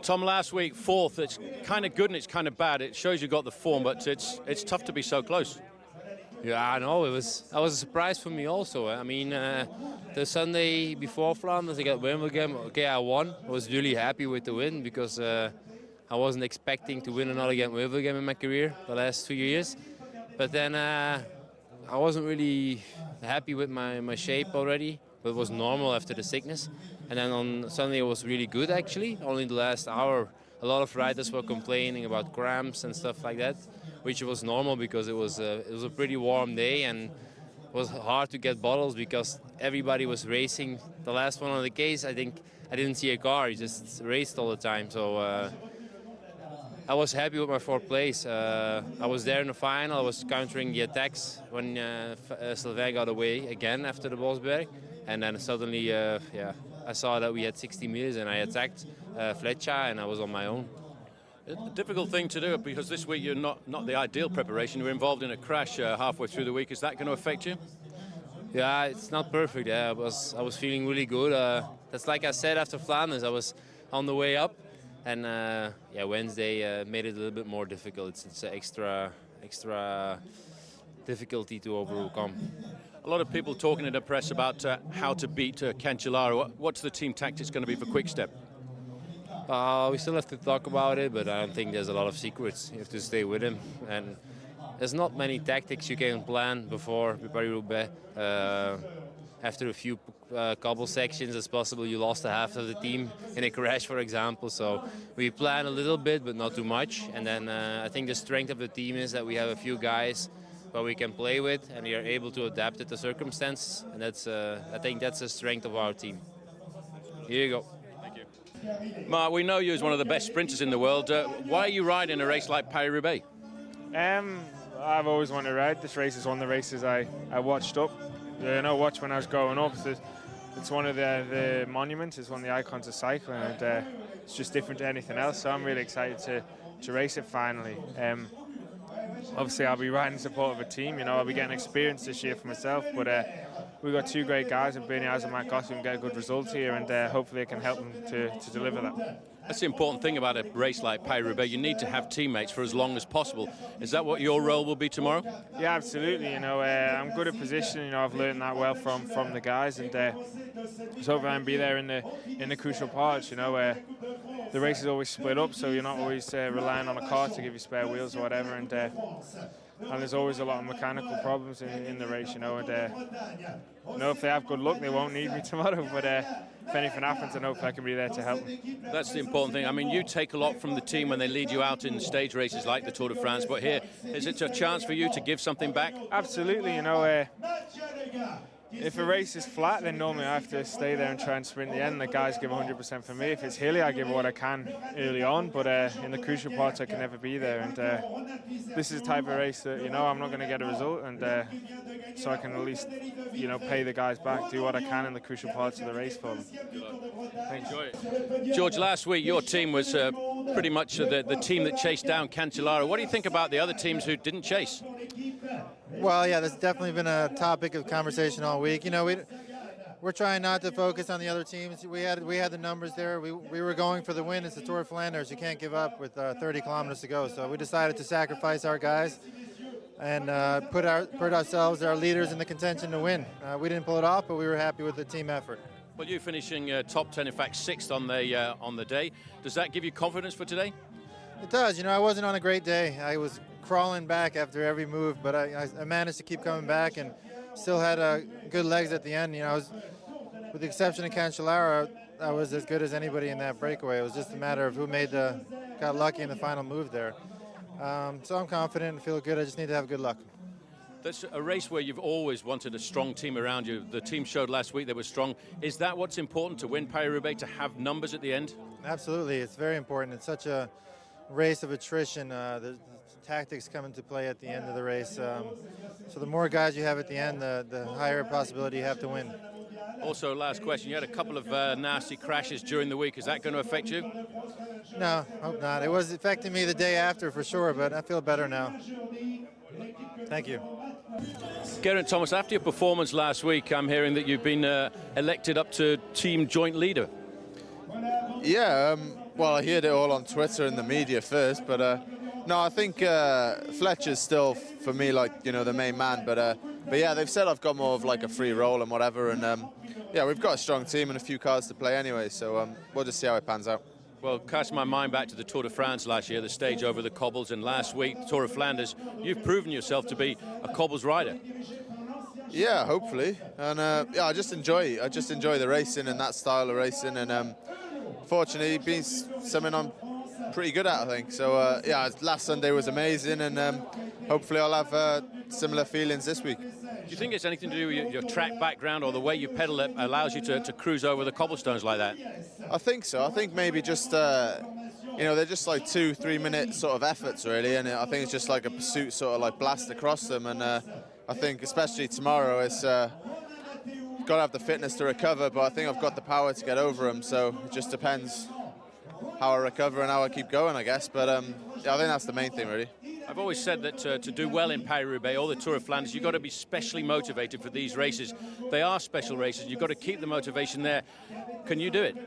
Tom, last week, fourth. It's kind of good and it's kind of bad. It shows you got the form, but it's tough to be so close. Yeah, I know. That was a surprise for me also. I mean, the Sunday before Flanders, I got Wimbledon. Okay, I won. I was really happy with the win because I wasn't expecting to win another Wimbledon in my career the last 2 years. But then I wasn't really happy with my shape already, but it was normal after the sickness. And then on Sunday it was really good actually. Only the last hour, a lot of riders were complaining about cramps and stuff like that, which was normal because it was a pretty warm day and it was hard to get bottles because everybody was racing. The last one on the case, I think I didn't see a car. He just raced all the time. So I was happy with my fourth place. I was there in the final. I was countering the attacks when Sylvain got away again after the Bosberg. And then suddenly, I saw that we had 60 meters and I attacked Fletcher and I was on my own. A difficult thing to do because this week you're not the ideal preparation. You were involved in a crash halfway through the week. Is that going to affect you? Yeah, it's not perfect. Yeah, I was feeling really good. That's like I said after Flanders. I was on the way up, and Wednesday made it a little bit more difficult. It's an extra difficulty to overcome. A lot of people talking in the press about how to beat Cancellara. What's the team tactics going to be for Quick-Step? We still have to talk about it, but I don't think there's a lot of secrets. You have to stay with him. And there's not many tactics you can plan before Paris Roubaix. After a few cobble sections, it's possible you lost a half of the team in a crash, for example. So we plan a little bit, but not too much. And then I think the strength of the team is that we have a few guys where we can play with, and we are able to adapt it to circumstances. And that's, I think that's the strength of our team. Here you go. Thank you. Mark, we know you as one of the best sprinters in the world. Why are you riding a race like Paris Roubaix? I've always wanted to ride. This race is one of the races I watched up. Watched when I was growing up. So it's one of the monuments. It's one of the icons of cycling, and it's just different to anything else. So I'm really excited to race it finally. Obviously, I'll be riding in support of a team. I'll be getting experience this year for myself. But we've got two great guys in Beniaz and Matt Goss who can get a good result here, and hopefully I can help them to deliver that. That's the important thing about a race like Paris Roubaix. You need to have teammates for as long as possible. Is that what your role will be tomorrow? Yeah, absolutely. I'm good at positioning. I've learned that well from the guys, and so hopefully I can be there in the crucial parts. The race is always split up, so you're not always relying on a car to give you spare wheels or whatever, and there's always a lot of mechanical problems in the race, and if they have good luck, they won't need me tomorrow, but if anything happens, then hopefully I can be there to help them. That's the important thing. I mean, you take a lot from the team when they lead you out in stage races like the Tour de France, but here, is it a chance for you to give something back? Absolutely, if a race is flat, then normally I have to stay there and try and sprint the end. The guys give 100% for me. If it's hilly, I give what I can early on, but in the crucial parts, I can never be there. And this is the type of race that, I'm not going to get a result, and so I can at least, pay the guys back, do what I can in the crucial parts of the race for them. Thanks. Enjoy it. George, last week your team was pretty much the team that chased down Cancellara. What do you think about the other teams who didn't chase? Well, yeah, that's definitely been a topic of conversation all week. We're trying not to focus on the other teams. We had the numbers there. We were going for the win. It's the Tour of Flanders. You can't give up with 30 kilometers to go. So we decided to sacrifice our guys and put ourselves, our leaders, in the contention to win. We didn't pull it off, but we were happy with the team effort. Well, you finishing top 10, in fact, 6th on the day. Does that give you confidence for today? It does. I wasn't on a great day. I was crawling back after every move, but I managed to keep coming back and still had good legs at the end. I with the exception of Cancellara, I was as good as anybody in that breakaway. It was just a matter of who got lucky in the final move there. So I'm confident and feel good. I just need to have good luck. That's a race where you've always wanted a strong team around you. The team showed last week they were strong. Is that what's important to win Paris Roubaix, to have numbers at the end? Absolutely, it's very important. It's such a race of attrition. The tactics come into play at the end of the race. So the more guys you have at the end, the higher possibility you have to win. Also, last question, you had a couple of nasty crashes during the week. Is that going to affect you? No, hope not. It was affecting me the day after for sure, but I feel better now. Thank you. Geraint Thomas, after your performance last week, I'm hearing that you've been elected up to team joint leader. Yeah, well, I heard it all on Twitter and the media first, but no, I think Fletcher's still, for me, like, the main man, but yeah, they've said I've got more of like a free role and whatever, and yeah, we've got a strong team and a few cards to play anyway, so we'll just see how it pans out. Well, cast my mind back to the Tour de France last year, the stage over the cobbles, and last week, Tour of Flanders. You've proven yourself to be a cobbles rider. Yeah, hopefully, and yeah, I just enjoy the racing and that style of racing, and fortunately, it's been something I'm pretty good at, I think. So yeah, last Sunday was amazing, and hopefully I'll have similar feelings this week. Do you think it's anything to do with your track background or the way you pedal that allows you to cruise over the cobblestones like that? I think so. I think maybe just, they're just like 2-3 minute sort of efforts really, and I think it's just like a pursuit sort of like blast across them, and I think especially tomorrow it's got to have the fitness to recover, but I think I've got the power to get over them, so it just depends how I recover and how I keep going, I guess, but yeah, I think that's the main thing really. I've always said that to do well in Paris Roubaix or the Tour of Flanders, you've got to be specially motivated for these races. They are special races. You've got to keep the motivation there. Can you do it?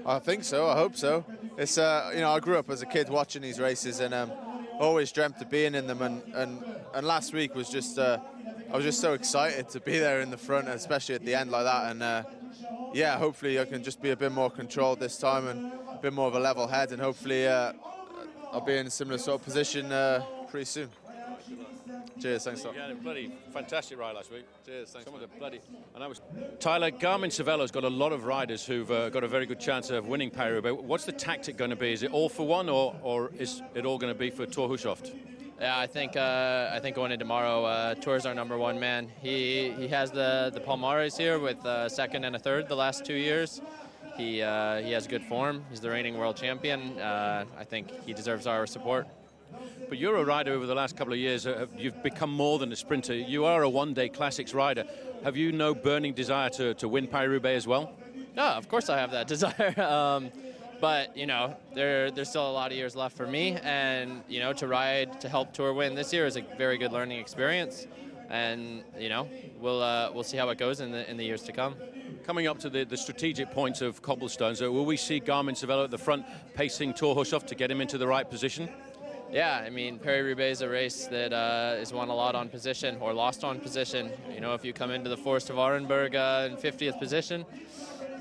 I think so. I hope so. It's I grew up as a kid watching these races, and always dreamt of being in them. And last week was just I was just so excited to be there in the front, especially at the end like that. And yeah, hopefully I can just be a bit more controlled this time and a bit more of a level head, and hopefully I'll be in a similar sort of position pretty soon. Cheers, thanks a lot. Yeah, bloody fantastic ride last week. Cheers, thanks. Tyler, Garmin-Cervelló's got a lot of riders who've got a very good chance of winning Paris Roubaix. What's the tactic going to be? Is it all for one, or is it all going to be for Thor Hushovd? Yeah, I think going into tomorrow, Thor's our #1 man. He has the Palmares here with second and a third the last 2 years. He has good form. He's the reigning world champion. I think he deserves our support. But you're a rider over the last couple of years. You've become more than a sprinter. You are a one-day classics rider. Have you no burning desire to win Paris-Roubaix as well? Yeah, of course I have that desire. But, there's still a lot of years left for me. And, to ride to help Tour win this year is a very good learning experience. And, we'll see how it goes in the years to come. Coming up to the strategic points of cobblestones, will we see Garmin-Cervelló at the front pacing Thor Hushovd to get him into the right position? Yeah, I mean, Paris-Roubaix is a race that is won a lot on position or lost on position. If you come into the Forest of Arenberg in 50th position,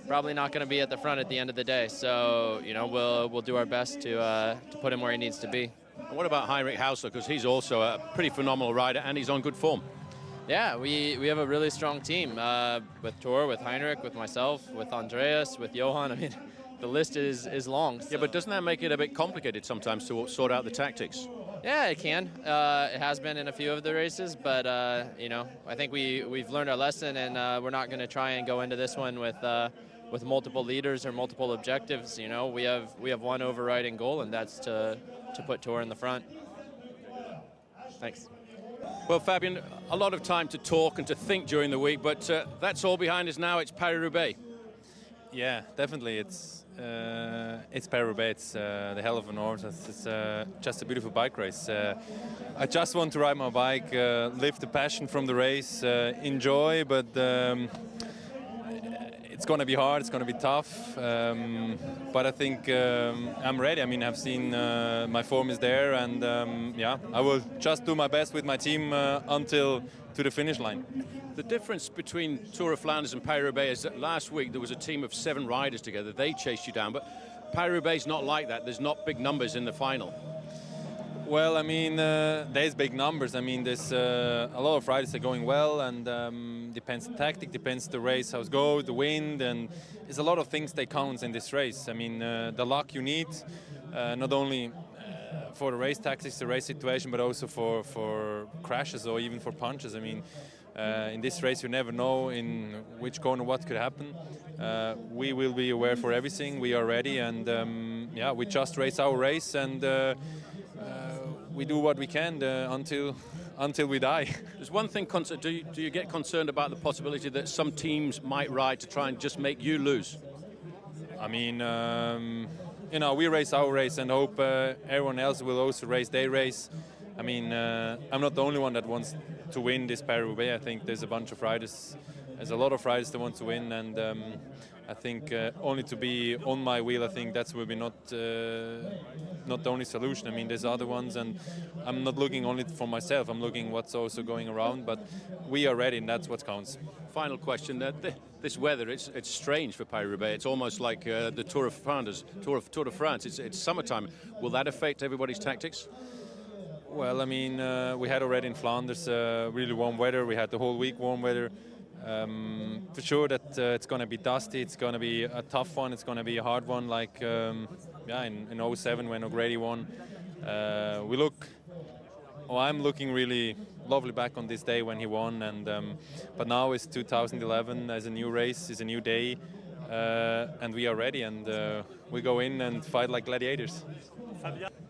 probably not going to be at the front at the end of the day. So, we'll do our best to put him where he needs to be. And what about Heinrich Hausler? Because he's also a pretty phenomenal rider and he's on good form. Yeah, we have a really strong team with Thor, with Heinrich, with myself, with Andreas, with Johan. I mean, the list is long. So. Yeah, but doesn't that make it a bit complicated sometimes to sort out the tactics? Yeah, it can. It has been in a few of the races, but I think we've learned our lesson, and we're not going to try and go into this one with multiple leaders or multiple objectives. We have one overriding goal, and that's to put Thor in the front. Thanks. Well, Fabian, a lot of time to talk and to think during the week, but that's all behind us now. It's Paris-Roubaix. Yeah, definitely. It's Paris-Roubaix. It's the hell of a north. It's just a beautiful bike race. I just want to ride my bike, live the passion from the race, enjoy, but it's going to be hard, it's going to be tough, but I think I'm ready. I mean, I've seen my form is there, and yeah, I will just do my best with my team until to the finish line. The difference between Tour of Flanders and Paris-Roubaix is that last week there was a team of 7 riders together. They chased you down, but Paris-Roubaix is not like that. There's not big numbers in the final. Well, I mean, there's big numbers. I mean, there's a lot of riders that are going well, and depends the tactic, depends the race, how it goes, the wind, and there's a lot of things that counts in this race. I mean, the luck you need, not only for the race tactics, the race situation, but also for crashes or even for punches. I mean, in this race, you never know in which corner what could happen. We will be aware for everything. We are ready, and yeah, we just race our race, and we do what we can until we die. There's one thing, do you get concerned about the possibility that some teams might ride to try and just make you lose? I mean, you know, we race our race and hope everyone else will also race their race. I mean, I'm not the only one that wants to win this Paris Roubaix. I think there's a bunch of riders. There's a lot of riders that want to win, and I think only to be on my wheel, I think that's will be not the only solution. I mean, there's other ones, and I'm not looking only for myself. I'm looking what's also going around. But we are ready, and that's what counts. Final question: this weather, it's strange for Paris Roubaix. It's almost like the Tour de France. It's summertime. Will that affect everybody's tactics? Well, I mean, we had already in Flanders really warm weather. We had the whole week warm weather. For sure that it's going to be dusty, it's going to be a tough one, it's going to be a hard one, like yeah, in 07 when Grady won. I'm looking really lovely back on this day when he won, and but now it's 2011 as a new race, is a new day, and we are ready, and we go in and fight like gladiators.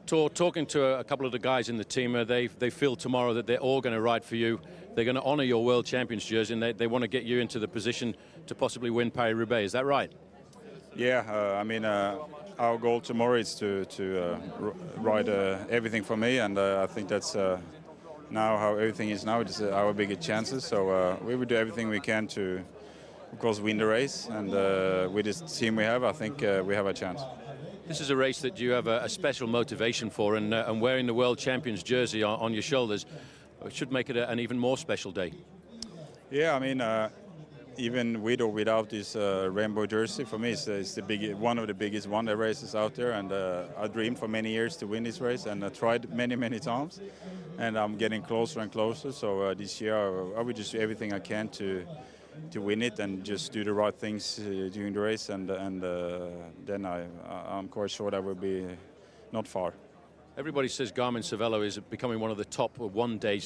Talking to a couple of the guys in the team, they feel tomorrow that they're all going to ride for you. They're going to honour your World Champions jersey, and they want to get you into the position to possibly win Paris Roubaix. Is that right? Yeah, I mean, our goal tomorrow is to ride everything for me, and I think that's now how everything is now. It's our biggest chances. So we will do everything we can to, of course, win the race. And with this team we have, I think we have a chance. This is a race that you have a special motivation for, and wearing the World Champions jersey on your shoulders should make it an even more special day. Yeah, I mean, even with or without this rainbow jersey, for me, it's one of the biggest one-day races out there, and I dreamed for many years to win this race, and I tried many times, and I'm getting closer and closer. So this year, I will just do everything I can to win it and just do the right things during the race, and then I'm quite sure that will be not far. Everybody says Garmin-Cervelo is becoming one of the top one-day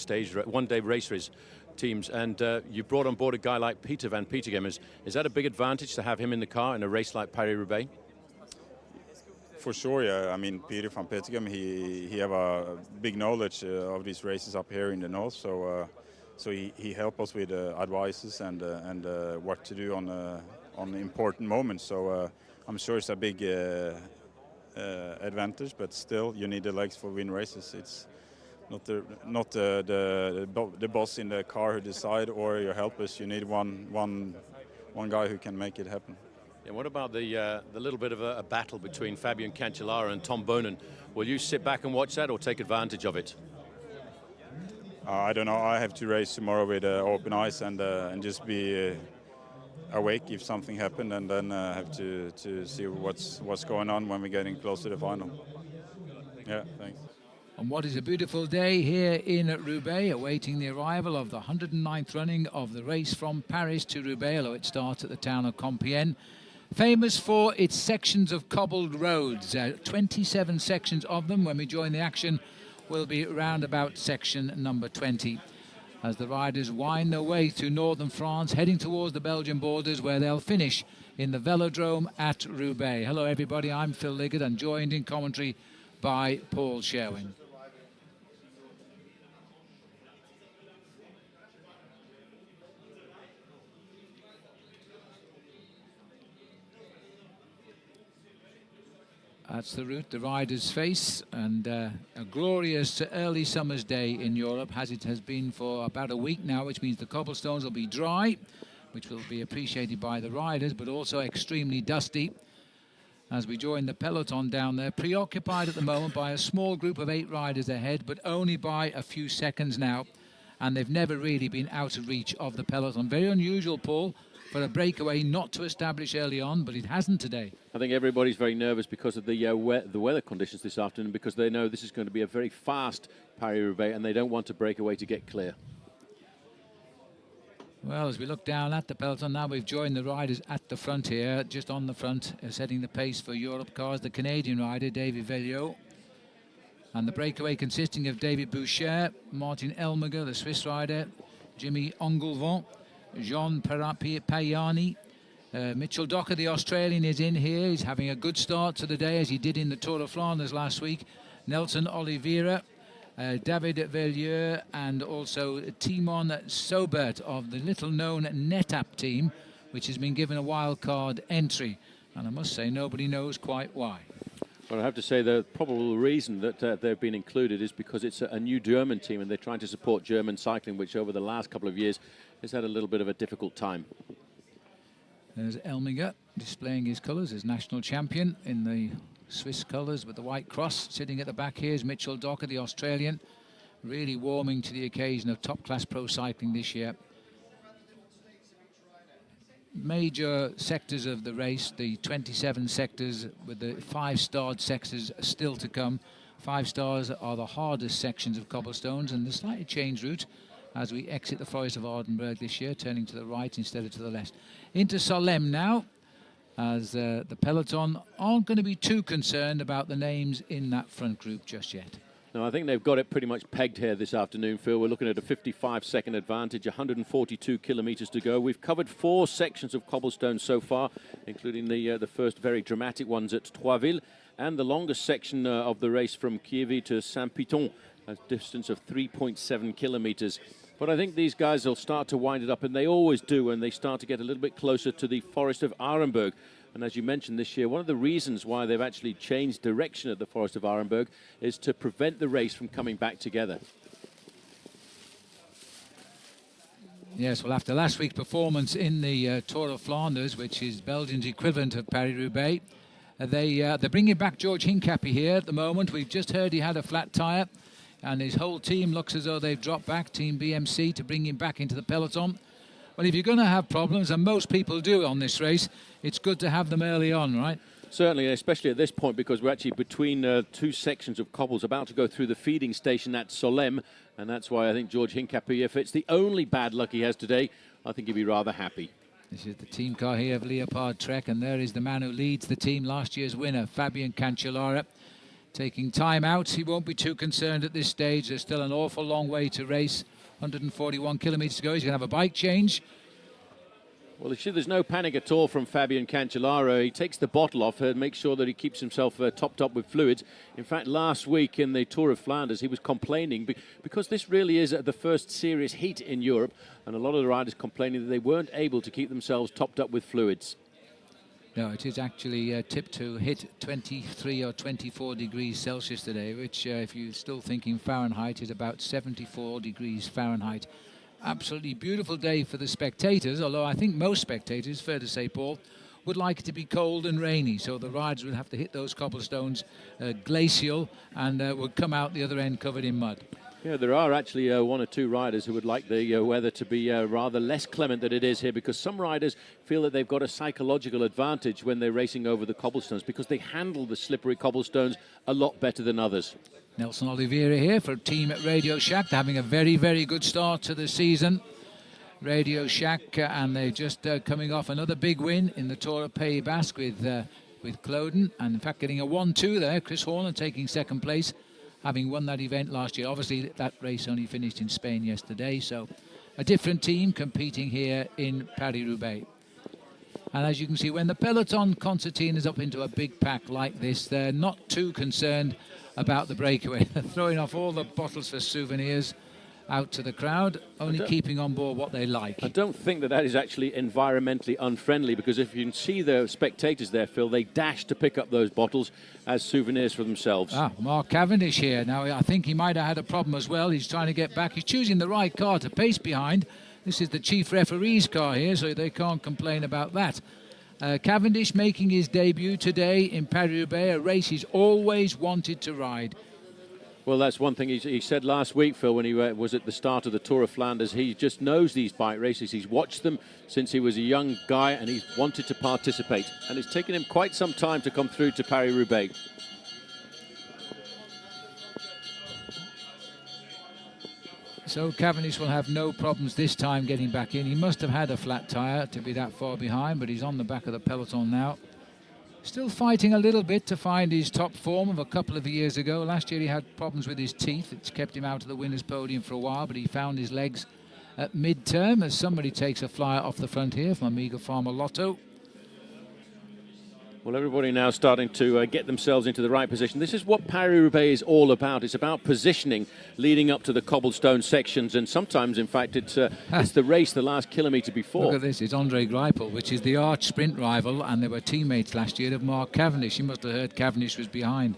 race teams, and you brought on board a guy like Peter van Petegem. Is that a big advantage to have him in the car in a race like Paris-Roubaix? For sure, yeah. I mean, Peter van Petegem, he have a big knowledge of these races up here in the north, so he helped us with advices and what to do on important moments. So I'm sure it's a big advantage, but still you need the legs for win races. It's not the boss in the car who decide or your helpers. You need one guy who can make it happen. Yeah, what about the little bit of a battle between Fabian Cancellara and Tom Boonen? Will you sit back and watch that or take advantage of it? I don't know. I have to race tomorrow with open eyes and just be awake if something happened, and then have to see what's going on when we're getting close to the final. Yeah, thanks. And what is a beautiful day here in Roubaix, awaiting the arrival of the 109th running of the race from Paris to Roubaix, although it starts at the town of Compiègne. Famous for its sections of cobbled roads, 27 sections of them. When we join the action, will be round about section number 20. As the riders wind their way through northern France, heading towards the Belgian borders, where they'll finish in the Velodrome at Roubaix. Hello everybody, I'm Phil Liggett, and joined in commentary by Paul Sherwen. That's the route the riders face, and a glorious early summer's day in Europe, as it has been for about a week now, which means the cobblestones will be dry, which will be appreciated by the riders, but also extremely dusty. As we join the peloton down there, preoccupied at the moment by a small group of 8 riders ahead, but only by a few seconds now, and they've never really been out of reach of the peloton. Very unusual, Paul, for a breakaway not to establish early on, but it hasn't today. I think everybody's very nervous because of the weather conditions this afternoon, because they know this is going to be a very fast Paris Roubaix and they don't want to break away to get clear. Well, as we look down at the peloton now, we've joined the riders at the front here, just on the front, setting the pace for Europe cars. The Canadian rider, David Velliot, and the breakaway consisting of David Boucher, Martin Elmiger, the Swiss rider, Jimmy Engelvent, Jean Payani, Mitchell Docker, the Australian, is in here. He's having a good start to the day, as he did in the Tour of Flanders last week. Nelson Oliveira, David Vellieux, and also Timon Sobert of the little-known NetApp team, which has been given a wild-card entry. And I must say, nobody knows quite why. Well, I have to say the probable reason that they've been included is because it's a new German team and they're trying to support German cycling, which over the last couple of years has had a little bit of a difficult time. There's Elmiger displaying his colours as national champion in the Swiss colours with the white cross. Sitting at the back here is Mitchell Docker, the Australian, really warming to the occasion of top-class pro cycling this year. Major sectors of the race, the 27 sectors with the 5-starred sectors still to come. 5 stars are the hardest sections of cobblestones, and the slightly changed route as we exit the Forest of Ardenberg this year, turning to the right instead of to the left. Into Solesmes now, as the peloton aren't going to be too concerned about the names in that front group just yet. No, I think they've got it pretty much pegged here this afternoon, Phil. We're looking at a 55-second advantage, 142 kilometres to go. We've covered 4 sections of cobblestone so far, including the first very dramatic ones at Troisville, and the longest section of the race from Kiev to Saint-Piton, a distance of 3.7 kilometres. But I think these guys will start to wind it up, and they always do when they start to get a little bit closer to the Forest of Arenberg. And as you mentioned this year, one of the reasons why they've actually changed direction at the Forest of Arenberg is to prevent the race from coming back together. Yes, well, after last week's performance in the Tour of Flanders, which is Belgium's equivalent of Paris Roubaix, they're bringing back George Hincapie here at the moment. We've just heard he had a flat tyre, and his whole team looks as though they've dropped back, Team BMC, to bring him back into the peloton. Well, if you're going to have problems, and most people do on this race, it's good to have them early on, right? Certainly, especially at this point, because we're actually between 2 sections of cobbles, about to go through the feeding station at Solesmes, and that's why I think George Hincapie, if it's the only bad luck he has today, I think he'd be rather happy. This is the team car here of Leopard Trek, and there is the man who leads the team, last year's winner, Fabian Cancellara. Taking time out, he won't be too concerned at this stage. There's still an awful long way to race. 141 kilometres to go. He's going to have a bike change. Well, there's no panic at all from Fabian Cancellara. He takes the bottle off and makes sure that he keeps himself topped up with fluids. In fact, last week in the Tour of Flanders, he was complaining because this really is the first serious heat in Europe, and a lot of the riders complaining that they weren't able to keep themselves topped up with fluids. No, it is actually tipped to hit 23 or 24 degrees Celsius today, which, if you're still thinking Fahrenheit, is about 74 degrees Fahrenheit. Absolutely beautiful day for the spectators, although I think most spectators, fair to say, Paul, would like it to be cold and rainy, so the riders would have to hit those cobblestones glacial and would come out the other end covered in mud. Yeah, there are actually 1 or 2 riders who would like the weather to be rather less clement than it is here, because some riders feel that they've got a psychological advantage when they're racing over the cobblestones because they handle the slippery cobblestones a lot better than others. Nelson Oliveira here for team at Radio Shack. They're having a very, very good start to the season. Radio Shack, and they're just coming off another big win in the Tour of Pays Basque with Cloden, and in fact getting a 1-2 there. Chris Horner taking second place, having won that event last year. Obviously, that race only finished in Spain yesterday, so a different team competing here in Paris Roubaix. And as you can see, when the peloton concertina is up into a big pack like this, they're not too concerned about the breakaway. They're throwing off all the bottles for souvenirs out to the crowd, only keeping on board what they like. I don't think that is actually environmentally unfriendly, because if you can see the spectators there, Phil, they dash to pick up those bottles as souvenirs for themselves. Mark Cavendish here. Now, I think he might have had a problem as well. He's trying to get back. He's choosing the right car to pace behind. This is the chief referee's car here, so they can't complain about that. Cavendish making his debut today in Paris Roubaix, a race he's always wanted to ride. Well, that's one thing he said last week, Phil, when he was at the start of the Tour of Flanders. He just knows these bike races. He's watched them since he was a young guy, and he's wanted to participate. And it's taken him quite some time to come through to Paris Roubaix. So Cavendish will have no problems this time getting back in. He must have had a flat tyre to be that far behind, but he's on the back of the peloton now. Still fighting a little bit to find his top form of a couple of years ago. Last year he had problems with his teeth. It's kept him out of the winner's podium for a while, but he found his legs at mid-term as somebody takes a flyer off the front here from Amiga Farmer Lotto. Well, everybody now starting to get themselves into the right position. This is what Paris-Roubaix is all about. It's about positioning leading up to the cobblestone sections, and sometimes, in fact, it's the race, the last kilometre before. Look at this, it's Andre Greipel, which is the arch sprint rival, and they were teammates last year of Mark Cavendish. He must have heard Cavendish was behind.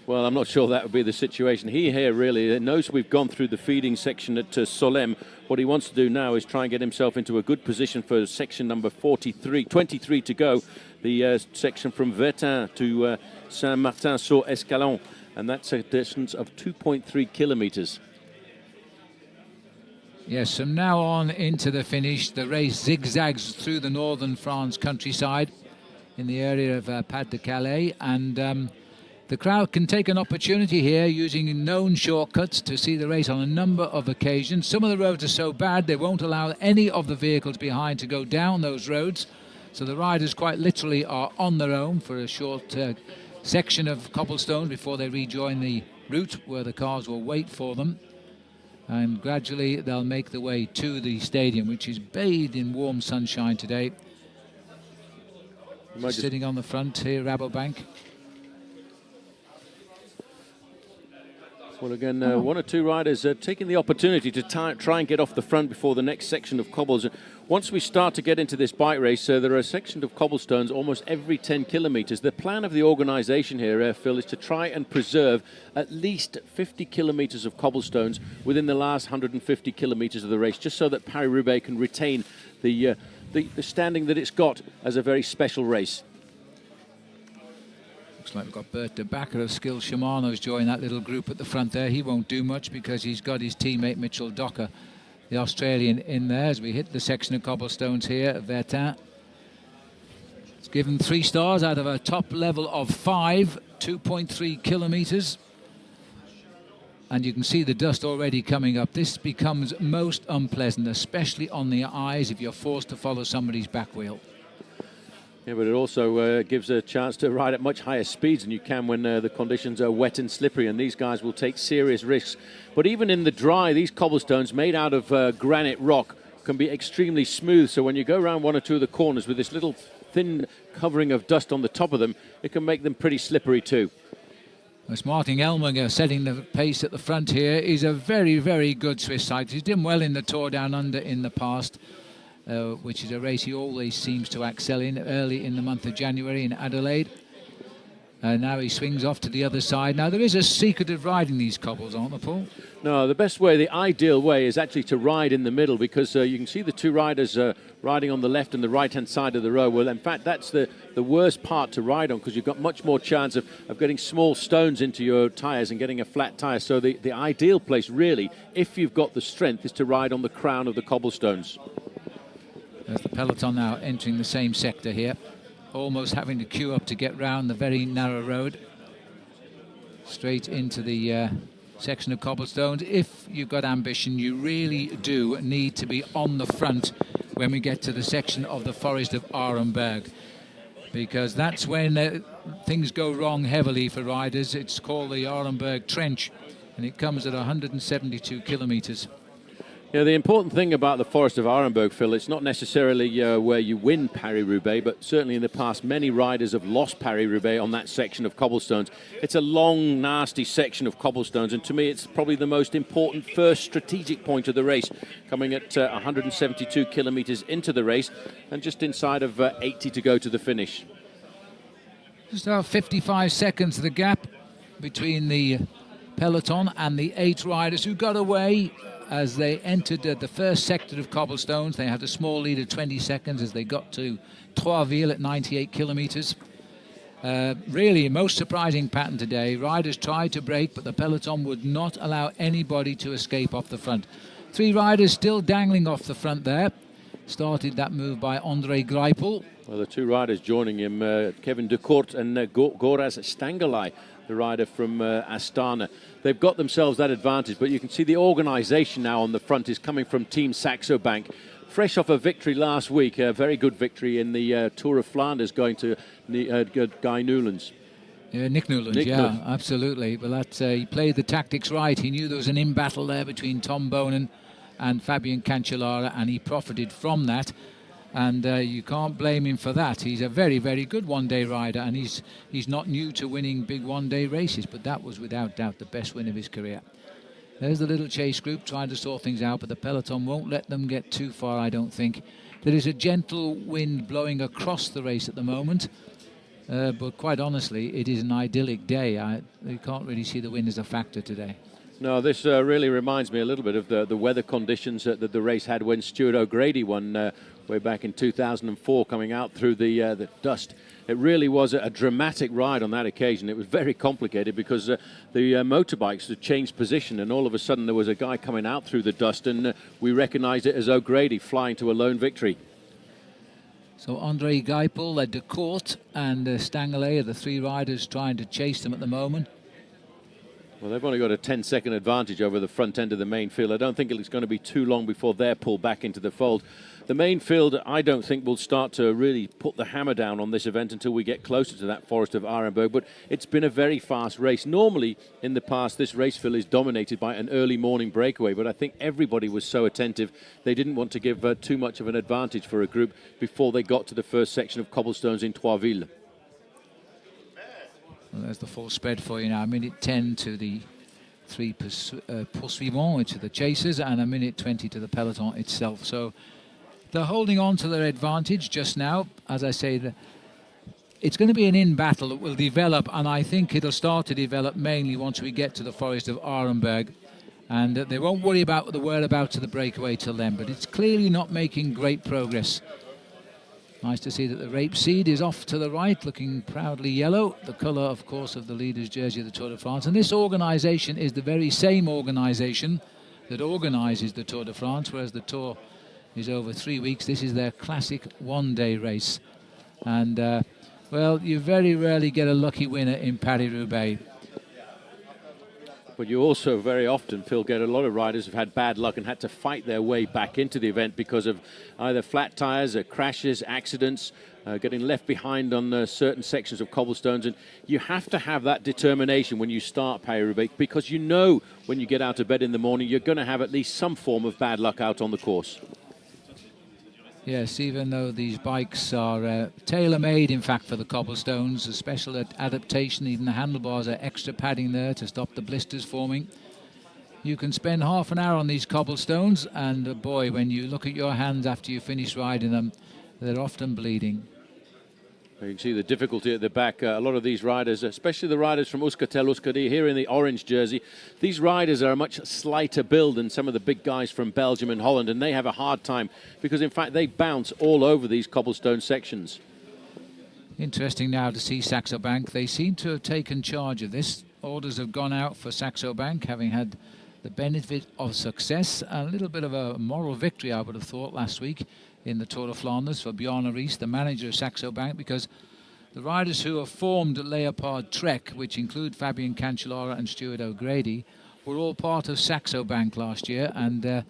Well, I'm not sure that would be the situation. He here really knows we've gone through the feeding section at Solesmes. What he wants to do now is try and get himself into a good position for section number 23 to go. The section from Vertin to Saint-Martin-sur-Escalon, and that's a distance of 2.3 kilometres. Yes, from now on into the finish, the race zigzags through the northern France countryside in the area of Pas de Calais, and the crowd can take an opportunity here using known shortcuts to see the race on a number of occasions. Some of the roads are so bad they won't allow any of the vehicles behind to go down those roads. So the riders quite literally are on their own for a short section of cobblestone before they rejoin the route where the cars will wait for them. And gradually they'll make their way to the stadium, which is bathed in warm sunshine today. Sitting on the front here, Rabobank. Well, again, one or two riders taking the opportunity to try and get off the front before the next section of cobbles. Once we start to get into this bike race, there are sections of cobblestones almost every 10 kilometres. The plan of the organisation here, Phil, is to try and preserve at least 50 kilometres of cobblestones within the last 150 kilometres of the race, just so that Paris-Roubaix can retain the standing that it's got as a very special race. Looks like we've got Bert de Backer of Skill Shimano's joined that little group at the front there. He won't do much because he's got his teammate Mitchell Docker, the Australian, in there as we hit the section of cobblestones here at Vertin. It's given 3 stars out of a top level of 5, 2.3 kilometres. And you can see the dust already coming up. This becomes most unpleasant, especially on the eyes if you're forced to follow somebody's back wheel. Yeah, but it also gives a chance to ride at much higher speeds than you can when the conditions are wet and slippery, and these guys will take serious risks. But even in the dry, these cobblestones made out of granite rock can be extremely smooth, so when you go around one or two of the corners with this little thin covering of dust on the top of them, it can make them pretty slippery too. As Martin Elminger setting the pace at the front here, is a very, very good Swiss cyclist. He's done well in the Tour Down Under in the past. Which is a race he always seems to excel in early in the month of January in Adelaide. Now he swings off to the other side. Now there is a secret of riding these cobbles, aren't there, Paul? No, the best way, the ideal way, is actually to ride in the middle, because you can see the two riders riding on the left and the right-hand side of the road. Well, in fact, that's the worst part to ride on, because you've got much more chance of getting small stones into your tyres and getting a flat tyre. So the ideal place, really, if you've got the strength, is to ride on the crown of the cobblestones. There's the peloton now entering the same sector here, almost having to queue up to get round the very narrow road straight into the section of cobblestones. If you've got ambition, you really do need to be on the front when we get to the section of the Forest of Arenberg, because that's when things go wrong heavily for riders. It's called the Arenberg Trench, and it comes at 172 kilometres. Yeah, the important thing about the Forest of Arenberg, Phil, it's not necessarily where you win Paris-Roubaix, but certainly in the past many riders have lost Paris-Roubaix on that section of cobblestones. It's a long, nasty section of cobblestones, and to me it's probably the most important first strategic point of the race, coming at 172 kilometres into the race and just inside of 80 to go to the finish. Just about 55 seconds of the gap between the peloton and the 8 riders who got away as they entered the first sector of cobblestones. They had a small lead of 20 seconds as they got to Troisville at 98 kilometres. Really, most surprising pattern today. Riders tried to break, but the peloton would not allow anybody to escape off the front. 3 riders still dangling off the front there. Started that move by André Greipel. Well, the 2 riders joining him, Kevin de Kort and Goraz Stangelai, the rider from Astana. They've got themselves that advantage, but you can see the organisation now on the front is coming from Team Saxo Bank. Fresh off a victory last week, a very good victory in the Tour of Flanders, going to Guy Newlands. Yeah, Nick Newlands, absolutely. Well, he played the tactics right. He knew there was an in-battle there between Tom Bonen and Fabian Cancellara, and he profited from that. And you can't blame him for that. He's a very, very good one-day rider, and he's not new to winning big one-day races, but that was without doubt the best win of his career. There's the little chase group trying to sort things out, but the peloton won't let them get too far, I don't think. There is a gentle wind blowing across the race at the moment, but quite honestly, it is an idyllic day. You can't really see the wind as a factor today. No, this really reminds me a little bit of the weather conditions that the race had when Stuart O'Grady won way back in 2004, coming out through the dust. It really was a dramatic ride on that occasion. It was very complicated because the motorbikes had changed position, and all of a sudden there was a guy coming out through the dust, and we recognised it as O'Grady flying to a lone victory. So André Greipel led de Kort, and Stangelay are the 3 riders trying to chase them at the moment. Well, they've only got a 10-second advantage over the front end of the main field. I don't think it's going to be too long before they're pulled back into the fold. The main field, I don't think, will start to really put the hammer down on this event until we get closer to that Forest of Arenberg. But it's been a very fast race. Normally, in the past, this race field is dominated by an early morning breakaway. But I think everybody was so attentive, they didn't want to give too much of an advantage for a group before they got to the first section of cobblestones in Troisville. Well, there's the full spread for you now. A minute 10 to the 3 poursuivants, which are the chasers, and a minute 20 to the peloton itself. So they're holding on to their advantage just now. As I say, it's going to be an in-battle that will develop, and I think it'll start to develop mainly once we get to the Forest of Arenberg. And they won't worry about the whereabouts of the breakaway till then, but it's clearly not making great progress. Nice to see that the rapeseed is off to the right, looking proudly yellow, the colour, of course, of the leader's jersey of the Tour de France. And this organisation is the very same organisation that organises the Tour de France, whereas the Tour is over 3 weeks. This is their classic one-day race. And, well, you very rarely get a lucky winner in Paris Roubaix. But you also very often, Phil, get a lot of riders who've had bad luck and had to fight their way back into the event because of either flat tyres, crashes, accidents, getting left behind on certain sections of cobblestones. And you have to have that determination when you start Paris-Roubaix, because you know when you get out of bed in the morning, you're going to have at least some form of bad luck out on the course. Yes, even though these bikes are tailor-made, in fact, for the cobblestones, a special adaptation, even the handlebars are extra padding there to stop the blisters forming. You can spend half an hour on these cobblestones, and boy, when you look at your hands after you finish riding them, they're often bleeding. You can see the difficulty at the back. A lot of these riders, especially the riders from Euskaltel-Euskadi here in the orange jersey, these riders are a much slighter build than some of the big guys from Belgium and Holland, and they have a hard time because, in fact, they bounce all over these cobblestone sections. Interesting now to see Saxo Bank. They seem to have taken charge of this. Orders have gone out for Saxo Bank, having had the benefit of success. A little bit of a moral victory, I would have thought, last week in the Tour of Flanders for Bjarne Riis, the manager of Saxo Bank, because the riders who have formed Leopard Trek, which include Fabian Cancellara and Stuart O'Grady, were all part of Saxo Bank last year, and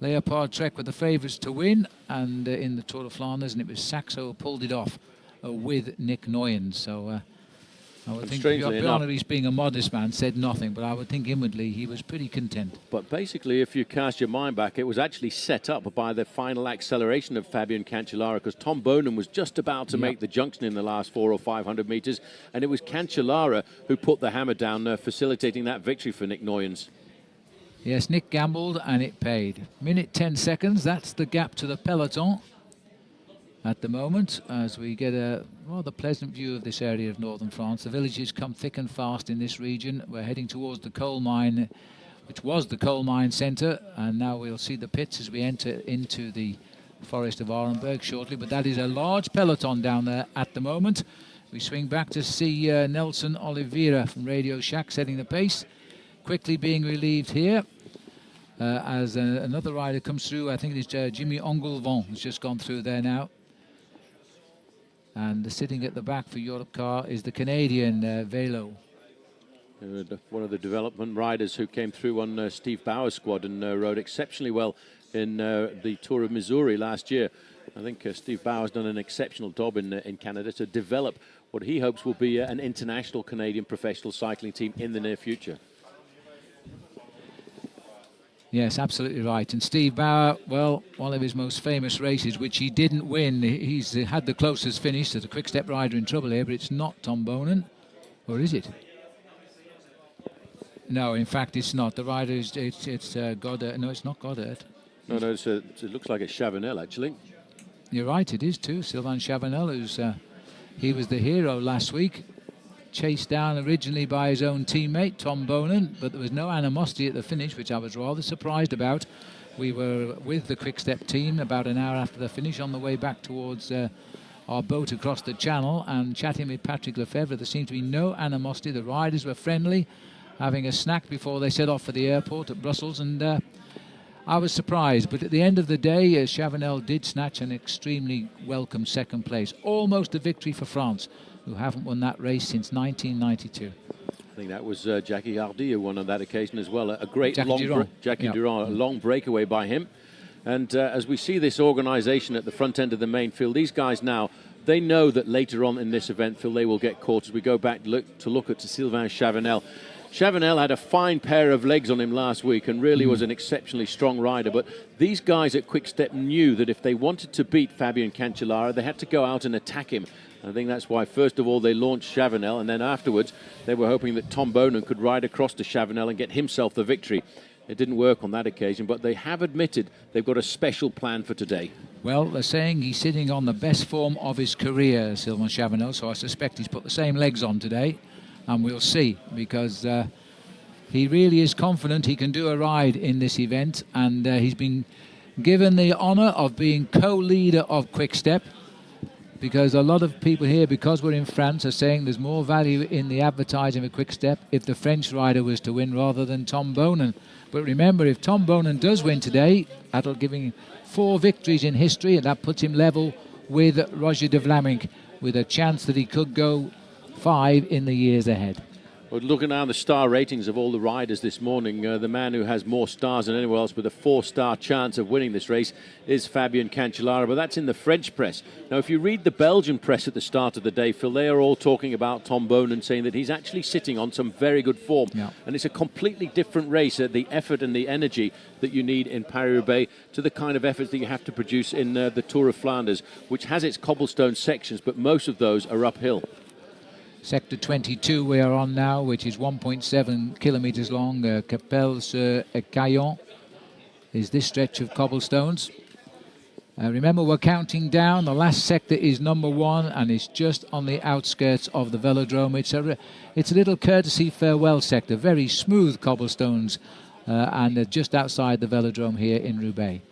Leopard Trek were the favourites to win and in the Tour of Flanders, and it was Saxo who pulled it off with Nick Nguyen. So I would think Bjarne Riis, being a modest man, said nothing, but I would think inwardly he was pretty content. But basically, if you cast your mind back, it was actually set up by the final acceleration of Fabian Cancellara, because Tom Bonen was just about to make the junction in the last 400 or 500 metres, and it was Cancellara who put the hammer down, facilitating that victory for Nick Nguyen. Yes, Nick gambled and it paid. Minute 10 seconds, that's the gap to the peloton at the moment, as we get a rather pleasant view of this area of northern France. The villages come thick and fast in this region. We're heading towards the coal mine, which was the coal mine centre, and now we'll see the pits as we enter into the Forest of Arenberg shortly. But that is a large peloton down there at the moment. We swing back to see Nelson Oliveira from Radio Shack setting the pace. Quickly being relieved here as another rider comes through. I think it's Jimmy Engelvon who's just gone through there now. And sitting at the back for Europe Car is the Canadian Velo. One of the development riders who came through on Steve Bauer's squad and rode exceptionally well in the Tour of Missouri last year. I think Steve Bauer's done an exceptional job in Canada to develop what he hopes will be an international Canadian professional cycling team in the near future. Yes, absolutely right. And Steve Bauer, well, one of his most famous races, which he didn't win. He's had the closest finish to the quick-step rider in trouble here, but it's not Tom Bonan. Or is it? No, in fact, it's not. The rider is, it's Goddard. No, it's not Goddard. No, it looks like it's Chavanel, actually. You're right, it is too. Sylvain Chavanel, who's he was the hero last week. Chased down originally by his own teammate, Tom Bonan, but there was no animosity at the finish, which I was rather surprised about. We were with the quick-step team about an hour after the finish on the way back towards our boat across the channel and chatting with Patrick Lefevre. There seemed to be no animosity. The riders were friendly, having a snack before they set off for the airport at Brussels, and I was surprised. But at the end of the day, Chavanel did snatch an extremely welcome second place. Almost a victory for France, who haven't won that race since 1992. I think that was Jackie Hardy who won on that occasion as well. A great Jackie Durand, a long breakaway by him. And as we see this organisation at the front end of the main field, these guys now, they know that later on in this event, Phil, they will get caught. As we go back to look at Sylvain Chavanel. Chavanel had a fine pair of legs on him last week and really was an exceptionally strong rider. But these guys at Quick-Step knew that if they wanted to beat Fabian Cancellara, they had to go out and attack him. I think that's why, first of all, they launched Chavanel, and then afterwards, they were hoping that Tom Bonan could ride across to Chavanel and get himself the victory. It didn't work on that occasion, but they have admitted they've got a special plan for today. Well, they're saying he's sitting on the best form of his career, Sylvain Chavanel, so I suspect he's put the same legs on today, and we'll see, because he really is confident he can do a ride in this event, and he's been given the honour of being co-leader of Quick-Step, because a lot of people here, because we're in France, are saying there's more value in the advertising of Quick-Step if the French rider was to win rather than Tom Bonan. But remember, if Tom Bonan does win today, that'll give him 4 victories in history, and that puts him level with Roger de Vlamingh, with a chance that he could go 5 in the years ahead. Well, looking down the star ratings of all the riders this morning, the man who has more stars than anyone else with a 4-star chance of winning this race is Fabian Cancellara, but that's in the French press. Now, if you read the Belgian press at the start of the day, Phil, they are all talking about Tom Bonan, saying that he's actually sitting on some very good form. Yeah. And it's a completely different race, the effort and the energy that you need in Paris-Roubaix to the kind of efforts that you have to produce in the Tour of Flanders, which has its cobblestone sections, but most of those are uphill. Sector 22 we are on now, which is 1.7 kilometres long. Capelle-sur-Caillon is this stretch of cobblestones. Remember, we're counting down. The last sector is number 1, and it's just on the outskirts of the velodrome. It's a little courtesy farewell sector, very smooth cobblestones, and just outside the velodrome here in Roubaix.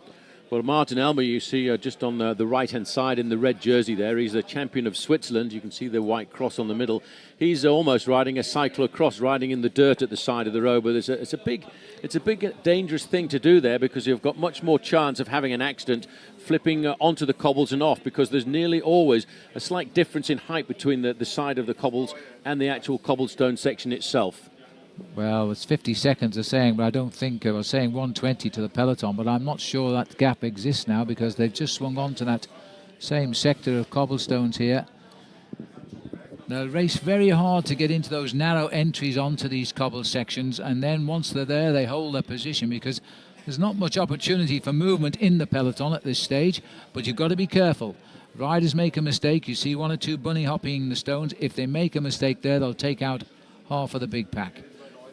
Well, Martin Elmer, you see just on the right-hand side in the red jersey there. He's a champion of Switzerland. You can see the white cross on the middle. He's almost riding a cyclocross, riding in the dirt at the side of the road. But it's a big, dangerous thing to do there, because you've got much more chance of having an accident flipping onto the cobbles and off, because there's nearly always a slight difference in height between the side of the cobbles and the actual cobblestone section itself. Well, it's 50 seconds they're saying, but I don't think I was saying 120 to the peloton, but I'm not sure that gap exists now, because they've just swung on to that same sector of cobblestones here. They'll race very hard to get into those narrow entries onto these cobble sections, and then once they're there, they hold their position, because there's not much opportunity for movement in the peloton at this stage, but you've got to be careful. Riders make a mistake. You see 1 or 2 bunny hopping the stones. If they make a mistake there, they'll take out half of the big pack.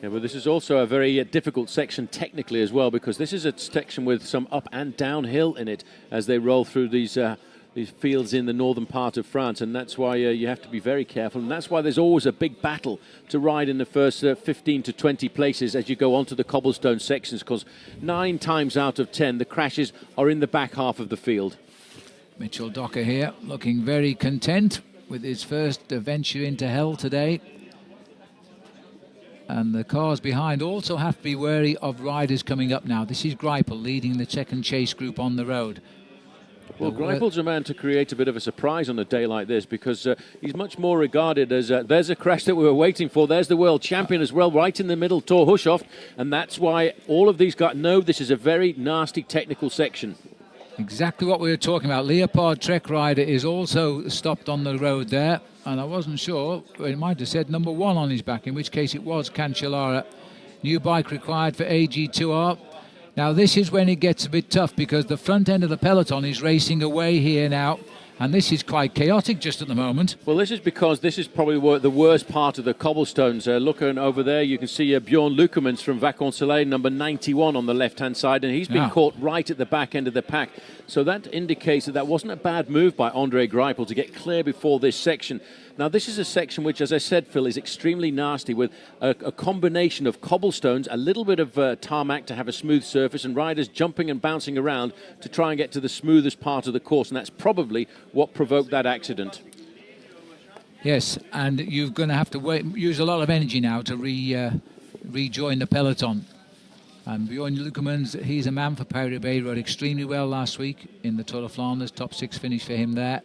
Yeah, but this is also a very difficult section technically as well, because this is a section with some up and downhill in it as they roll through these fields in the northern part of France, and that's why you have to be very careful, and that's why there's always a big battle to ride in the first 15 to 20 places as you go onto the cobblestone sections, because 9 times out of 10 the crashes are in the back half of the field. Mitchell Docker here, looking very content. with his first venture into hell today. And the cars behind also have to be wary of riders coming up now. This is Greipel leading the second chase group on the road. Well, Greipel's a man to create a bit of a surprise on a day like this, because he's much more regarded as there's a crash that we were waiting for. There's the world champion as well, right in the middle, Thor Hushovd, and that's why all of these guys know this is a very nasty technical section. Exactly what we were talking about. Leopard Trek rider is also stopped on the road there, and I wasn't sure. It might have said number 1 on his back, in which case it was Cancellara. New bike required for AG2R. Now this is when it gets a bit tough, because the front end of the peloton is racing away here now, and this is quite chaotic just at the moment. Well, this is because this is probably the worst part of the cobblestones. Looking over there, you can see Bjorn Lukemans from Vacansoleil, number 91 on the left-hand side, and he's been caught right at the back end of the pack. So that indicates that that wasn't a bad move by Andre Greipel to get clear before this section. Now, this is a section which, as I said, Phil, is extremely nasty, with a combination of cobblestones, a little bit of tarmac to have a smooth surface, and riders jumping and bouncing around to try and get to the smoothest part of the course, and that's probably what provoked that accident. Yes, and you're going to have to use a lot of energy now to rejoin the peloton. And Bjorn Lukemans, he's a man for Paris Roubaix, rode extremely well last week in the Tour of Flanders, top 6 finish for him there,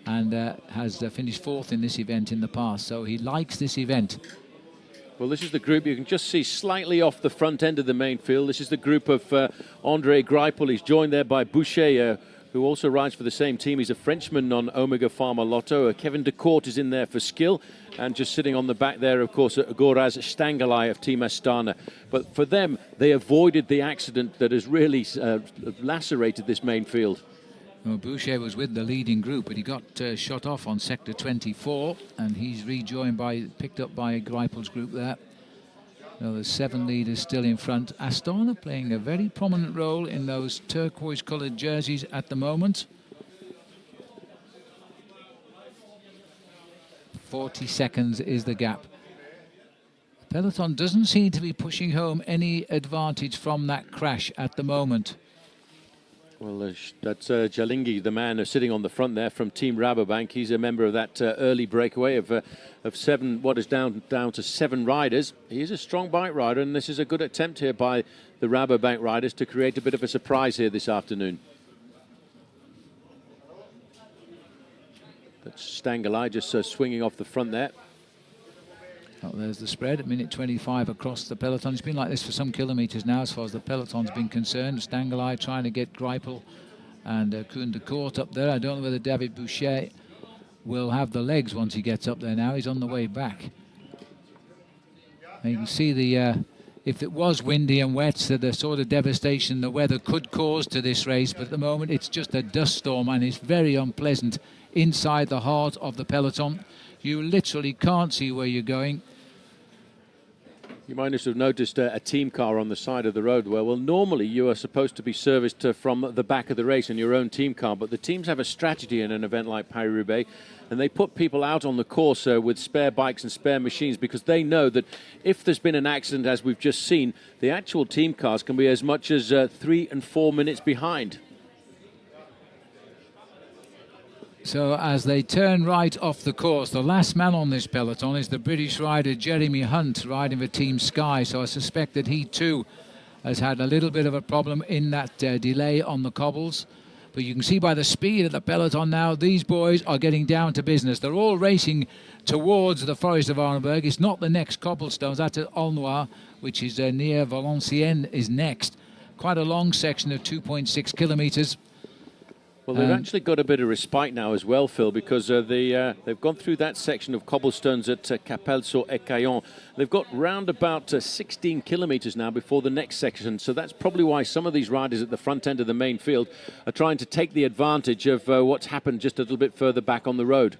and has finished 4th in this event in the past, so he likes this event. Well, this is the group you can just see slightly off the front end of the main field. This is the group of Andre Greipel. He's joined there by Boucher, who also rides for the same team. He's a Frenchman on Omega Pharma Lotto. Kevin de Court is in there for skill. And just sitting on the back there, of course, Goraz Stangelai of Team Astana. But for them, they avoided the accident that has really lacerated this main field. Well, Boucher was with the leading group, but he got shot off on sector 24, and he's picked up by Greipel's group there. Now there's 7 leaders still in front. Astana playing a very prominent role in those turquoise-coloured jerseys at the moment. 40 seconds is the gap. Peloton doesn't seem to be pushing home any advantage from that crash at the moment. Well, that's Jalingi, the man sitting on the front there from Team Rabobank. He's a member of that early breakaway of 7, what is down to 7 riders. He is a strong bike rider, and this is a good attempt here by the Rabobank riders to create a bit of a surprise here this afternoon. That's Stangelai just swinging off the front there. Oh, there's the spread at minute 25 across the peloton. It's been like this for some kilometres now as far as the peloton's been concerned. Stangelai trying to get Greipel and Koen de Court up there. I don't know whether David Boucher will have the legs once he gets up there now. He's on the way back. And you can see the if it was windy and wet, so the sort of devastation the weather could cause to this race, but at the moment it's just a dust storm, and it's very unpleasant inside the heart of the peloton. You literally can't see where you're going. You might have noticed a team car on the side of the road. Well, normally you are supposed to be serviced from the back of the race in your own team car, but the teams have a strategy in an event like Paris Roubaix, and they put people out on the course with spare bikes and spare machines, because they know that if there's been an accident, as we've just seen, the actual team cars can be as much as 3 and 4 minutes behind. So as they turn right off the course, the last man on this peloton is the British rider Jeremy Hunt, riding for Team Sky. So I suspect that he too has had a little bit of a problem in that delay on the cobbles. But you can see by the speed of the peloton now, these boys are getting down to business. They're all racing towards the Forest of Arneberg. It's not the next cobblestones. That's at Aulnoy, which is near Valenciennes, is next. Quite a long section of 2.6 kilometres. Well, they've actually got a bit of respite now as well, Phil, because they've gone through that section of cobblestones at Capelle-sur-Écaillon. They've got round about 16 kilometres now before the next section, so that's probably why some of these riders at the front end of the main field are trying to take the advantage of what's happened just a little bit further back on the road.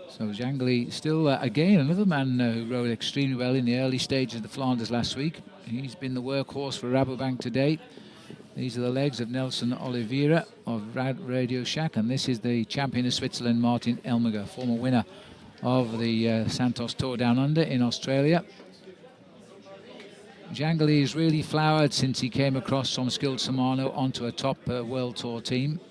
So Jangli still, again, another man who rode extremely well in the early stages of the Flanders last week. He's been the workhorse for Rabobank to date. These are the legs of Nelson Oliveira of Radio Shack, and this is the champion of Switzerland, Martin Elmiger, former winner of the Santos Tour Down Under in Australia. Jangli has really flowered since he came across from Skilled Shimano onto a top World Tour team.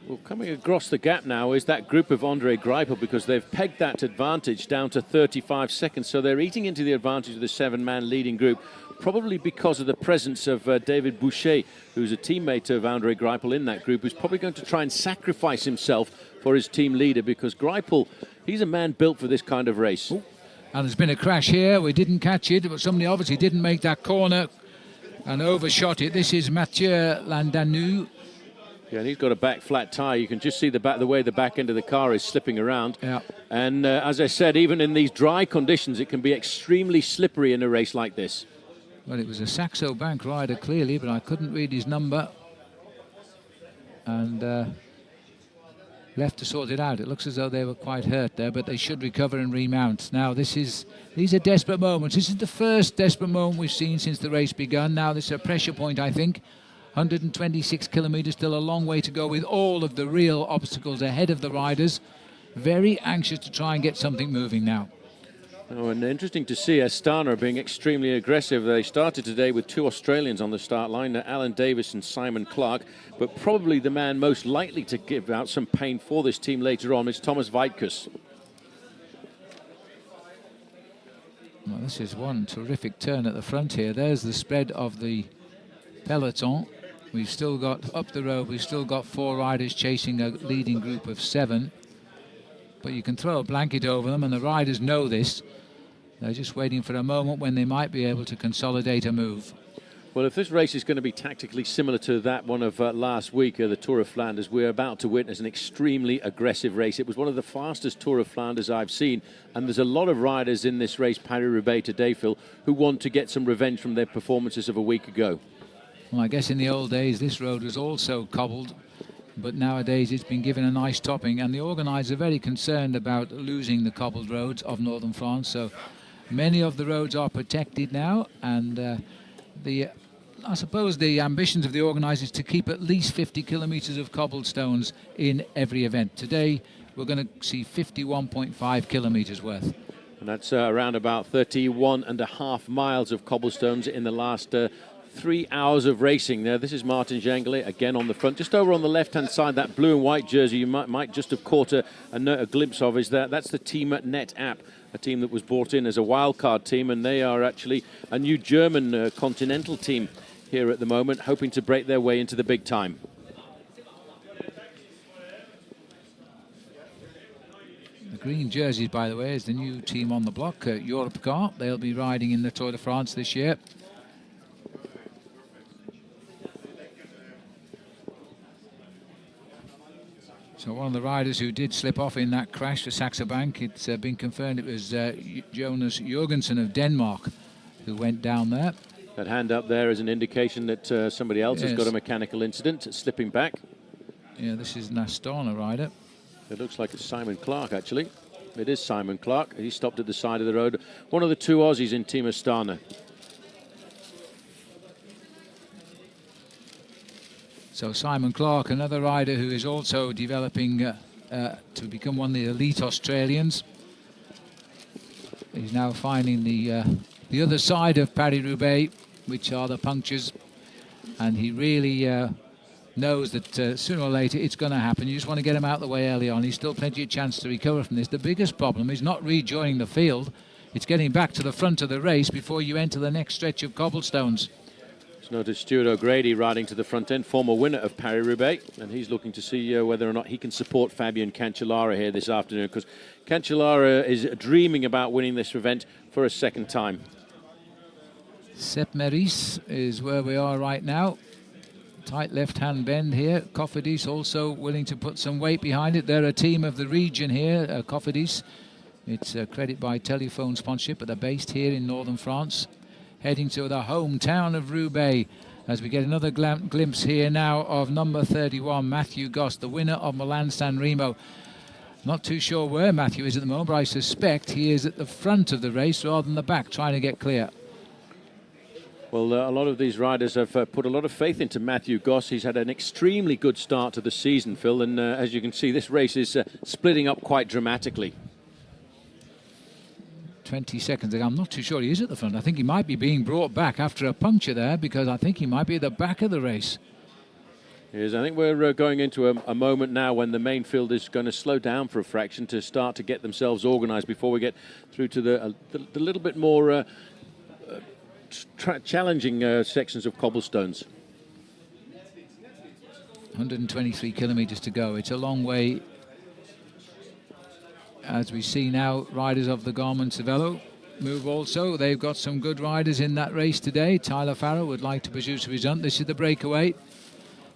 Well, coming across the gap now is that group of Andre Greipel, because they've pegged that advantage down to 35 seconds. So they're eating into the advantage of the 7-man leading group, probably because of the presence of David Boucher, who's a teammate of Andre Greipel in that group, who's probably going to try and sacrifice himself for his team leader, because Greipel, he's a man built for this kind of race. Ooh. And there's been a crash here. We didn't catch it, but somebody obviously didn't make that corner and overshot it. This is Mathieu Landanu. Yeah, and he's got a back flat tyre. You can just see the way the back end of the car is slipping around. Yeah. And as I said, even in these dry conditions, it can be extremely slippery in a race like this. Well, it was a Saxo Bank rider, clearly, but I couldn't read his number. And left to sort it out. It looks as though they were quite hurt there, but they should recover and remount. Now, these are desperate moments. This is the first desperate moment we've seen since the race begun. Now, this is a pressure point, I think. 126 kilometres, still a long way to go with all of the real obstacles ahead of the riders. Very anxious to try and get something moving now. Oh, and interesting to see Astana being extremely aggressive. They started today with 2 Australians on the start line, Alan Davis and Simon Clark, but probably the man most likely to give out some pain for this team later on is Thomas Weitkus. Well, this is one terrific turn at the front here. There's the spread of the peloton. We've still got, up the road, we've still got 4 riders chasing a leading group of 7. But you can throw a blanket over them, and the riders know this. They're just waiting for a moment when they might be able to consolidate a move. Well, if this race is going to be tactically similar to that one of last week, the Tour of Flanders, we're about to witness an extremely aggressive race. It was one of the fastest Tour of Flanders I've seen, and there's a lot of riders in this race, Paris Roubaix today, Phil, who want to get some revenge from their performances of a week ago. Well, I guess in the old days this road was also cobbled, but nowadays it's been given a nice topping, and the organisers are very concerned about losing the cobbled roads of northern France. So many of the roads are protected now, and I suppose the ambitions of the organisers to keep at least 50 kilometres of cobblestones in every event. Today we're going to see 51.5 kilometres worth. And that's around about 31.5 miles of cobblestones in the last 3 hours of racing. Now, this is Martin Genglet again on the front. Just over on the left-hand side, that blue and white jersey you might just have caught a glimpse of is that's the Team Net app, a team that was brought in as a wildcard team, and they are actually a new German continental team here at the moment, hoping to break their way into the big time. The green jerseys, by the way, is the new team on the block, Europcar. They'll be riding in the Tour de France this year. So one of the riders who did slip off in that crash for Saxo Bank, it's been confirmed it was Jonas Jorgensen of Denmark who went down there. That hand up there is an indication that somebody else has got a mechanical incident, slipping back. Yeah, this is an Astana rider. It looks like it's Simon Clark, actually. It is Simon Clark. He stopped at the side of the road. One of the 2 Aussies in Team Astana. So Simon Clark, another rider who is also developing to become one of the elite Australians. He's now finding the other side of Paris Roubaix, which are the punctures, and he really knows that sooner or later it's going to happen. You just want to get him out of the way early on. He's still plenty of chance to recover from this. The biggest problem is not rejoining the field. It's getting back to the front of the race before you enter the next stretch of cobblestones. Notice Stuart O'Grady riding to the front end, former winner of Paris Roubaix, and he's looking to see whether or not he can support Fabian Cancellara here this afternoon, because Cancellara is dreaming about winning this event for a second time. Sepp Meris is where we are right now. Tight left-hand bend here. Cofidis also willing to put some weight behind it. They're a team of the region here, Cofidis. It's a credit by telephone sponsorship, but they're based here in northern France. Heading to the hometown of Roubaix as we get another glimpse here now of number 31, Matthew Goss, the winner of Milan-San Remo. Not too sure where Matthew is at the moment, but I suspect he is at the front of the race rather than the back, trying to get clear. Well, a lot of these riders have put a lot of faith into Matthew Goss. He's had an extremely good start to the season, Phil, and as you can see, this race is splitting up quite dramatically. 20 seconds ago. I'm not too sure he is at the front. I think he might be being brought back after a puncture there, because I think he might be at the back of the race. I think we're going into a moment now when the main field is going to slow down for a fraction to start to get themselves organised before we get through to the little bit more challenging sections of cobblestones. 123 kilometres to go. It's a long way. As we see now, riders of the Garmin Cervelo move also. They've got some good riders in that race today. Tyler Farrow would like to produce a result. This is the breakaway.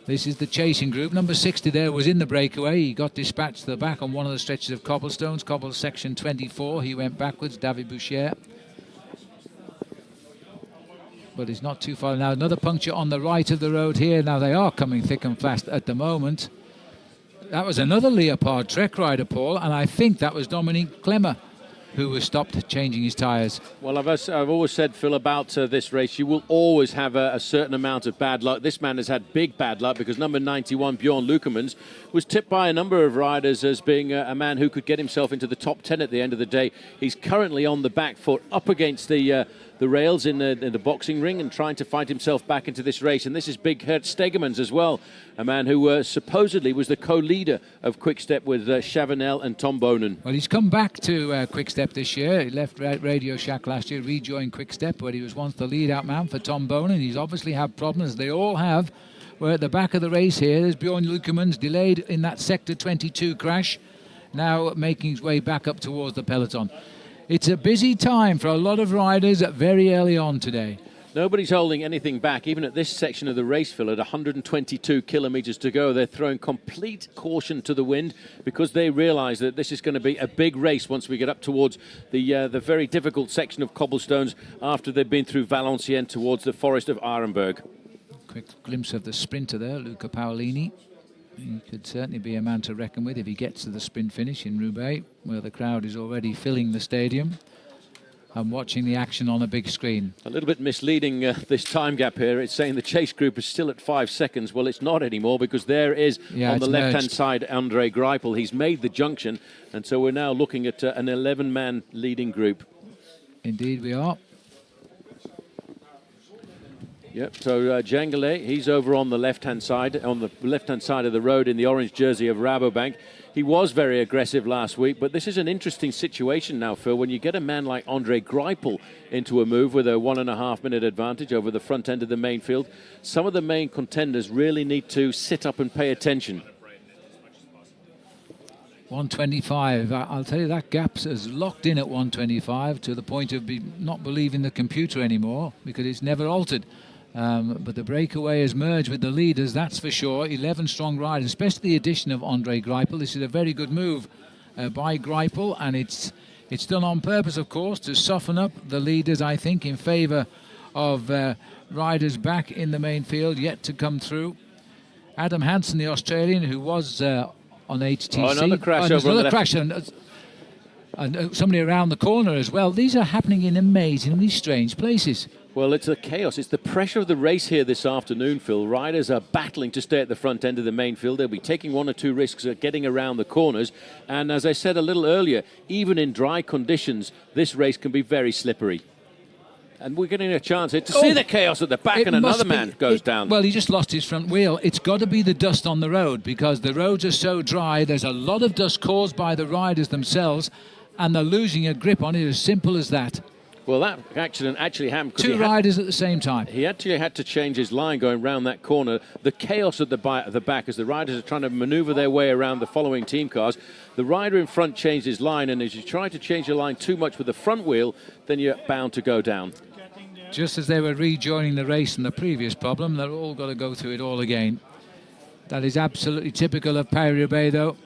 This is the chasing group. Number 60 there was in the breakaway. He got dispatched to the back on one of the stretches of cobblestones. Cobble section 24. He went backwards, David Boucher. But it's not too far. Now another puncture on the right of the road here. Now they are coming thick and fast at the moment. That was another Leopard Trek rider, Paul, and I think that was Dominique Clemmer who was stopped changing his tyres. Well, I've always said, Phil, about this race, you will always have a certain amount of bad luck. This man has had big bad luck because number 91, Bjorn Lukemans, was tipped by a number of riders as being a man who could get himself into the top 10 at the end of the day. He's currently on the back foot up against the rails in the boxing ring and trying to fight himself back into this race. And this is big Gert Stegemans as well, a man who supposedly was the co-leader of Quick-Step with Chavanel and Tom Bonen. Well, he's come back to Quick-Step this year. He left Radio Shack last year, rejoined Quick-Step, where he was once the lead-out man for Tom Bonen. He's obviously had problems. They all have. We're at the back of the race here. There's Bjorn Lukemans, delayed in that Sector 22 crash, now making his way back up towards the peloton. It's a busy time for a lot of riders very early on today. Nobody's holding anything back, even at this section of the race, Phil, at 122 kilometres to go. They're throwing complete caution to the wind because they realise that this is going to be a big race once we get up towards the very difficult section of cobblestones after they've been through Valenciennes towards the forest of Arenberg. Quick glimpse of the sprinter there, Luca Paolini. He could certainly be a man to reckon with if he gets to the sprint finish in Roubaix, where the crowd is already filling the stadium and watching the action on a big screen. A little bit misleading, this time gap here. It's saying the chase group is still at 5 seconds. Well, it's not anymore because there is, on the left-hand side, Andre Greipel. He's made the junction, and so we're now looking at an 11-man leading group. Indeed we are. Yep, so Jangale, he's over on the left-hand side of the road in the orange jersey of Rabobank. He was very aggressive last week, but this is an interesting situation now, Phil, when you get a man like Andre Greipel into a move with a 1.5-minute advantage over the front end of the main field. Some of the main contenders really need to sit up and pay attention. 125. I'll tell you, that gap is locked in at 125 to the point of not believing the computer anymore because it's never altered. But the breakaway has merged with the leaders, that's for sure. 11 strong riders, especially the addition of Andre Greipel. This is a very good move by Greipel, and it's done on purpose, of course, to soften up the leaders, I think, in favour of riders back in the main field yet to come through. Adam Hansen, the Australian, who was on HTC. Oh, another crash over on the crash, and somebody around the corner as well. These are happening in amazingly strange places. Well, it's a chaos. It's the pressure of the race here this afternoon, Phil. Riders are battling to stay at the front end of the main field. They'll be taking 1 or 2 risks at getting around the corners. And as I said a little earlier, even in dry conditions, this race can be very slippery. And we're getting a chance here to see the chaos at the back, and another man goes down. Well, he just lost his front wheel. It's got to be the dust on the road because the roads are so dry. There's a lot of dust caused by the riders themselves, and they're losing a grip on it, as simple as that. Well, that accident actually happened because 2 riders at the same time. He actually had to change his line going round that corner. The chaos at the back as the riders are trying to manoeuvre their way around the following team cars. The rider in front changed his line, and as you try to change your line too much with the front wheel, then you're bound to go down. Just as they were rejoining the race in the previous problem, they're all got to go through it all again. That is absolutely typical of Paris Roubaix, though.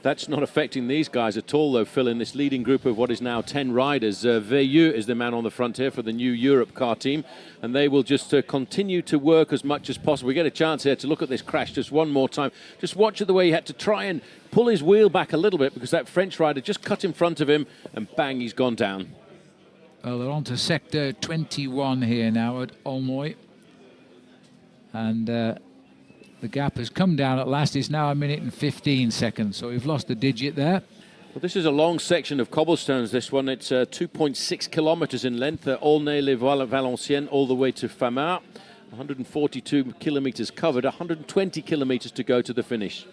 That's not affecting these guys at all, though, Phil, in this leading group of what is now 10 riders. Veilleux is the man on the front here for the New Europe car team, and they will just continue to work as much as possible. We get a chance here to look at this crash just one more time. Just watch it the way he had to try and pull his wheel back a little bit because that French rider just cut in front of him, and bang, he's gone down. Well, they're on to Sector 21 here now at Aulnoy. And the gap has come down at last. It's now 1 minute and 15 seconds, so we've lost a digit there. Well, this is a long section of cobblestones, this one. It's 2.6 kilometres in length, Aulnay-les-Valenciennes all the way to Famars. 142 kilometres covered, 120 kilometres to go to the finish.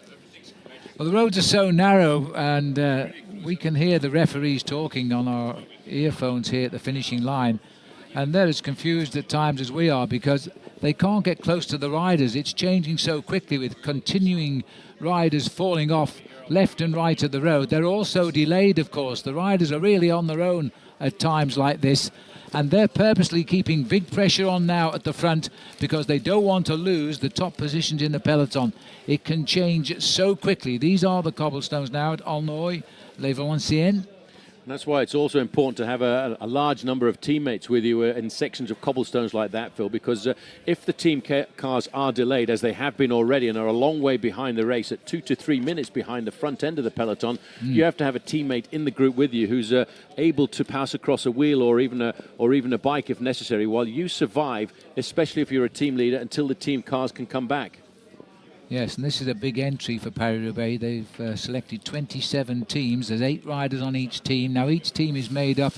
Well, the roads are so narrow, and we can hear the referees talking on our earphones here at the finishing line, and they're as confused at times as we are because they can't get close to the riders. It's changing so quickly with continuing riders falling off left and right of the road. They're also delayed, of course. The riders are really on their own at times like this, and they're purposely keeping big pressure on now at the front because they don't want to lose the top positions in the peloton. It can change so quickly. These are the cobblestones now at Aulnoy-les Valenciennes. And that's why it's also important to have a large number of teammates with you in sections of cobblestones like that, Phil, because if the team cars are delayed, as they have been already, and are a long way behind the race, at 2 to 3 minutes behind the front end of the peloton, you have to have a teammate in the group with you who's able to pass across a wheel or even a bike if necessary, while you survive, especially if you're a team leader, until the team cars can come back. Yes, and this is a big entry for Paris Roubaix. They've selected 27 teams. There's 8 riders on each team. Now each team is made up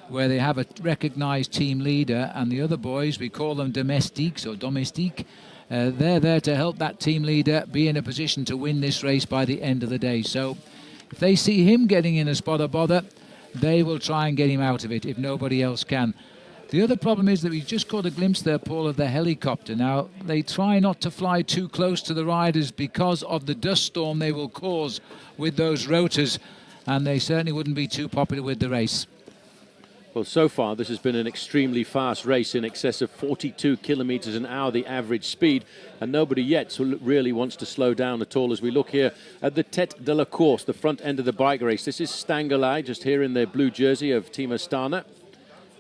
where they have a recognised team leader, and the other boys, we call them domestiques or domestiques. They're there to help that team leader be in a position to win this race by the end of the day. So if they see him getting in a spot of bother, they will try and get him out of it if nobody else can. The other problem is that we just caught a glimpse there, Paul, of the helicopter. Now, they try not to fly too close to the riders because of the dust storm they will cause with those rotors, and they certainly wouldn't be too popular with the race. Well, so far, this has been an extremely fast race, in excess of 42 kilometres an hour, the average speed, and nobody yet really wants to slow down at all. As we look here at the Tête de la Course, the front end of the bike race, this is Stangelai, just here in the blue jersey of Team Astana.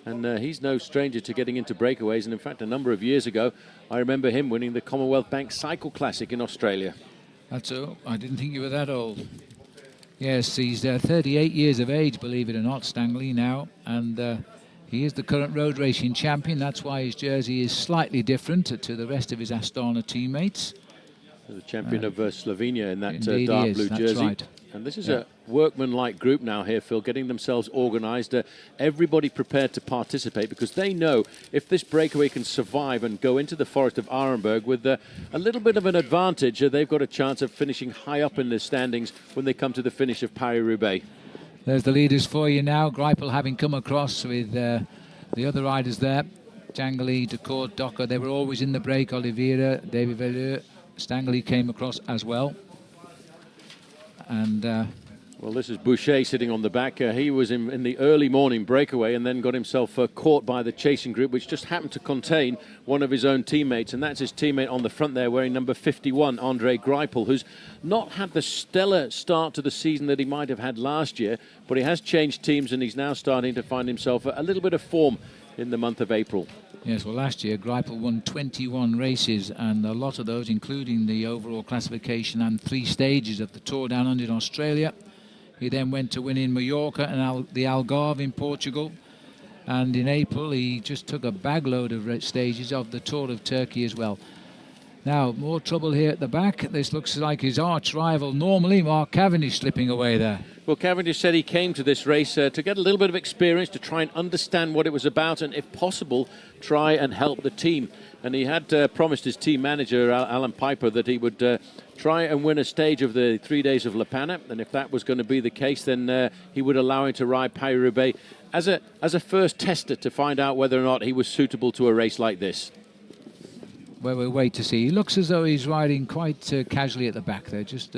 And he's no stranger to getting into breakaways. And in fact, a number of years ago, I remember him winning the Commonwealth Bank Cycle Classic in Australia. That's all. I didn't think you were that old. Yes, he's 38 years of age, believe it or not, Stanley now. And he is the current road racing champion. That's why his jersey is slightly different to the rest of his Astana teammates. The champion of Slovenia in that Indeed dark he is. blue That's jersey. right. And this is a workman-like group now here, Phil, getting themselves organised. Everybody prepared to participate because they know if this breakaway can survive and go into the forest of Arenberg with a little bit of an advantage, they've got a chance of finishing high up in the standings when they come to the finish of Paris-Roubaix. There's the leaders for you now. Greipel having come across with the other riders there. Jangeli, Decourt, Docker, they were always in the break. Oliveira, David Velleur, Stanley came across as well. And well, this is Boucher sitting on the back. He was in the early morning breakaway and then got himself caught by the chasing group, which just happened to contain one of his own teammates, and that's his teammate on the front there wearing number 51, Andre Greipel, who's not had the stellar start to the season that he might have had last year, but he has changed teams and he's now starting to find himself a little bit of form in the month of April. Yes, well, last year Greipel won 21 races, and a lot of those, including the overall classification and 3 stages of the Tour Down Under in Australia. He then went to win in Mallorca and the Algarve in Portugal. And in April, he just took a bagload of stages of the Tour of Turkey as well. Now, more trouble here at the back. This looks like his arch rival, normally Mark Cavendish, slipping away there. Well, Cavendish said he came to this race to get a little bit of experience, to try and understand what it was about, and if possible, try and help the team. And he had promised his team manager, Alan Piper, that he would try and win a stage of the 3 days of La Panne, and if that was going to be the case, then he would allow him to ride Paris-Roubaix as a first tester to find out whether or not he was suitable to a race like this. Well, we'll wait to see. He looks as though he's riding quite casually at the back there, just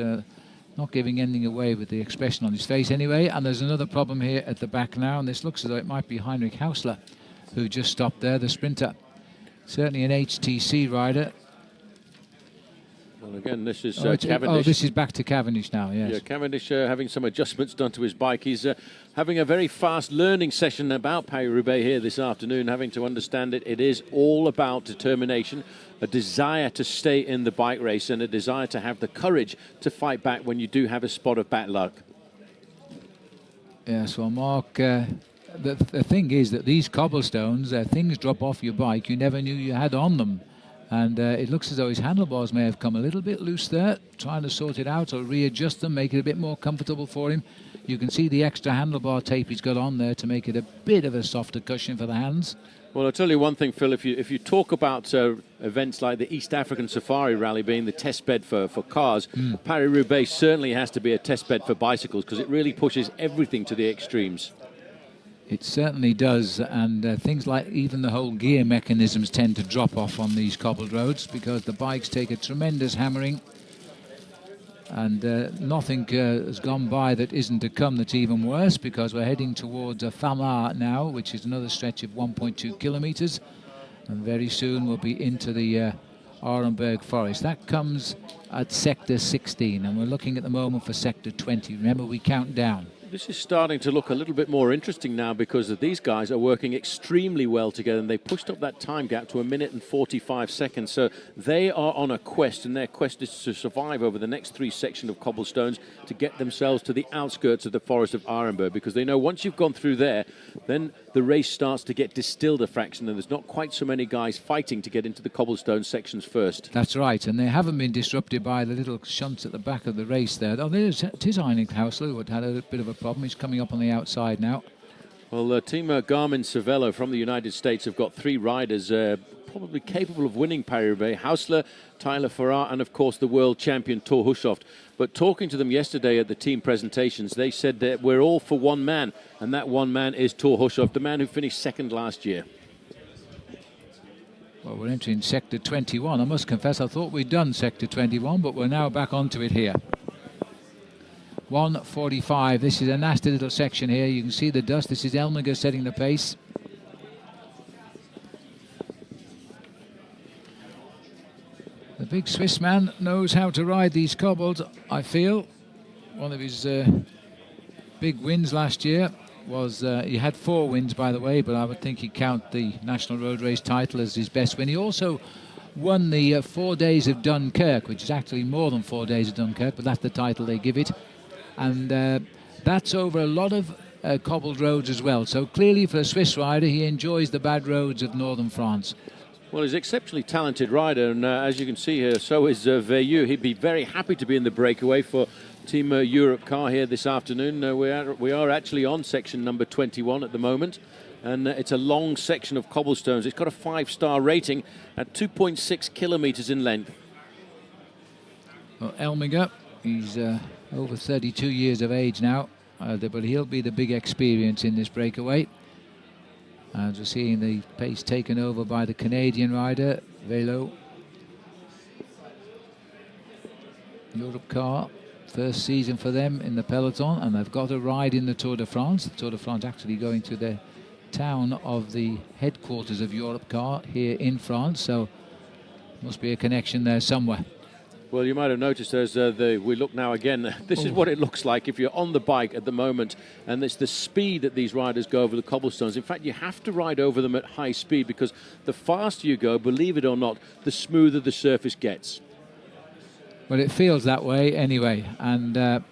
not giving anything away with the expression on his face anyway. And there's another problem here at the back now, and this looks as though it might be Heinrich Hausler, who just stopped there, the sprinter. Certainly an HTC rider. Well, again, this is Cavendish. Oh, this is back to Cavendish now, yes. Yeah, Cavendish having some adjustments done to his bike. He's having a very fast learning session about Paris-Roubaix here this afternoon, having to understand it. It is all about determination, a desire to stay in the bike race, and a desire to have the courage to fight back when you do have a spot of bad luck. Yes, well, Mark, the thing is that these cobblestones, things drop off your bike you never knew you had on them. And it looks as though his handlebars may have come a little bit loose there, trying to sort it out or readjust them, make it a bit more comfortable for him. You can see the extra handlebar tape he's got on there to make it a bit of a softer cushion for the hands. Well, I'll tell you one thing, Phil, if you talk about events like the East African Safari Rally being the test bed for cars, Paris Roubaix certainly has to be a test bed for bicycles because it really pushes everything to the extremes. It certainly does, and things like even the whole gear mechanisms tend to drop off on these cobbled roads because the bikes take a tremendous hammering, and nothing has gone by that isn't to come that's even worse, because we're heading towards Famar now, which is another stretch of 1.2 kilometres, and very soon we'll be into the Arenberg Forest. That comes at sector 16, and we're looking at the moment for sector 20. Remember, we count down. This is starting to look a little bit more interesting now because these guys are working extremely well together, and they pushed up that time gap to 1 minute and 45 seconds. So they are on a quest, and their quest is to survive over the next 3 sections of cobblestones to get themselves to the outskirts of the forest of Arenberg, because they know once you've gone through there, then the race starts to get distilled a fraction, and there's not quite so many guys fighting to get into the cobblestone sections first. That's right, and they haven't been disrupted by the little shunts at the back of the race there. Oh, there's Heinrich Hausler, who had a bit of a problem. He's coming up on the outside now. Well, Team Garmin-Cervelo from the United States have got 3 riders probably capable of winning Paris-Roubaix: Hausler, Tyler Farrar, and of course the world champion Thor Hushovd. But talking to them yesterday at the team presentations, they said that we're all for one man, and that one man is Thor Hushovd, the man who finished second last year. Well, we're entering sector 21. I must confess, I thought we'd done sector 21, but we're now back onto it here. 1:45. This is a nasty little section here. You can see the dust. This is Elmiger setting the pace. The big Swiss man knows how to ride these cobbles, I feel. One of his big wins last year was, he had 4 wins, by the way, but I would think he'd count the National Road Race title as his best win. He also won the 4 days of Dunkirk, which is actually more than 4 days of Dunkirk, but that's the title they give it. And that's over a lot of cobbled roads as well. So clearly for a Swiss rider, he enjoys the bad roads of northern France. Well, he's an exceptionally talented rider, and as you can see here, so is Veilleux. He'd be very happy to be in the breakaway for Team Europe car here this afternoon. We are actually on section number 21 at the moment, and it's a long section of cobblestones. It's got a 5-star rating at 2.6 kilometres in length. Well, Elmiger, he's over 32 years of age now, but he'll be the big experience in this breakaway. As we're seeing the pace taken over by the Canadian rider, Veilleux. Europe car, first season for them in the peloton, and they've got a ride in the Tour de France. The Tour de France actually going to the town of the headquarters of Europe car here in France, so must be a connection there somewhere. Well, you might have noticed as we look now again, this is what it looks like if you're on the bike at the moment, and it's the speed that these riders go over the cobblestones. In fact, you have to ride over them at high speed, because the faster you go, believe it or not, the smoother the surface gets. Well, it feels that way anyway, and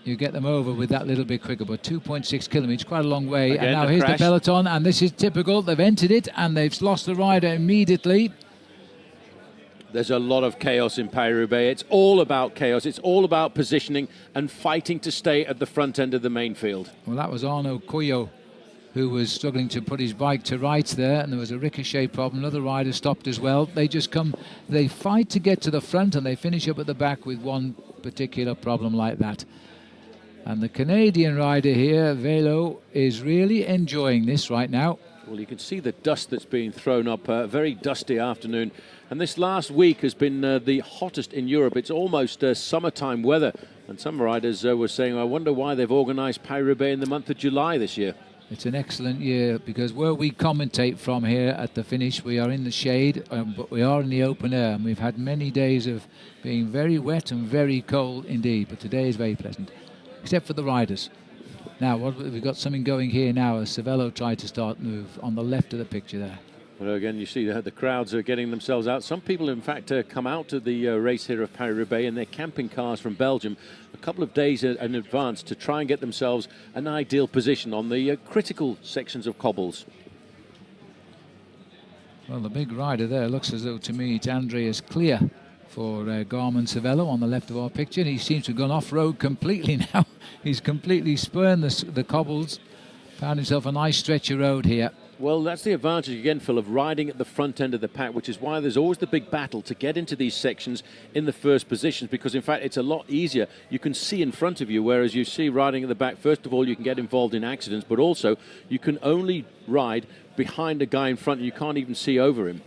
you get them over with that little bit quicker, but 2.6 kilometres, quite a long way. Again, and now here's crash. the peloton, and this is typical. They've entered it, and they've lost the rider immediately. There's a lot of chaos in Paris-Roubaix. It's all about chaos. It's all about positioning and fighting to stay at the front end of the main field. Well, that was Arnaud Coyot, who was struggling to put his bike to rights there, and there was a ricochet problem. Another rider stopped as well. They fight to get to the front, and they finish up at the back with one particular problem like that. And the Canadian rider here, Veilleux, is really enjoying this right now. Well, you can see the dust that's being thrown up. A very dusty afternoon. And this last week has been the hottest in Europe. It's almost summertime weather. And some riders were saying, I wonder why they've organised Paris-Roubaix in the month of July this year. It's an excellent year, because where we commentate from here at the finish, we are in the shade, but we are in the open air. And we've had many days of being very wet and very cold indeed. But today is very pleasant, except for the riders. Now, we've got something going here now as Cervelo tried to start move on the left of the picture there. Well, again, you see the crowds are getting themselves out. Some people, in fact, come out to the race here of Paris-Roubaix in their camping cars from Belgium a couple of days in advance to try and get themselves an ideal position on the critical sections of cobbles. Well, the big rider there looks as though, to me, it's Andreas Clear for Garmin Cervelo on the left of our picture. He seems to have gone off-road completely now. He's completely spurned the cobbles, found himself a nice stretch of road here. Well, that's the advantage again, Phil, of riding at the front end of the pack, which is why there's always the big battle to get into these sections in the first positions, because in fact it's a lot easier. You can see in front of you, whereas you see riding at the back, first of all you can get involved in accidents, but also you can only ride behind a guy in front and you can't even see over him.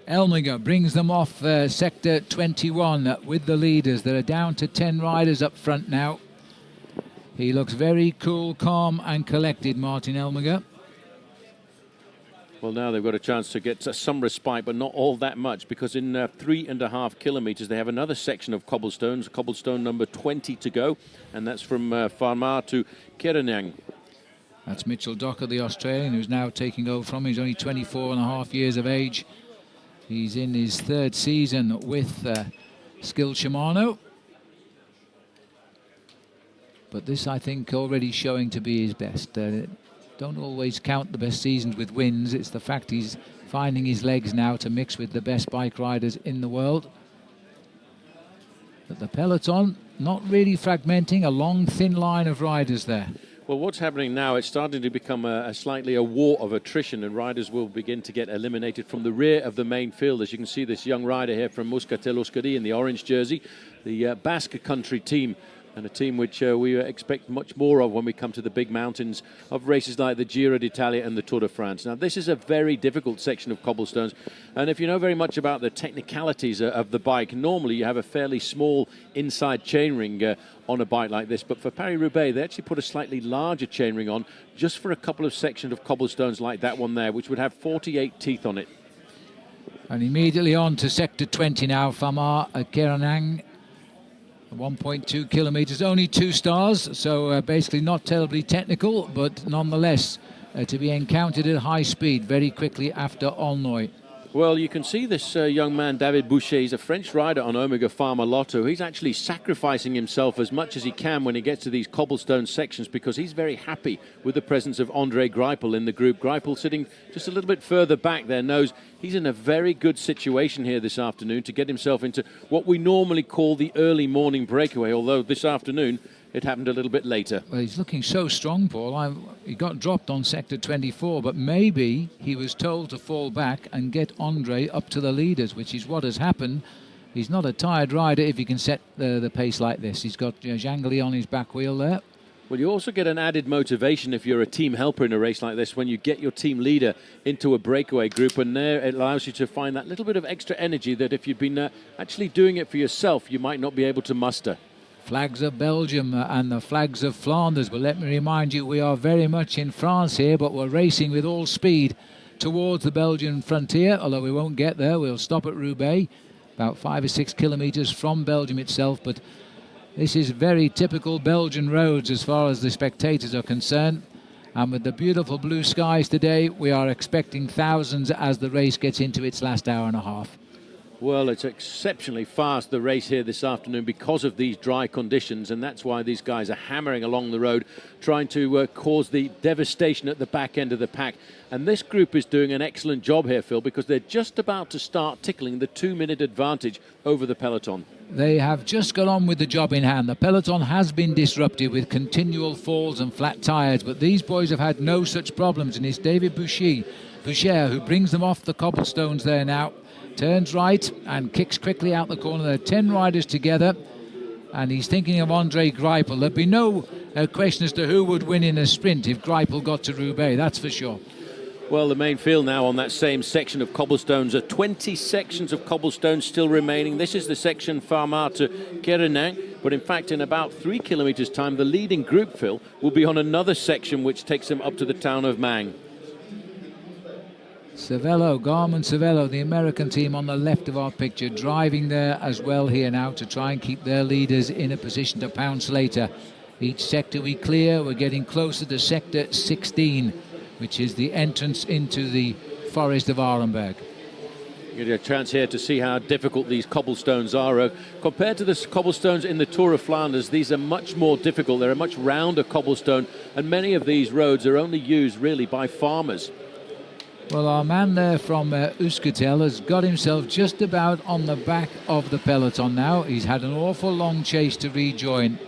Elmiger brings them off sector 21 with the leaders. There are down to 10 riders up front now. He looks very cool, calm and collected, Martin Elmiger. Well, now they've got a chance to get some respite, but not all that much, because in 3.5 kilometres they have another section of cobblestones, cobblestone number 20 to go, and that's from Farmar to Kerenang. That's Mitchell Docker, the Australian, who's now taking over from him. He's only 24.5 years of age. He's in his third season with Skill Shimano. But this, I think, already showing to be his best. Don't always count the best seasons with wins. It's the fact he's finding his legs now to mix with the best bike riders in the world. But the peloton, not really fragmenting, a long, thin line of riders there. Well, what's happening now, it's starting to become slightly a war of attrition, and riders will begin to get eliminated from the rear of the main field. As you can see, this young rider here from Muscatel Euskadi in the orange jersey, the Basque Country team, and a team which we expect much more of when we come to the big mountains of races like the Giro d'Italia and the Tour de France. Now, this is a very difficult section of cobblestones, and if you know very much about the technicalities of the bike, normally you have a fairly small inside chainring on a bike like this, but for Paris Roubaix they actually put a slightly larger chainring on just for a couple of sections of cobblestones like that one there, which would have 48 teeth on it. And immediately on to sector 20 now, Famar Kerenang. 1.2 kilometres, only 2 stars, so basically not terribly technical, but nonetheless to be encountered at high speed very quickly after Aulnoy. Well, you can see this young man, David Boucher. He's a French rider on Omega Pharma Lotto. He's actually sacrificing himself as much as he can when he gets to these cobblestone sections, because he's very happy with the presence of Andre Greipel in the group. Greipel sitting just a little bit further back there knows he's in a very good situation here this afternoon to get himself into what we normally call the early morning breakaway, although this afternoon it happened a little bit later. Well, he's looking so strong, Paul. He got dropped on sector 24, but maybe he was told to fall back and get Andre up to the leaders, which is what has happened. He's not a tired rider if he can set the pace like this. He's got Jangeli on his back wheel there. Well, you also get an added motivation if you're a team helper in a race like this when you get your team leader into a breakaway group, and there it allows you to find that little bit of extra energy that if you'd been actually doing it for yourself, you might not be able to muster. Flags of Belgium and the flags of Flanders, but let me remind you, we are very much in France here, but we're racing with all speed towards the Belgian frontier, although we won't get there. We'll stop at Roubaix, about 5 or 6 kilometres from Belgium itself, but this is very typical Belgian roads as far as the spectators are concerned. And with the beautiful blue skies today, we are expecting thousands as the race gets into its last hour and a half. Well, it's exceptionally fast, the race here this afternoon, because of these dry conditions, and that's why these guys are hammering along the road, trying to cause the devastation at the back end of the pack. And this group is doing an excellent job here, Phil, because they're just about to start tickling the 2-minute advantage over the peloton. They have just got on with the job in hand. The peloton has been disrupted with continual falls and flat tyres, but these boys have had no such problems, and it's David Boucher who brings them off the cobblestones there now. Turns right and kicks quickly out the corner. There are 10 riders together, and he's thinking of Andre Greipel. There'd be no question as to who would win in a sprint if Greipel got to Roubaix, that's for sure. Well, the main field now on that same section of cobblestones are 20 sections of cobblestones still remaining. This is the section Farmar to Kerenang, but in fact in about 3 kilometres time the leading group, Phil, will be on another section which takes them up to the town of Mang. Cervelo, Garmin Cervelo, the American team on the left of our picture, driving there as well here now to try and keep their leaders in a position to pounce later. Each sector we clear, we're getting closer to sector 16, which is the entrance into the forest of Arenberg. You get a chance here to see how difficult these cobblestones are. Compared to the cobblestones in the Tour of Flanders, these are much more difficult. They're a much rounder cobblestone, and many of these roads are only used really by farmers. Well, our man there from Euskaltel has got himself just about on the back of the peloton now. He's had an awful long chase to rejoin.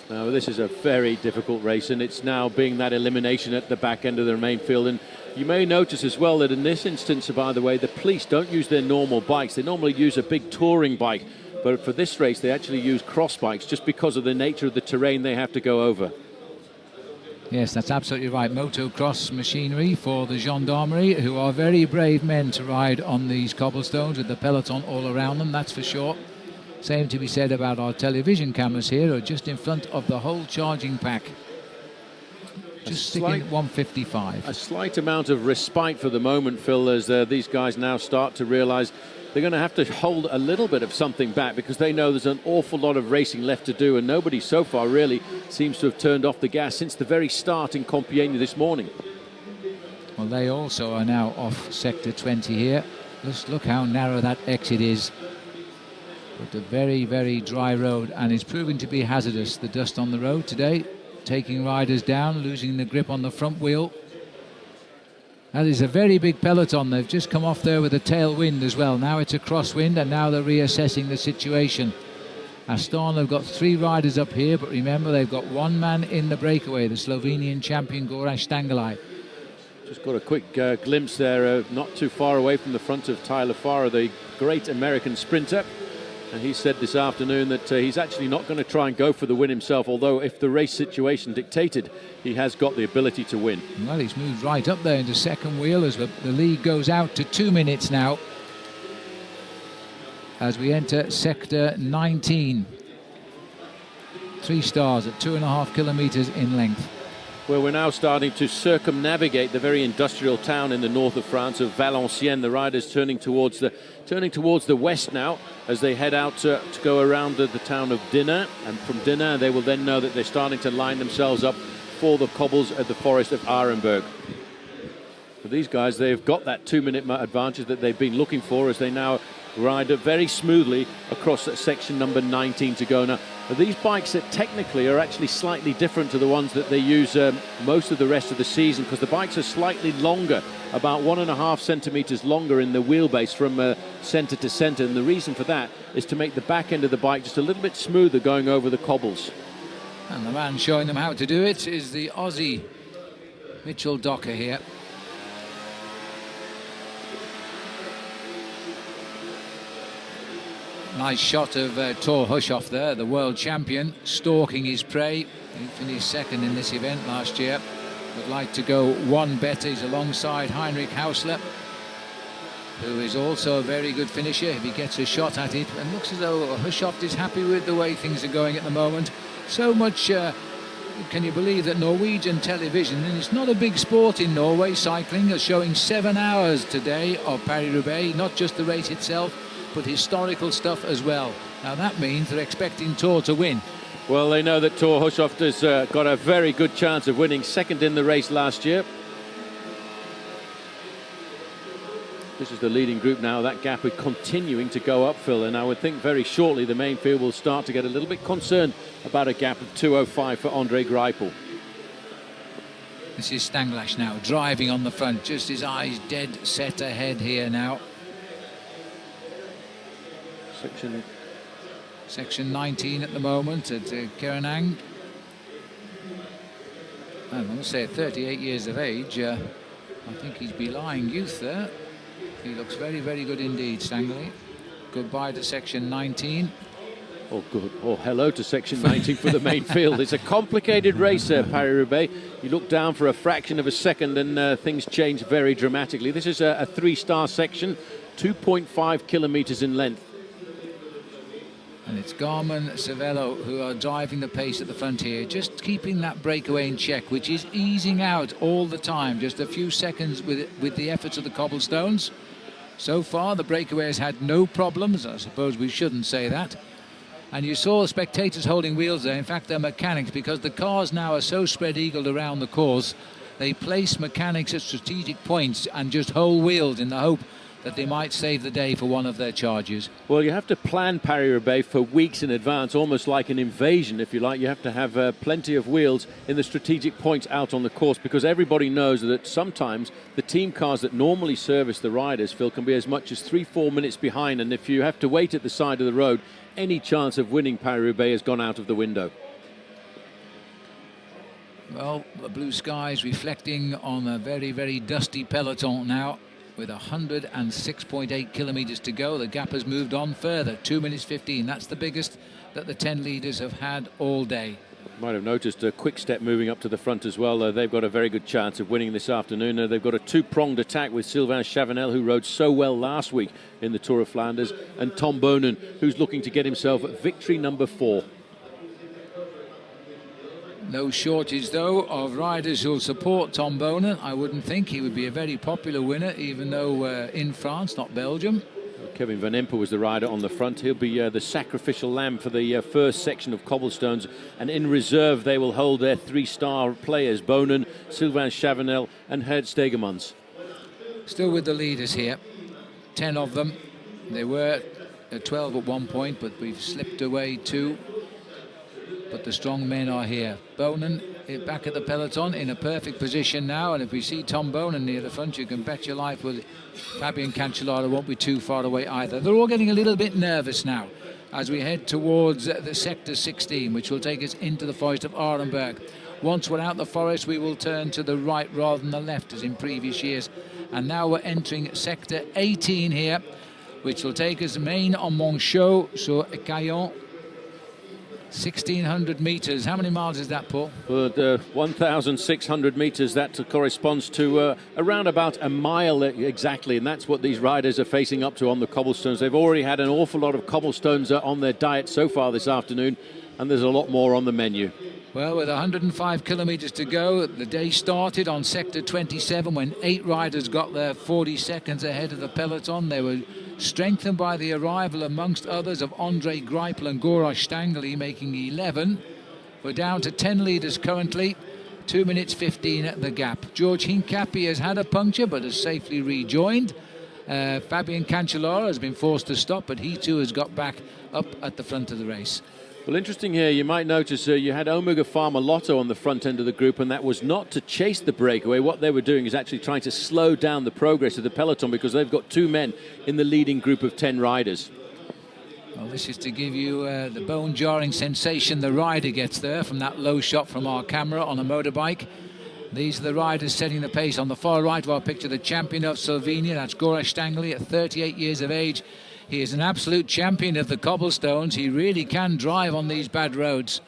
Now, this is a very difficult race, and it's now being that elimination at the back end of the main field. And you may notice as well that in this instance, by the way, the police don't use their normal bikes. They normally use a big touring bike, but for this race, they actually use cross bikes just because of the nature of the terrain they have to go over. Yes, that's absolutely right. Motocross machinery for the gendarmerie, who are very brave men to ride on these cobblestones with the peloton all around them, that's for sure. Same to be said about our television cameras here, who are just in front of the whole charging pack. Just sticking at 155. A slight amount of respite for the moment, Phil, as these guys now start to realise they're going to have to hold a little bit of something back, because they know there's an awful lot of racing left to do, and nobody so far really seems to have turned off the gas since the very start in Compiègne this morning. Well, they also are now off sector 20 here. Just look how narrow that exit is. But a very, very dry road, and it's proving to be hazardous. The dust on the road today, taking riders down, losing the grip on the front wheel. That is a very big peloton. They've just come off there with a tailwind as well. Now it's a crosswind, and now they're reassessing the situation. Aston have got 3 riders up here, but remember they've got 1 man in the breakaway, the Slovenian champion Goran Stangelaj. Just got a quick glimpse there, not too far away from the front of Tyler Farrar, the great American sprinter. And he said this afternoon that he's actually not going to try and go for the win himself, although if the race situation dictated, he has got the ability to win. Well, he's moved right up there into second wheel as the lead goes out to 2 minutes now. As we enter sector 19. 3 stars at 2.5 kilometers in length. Well, we're now starting to circumnavigate the very industrial town in the north of France of Valenciennes. The riders turning towards the west now as they head out to go around the town of Dinant, and from Dinant they will then know that they're starting to line themselves up for the cobbles at the forest of Arenberg. For these guys, they've got that 2-minute advantage that they've been looking for as they now ride very smoothly across section number 19 to go. Now, these bikes that technically are actually slightly different to the ones that they use most of the rest of the season, because the bikes are slightly longer, about 1.5 centimeters longer in the wheelbase from center to center, and the reason for that is to make the back end of the bike just a little bit smoother going over the cobbles. And the man showing them how to do it is the Aussie Mitchell Docker here. Nice shot of Thor Hushoff there, the world champion, stalking his prey. He finished second in this event last year. Would like to go 1 better. He's alongside Heinrich Hausler, who is also a very good finisher if he gets a shot at it. And looks as though Hushoff is happy with the way things are going at the moment. So much, can you believe that Norwegian television, and it's not a big sport in Norway, cycling, are showing 7 hours today of Paris Roubaix, not just the race itself, but historical stuff as well. Now that means they're expecting Thor to win. Well, they know that Thor Hushoff has got a very good chance of winning, second in the race last year. This is the leading group now. That gap is continuing to go up, Phil, and I would think very shortly the main field will start to get a little bit concerned about a gap of 2:05 for Andre Greipel. This is Stangelaj now driving on the front, just his eyes dead set ahead here now. Section 19 at the moment at Kerenang. I must say, at 38 years of age, I think he's belying youth there. He looks very, very good indeed, Stangelaj. Goodbye to section 19. Oh, good. Oh, hello to section 19 for the main field. It's a complicated race, Paris-Roubaix. You look down for a fraction of a second and things change very dramatically. This is a 3-star section, 2.5 kilometers in length. And it's Garmin Cervelo who are driving the pace at the front here, just keeping that breakaway in check, which is easing out all the time, just a few seconds with the efforts of the cobblestones. So far, the breakaway has had no problems. I suppose we shouldn't say that. And you saw the spectators holding wheels there. In fact, they're mechanics, because the cars now are so spread-eagled around the course. They place mechanics at strategic points and just hold wheels in the hope that they might save the day for one of their charges. Well, you have to plan Paris Roubaix for weeks in advance, almost like an invasion, if you like. You have to have plenty of wheels in the strategic points out on the course, because everybody knows that sometimes the team cars that normally service the riders, Phil, can be as much as 3-4 minutes behind. And if you have to wait at the side of the road, any chance of winning Paris Roubaix has gone out of the window. Well, the blue skies reflecting on a very, very dusty peloton now. With 106.8 kilometres to go, the gap has moved on further, 2 minutes 15. That's the biggest that the 10 leaders have had all day. Might have noticed a quick step moving up to the front as well. They've got a very good chance of winning this afternoon. They've got a two-pronged attack with Sylvain Chavanel, who rode so well last week in the Tour of Flanders, and Tom Boonen, who's looking to get himself victory number 4. No shortage, though, of riders who'll support Tom Boonen. I wouldn't think he would be a very popular winner, even though in France, not Belgium. Kevin Van Impe was the rider on the front. He'll be the sacrificial lamb for the first section of cobblestones. And in reserve, they will hold their 3-star players, Boonen, Sylvain Chavanel and Gert Steegmans. Still with the leaders here, 10 of them. They were 12 at one point, but we've slipped away 2. But the strong men are here. Boonen back at the peloton in a perfect position now, and if we see Tom Boonen near the front, you can bet your life with Fabian Cancellara won't be too far away either. They're all getting a little bit nervous now as we head towards the sector 16, which will take us into the forest of Arenberg. Once we're out the forest, we will turn to the right rather than the left as in previous years. And now we're entering sector 18 here, which will take us main en Monchaux sur Caillon. 1,600 metres. How many miles is that, Paul? 1,600 metres. That corresponds to around about a mile exactly, and that's what these riders are facing up to on the cobblestones. They've already had an awful lot of cobblestones on their diet so far this afternoon, and there's a lot more on the menu. Well, with 105 kilometres to go, the day started on sector 27 when 8 riders got there 40 seconds ahead of the peloton. They were strengthened by the arrival, amongst others, of Andre Greipel and Gorazd Stangeli, making 11. We're down to 10 leaders currently, 2 minutes 15 at the gap. George Hincapie has had a puncture but has safely rejoined. Fabian Cancellara has been forced to stop, but he too has got back up at the front of the race. Well, interesting here, you might notice you had Omega Pharma Lotto on the front end of the group, and that was not to chase the breakaway. What they were doing is actually trying to slow down the progress of the peloton, because they've got 2 men in the leading group of 10 riders. Well, this is to give you the bone-jarring sensation the rider gets there from that low shot from our camera on a motorbike. These are the riders setting the pace. On the far right of our picture, the champion of Slovenia, that's Gorazd Stangeli at 38 years of age. He is an absolute champion of the cobblestones. He really can drive on these bad roads.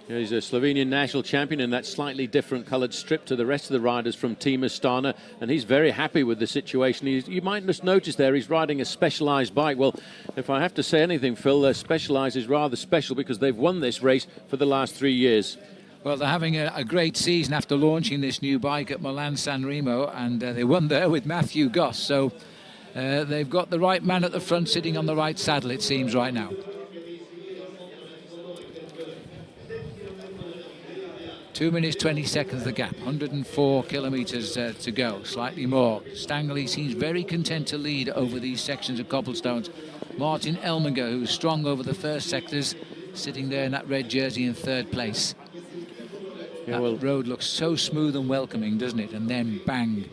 Yeah, he's a Slovenian national champion in that slightly different coloured strip to the rest of the riders from Team Astana, and he's very happy with the situation. You might just notice there he's riding a Specialized bike. Well, if I have to say anything, Phil, Specialized is rather special because they've won this race for the last 3 years. Well, they're having a great season after launching this new bike at Milan-San Remo, and they won there with Matthew Goss. So they've got the right man at the front sitting on the right saddle, it seems, right now. Two minutes 20 seconds the gap, 104 kilometres to go, slightly more. Stangeli seems very content to lead over these sections of cobblestones. Martin Elminger, who's strong over the first sectors, sitting there in that red jersey in 3rd place. Yeah, that road looks so smooth and welcoming, doesn't it? And then bang.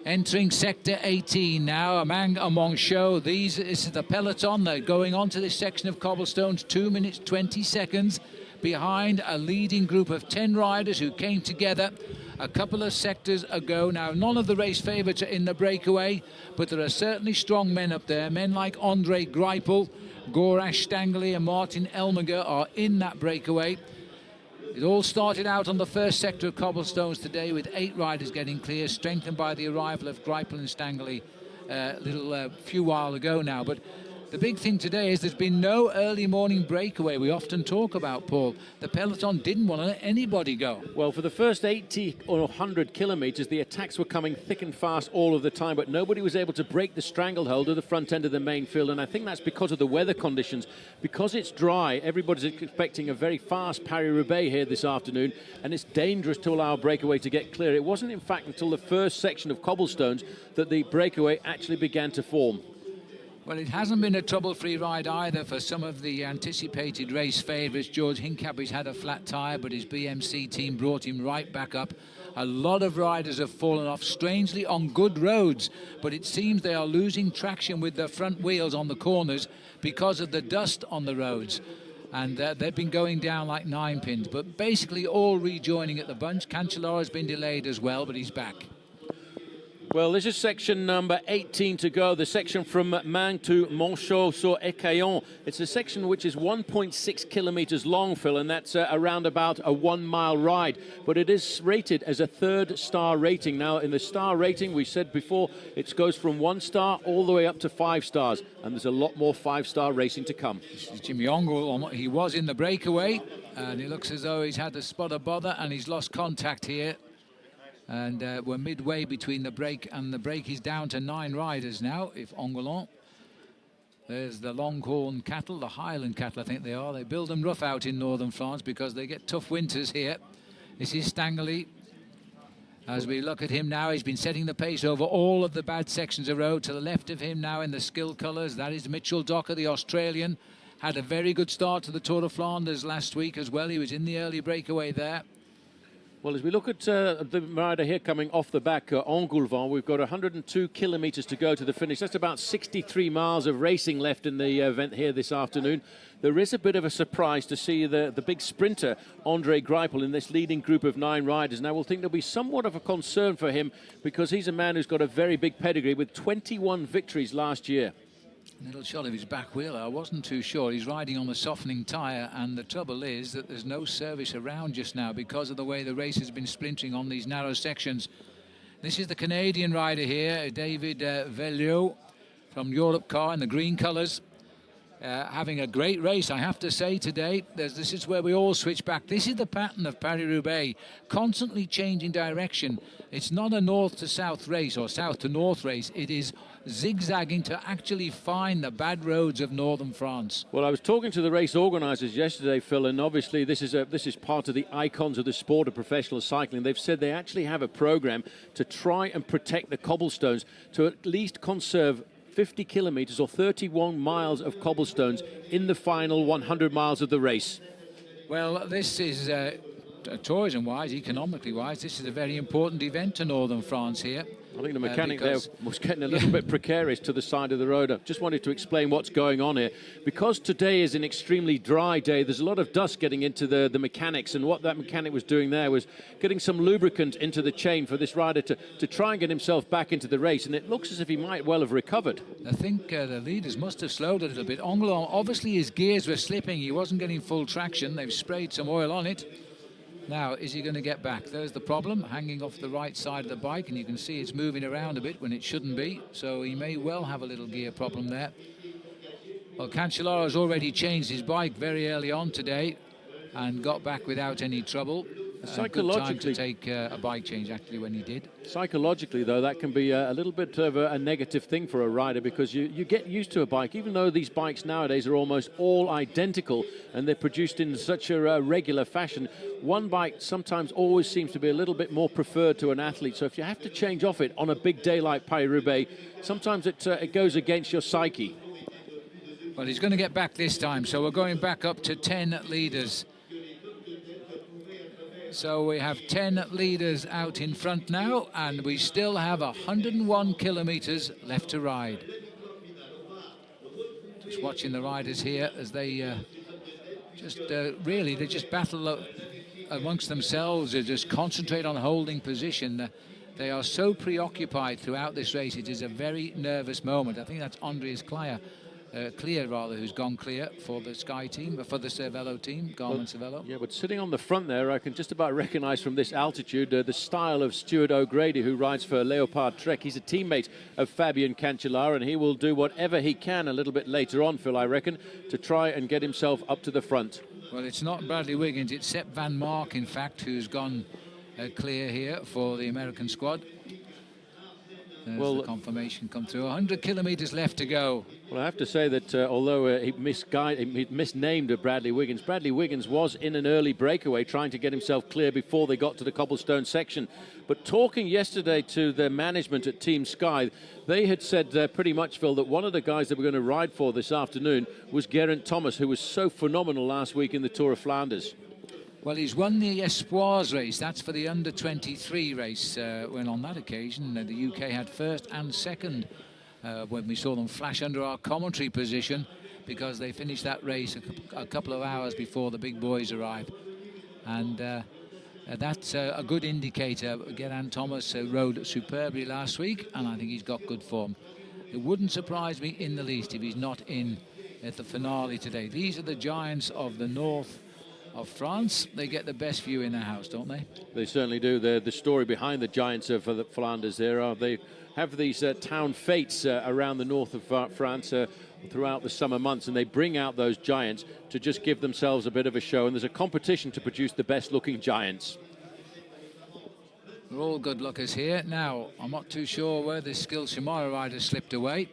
Entering sector 18 now, Amang Monchaux. This is the peloton. They're going on to this section of cobblestones, 2 minutes 20 seconds behind a leading group of 10 riders who came together a couple of sectors ago. Now, none of the race favourites are in the breakaway, but there are certainly strong men up there. Men like Andre Greipel, Gorazd Stangeli and Martin Elminger are in that breakaway. It all started out on the first sector of cobblestones today with 8 riders getting clear, strengthened by the arrival of Greipel and Stangeli a few while ago now. But The big thing today is there's been no early morning breakaway. We often talk about, Paul. The peloton didn't want to let anybody go. Well, for the first 80 or 100 kilometres, the attacks were coming thick and fast all of the time, but nobody was able to break the stranglehold of the front end of the main field, and I think that's because of the weather conditions. Because it's dry, everybody's expecting a very fast Paris-Roubaix here this afternoon, and it's dangerous to allow a breakaway to get clear. It wasn't, in fact, until the first section of cobblestones that the breakaway actually began to form. Well, it hasn't been a trouble-free ride either for some of the anticipated race favourites. George Hincapie's had a flat tyre, but his BMC team brought him right back up. A lot of riders have fallen off, strangely on good roads, but it seems they are losing traction with their front wheels on the corners because of the dust on the roads. And they've been going down like 9 pins, but basically all rejoining at the bunch. Cancellara has been delayed as well, but he's back. Well, this is section number 18 to go, the section from Maing to Montchaux-sur-Écaillon. It's a section which is 1.6 kilometres long, Phil, and that's around about a 1 mile ride. But it is rated as a 3rd star rating. Now, in the star rating, we said before, it goes from 1 star all the way up to 5 stars. And there's a lot more 5-star racing to come. Jimmy Ongle, he was in the breakaway, and it looks as though he's had a spot of bother, and he's lost contact here. And we're midway between the break, and the break is down to 9 riders now, if Angoulême. There's the Longhorn cattle, the Highland cattle, I think they are. They build them rough out in northern France because they get tough winters here. This is Stangley. As we look at him now, he's been setting the pace over all of the bad sections of road. To the left of him now in the skill colours, that is Mitchell Docker, the Australian. Had a very good start to the Tour de Flanders last week as well. He was in the early breakaway there. Well, as we look at the rider here coming off the back, Angoulême, we've got 102 kilometres to go to the finish. That's about 63 miles of racing left in the event here this afternoon. There is a bit of a surprise to see the big sprinter, Andre Greipel, in this leading group of 9 riders. Now, we'll think there'll be somewhat of a concern for him because he's a man who's got a very big pedigree with 21 victories last year. A little shot of his back wheel, I wasn't too sure. He's riding on a softening tyre, and the trouble is that there's no service around just now because of the way the race has been splintering on these narrow sections. This is the Canadian rider here, David Velliot from Europe Car in the green colours. Having a great race, I have to say, today. This is where we all switch back. This is the pattern of Paris-Roubaix, constantly changing direction. It's not a north to south race or south to north race. It is zigzagging to actually find the bad roads of northern France. Well, I was talking to the race organisers yesterday, Phil, and obviously this is part of the icons of the sport of professional cycling. They've said they actually have a programme to try and protect the cobblestones, to at least conserve 50 kilometres or 31 miles of cobblestones in the final 100 miles of the race. Well, this is tourism-wise, economically-wise, this is a very important event to northern France here. I think the mechanic there was getting a little bit precarious to the side of the road. I just wanted to explain what's going on here. Because today is an extremely dry day, there's a lot of dust getting into the mechanics, and what that mechanic was doing there was getting some lubricant into the chain for this rider to try and get himself back into the race, and it looks as if he might well have recovered. I think the leaders must have slowed a little bit. Angoulême, obviously his gears were slipping, he wasn't getting full traction. They've sprayed some oil on it. Now, is he going to get back? There's the problem, hanging off the right side of the bike, and you can see it's moving around a bit when it shouldn't be, so he may well have a little gear problem there. Well, Cancellara has already changed his bike very early on today and got back without any trouble. Psychologically, good time to take a bike change, actually, when he did. Psychologically, though, that can be a little bit of a negative thing for a rider because you get used to a bike, even though these bikes nowadays are almost all identical and they're produced in such a regular fashion. One bike sometimes always seems to be a little bit more preferred to an athlete. So if you have to change off it on a big day like Paris-Roubaix, sometimes it goes against your psyche. Well, he's going to get back this time, so we're going back up to 10 leaders. So we have 10 leaders out in front now, and we still have 101 kilometres left to ride. Just watching the riders here as they they just battle amongst themselves. They just concentrate on holding position. They are so preoccupied throughout this race. It is a very nervous moment. I think that's Andreas Kleier clear rather, who's gone clear for the Sky team, for the Cervelo team, Garmin Cervelo. Yeah, but sitting on the front there, I can just about recognise from this altitude the style of Stuart O'Grady, who rides for Leopard Trek. He's a teammate of Fabian Cancellara, and he will do whatever he can a little bit later on, Phil, I reckon, to try and get himself up to the front. Well, it's not Bradley Wiggins, it's Sepp Van Mark, in fact, who's gone clear here for the American squad. There's the confirmation come through. 100 kilometres left to go. Well, I have to say that although he misnamed Bradley Wiggins was in an early breakaway trying to get himself clear before they got to the cobblestone section. But talking yesterday to the management at Team Sky, they had said pretty much, Phil, that one of the guys that we're going to ride for this afternoon was Geraint Thomas, who was so phenomenal last week in the Tour of Flanders. Well, he's won the Espoirs race. That's for the under-23 race. When on that occasion, the UK had first and second when we saw them flash under our commentary position, because they finished that race a couple of hours before the big boys arrived. And that's a good indicator. Geraint Thomas rode superbly last week, and I think he's got good form. It wouldn't surprise me in the least if he's not in at the finale today. These are the giants of the north of France. They get the best view in the house, don't they? They certainly do. The story behind the giants of the Flanders there are they have these town fetes around the north of France throughout the summer months, and they bring out those giants to just give themselves a bit of a show, and there's a competition to produce the best looking giants. We're all good lookers here. Now, I'm not too sure where this Skill Shimara rider slipped away.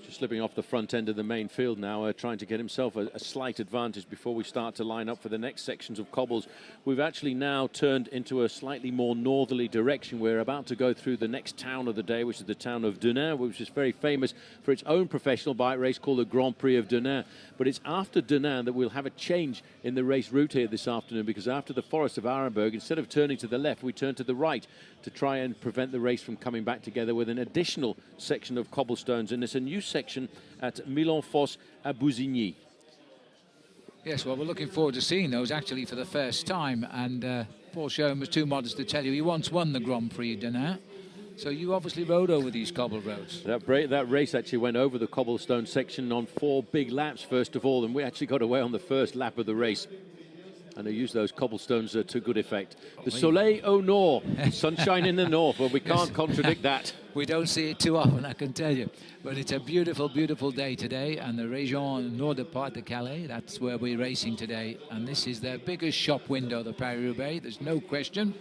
Slipping off the front end of the main field now, trying to get himself a slight advantage before we start to line up for the next sections of cobbles. We've actually now turned into a slightly more northerly direction. We're about to go through the next town of the day, which is the town of Denain, which is very famous for its own professional bike race called the Grand Prix of Denain. But it's after Denain that we'll have a change in the race route here this afternoon, because after the Forest of Arenberg, instead of turning to the left, we turn to the right to try and prevent the race from coming back together with an additional section of cobblestones. And it's a new section at Milan-Fosse à Bousigny. Yes, well, we're looking forward to seeing those actually for the first time. And Paul Sherwen was too modest to tell you he once won the Grand Prix Denain. So you obviously rode over these cobble roads. That race actually went over the cobblestone section on 4 big laps, first of all, and we actually got away on the first lap of the race. And they used those cobblestones to good effect. The Soleil au Nord, sunshine in the north. Well, we can't contradict that. We don't see it too often, I can tell you. But it's a beautiful, beautiful day today. And the Région Nord-de-Pas-de-Calais, that's where we're racing today. And this is their biggest shop window, the Paris Roubaix. There's no question.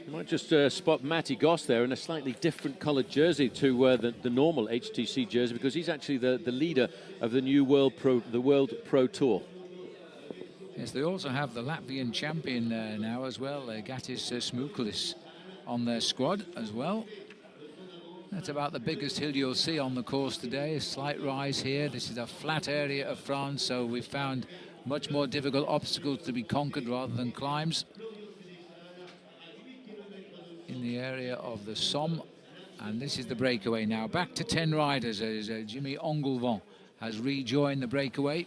You might just spot Matty Goss there in a slightly different coloured jersey to the normal HTC jersey, because he's actually the leader of the new World Pro Tour. Yes, they also have the Latvian champion now as well, Gatis Smukulis, on their squad as well. That's about the biggest hill you'll see on the course today. A slight rise here. This is a flat area of France, so we've found much more difficult obstacles to be conquered rather than climbs. In the area of the Somme, and this is the breakaway now. Back to 10 riders as Jimmy Engelvent has rejoined the breakaway,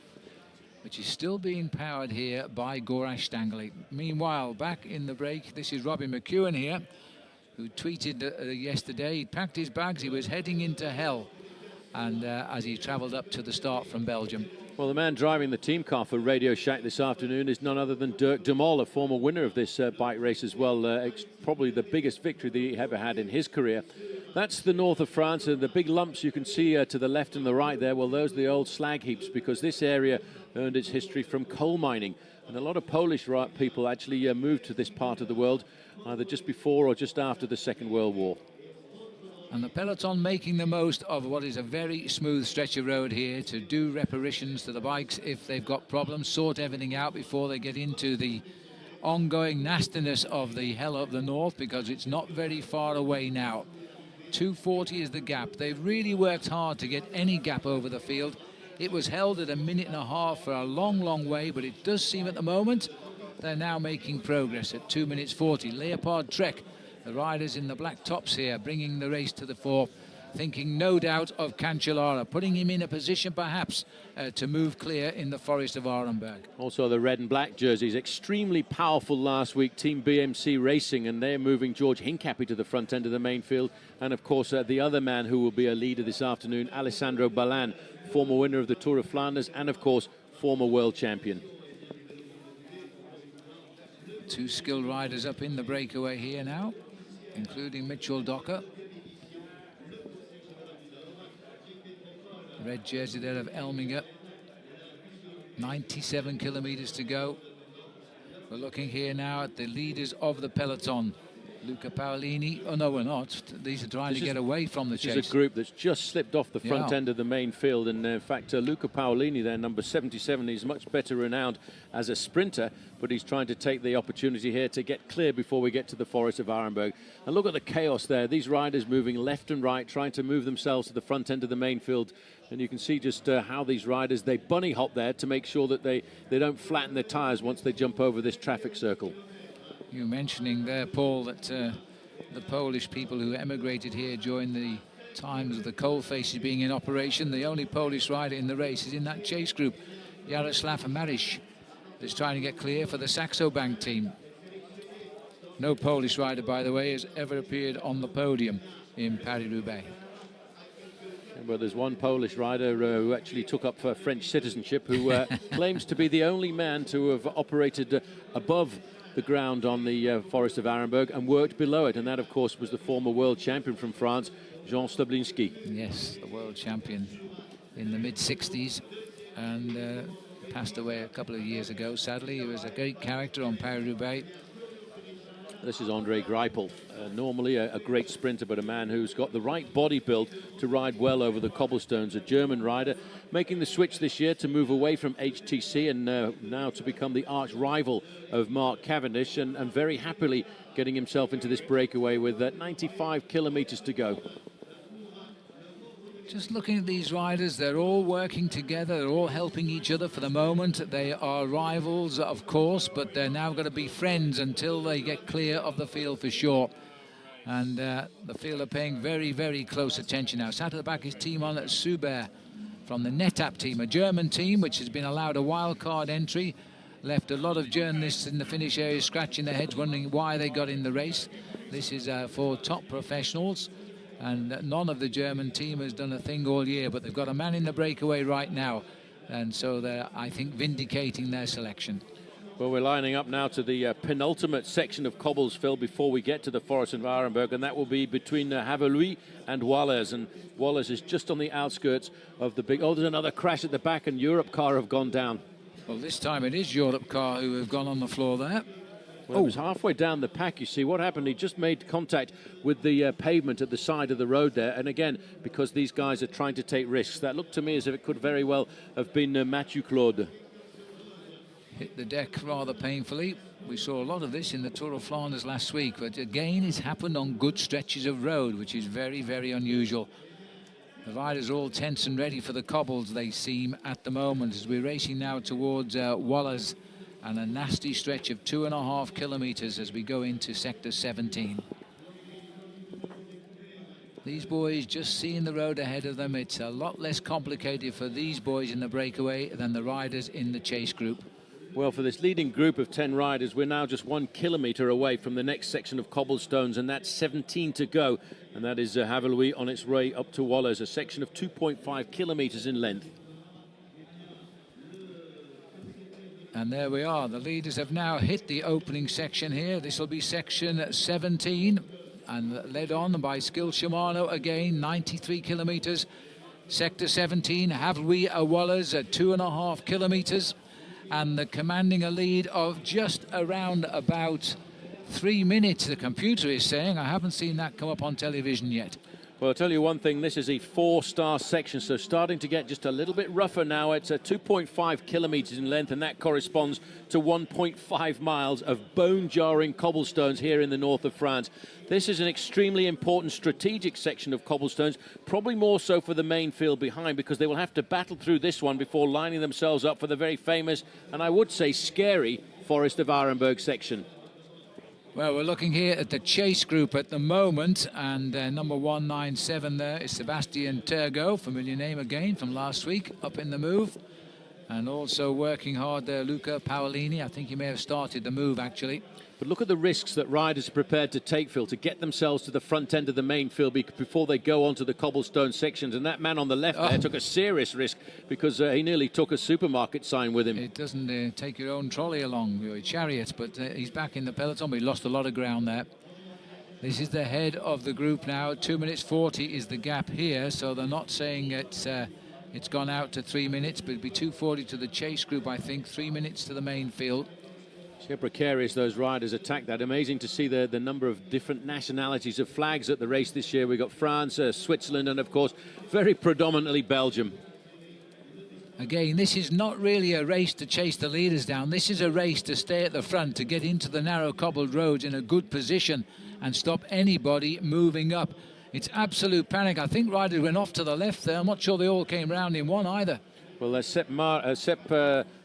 which is still being powered here by Gorash Stangley. Meanwhile, back in the break, this is Robbie McEwen here, who tweeted yesterday he'd packed his bags, he was heading into hell, and as he travelled up to the start from Belgium. Well, the man driving the team car for Radio Shack this afternoon is none other than Dirk de Mol, a former winner of this bike race as well. Probably the biggest victory that he ever had in his career. That's the north of France, and the big lumps you can see to the left and the right there, well, those are the old slag heaps, because this area earned its history from coal mining. And a lot of Polish people actually moved to this part of the world, either just before or just after the Second World War. And the peloton making the most of what is a very smooth stretch of road here to do reparations to the bikes if they've got problems, sort everything out before they get into the ongoing nastiness of the hell of the north, because it's not very far away now. 2:40 is the gap. They've really worked hard to get any gap over the field. It was held at 1.5 minutes for a long, long way, but it does seem at the moment they're now making progress at 2:40. Leopard Trek, the riders in the black tops here, bringing the race to the fore, thinking no doubt of Cancellara, putting him in a position perhaps to move clear in the Forest of Arenberg. Also the red and black jerseys, extremely powerful last week, Team BMC Racing, and they're moving George Hincapie to the front end of the main field. And of course the other man who will be a leader this afternoon, Alessandro Ballan former winner of the Tour of Flanders, and of course, former world champion. Two skilled riders up in the breakaway here now, including Mitchell Docker. Red jersey there of Elminger. 97 kilometers to go. We're looking here now at the leaders of the peloton. Luca Paolini. Oh no, we're not. These are trying to get away from the chase. This is a group that's just slipped off the front end of the main field, and in fact, Luca Paolini there, number 77, he's much better renowned as a sprinter, but he's trying to take the opportunity here to get clear before we get to the Forest of Arenberg. And look at the chaos there. These riders moving left and right, trying to move themselves to the front end of the main field. And you can see just how these riders, they bunny hop there to make sure that they don't flatten their tires once they jump over this traffic circle. You were mentioning there, Paul, that the Polish people who emigrated here during the times of the coal faces being in operation, the only Polish rider in the race is in that chase group, Jaroslav Marish, is trying to get clear for the Saxo Bank team. No Polish rider, by the way, has ever appeared on the podium in Paris Roubaix. Well, there's one Polish rider who actually took up for French citizenship, who claims to be the only man to have operated above the ground on the Forest of Arenberg and worked below it, and that, of course, was the former world champion from France, Jean Stoblinski. Yes, the world champion in the mid-60s, and passed away a couple of years ago, sadly. He was a great character on Paris-Roubaix. This is Andre Greipel, normally a great sprinter, but a man who's got the right body build to ride well over the cobblestones. A German rider making the switch this year to move away from HTC and now to become the arch rival of Mark Cavendish, and very happily getting himself into this breakaway with 95 kilometers to go. Just looking at these riders, they're all working together, they're all helping each other for the moment. They are rivals, of course, but they're now going to be friends until they get clear of the field for sure. And the field are paying very, very close attention now. Sat at the back is Timon Suber from the NetApp team, a German team which has been allowed a wild card entry. Left a lot of journalists in the finish area scratching their heads, wondering why they got in the race. This is for top professionals. And none of the German team has done a thing all year, but they've got a man in the breakaway right now. And so they're, I think, vindicating their selection. Well, we're lining up now to the penultimate section of cobbles, Phil, before we get to the Forest of Arenberg, and that will be between Haveluy and Wallers. And Wallers is just on the outskirts of the big... Oh, there's another crash at the back, and Europe car have gone down. Well, this time it is Europe car who have gone on the floor there. Well, it was halfway down the pack, you see. What happened, he just made contact with the pavement at the side of the road there. And again, because these guys are trying to take risks, that looked to me as if it could very well have been Mathieu Claude. Hit the deck rather painfully. We saw a lot of this in the Tour of Flanders last week, but again, it's happened on good stretches of road, which is very, very unusual. The riders are all tense and ready for the cobbles, they seem, at the moment, as we're racing now towards Wallers, and a nasty stretch of 2.5 kilometers as we go into sector 17. These boys just seeing the road ahead of them. It's a lot less complicated for these boys in the breakaway than the riders in the chase group. Well, for this leading group of 10 riders, we're now just 1 kilometer away from the next section of cobblestones, and that's 17 to go. And that is Haveluy on its way up to Wallers, a section of 2.5 kilometers in length. And there we are. The leaders have now hit the opening section here. This will be section 17, and led on by Skill Shimano again, 93 kilometers. Sector 17, Haveluy Wallers at 2.5 kilometers, and the commanding a lead of just around about 3 minutes, the computer is saying. I haven't seen that come up on television yet. Well, I'll tell you one thing, this is a 4-star section, so starting to get just a little bit rougher now. It's 2.5 kilometers in length, and that corresponds to 1.5 miles of bone-jarring cobblestones here in the north of France. This is an extremely important strategic section of cobblestones, probably more so for the main field behind, because they will have to battle through this one before lining themselves up for the very famous, and I would say scary, Forest of Arenberg section. Well, we're looking here at the chase group at the moment, and number 197 there is Sebastian Turgot, familiar name again from last week, up in the move. And also working hard there, Luca Paolini. I think he may have started the move, actually. But look at the risks that riders are prepared to take, Phil, to get themselves to the front end of the main field before they go onto the cobblestone sections. And that man on the left there took a serious risk because he nearly took a supermarket sign with him. It doesn't take your own trolley along, your chariot, but he's back in the peloton. But he lost a lot of ground there. This is the head of the group now. 2 minutes 40 is the gap here, so they're not saying it's gone out to 3 minutes, but it'll be 2:40 to the chase group, I think, 3 minutes to the main field. See how precarious those riders attack that. Amazing to see the number of different nationalities of flags at the race this year. We've got France, Switzerland, and of course, very predominantly Belgium. Again, this is not really a race to chase the leaders down. This is a race to stay at the front, to get into the narrow cobbled roads in a good position and stop anybody moving up. It's absolute panic. I think riders went off to the left there. I'm not sure they all came round in one either. Well, there's Sepp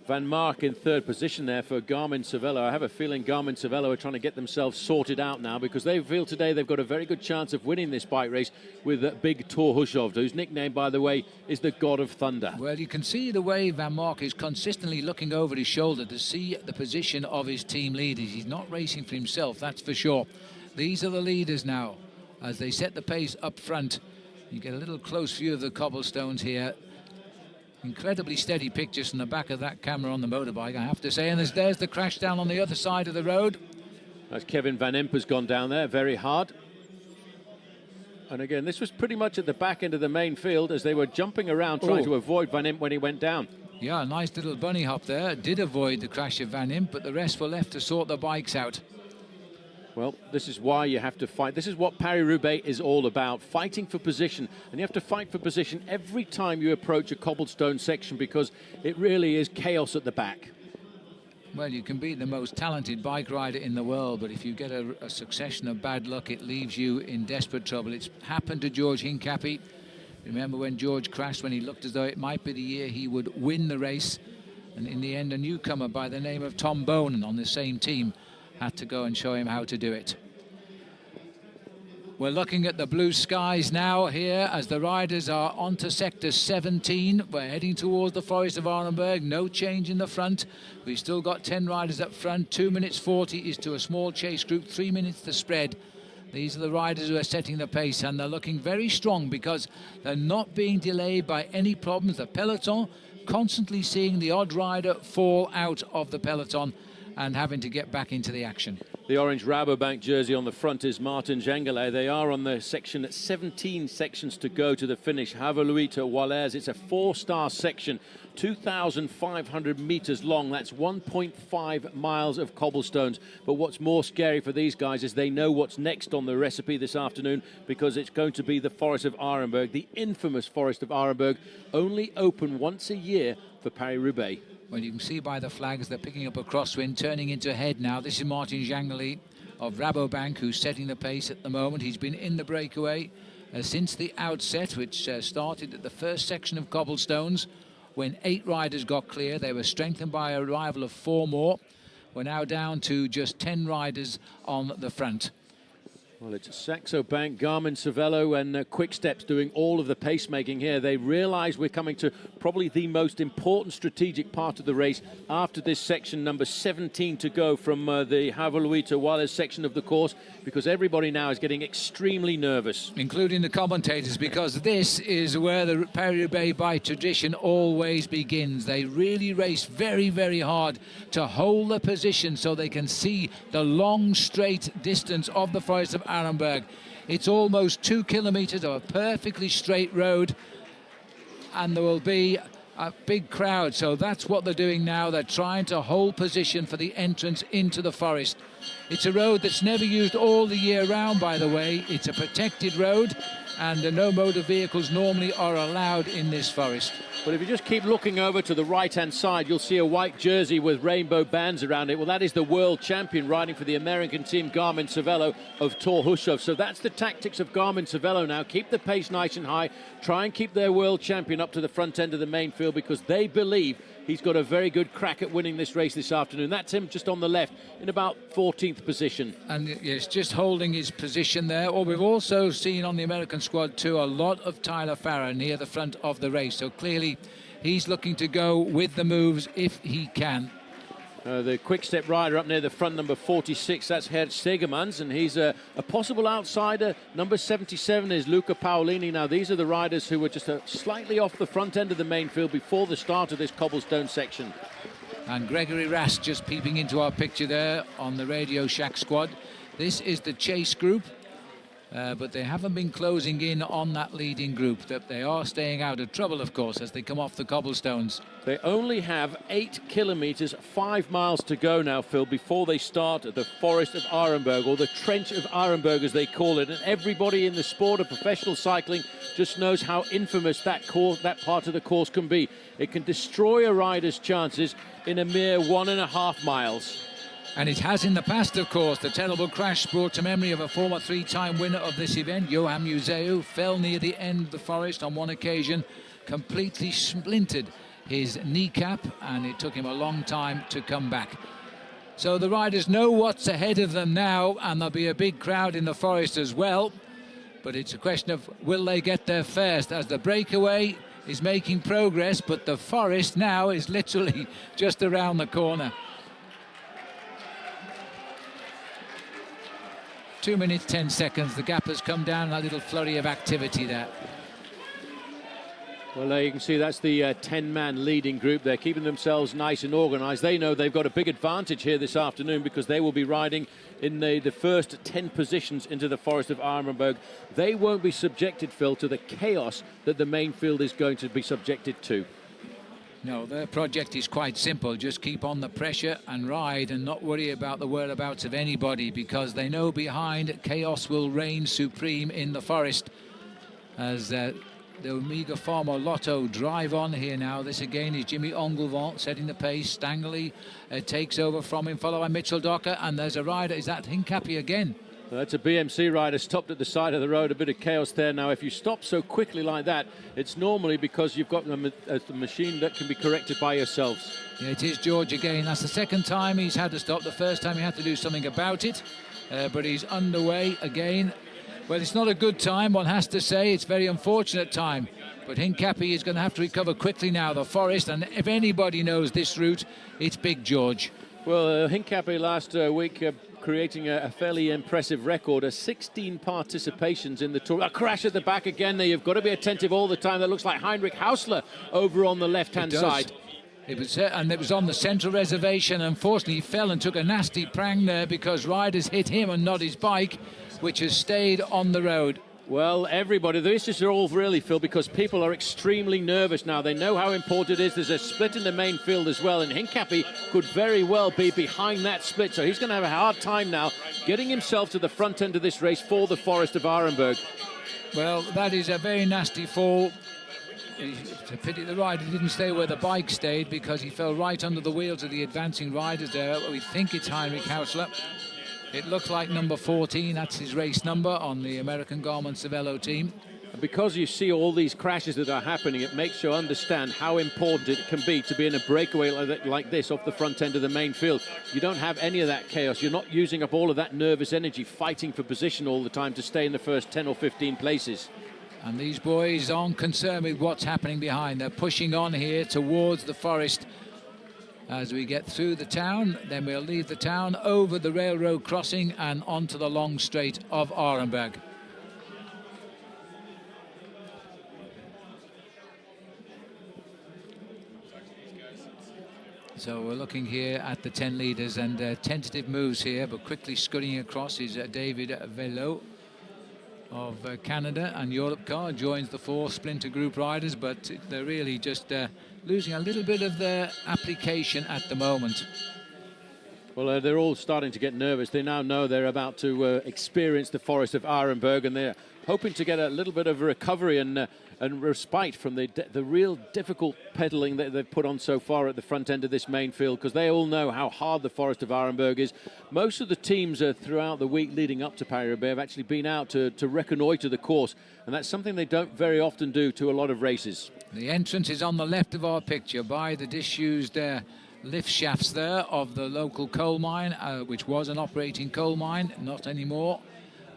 Van Mark in third position there for Garmin-Cervelo. I have a feeling Garmin-Cervelo are trying to get themselves sorted out now because they feel today they've got a very good chance of winning this bike race with big Thor Hushovd, whose nickname, by the way, is the God of Thunder. Well, you can see the way Van Mark is consistently looking over his shoulder to see the position of his team leaders. He's not racing for himself, that's for sure. These are the leaders now as they set the pace up front. You get a little close view of the cobblestones here. Incredibly steady pictures from the back of that camera on the motorbike, I have to say. And there's the crash down on the other side of the road. As Kevin Van Impe has gone down there very hard. And again, this was pretty much at the back end of the main field as they were jumping around trying to avoid Van Impe when he went down. Yeah, a nice little bunny hop there. Did avoid the crash of Van Impe, but the rest were left to sort the bikes out. Well, this is why you have to fight. This is what Paris Roubaix is all about, fighting for position. And you have to fight for position every time you approach a cobblestone section because it really is chaos at the back. Well, you can be the most talented bike rider in the world, but if you get a succession of bad luck, it leaves you in desperate trouble. It's happened to George Hincapie. Remember when George crashed, when he looked as though it might be the year he would win the race. And in the end, a newcomer by the name of Tom Bonen on the same team had to go and show him how to do it. We're looking at the blue skies now here as the riders are onto sector 17. We're heading towards the Forest of Arenberg. No change in the front. We've still got 10 riders up front. 2 minutes 40 is to a small chase group. 3 minutes to spread. These are the riders who are setting the pace, and they're looking very strong because they're not being delayed by any problems. The peloton constantly seeing the odd rider fall out of the peloton and having to get back into the action. The orange Rabobank jersey on the front is Martin Gengele. They are on the section at 17 sections to go to the finish. Haveluy to Wallers. It's a 4-star section, 2,500 meters long. That's 1.5 miles of cobblestones. But what's more scary for these guys is they know what's next on the recipe this afternoon because it's going to be the Forest of Arenberg, the infamous Forest of Arenberg, only open once a year for Paris-Roubaix. Well, you can see by the flags they're picking up a crosswind, turning into head now. This is Martin Gengele of Rabobank, who's setting the pace at the moment. He's been in the breakaway since the outset, which started at the first section of cobblestones when 8 riders got clear. They were strengthened by a arrival of 4 more. We're now down to just 10 riders on the front. Well, it's Saxo Bank, Garmin-Cervelo and Quick Steps doing all of the pacemaking here. They realise we're coming to probably the most important strategic part of the race after this section, number 17 to go from the Haveluy to Wallers section of the course, because everybody now is getting extremely nervous. Including the commentators, because this is where the Paris-Roubaix by tradition always begins. They really race very, very hard to hold the position so they can see the long, straight distance of the Forest of Arenberg. It's almost 2 kilometers of a perfectly straight road, and there will be a big crowd, so that's what they're doing now. They're trying to hold position for the entrance into the forest. It's a road that's never used all the year round, by the way. It's a protected road, and no motor vehicles normally are allowed in this forest. But if you just keep looking over to the right-hand side, you'll see a white jersey with rainbow bands around it. Well, that is the world champion riding for the American team, Garmin-Cervelo of Thor Hushovd. So that's the tactics of Garmin-Cervelo now. Keep the pace nice and high. Try and keep their world champion up to the front end of the main field because they believe he's got a very good crack at winning this race this afternoon. That's him just on the left in about 14th position. And yes, just holding his position there. Or we've also seen on the American squad too a lot of Tyler Farrar near the front of the race. So clearly He's looking to go with the moves if he can. The quick-step rider up near the front, number 46, that's Gert Stegemans, and he's a possible outsider. Number 77 is Luca Paolini. Now, these are the riders who were just slightly off the front end of the main field before the start of this cobblestone section. And Gregory Rast just peeping into our picture there on the Radio Shack squad. This is the chase group, but they haven't been closing in on that leading group. That they are staying out of trouble, of course, as they come off the cobblestones. They only have 8 kilometres, 5 miles to go now, Phil, before they start at the Forest of Arenberg, or the Trench of Arenberg, as they call it. And everybody in the sport of professional cycling just knows how infamous that part of the course can be. It can destroy a rider's chances in a mere 1.5 miles. And it has in the past, of course. The terrible crash brought to memory of a former 3-time winner of this event, Johan Museu, fell near the end of the forest on one occasion, completely splintered his kneecap, and it took him a long time to come back. So the riders know what's ahead of them now, and there'll be a big crowd in the forest as well. But it's a question of will they get there first, as the breakaway is making progress, but the forest now is literally just around the corner. 2 minutes, 10 seconds. The gap has come down, a little flurry of activity there. Well, there you can see that's the 10-man leading group. They're keeping themselves nice and organised. They know they've got a big advantage here this afternoon because they will be riding in the first 10 positions into the Forest of Arenberg. They won't be subjected, Phil, to the chaos that the main field is going to be subjected to. No, their project is quite simple. Just keep on the pressure and ride and not worry about the whereabouts of anybody, because they know behind chaos will reign supreme in the forest. As the Omega Farmer Lotto drive on here now. This again is Jimmy Ongelvant setting the pace. Stangley takes over from him, followed by Mitchell Docker, and there's a rider. Is that Hincapie again? Well, that's a BMC rider stopped at the side of the road. A bit of chaos there. Now, if you stop so quickly like that, it's normally because you've got a machine that can be corrected by yourselves. Yeah, it is George again. That's the second time he's had to stop. The first time he had to do something about it, but he's underway again. Well, it's not a good time, one has to say. It's a very unfortunate time. But Hincapie is going to have to recover quickly now, the forest. And if anybody knows this route, it's Big George. Well, Hincapie last week creating a fairly impressive record, 16 participations in the Tour. A crash at the back again there. You've got to be attentive all the time. That looks like Heinrich Hausler over on the left-hand side. It was on the central reservation. Unfortunately, he fell and took a nasty prang there because riders hit him and not his bike, which has stayed on the road. Well, everybody, this is all really, Phil, because people are extremely nervous now. They know how important it is. There's a split in the main field as well, and Hincapie could very well be behind that split, so he's going to have a hard time now getting himself to the front end of this race for the Forest of Arenberg. Well, that is a very nasty fall. It's a pity the rider didn't stay where the bike stayed, because he fell right under the wheels of the advancing riders there. We think it's Heinrich Hausler. It looks like number 14, that's his race number on the American Garmin Cervelo team. And because you see all these crashes that are happening, it makes you understand how important it can be to be in a breakaway like this off the front end of the main field. You don't have any of that chaos. You're not using up all of that nervous energy fighting for position all the time to stay in the first 10 or 15 places. And these boys aren't concerned with what's happening behind. They're pushing on here towards the forest. As we get through the town, then we'll leave the town over the railroad crossing and onto the long straight of Arenberg. So we're looking here at the 10 leaders, and tentative moves here, but quickly scurrying across is David Velo of Canada, and Europe Car joins the 4 splinter group riders, but they're really just losing a little bit of their application at the moment. Well, they're all starting to get nervous. They now know they're about to experience the Forest of Arenberg, and they're hoping to get a little bit of a recovery and respite from the real difficult pedaling that they've put on so far at the front end of this main field, because they all know how hard the Forest of Arenberg is. Most of the teams throughout the week leading up to Paris Roubaix have actually been out to reconnoitre the course, and that's something they don't very often do to a lot of races. The entrance is on the left of our picture by the disused lift shafts there of the local coal mine, which was an operating coal mine, not anymore.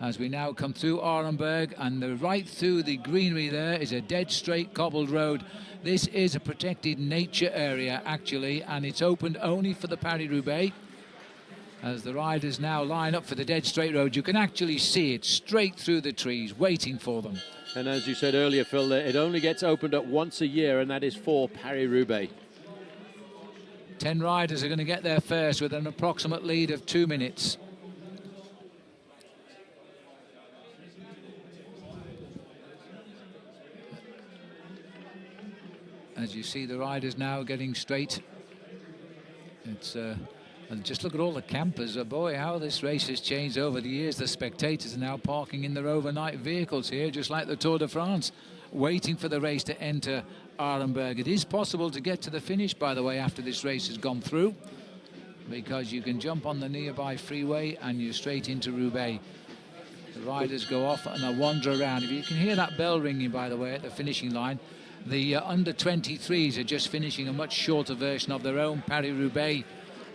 as we now come through Arenberg, and right through the greenery there is a dead straight cobbled road. This is a protected nature area actually, and it's opened only for the Paris Roubaix. As the riders now line up for the dead straight road, you can actually see it straight through the trees waiting for them. And as you said earlier, Phil, it only gets opened up once a year, and that is for Paris Roubaix. 10 riders are going to get there first with an approximate lead of 2 minutes. As you see the riders now getting straight. It's and just look at all the campers. Boy, how this race has changed over the years. The spectators are now parking in their overnight vehicles here, just like the Tour de France, waiting for the race to enter Arenberg. It is possible to get to the finish, by the way, after this race has gone through, because you can jump on the nearby freeway and you're straight into Roubaix. The riders go off and they wander around. If you can hear that bell ringing, by the way, at the finishing line, the under-23s are just finishing a much shorter version of their own Paris Roubaix.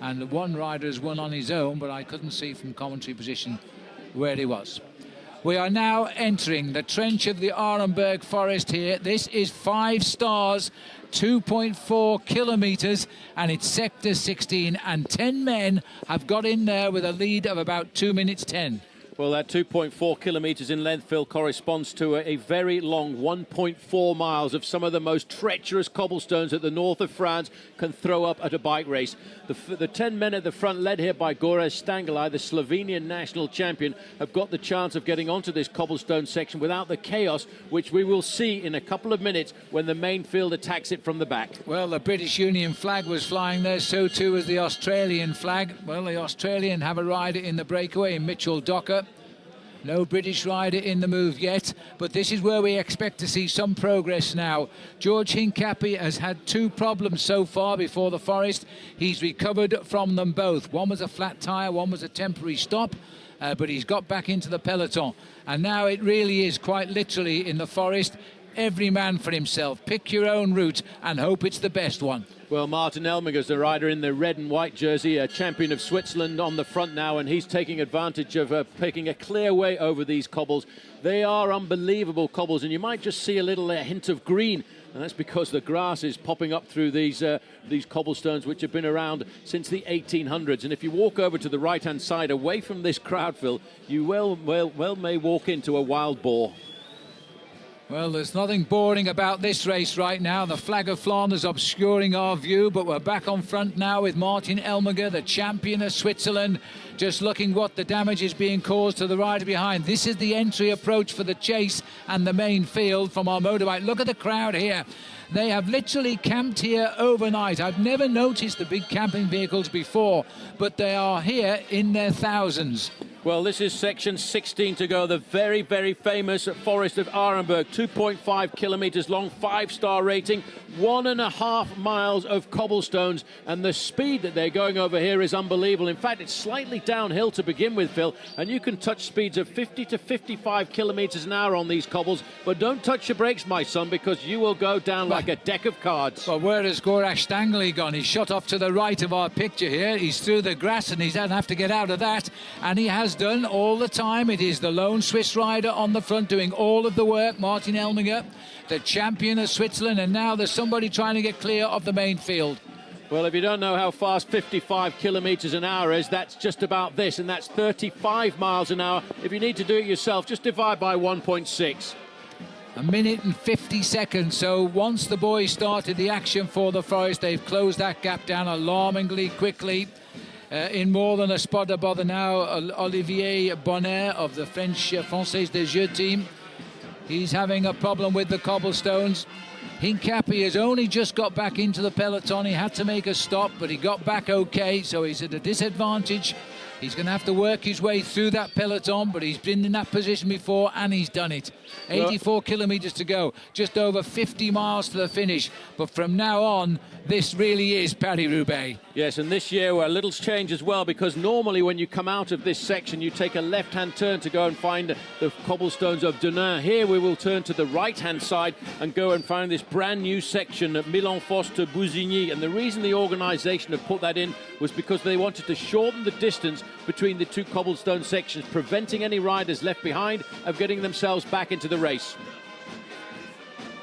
And one rider has won on his own, but I couldn't see from commentary position where he was. We are now entering the trench of the Arenberg forest here. This is 5 stars, 2.4 kilometres, and it's sector 16, and 10 men have got in there with a lead of about 2 minutes 10. Well, that 2.4 kilometres in length, Phil, corresponds to a very long 1.4 miles of some of the most treacherous cobblestones that the north of France can throw up at a bike race. The 10 men at the front, led here by Gorazd Stangelaj, the Slovenian national champion, have got the chance of getting onto this cobblestone section without the chaos, which we will see in a couple of minutes when the main field attacks it from the back. Well, the British Union flag was flying there, so too was the Australian flag. Well, the Australian have a rider in the breakaway, Mitchell Docker. No British rider in the move yet, but this is where we expect to see some progress now. George Hincapie has had 2 problems so far before the forest. He's recovered from them both. One was a flat tyre, one was a temporary stop, but he's got back into the peloton. And now it really is quite literally in the forest, every man for himself. Pick your own route and hope it's the best one. Well, Martin Elmiger's the rider in the red and white jersey, a champion of Switzerland on the front now, and he's taking advantage of picking a clear way over these cobbles. They are unbelievable cobbles, and you might just see a little hint of green, and that's because the grass is popping up through these cobblestones, which have been around since the 1800s. And if you walk over to the right-hand side, away from this crowd, Phil, you well may walk into a wild boar. Well, there's nothing boring about this race right now. The flag of Flanders obscuring our view, but we're back on front now with Martin Elmiger, the champion of Switzerland, just looking what the damage is being caused to the rider behind. This is the entry approach for the chase and the main field from our motorbike. Look at the crowd here. They have literally camped here overnight. I've never noticed the big camping vehicles before, but they are here in their thousands. Well, this is section 16 to go, the very, very famous Forest of Arenberg, 2.5 kilometres long, 5-star rating, 1.5 miles of cobblestones, and the speed that they're going over here is unbelievable. In fact, it's slightly downhill to begin with, Phil, and you can touch speeds of 50 to 55 kilometres an hour on these cobbles, but don't touch your brakes, my son, because you will go down like a deck of cards. Well, where has Gorazd Stangelaj gone? He's shot off to the right of our picture here. He's through the grass, and he's going to have to get out of that, and he has done all the time. It is the lone Swiss rider on the front doing all of the work, Martin Elmiger, the champion of Switzerland, and now there's somebody trying to get clear of the main field. Well, if you don't know how fast 55 kilometres an hour is, that's just about this, and that's 35 miles an hour. If you need to do it yourself, just divide by 1.6. A minute and 50 seconds. So once the boys started the action for the Forest, they've closed that gap down alarmingly quickly. In more than a spot above the now, Olivier Bonner of the French Française des Jeux team. He's having a problem with the cobblestones. Hincapie has only just got back into the peloton. He had to make a stop, but he got back okay, so he's at a disadvantage. He's going to have to work his way through that peloton, but he's been in that position before, and he's done it. 84 kilometres to go, just over 50 miles to the finish. But from now on, this really is Paris Roubaix. Yes, and this year a little's changed as well, because normally when you come out of this section, you take a left-hand turn to go and find the cobblestones of Denain. Here we will turn to the right-hand side and go and find this brand new section at Milan-Fosse to Bousigny, and the reason the organisation have put that in was because they wanted to shorten the distance between the two cobblestone sections, preventing any riders left behind of getting themselves back into the race.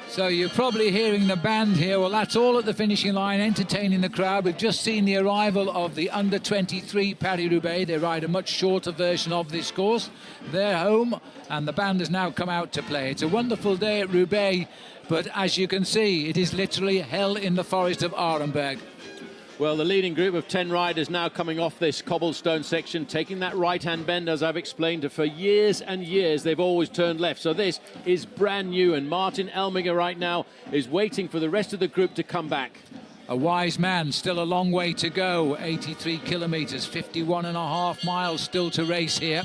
So you're probably hearing the band here. Well, that's all at the finishing line, entertaining the crowd. We've just seen the arrival of the under-23 Paris Roubaix. They ride a much shorter version of this course. They're home, and the band has now come out to play. It's a wonderful day at Roubaix, but as you can see, it is literally hell in the forest of Arenberg. Well, the leading group of 10 riders now coming off this cobblestone section, taking that right-hand bend, as I've explained. For years and years, they've always turned left. So this is brand new, and Martin Elminger right now is waiting for the rest of the group to come back. A wise man, still a long way to go. 83 kilometres, 51.5 miles still to race here.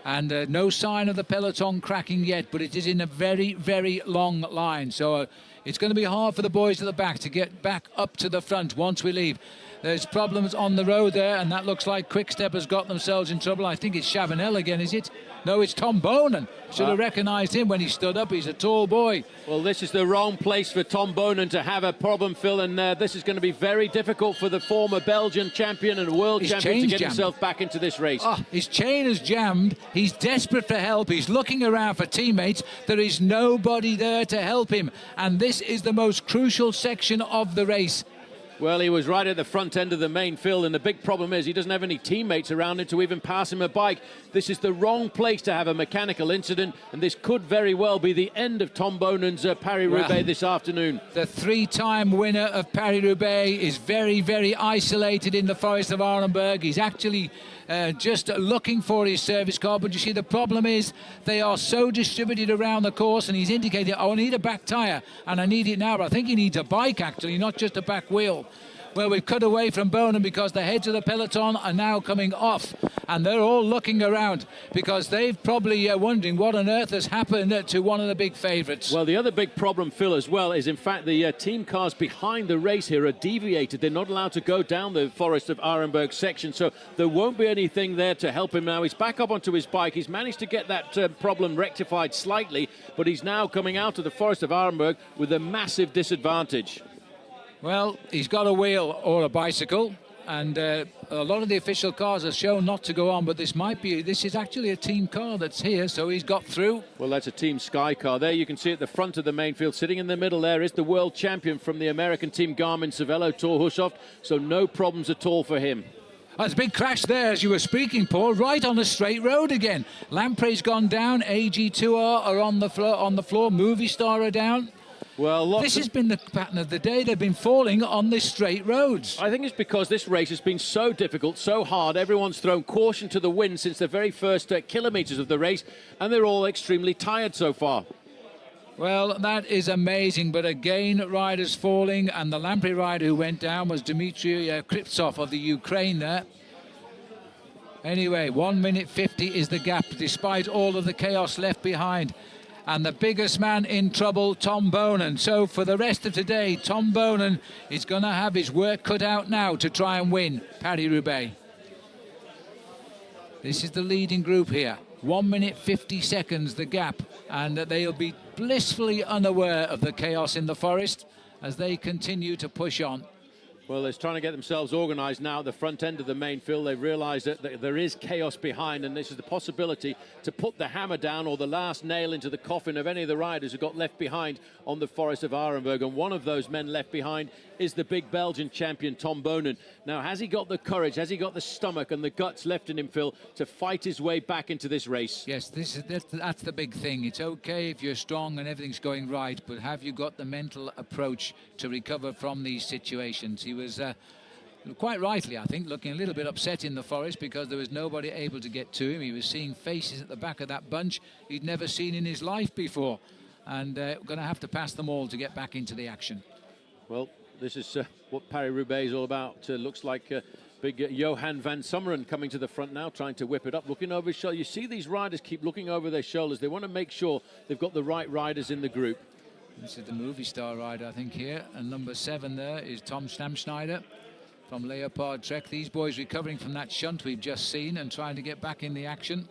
And no sign of the peloton cracking yet, but it is in a very, very long line. So it's going to be hard for the boys at the back to get back up to the front once we leave. There's problems on the road there, and that looks like Quick-Step has got themselves in trouble. I think it's Chavanel again, is it? No, it's Tom Bonan. Should have recognised him when he stood up. He's a tall boy. Well, this is the wrong place for Tom Bonan to have a problem, Phil, and this is going to be very difficult for the former Belgian champion and world champion to get himself back into this race. His chain is jammed. He's desperate for help. He's looking around for teammates. There is nobody there to help him, and this is the most crucial section of the race. Well, he was right at the front end of the main, Phil, and the big problem is he doesn't have any teammates around him to even pass him a bike. This is the wrong place to have a mechanical incident, and this could very well be the end of Tom Bonan's Paris-Roubaix this afternoon. The three-time winner of Paris-Roubaix is very, very isolated in the forest of Arenberg. He's actually just looking for his service car, but you see the problem is they are so distributed around the course, and he's indicated, oh, I need a back tyre, and I need it now, but I think he needs a bike actually, not just a back wheel. Well, we've cut away from Bonan because the heads of the peloton are now coming off, and they're all looking around because they've probably wondering what on earth has happened to one of the big favourites. Well, the other big problem, Phil, as well, is in fact the team cars behind the race here are deviated. They're not allowed to go down the Forest of Arenberg section, so there won't be anything there to help him now. He's back up onto his bike. He's managed to get that problem rectified slightly, but he's now coming out of the Forest of Arenberg with a massive disadvantage. Well, he's got a wheel or a bicycle, and a lot of the official cars are shown not to go on, but this is actually a team car that's here, so he's got through. Well, that's a Team Sky car. There you can see at the front of the main field, sitting in the middle there is the world champion from the American team Garmin-Cervelo, Thor Hushovd, so no problems at all for him. There's a big crash there as you were speaking, Paul, right on the straight road again. Lamprey's gone down, AG2R are on the floor, Movistar are down. Well, this has been the pattern of the day. They've been falling on the straight roads. I think it's because this race has been so difficult, so hard. Everyone's thrown caution to the wind since the very first kilometres of the race, and they're all extremely tired so far. Well, that is amazing, but again, riders falling, and the Lamprey rider who went down was Dmitry Kriptsov of the Ukraine there. Anyway, 1 minute 50 is the gap, despite all of the chaos left behind. And the biggest man in trouble, Tom Bonan. So for the rest of today, Tom Bonan is going to have his work cut out now to try and win Paris-Roubaix. This is the leading group here. 1 minute 50 seconds the gap, and they'll be blissfully unaware of the chaos in the forest as they continue to push on. Well, they're trying to get themselves organised now at the front end of the main field. They've realised that there is chaos behind, and this is the possibility to put the hammer down or the last nail into the coffin of any of the riders who got left behind on the Forest of Arenberg. And one of those men left behind is the big Belgian champion, Tom Bonan. Now, has he got the courage, has he got the stomach and the guts left in him, Phil, to fight his way back into this race? Yes, that's the big thing. It's okay if you're strong and everything's going right, but have you got the mental approach to recover from these situations? He was quite rightly, I think, looking a little bit upset in the forest because there was nobody able to get to him. He was seeing faces at the back of that bunch he'd never seen in his life before, and going to have to pass them all to get back into the action. Well, this is what Paris-Roubaix is all about. Looks like big Johan van Summeren coming to the front now, trying to whip it up, looking over his shoulder. You see these riders keep looking over their shoulders. They want to make sure they've got the right riders in the group. This is the Movistar rider, I think, here. And number 7 there is Tom Stamschneider from Leopard Trek. These boys recovering from that shunt we've just seen and trying to get back in the action.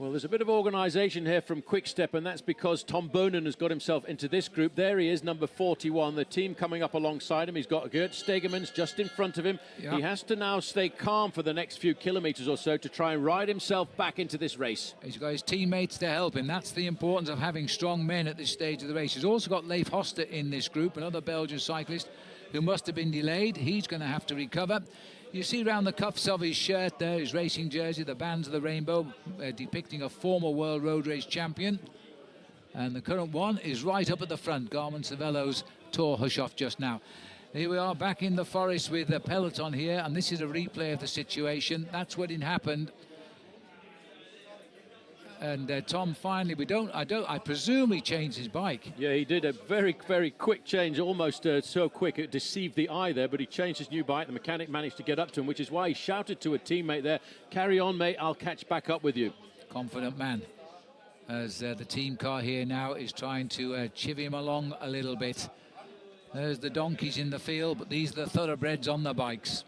Well, there's a bit of organisation here from Quick-Step, and that's because Tom Bonen has got himself into this group. There he is, number 41. The team coming up alongside him. He's got Gert Stegemans just in front of him. Yep. He has to now stay calm for the next few kilometres or so to try and ride himself back into this race. He's got his teammates to help him. That's the importance of having strong men at this stage of the race. He's also got Leif Hoster in this group, another Belgian cyclist who must have been delayed. He's going to have to recover. You see around the cuffs of his shirt there, his racing jersey, the bands of the rainbow, depicting a former world road race champion. And the current one is right up at the front. Garmin Cervelo's Tor Hushoff just now. Here we are back in the forest with the peloton here, and this is a replay of the situation. That's what had happened. And Tom finally, I presume he changed his bike. Yeah, he did a very, very quick change, almost so quick it deceived the eye there, but he changed his new bike. The mechanic managed to get up to him, which is why he shouted to a teammate there, "Carry on, mate, I'll catch back up with you." Confident man, as the team car here now is trying to chivvy him along a little bit. There's the donkeys in the field, but these are the thoroughbreds on the bikes.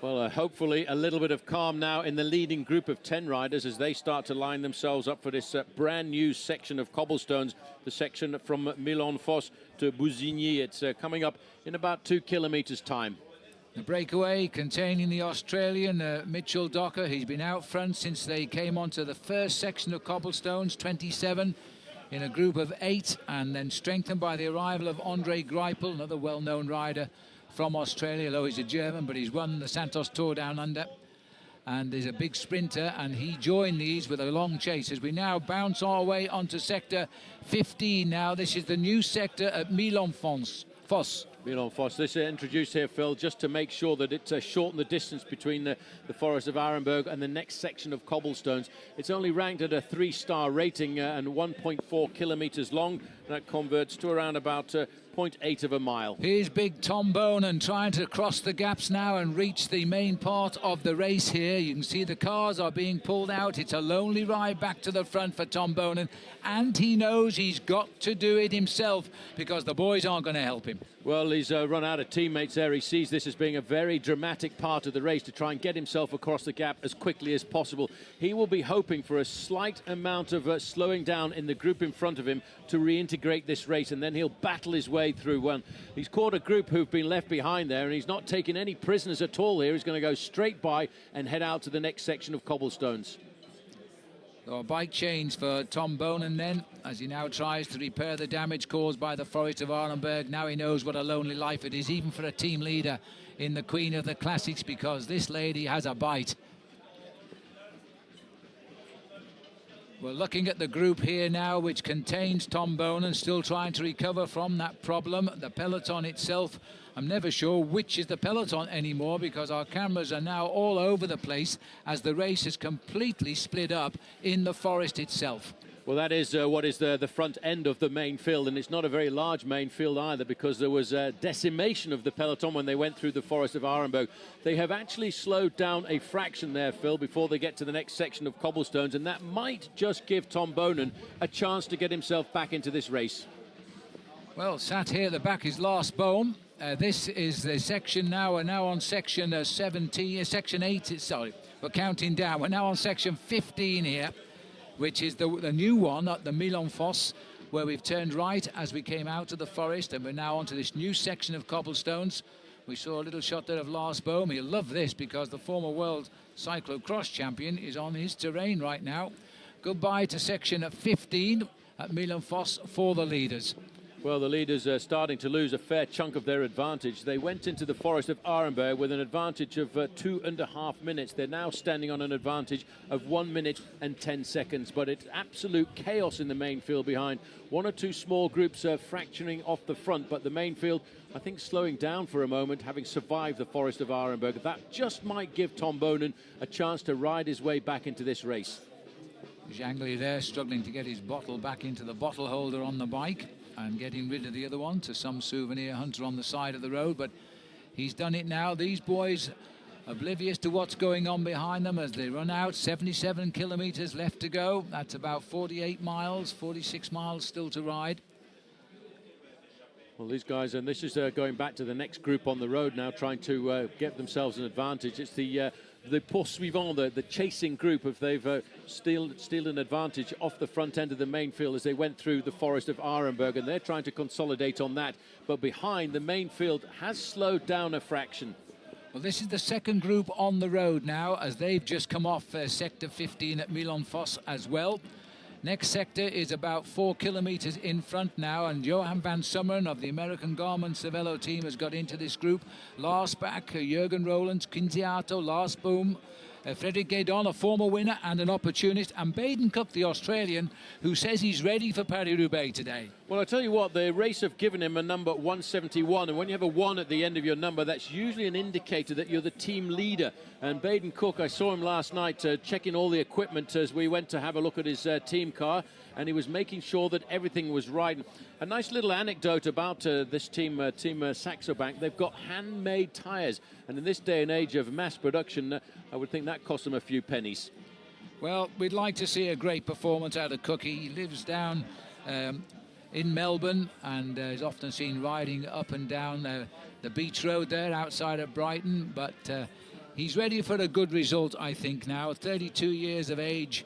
Well, hopefully a little bit of calm now in the leading group of 10 riders as they start to line themselves up for this brand new section of cobblestones, the section from Milon-Fosse to Bousigny. It's coming up in about 2 kilometres time. The breakaway containing the Australian Mitchell Docker. He's been out front since they came onto the first section of cobblestones, 27 in a group of 8, and then strengthened by the arrival of Andre Greipel, another well-known rider from Australia, though he's a German, but he's won the Santos Tour Down Under. And there's a big sprinter, and he joined these with a long chase as we now bounce our way onto sector 15 now. This is the new sector at Milon-Fosse. Milon-Fosse. This is introduced here, Phil, just to make sure that it shortened the distance between the Forest of Arenberg and the next section of cobblestones. It's only ranked at a 3-star rating and 1.4 kilometres long. That converts to around about 0.8 of a mile. Here's big Tom Bonen trying to cross the gaps now and reach the main part of the race here. You can see the cars are being pulled out. It's a lonely ride back to the front for Tom Bonen, and he knows he's got to do it himself because the boys aren't going to help him. Well, he's run out of teammates there. He sees this as being a very dramatic part of the race to try and get himself across the gap as quickly as possible. He will be hoping for a slight amount of slowing down in the group in front of him to reintegrate this race, and then he'll battle his way through one. He's caught a group who've been left behind there, and he's not taking any prisoners at all here. He's going to go straight by and head out to the next section of cobblestones. So a bike change for Tom Bonen then, as he now tries to repair the damage caused by the Forest of Arenberg. Now he knows what a lonely life it is, even for a team leader in the Queen of the Classics, because this lady has a bite. We're looking at the group here now, which contains Tom Bonen, still trying to recover from that problem. The peloton itself, I'm never sure which is the peloton anymore because our cameras are now all over the place as the race is completely split up in the forest itself. Well, that is what is the front end of the main field, and it's not a very large main field either because there was a decimation of the peloton when they went through the Forest of Arenberg. They have actually slowed down a fraction there, Phil, before they get to the next section of cobblestones, and that might just give Tom Bonen a chance to get himself back into this race. Well, sat here at the back is Lars Bohm. This is the section now. We're now on section 17, section 8, sorry, we're counting down. We're now on section 15 here, which is the new one at the Milon-Fosse, where we've turned right as we came out of the forest, and we're now onto this new section of cobblestones. We saw a little shot there of Lars Bohm. He'll love this because the former world cyclocross champion is on his terrain right now. Goodbye to section 15 at Milon-Fosse for the leaders. Well, the leaders are starting to lose a fair chunk of their advantage. They went into the Forest of Arenberg with an advantage of 2.5 minutes. They're now standing on an advantage of 1 minute and 10 seconds. But it's absolute chaos in the main field behind. One or two small groups are fracturing off the front, but the main field, I think, slowing down for a moment, having survived the Forest of Arenberg. That just might give Tom Bonen a chance to ride his way back into this race. Jangly there struggling to get his bottle back into the bottle holder on the bike and getting rid of the other one to some souvenir hunter on the side of the road, but he's done it now. These boys oblivious to what's going on behind them as they run out. 77 kilometres left to go. That's about 48 miles, 46 miles still to ride. Well, these guys, and this is going back to the next group on the road now, trying to get themselves an advantage. It's the poursuivant, the chasing group, if they've stealed an advantage off the front end of the main field as they went through the forest of Arenberg, and they're trying to consolidate on that. But behind, the main field has slowed down a fraction. Well, this is the second group on the road now, as they've just come off Sector 15 at Milan-Fosse as well. Next sector is about 4 kilometers in front now, and Johan van Summeren of the American Garmin Cervelo team has got into this group. Lars Bach, Jürgen Roland, Quinziato, Lars Boom, Frederick Guédon, a former winner and an opportunist, and Baden Cook, the Australian, who says he's ready for Paris-Roubaix today. Well, I tell you what, the race have given him a number 171, and when you have a 1 at the end of your number, that's usually an indicator that you're the team leader. And Baden Cook, I saw him last night checking all the equipment as we went to have a look at his team car, and he was making sure that everything was right. A nice little anecdote about this team, Saxo Bank. They've got handmade tyres, and in this day and age of mass production, I would think that cost them a few pennies. Well, we'd like to see a great performance out of Cookie. He lives down in Melbourne and is often seen riding up and down the beach road there outside of Brighton, but he's ready for a good result, I think, now. 32 years of age.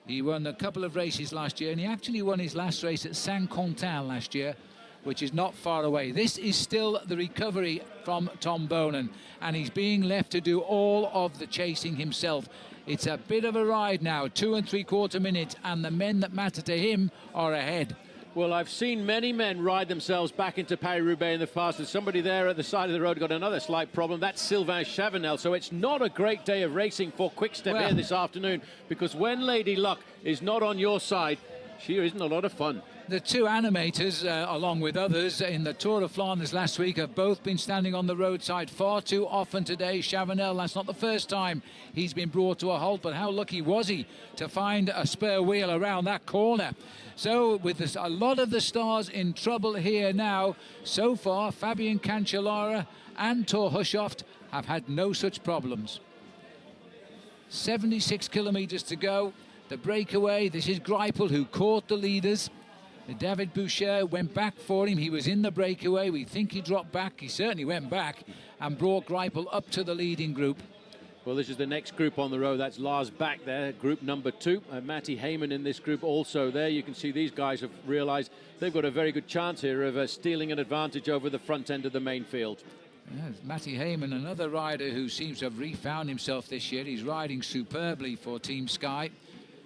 He won a couple of races last year, and he actually won his last race at Saint-Quentin last year, which is not far away. This is still the recovery from Tom Bonan, and he's being left to do all of the chasing himself. It's a bit of a ride now, 2 3/4 minutes, and the men that matter to him are ahead. Well, I've seen many men ride themselves back into Paris-Roubaix in the past, and somebody there at the side of the road got another slight problem. That's Sylvain Chavanel, so it's not a great day of racing for Quick-Step here this afternoon, because when Lady Luck is not on your side, she isn't a lot of fun. The two animators, along with others, in the Tour of Flanders last week have both been standing on the roadside far too often today. Chavanel, that's not the first time he's been brought to a halt, but how lucky was he to find a spare wheel around that corner? So, with this, a lot of the stars in trouble here now, so far, Fabian Cancellara and Thor Hushovd have had no such problems. 76 kilometres to go. The breakaway, this is Greipel, who caught the leaders. David Boucher went back for him. He was in the breakaway. We think he dropped back. He certainly went back and brought Greipel up to the leading group. Well, this is the next group on the road. That's Lars Bach there, group number 2. Matty Heyman in this group also there. You can see these guys have realised they've got a very good chance here of stealing an advantage over the front end of the main field. Yes, Matty Heyman, another rider who seems to have refound himself this year. He's riding superbly for Team Sky.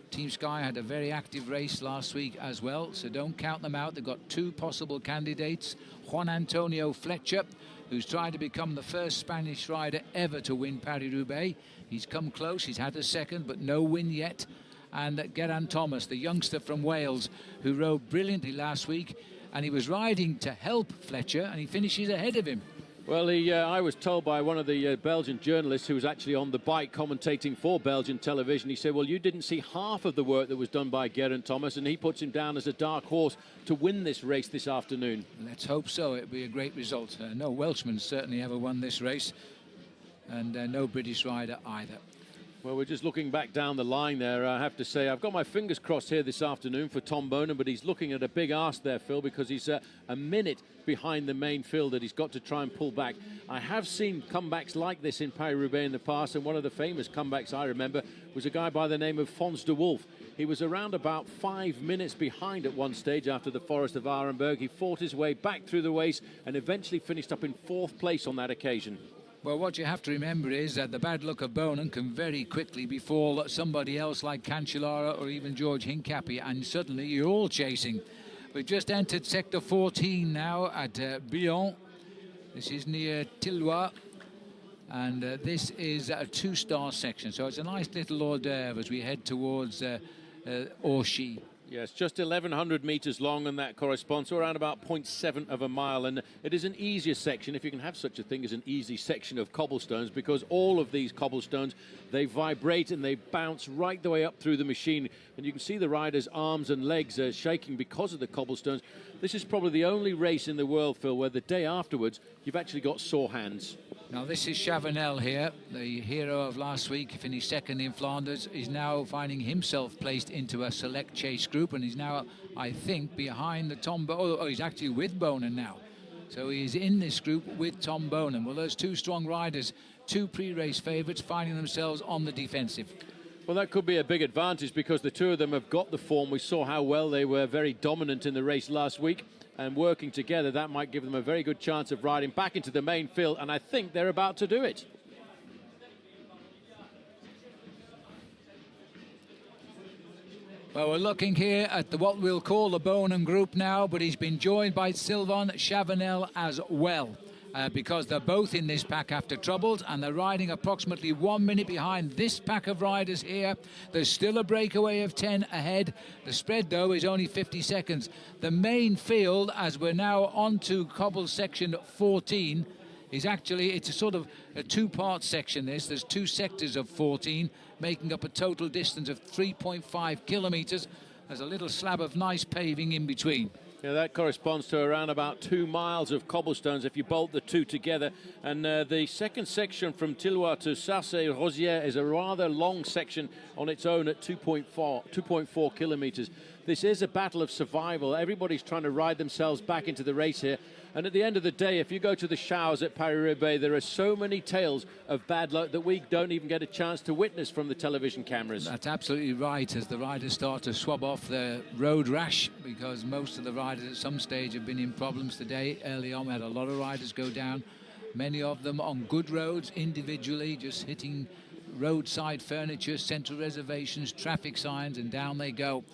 Team Sky had a very active race last week as well, so don't count them out. They've got 2 possible candidates. Juan Antonio Fletcher, who's tried to become the first Spanish rider ever to win Paris-Roubaix. He's come close, he's had a second, but no win yet. And Geraint Thomas, the youngster from Wales, who rode brilliantly last week, and he was riding to help Fletcher, and he finishes ahead of him. Well, I was told by one of the Belgian journalists who was actually on the bike commentating for Belgian television, he said, well, you didn't see half of the work that was done by Geraint Thomas, and he puts him down as a dark horse to win this race this afternoon. Let's hope so. It'll be a great result. No Welshman certainly ever won this race, and no British rider either. Well, we're just looking back down the line there. I have to say, I've got my fingers crossed here this afternoon for Tom Bonan, but he's looking at a big arse there, Phil, because he's a minute behind the main field that he's got to try and pull back. I have seen comebacks like this in Paris-Roubaix in the past, and one of the famous comebacks I remember was a guy by the name of Fons de Wolf. He was around about 5 minutes behind at one stage after the Forest of Arenberg. He fought his way back through the race and eventually finished up in 4th place on that occasion. Well, what you have to remember is that the bad luck of Bonan can very quickly befall somebody else like Cancellara or even George Hincapie, and suddenly you're all chasing. We've just entered Sector 14 now at Billon. This is near Tilloy, and this is a 2-star section, so it's a nice little hors d'oeuvre as we head towards Orchy. Yes, just 1,100 metres long, and that corresponds to around about 0.7 of a mile. And it is an easier section, if you can have such a thing as an easy section of cobblestones, because all of these cobblestones, they vibrate and they bounce right the way up through the machine. And you can see the rider's arms and legs shaking because of the cobblestones. This is probably the only race in the world, Phil, where the day afterwards, you've actually got sore hands. Now, this is Chavanel here, the hero of last week, finished 2nd in Flanders. He's now finding himself placed into a select chase group, and he's now, I think, behind the Tom... Oh, he's actually with Bonan now. So he is in this group with Tom Bonan. Well, those two strong riders, two pre-race favourites, finding themselves on the defensive. Well, that could be a big advantage because the two of them have got the form. We saw how well they were very dominant in the race last week, and working together, that might give them a very good chance of riding back into the main field, and I think they're about to do it. Well, we're looking here at what we'll call the Bonan group now, but he's been joined by Sylvain Chavanel as well. Because they're both in this pack after troubles, and they're riding approximately 1 minute behind this pack of riders here. There's still a breakaway of 10 ahead. The spread, though, is only 50 seconds. The main field, as we're now on to cobble section 14, is actually, it's a sort of a two-part section, this. There's two sectors of 14, making up a total distance of 3.5 kilometres. There's a little slab of nice paving in between. Yeah, that corresponds to around about 2 miles of cobblestones if you bolt the two together. And the second section from Tilloy to Sarcey-Rosières is a rather long section on its own at 2.4 kilometres. This is a battle of survival. Everybody's trying to ride themselves back into the race here. And at the end of the day, if you go to the showers at Paris Roubaix, there are so many tales of bad luck that we don't even get a chance to witness from the television cameras. That's absolutely right, as the riders start to swab off their road rash, because most of the riders at some stage have been in problems today. Early on, we had a lot of riders go down, many of them on good roads individually, just hitting roadside furniture, central reservations, traffic signs, and down they go.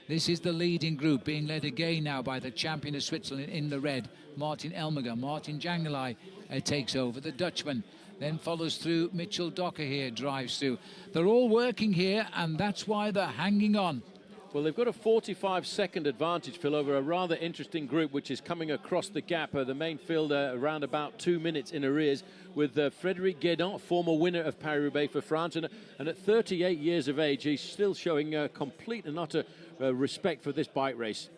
This is the leading group, being led again now by the champion of Switzerland in the red, Martin Elmiger. Martin Jangelai takes over, the Dutchman. Then follows through, Mitchell Docker here drives through. They're all working here, and that's why they're hanging on. Well, they've got a 45-second advantage, Phil, over a rather interesting group which is coming across the gap. The main field around about 2 minutes in arrears with Frédéric Guédon, former winner of Paris-Roubaix for France. And at 38 years of age, he's still showing complete and utter respect for this bike race.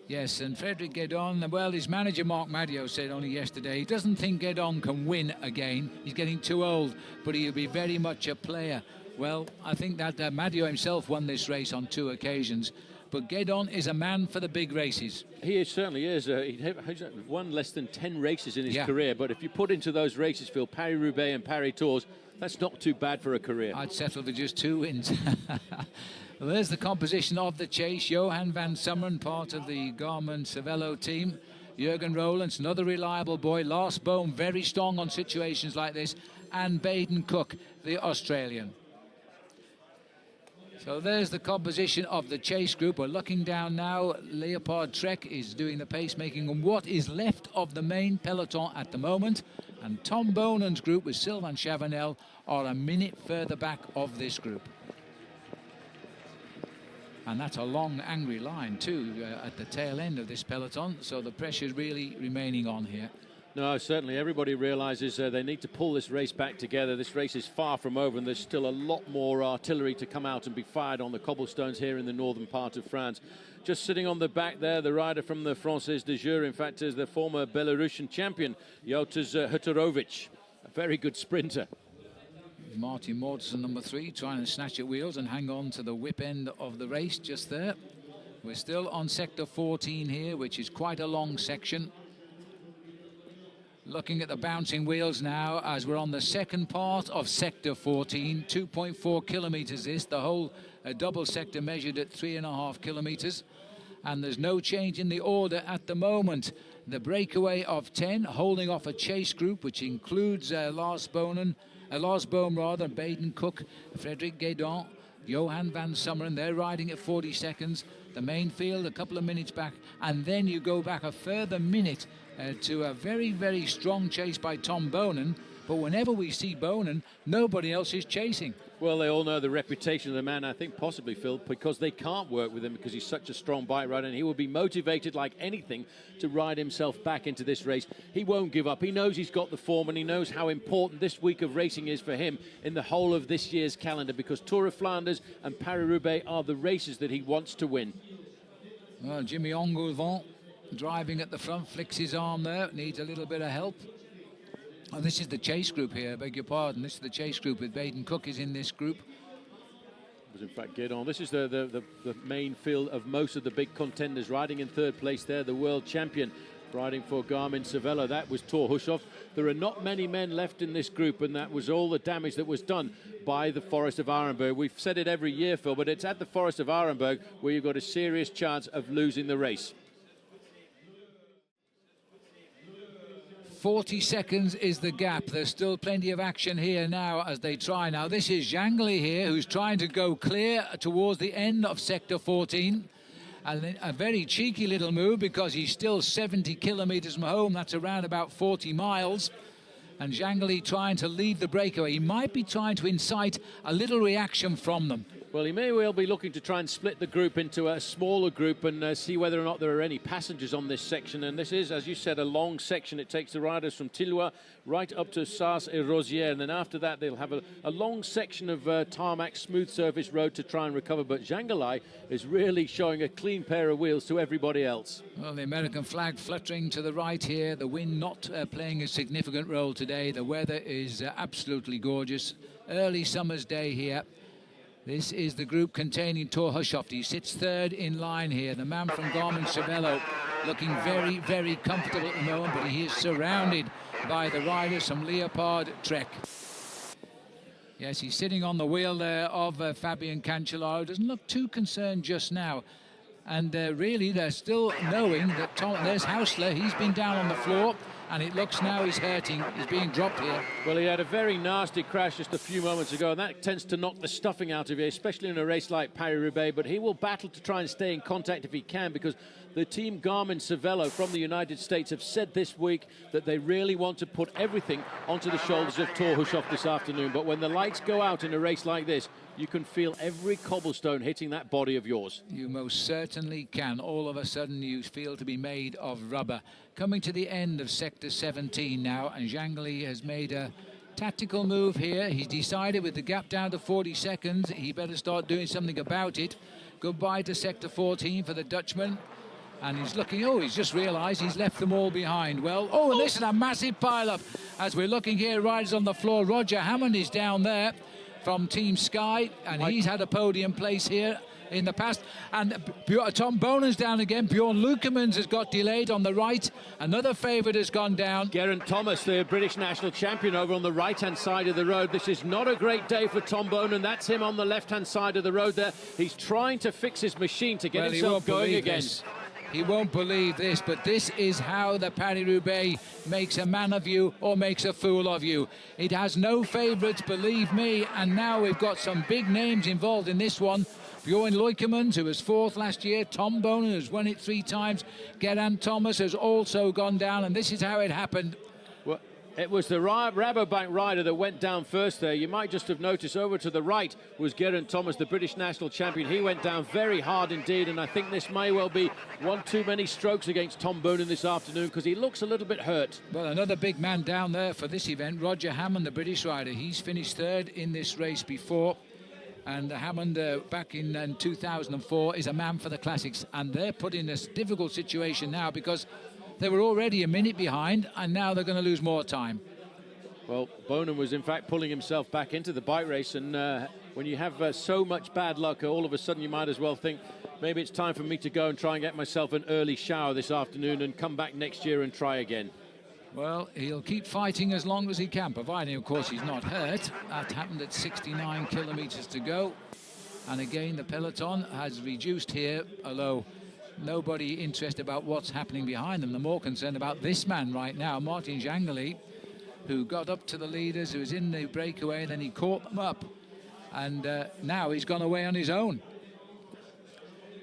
Yes, and Frédéric Guédon, well, his manager Marc Madio said only yesterday he doesn't think Guédon can win again. He's getting too old, but he'll be very much a player. Well, I think that Madio himself won this race on 2 occasions, but Guédon is a man for the big races. He certainly is. He's won less than 10 races in his career, but if you put into those races, Phil, Paris-Roubaix and Paris Tours, that's not too bad for a career. I'd settle for just 2 wins. Well, there's the composition of the chase. Johan van Summeren, part of the Garmin-Cervelo team. Jürgen Rollins, another reliable boy. Lars Bohm, very strong on situations like this. And Baden Cook, the Australian. So there's the composition of the chase group. We're looking down now. Leopard Trek is doing the pacemaking on what is left of the main peloton at the moment. And Tom Bonan's group with Sylvain Chavanel are a minute further back of this group. And that's a long, angry line, too, at the tail end of this peloton. So the pressure's really remaining on here. No, certainly everybody realises they need to pull this race back together. This race is far from over, and there's still a lot more artillery to come out and be fired on the cobblestones here in the northern part of France. Just sitting on the back there, the rider from the Française de Jure, in fact, is the former Belarusian champion, Jotas Hutorovic, a very good sprinter. Martin Mortensen, number 3, trying to snatch at wheels and hang on to the whip end of the race just there. We're still on sector 14 here, which is quite a long section. Looking at the bouncing wheels now as we're on the second part of sector 14, 2.4 kilometres this, the whole double sector measured at 3.5 kilometres. And there's no change in the order at the moment. The breakaway of 10, holding off a chase group, which includes Lars Bohm, Baden Cook, Frédéric Guédon, Johan van Summeren. They're riding at 40 seconds. The main field a couple of minutes back, and then you go back a further minute to a very, very strong chase by Tom Bonan. But whenever we see Bonan, nobody else is chasing. Well, they all know the reputation of the man, I think possibly, Phil, because they can't work with him because he's such a strong bike rider, and he will be motivated like anything to ride himself back into this race. He won't give up. He knows he's got the form, and he knows how important this week of racing is for him in the whole of this year's calendar, because Tour of Flanders and Paris-Roubaix are the races that he wants to win. Well, Jimmy Engoulevent driving at the front, flicks his arm there, needs a little bit of help. And this is the chase group here, I beg your pardon. This is the chase group with Baden Cook is in this group. It was in fact Guédon. This is the main field of most of the big contenders. Riding in third place there, the world champion riding for Garmin Cervelo. That was Thor Hushovd. There are not many men left in this group, and that was all the damage that was done by the Forest of Arenberg. We've said it every year, Phil, but it's at the Forest of Arenberg where you've got a serious chance of losing the race. 40 seconds is the gap. There's still plenty of action here now as they try. Now, this is Jangli here, who's trying to go clear towards the end of Sector 14. And a very cheeky little move because he's still 70 kilometres from home. That's around about 40 miles. And Jangli trying to lead the breakaway. He might be trying to incite a little reaction from them. Well, he may well be looking to try and split the group into a smaller group and see whether or not there are any passengers on this section. And this is, as you said, a long section. It takes the riders from Tilloy right up to Sars-et-Rosières. And then after that, they'll have a long section of tarmac, smooth surface road to try and recover. But Jangli is really showing a clean pair of wheels to everybody else. Well, the American flag fluttering to the right here. The wind not playing a significant role today. The weather is absolutely gorgeous. Early summer's day here. This is the group containing Thor Hushovd. He sits third in line here. The man from Garmin Cervelo looking very, very comfortable at the moment, but he is surrounded by the riders from Leopard Trek. Yes, he's sitting on the wheel there of Fabian Cancellara. Doesn't look too concerned just now. And really, they're still knowing that there's Hausler. He's been down on the floor, and it looks now he's hurting. He's being dropped here. Well, he had a very nasty crash just a few moments ago, and that tends to knock the stuffing out of you, especially in a race like Paris Roubaix. But he will battle to try and stay in contact if he can, because the team Garmin Cervelo from the United States have said this week that they really want to put everything onto the shoulders of Thor Hushovd this afternoon. But when the lights go out in a race like this, you can feel every cobblestone hitting that body of yours. You most certainly can. All of a sudden you feel to be made of rubber. Coming to the end of Sector 17 now, and Jangli has made a tactical move here. He's decided with the gap down to 40 seconds, he better start doing something about it. Goodbye to Sector 14 for the Dutchman. And he's looking, he's just realised he's left them all behind. Well, and this is a massive pile-up. As we're looking here, riders on the floor. Roger Hammond is down there from Team Sky, and he's had a podium place here in the past. And Tom Bonen's down again. Bjorn Lukemans has got delayed on the right. Another favourite has gone down. Geraint Thomas, the British national champion, over on the right-hand side of the road. This is not a great day for Tom Bonen. That's him on the left-hand side of the road there. He's trying to fix his machine to get himself going again. He won't believe this, but this is how the Paris-Roubaix makes a man of you or makes a fool of you. It has no favourites, believe me, and now we've got some big names involved in this one. Bjorn Lukemans, who was fourth last year. Tom Bonen has won it 3 times. Geraint Thomas has also gone down, and this is how it happened. Well, it was the Rabobank rider that went down first there. You might just have noticed over to the right was Geraint Thomas, the British national champion. He went down very hard indeed, and I think this may well be one too many strokes against Tom Bonen this afternoon, because he looks a little bit hurt. Well, another big man down there for this event, Roger Hammond, the British rider. He's finished third in this race before. And Hammond, back in 2004, is a man for the classics. And they're put in this difficult situation now because they were already a minute behind, and now they're going to lose more time. Well, Bonen was, in fact, pulling himself back into the bike race. And when you have so much bad luck, all of a sudden you might as well think, maybe it's time for me to go and try and get myself an early shower this afternoon and come back next year and try again. Well, he'll keep fighting as long as he can, providing, of course, he's not hurt. That happened at 69 kilometres to go. And again, the peloton has reduced here, although nobody interested about what's happening behind them. They're more concerned about this man right now, Martin Jangli, who got up to the leaders, who was in the breakaway, then he caught them up. And now he's gone away on his own.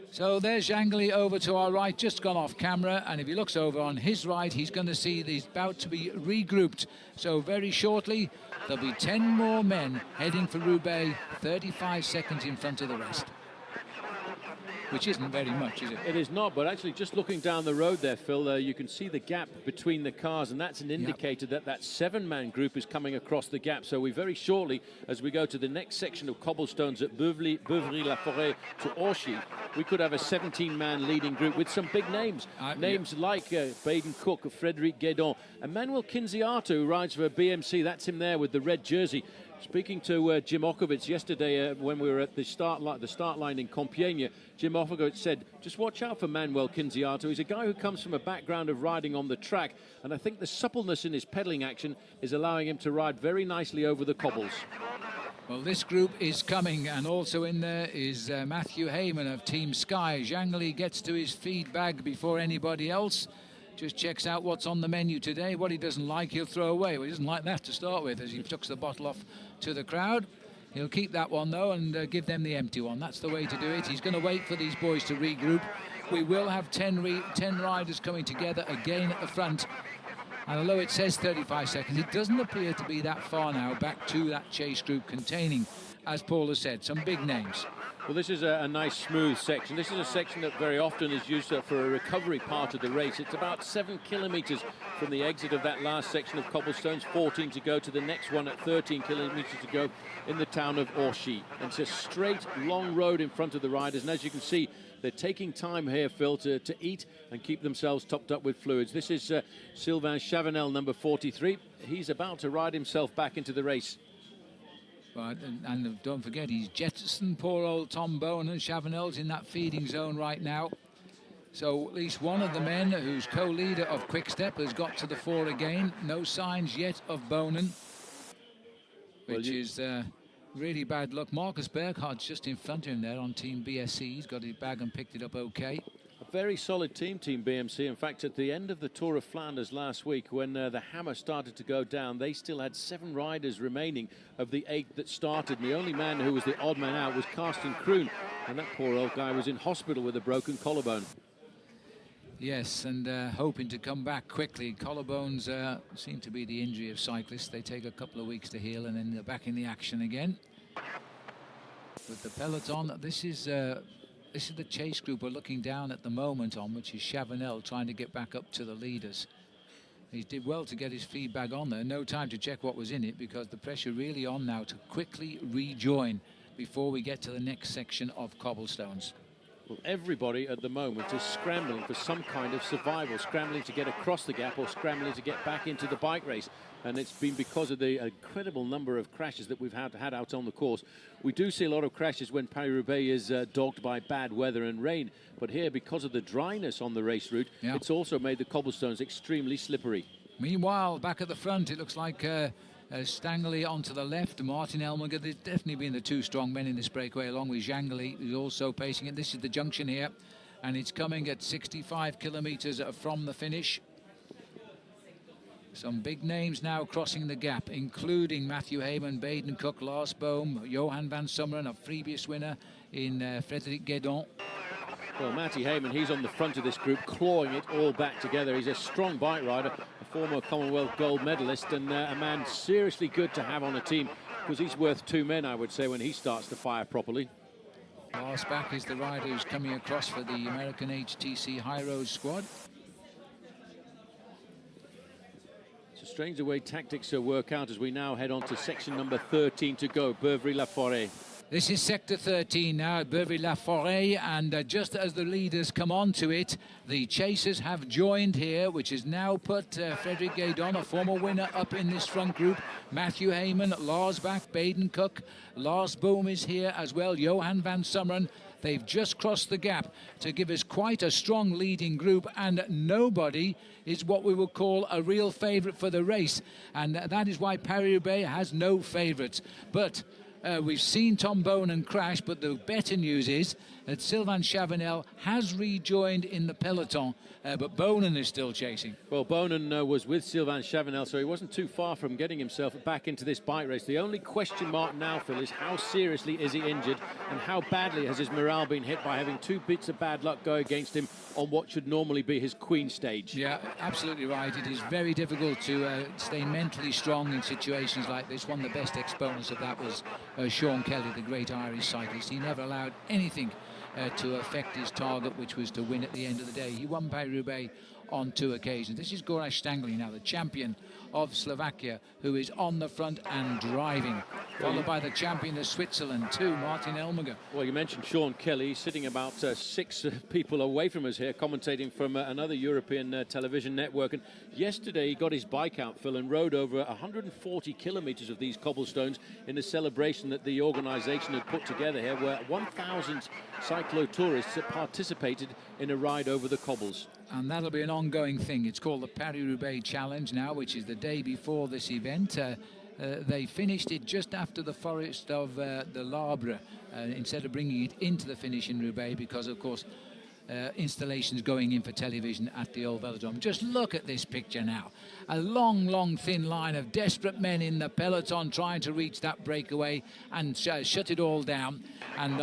So there's Jangli over to our right, just gone off camera, and if he looks over on his right, he's going to see he's about to be regrouped. So very shortly, there'll be 10 more men heading for Roubaix, 35 seconds in front of the rest. Which isn't very much, is it? It is not, but actually just looking down the road there, Phil, you can see the gap between the cars, and that's an indicator that that 7-man group is coming across the gap. So we very shortly, as we go to the next section of cobblestones at Beuvry-la-Forêt to Orchy, we could have a 17-man leading group with some big names. Names like Baden Cook, Frédéric Guédon, Emmanuel Kinziato, who rides for BMC, that's him there with the red jersey. Speaking to Jim Okovitz yesterday when we were at the start line in Compiègne, Jim Okovitz said, just watch out for Manuel Quinziato. He's a guy who comes from a background of riding on the track, and I think the suppleness in his pedaling action is allowing him to ride very nicely over the cobbles. Well, this group is coming, and also in there is Matthew Heyman of Team Sky. Zhang Li gets to his feed bag before anybody else. Just checks out what's on the menu today. What he doesn't like, he'll throw away. Well, he doesn't like that to start with, as he chucks the bottle off to the crowd. He'll keep that one, though, and give them the empty one. That's the way to do it. He's going to wait for these boys to regroup. We will have 10 riders coming together again at the front. And although it says 35 seconds, it doesn't appear to be that far now back to that chase group containing, as Paul has said, some big names. Well, this is a nice, smooth section. This is a section that very often is used for a recovery part of the race. It's about 7 kilometres from the exit of that last section of cobblestones, 14 to go to the next one at 13 kilometres to go in the town of Orchy. And it's a straight, long road in front of the riders. And as you can see, they're taking time here, Phil, to eat and keep themselves topped up with fluids. This is Sylvain Chavanel, number 43. He's about to ride himself back into the race. But, and don't forget, he's jettisoned poor old Tom Bowen, and Chavanel's in that feeding zone right now. So at least one of the men who's co-leader of Quick Step has got to the fore again. No signs yet of Bonen, which is really bad luck. Marcus Berghardt's just in front of him there on Team BSC. He's got his bag and picked it up okay. A very solid team, Team BMC. In fact, at the end of the Tour of Flanders last week, when the hammer started to go down, they still had 7 riders remaining of the 8 that started. And the only man who was the odd man out was Karsten Kroon. And that poor old guy was in hospital with a broken collarbone. Yes, and hoping to come back quickly. Collarbones seem to be the injury of cyclists. They take a couple of weeks to heal, and then they're back in the action again. With the peloton, this is the chase group we're looking down at the moment on, which is Chavanel trying to get back up to the leaders. He did well to get his feedback on there. No time to check what was in it, because the pressure really on now to quickly rejoin before we get to the next section of cobblestones. Well, everybody at the moment is scrambling for some kind of survival, scrambling to get across the gap or scrambling to get back into the bike race. And it's been because of the incredible number of crashes that we've had out on the course. We do see a lot of crashes when Paris Roubaix is dogged by bad weather and rain. But here, because of the dryness on the race route, it's also made the cobblestones extremely slippery. Meanwhile, back at the front, it looks like Stangley onto the left, Martin Elminger. There's definitely been the 2 strong men in this breakaway, along with Zhang Li, who's also pacing it. This is the junction here, and it's coming at 65 kilometres from the finish. Some big names now crossing the gap, including Matthew Heyman, Baden Cook, Lars Bohm, Johan van Summeren, a previous winner in Frédéric Guédon. Well, Matty Heyman, he's on the front of this group, clawing it all back together. He's a strong bike rider, a former Commonwealth gold medalist, and a man seriously good to have on a team, because he's worth 2 men, I would say, when he starts to fire properly. Lars Bach is the rider who's coming across for the American HTC High Road squad. It's a strange the way tactics work out as we now head on to section number 13 to go, Beuvry-la-Forêt. This is Sector 13 now at Beuvry-la-Forêt, and just as the leaders come onto it, the chasers have joined here, which has now put Frédéric Guédon, a former winner, up in this front group. Matthew Heyman, Lars Bach, Baden Cook, Lars Bohm is here as well, Johan van Summeren. They've just crossed the gap to give us quite a strong leading group, and nobody is what we would call a real favourite for the race, and that is why Paris-Roubaix has no favourites. But we've seen Tom Bonen crash, but the better news is that Sylvain Chavanel has rejoined in the peloton, but Bonen is still chasing. Well, Bonen was with Sylvain Chavanel, so he wasn't too far from getting himself back into this bike race. The only question mark now, Phil, is how seriously is he injured, and how badly has his morale been hit by having 2 bits of bad luck go against him on what should normally be his queen stage. Yeah, absolutely right. It is very difficult to stay mentally strong in situations like this. One of the best exponents of that was Sean Kelly, the great Irish cyclist. He never allowed anything to affect his target, which was to win at the end of the day. He won Paris-Roubaix on 2 occasions. This is Gorazd Stangli now, the champion of Slovakia, who is on the front and driving, followed by the champion of Switzerland too, Martin Elmiger. Well, you mentioned Sean Kelly sitting about 6 people away from us here, commentating from another European television network. And yesterday he got his bike out, Phil, and rode over 140 kilometres of these cobblestones in a celebration that the organisation had put together here, where 1,000 cyclo-tourists had participated in a ride over the cobbles. And that'll be an ongoing thing. It's called the Paris Roubaix Challenge now, which is the day before this event. They finished it just after the forest of the L'Arbre, instead of bringing it into the finish in Roubaix, because of course installations going in for television at the old velodrome. Just look at this picture now. A long thin line of desperate men in the peloton trying to reach that breakaway and shut it all down. And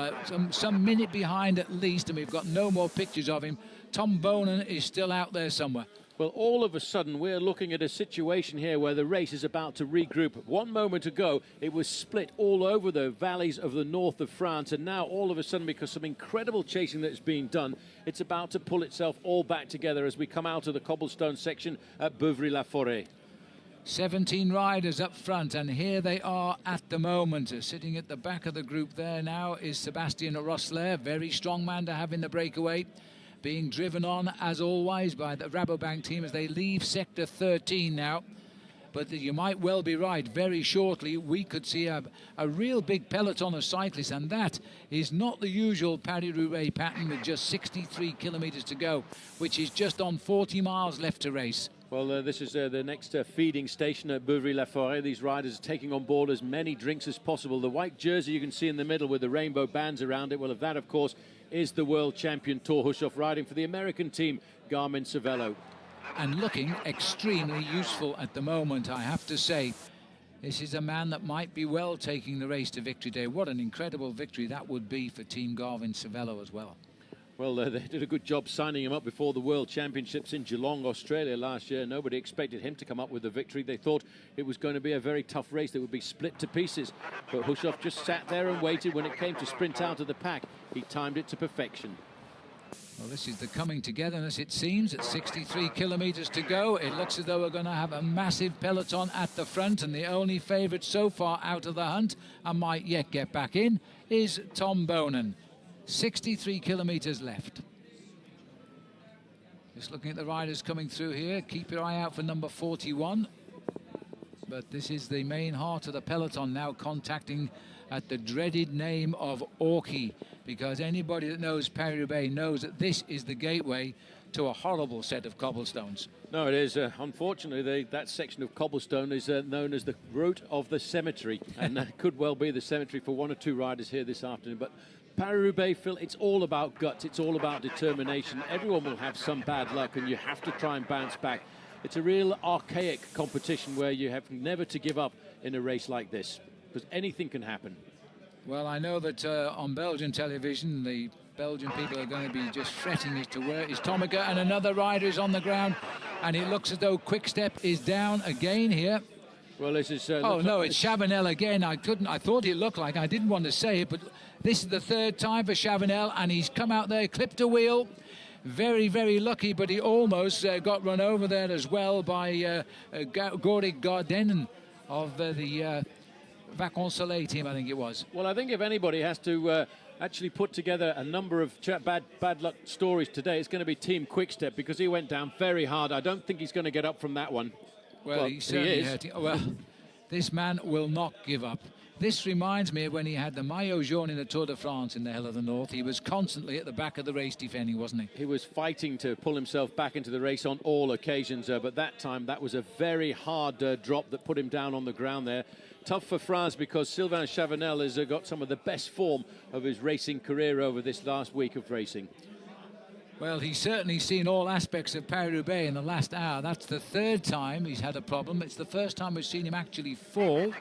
some minute behind at least, and we've got no more pictures of him, Tom Bonan is still out there somewhere. Well, all of a sudden, we're looking at a situation here where the race is about to regroup. 1 moment ago, it was split all over the valleys of the north of France, and now all of a sudden, because some incredible chasing that is being done, it's about to pull itself all back together as we come out of the cobblestone section at Beuvry-la-Forêt. 17 riders up front, and here they are at the moment. Sitting at the back of the group there now is Sebastian Rossler, very strong man to have in the breakaway, being driven on as always by the Rabobank team as they leave sector 13 now. But you might well be right, very shortly we could see a real big peloton of cyclists, and that is not the usual Paris-Roubaix pattern with just 63 kilometres to go, which is just on 40 miles left to race. Well, this is the next feeding station at Beuvry-la-Forêt. These riders are taking on board as many drinks as possible. The white jersey you can see in the middle with the rainbow bands around it, well, of that, of course, is the world champion Thor Hushovd riding for the American team, Garmin Cervelo. And looking extremely useful at the moment, I have to say. This is a man that might be well taking the race to victory day. What an incredible victory that would be for Team Garmin Cervelo as well. Well, they did a good job signing him up before the World Championships in Geelong, Australia last year. Nobody expected him to come up with the victory. They thought it was going to be a very tough race that would be split to pieces. But Hushovd just sat there and waited. When it came to sprint out of the pack, he timed it to perfection. Well, this is the coming togetherness, it seems, at 63 kilometres to go. It looks as though we're going to have a massive peloton at the front, and the only favourite so far out of the hunt, and might yet get back in, is Tom Bonan. 63 kilometres left. Just looking at the riders coming through here. Keep your eye out for number 41. But this is the main heart of the peloton now contacting at the dreaded name of Orkey, because anybody that knows Paris-Roubaix knows that this is the gateway to a horrible set of cobblestones. No, it is. Unfortunately, that section of cobblestone is known as the route of the cemetery, and that could well be the cemetery for 1 or 2 riders here this afternoon. But Paris-Roubaix, Phil, it's all about guts, it's all about determination. Everyone will have some bad luck, and you have to try and bounce back. It's a real archaic competition where you have never to give up in a race like this, because anything can happen. Well, I know that on Belgian television, the Belgian people are going to be just fretting as to where is Tomica, and another rider is on the ground, and it looks as though Quick-Step is down again here. Well, this is... oh, no, it's Chavanel again. I thought it looked like, I didn't want to say it, but this is the 3rd time for Chavanel, and he's come out there, clipped a wheel. Very, very lucky, but he almost got run over there as well by Goric Gardenin of the Vacansoleil team, I think it was. Well, I think if anybody has to actually put together a number of bad luck stories today, it's going to be Team Quick-Step, because he went down very hard. I don't think he's going to get up from that one. Well, he certainly is. Well, this man will not give up. This reminds me of when he had the maillot jaune in the Tour de France in the Hell of the North. He was constantly at the back of the race defending, wasn't he? He was fighting to pull himself back into the race on all occasions, but that time that was a very hard drop that put him down on the ground there. Tough for France, because Sylvain Chavanel has got some of the best form of his racing career over this last week of racing. Well, he's certainly seen all aspects of Paris-Roubaix in the last hour. That's the 3rd time he's had a problem. It's the 1st time we've seen him actually fall.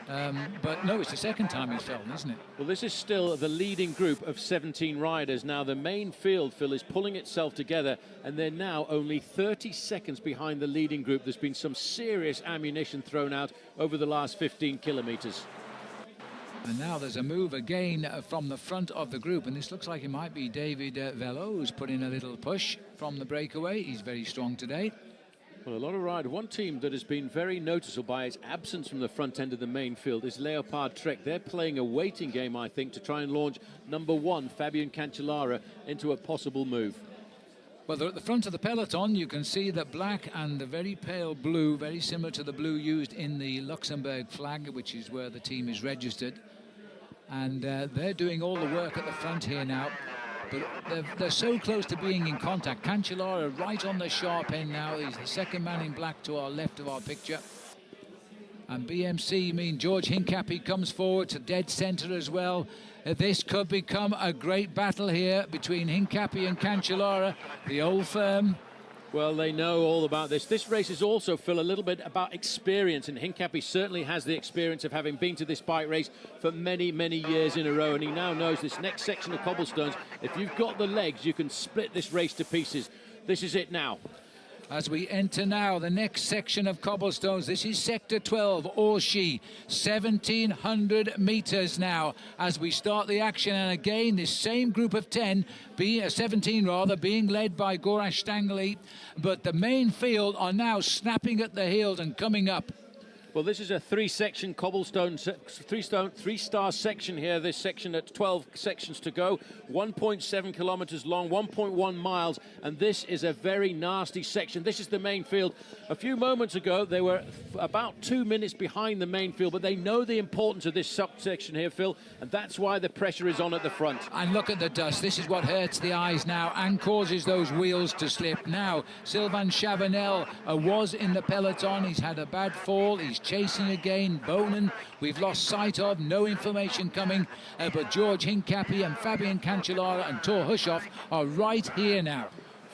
But no, it's the 2nd time he's fallen, isn't it? Well, this is still the leading group of 17 riders. Now, the main field, Phil, is pulling itself together, and they're now only 30 seconds behind the leading group. There's been some serious ammunition thrown out over the last 15 kilometres. And now there's a move again from the front of the group, and this looks like it might be David Velo who's put in a little push from the breakaway. He's very strong today. Well, a lot of ride. One team that has been very noticeable by its absence from the front end of the main field is Leopard Trek. They're playing a waiting game, I think, to try and launch number 1, Fabian Cancellara, into a possible move. Well, at the front of the peloton, you can see the black and the very pale blue, very similar to the blue used in the Luxembourg flag, which is where the team is registered. And they're doing all the work at the front here now. But they're so close to being in contact. Cancellara right on the sharp end now. He's the second man in black to our left of our picture. And BMC, George Hincapie comes forward to dead centre as well. This could become a great battle here between Hincapie and Cancellara, the old firm. Well, they know all about this. This race is also, Phil, a little bit about experience, and Hincapie certainly has the experience of having been to this bike race for many, many years in a row, and he now knows this next section of cobblestones. If you've got the legs, you can split this race to pieces. This is it now. As we enter now the next section of cobblestones, this is Sector 12, Orchy, 1,700 metres now as we start the action. And again, this same group of 17 rather, being led by Gorash Stangley. But the main field are now snapping at the heels and coming up. Well, this is a three-section cobblestone, three-star section here. This section at 12 sections to go, 1.7 kilometres long, 1.1 miles, and this is a very nasty section. This is the main field. A few moments ago, they were about 2 minutes behind the main field, but they know the importance of this subsection here, Phil, and that's why the pressure is on at the front. And look at the dust. This is what hurts the eyes now and causes those wheels to slip. Now, Sylvain Chavanel was in the peloton. He's had a bad fall. He's chasing again. Bonin, we've lost sight of. No information coming. But George Hincapie and Fabian Cancellara and Thor Hushoff are right here now.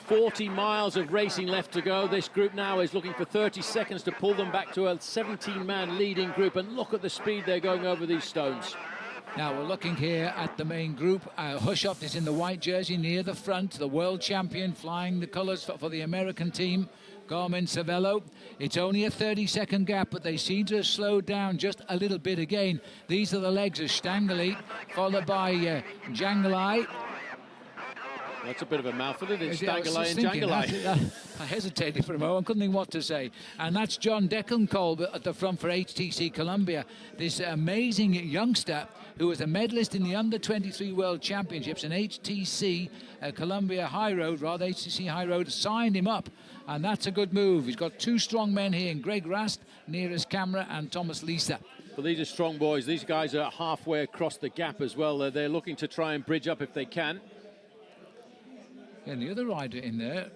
40 miles of racing left to go. This group now is looking for 30 seconds to pull them back to a 17-man leading group. And look at the speed they're going over these stones. Now we're looking here at the main group. Hushoff is in the white jersey near the front, the world champion, flying the colours for the American team. Garmin Cervelo. It's only a 30-second gap, but they seem to have slowed down just a little bit again. These are the legs of Stangley, followed by Jangalai. That's a bit of a mouthful, isn't it? Stangalai and Jangalai. I hesitated for a moment, couldn't think what to say. And that's John Declancolb at the front for HTC Columbia. This amazing youngster who was a medalist in the Under-23 World Championships, and HTC Columbia High Road, rather HTC High Road, signed him up. And that's a good move. He's got two strong men here, Greg Rast, nearest camera, and Thomas Lisa. Well, these are strong boys. These guys are halfway across the gap as well. They're looking to try and bridge up if they can. And the other rider in there,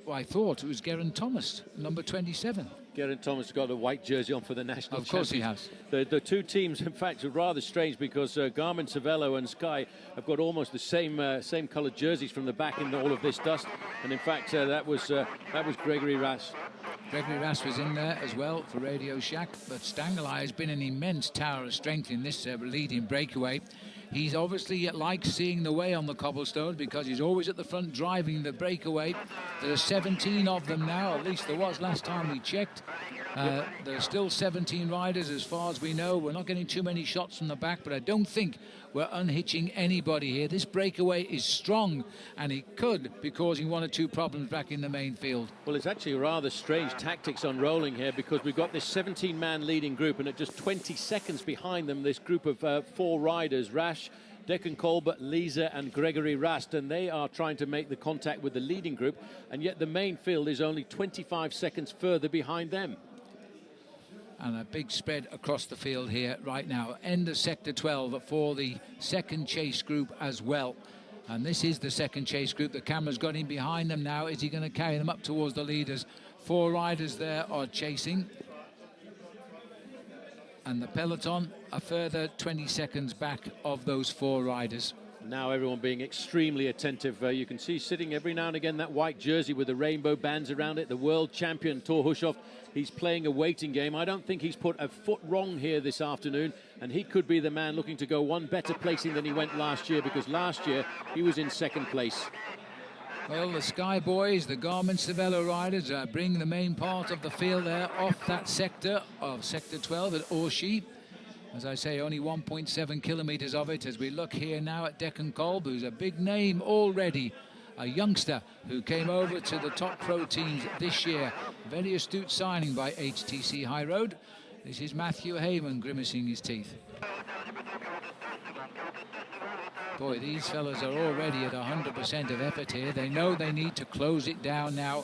well, I thought it was Geraint Thomas, number 27. Geraint Thomas has got a white jersey on for the national Of course he has. The two teams, in fact, are rather strange because Garmin Cervelo and Sky have got almost the same coloured jerseys from the back in all of this dust. And in fact, that was Gregory Rast. Gregory Rast was in there as well for Radio Shack, but Stangalai has been an immense tower of strength in this leading breakaway. He's obviously likes seeing the way on the cobblestone because he's always at the front driving the breakaway. There are 17 of them now, at least there was last time we checked. There are still 17 riders as far as we know. We're not getting too many shots from the back, but I don't think we're unhitching anybody here. This breakaway is strong, and it could be causing one or two problems back in the main field. Well, it's actually rather strange tactics unrolling here because we've got this 17-man leading group, and at just 20 seconds behind them, this group of 4 riders, Rash, Declancolb, Lisa and Gregory Rast, and they are trying to make the contact with the leading group, and yet the main field is only 25 seconds further behind them. And a big spread across the field here right now. End of Sector 12 for the second chase group as well. And this is the second chase group. The camera's got him behind them now. Is he going to carry them up towards the leaders? 4 riders there are chasing. And the peloton a further 20 seconds back of those 4 riders. Now everyone being extremely attentive. You can see sitting every now and again that white jersey with the rainbow bands around it, the world champion Thor Hushoff. He's playing a waiting game. I don't think he's put a foot wrong here this afternoon, and he could be the man looking to go one better placing than he went last year, because last year he was in second place. Well, the Sky Boys, the Garmin Cervelo riders, bring the main part of the field there off that sector of Sector 12 at Orchy. As I say, only 1.7 kilometres of it as we look here now at Declan Kolb, who's a big name already. A youngster who came over to the top pro teams this year. Very astute signing by HTC High Road. This is Matthew Heyman grimacing his teeth. Boy, these fellas are already at 100% of effort here. They know they need to close it down now.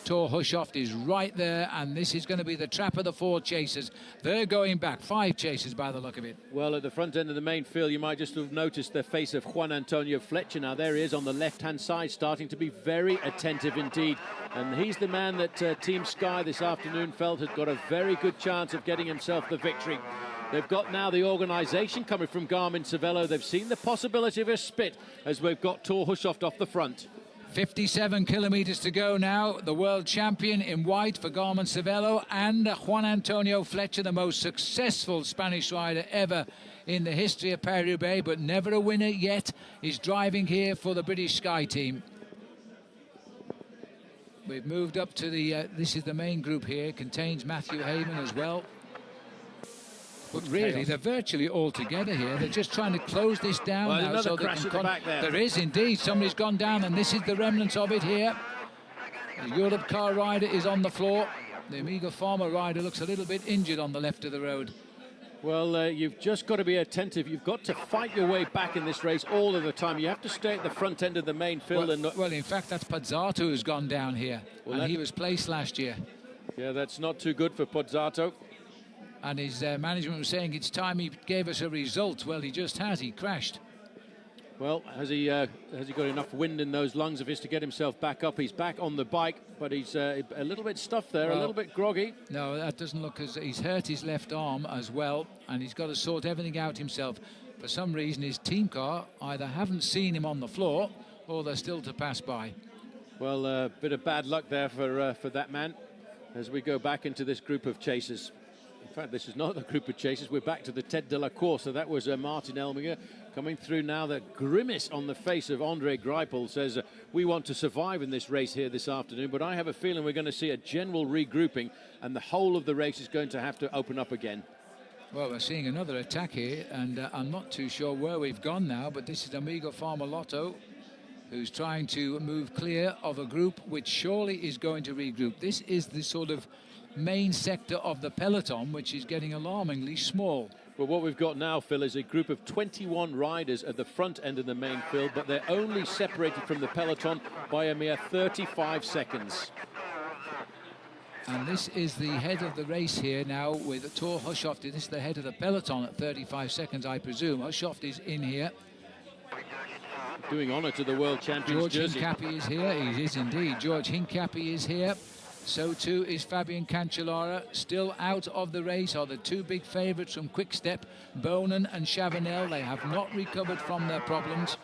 Thor Hushovd is right there, and this is going to be the trap of the 4 chasers. They're going back, 5 chasers by the look of it. Well, at the front end of the main field, you might just have noticed the face of Juan Antonio Fletcher. Now, there he is on the left-hand side, starting to be very attentive indeed. And he's the man that Team Sky this afternoon felt had got a very good chance of getting himself the victory. They've got now the organisation coming from Garmin Cervelo. They've seen the possibility of a spit as we've got Thor Hushovd off the front. 57 kilometres to go now. The world champion in white for Garmin Cervelo and Juan Antonio Fletcher, the most successful Spanish rider ever in the history of Paris Roubaix, but never a winner yet, is driving here for the British Sky team. We've moved up to the, this is the main group here, contains Matthew Heyman as well. But really, they're virtually all together here. They're just trying to close this down now. So crash at the back there. There is indeed. Somebody's gone down, and this is the remnants of it here. The Europe car rider is on the floor. The Amiga Farmer rider looks a little bit injured on the left of the road. Well, you've just got to be attentive. You've got to fight your way back in this race all of the time. You have to stay at the front end of the main field. Well, in fact, that's Pozzato who's gone down here. Well, and he was placed last year. Yeah, that's not too good for Pozzato. And his management was saying it's time he gave us a result. Well, he just has. He crashed. Well, has he got enough wind in those lungs of his to get himself back up? He's back on the bike, but he's a little bit stuffed there, a little bit groggy. No, that doesn't look as... He's hurt his left arm as well, and he's got to sort everything out himself. For some reason, his team car either haven't seen him on the floor, or they're still to pass by. Well, a bit of bad luck there for that man as we go back into this group of chasers. In fact, this is not the group of chasers. We're back to the Tête de la Course. So that was Martin Elminger coming through now. The grimace on the face of Andre Greipel says, we want to survive in this race here this afternoon, but I have a feeling we're going to see a general regrouping and the whole of the race is going to have to open up again. Well, we're seeing another attack here, and I'm not too sure where we've gone now, but this is Amigo Farmer Lotto, who's trying to move clear of a group which surely is going to regroup. This is the sort of main sector of the peloton, which is getting alarmingly small. Well, what we've got now, Phil, is a group of 21 riders at the front end of the main field, but they're only separated from the peloton by a mere 35 seconds. And this is the head of the race here now with Thor Hushovd. This is the head of the peloton at 35 seconds, I presume. Hushovd is in here. Doing honour to the world champions jersey. George Hincapie is here. He is indeed. George Hincapie is here. So too is Fabian Cancellara. Still out of the race are the 2 big favourites from Quick Step, Bonin and Chavanel. They have not recovered from their problems.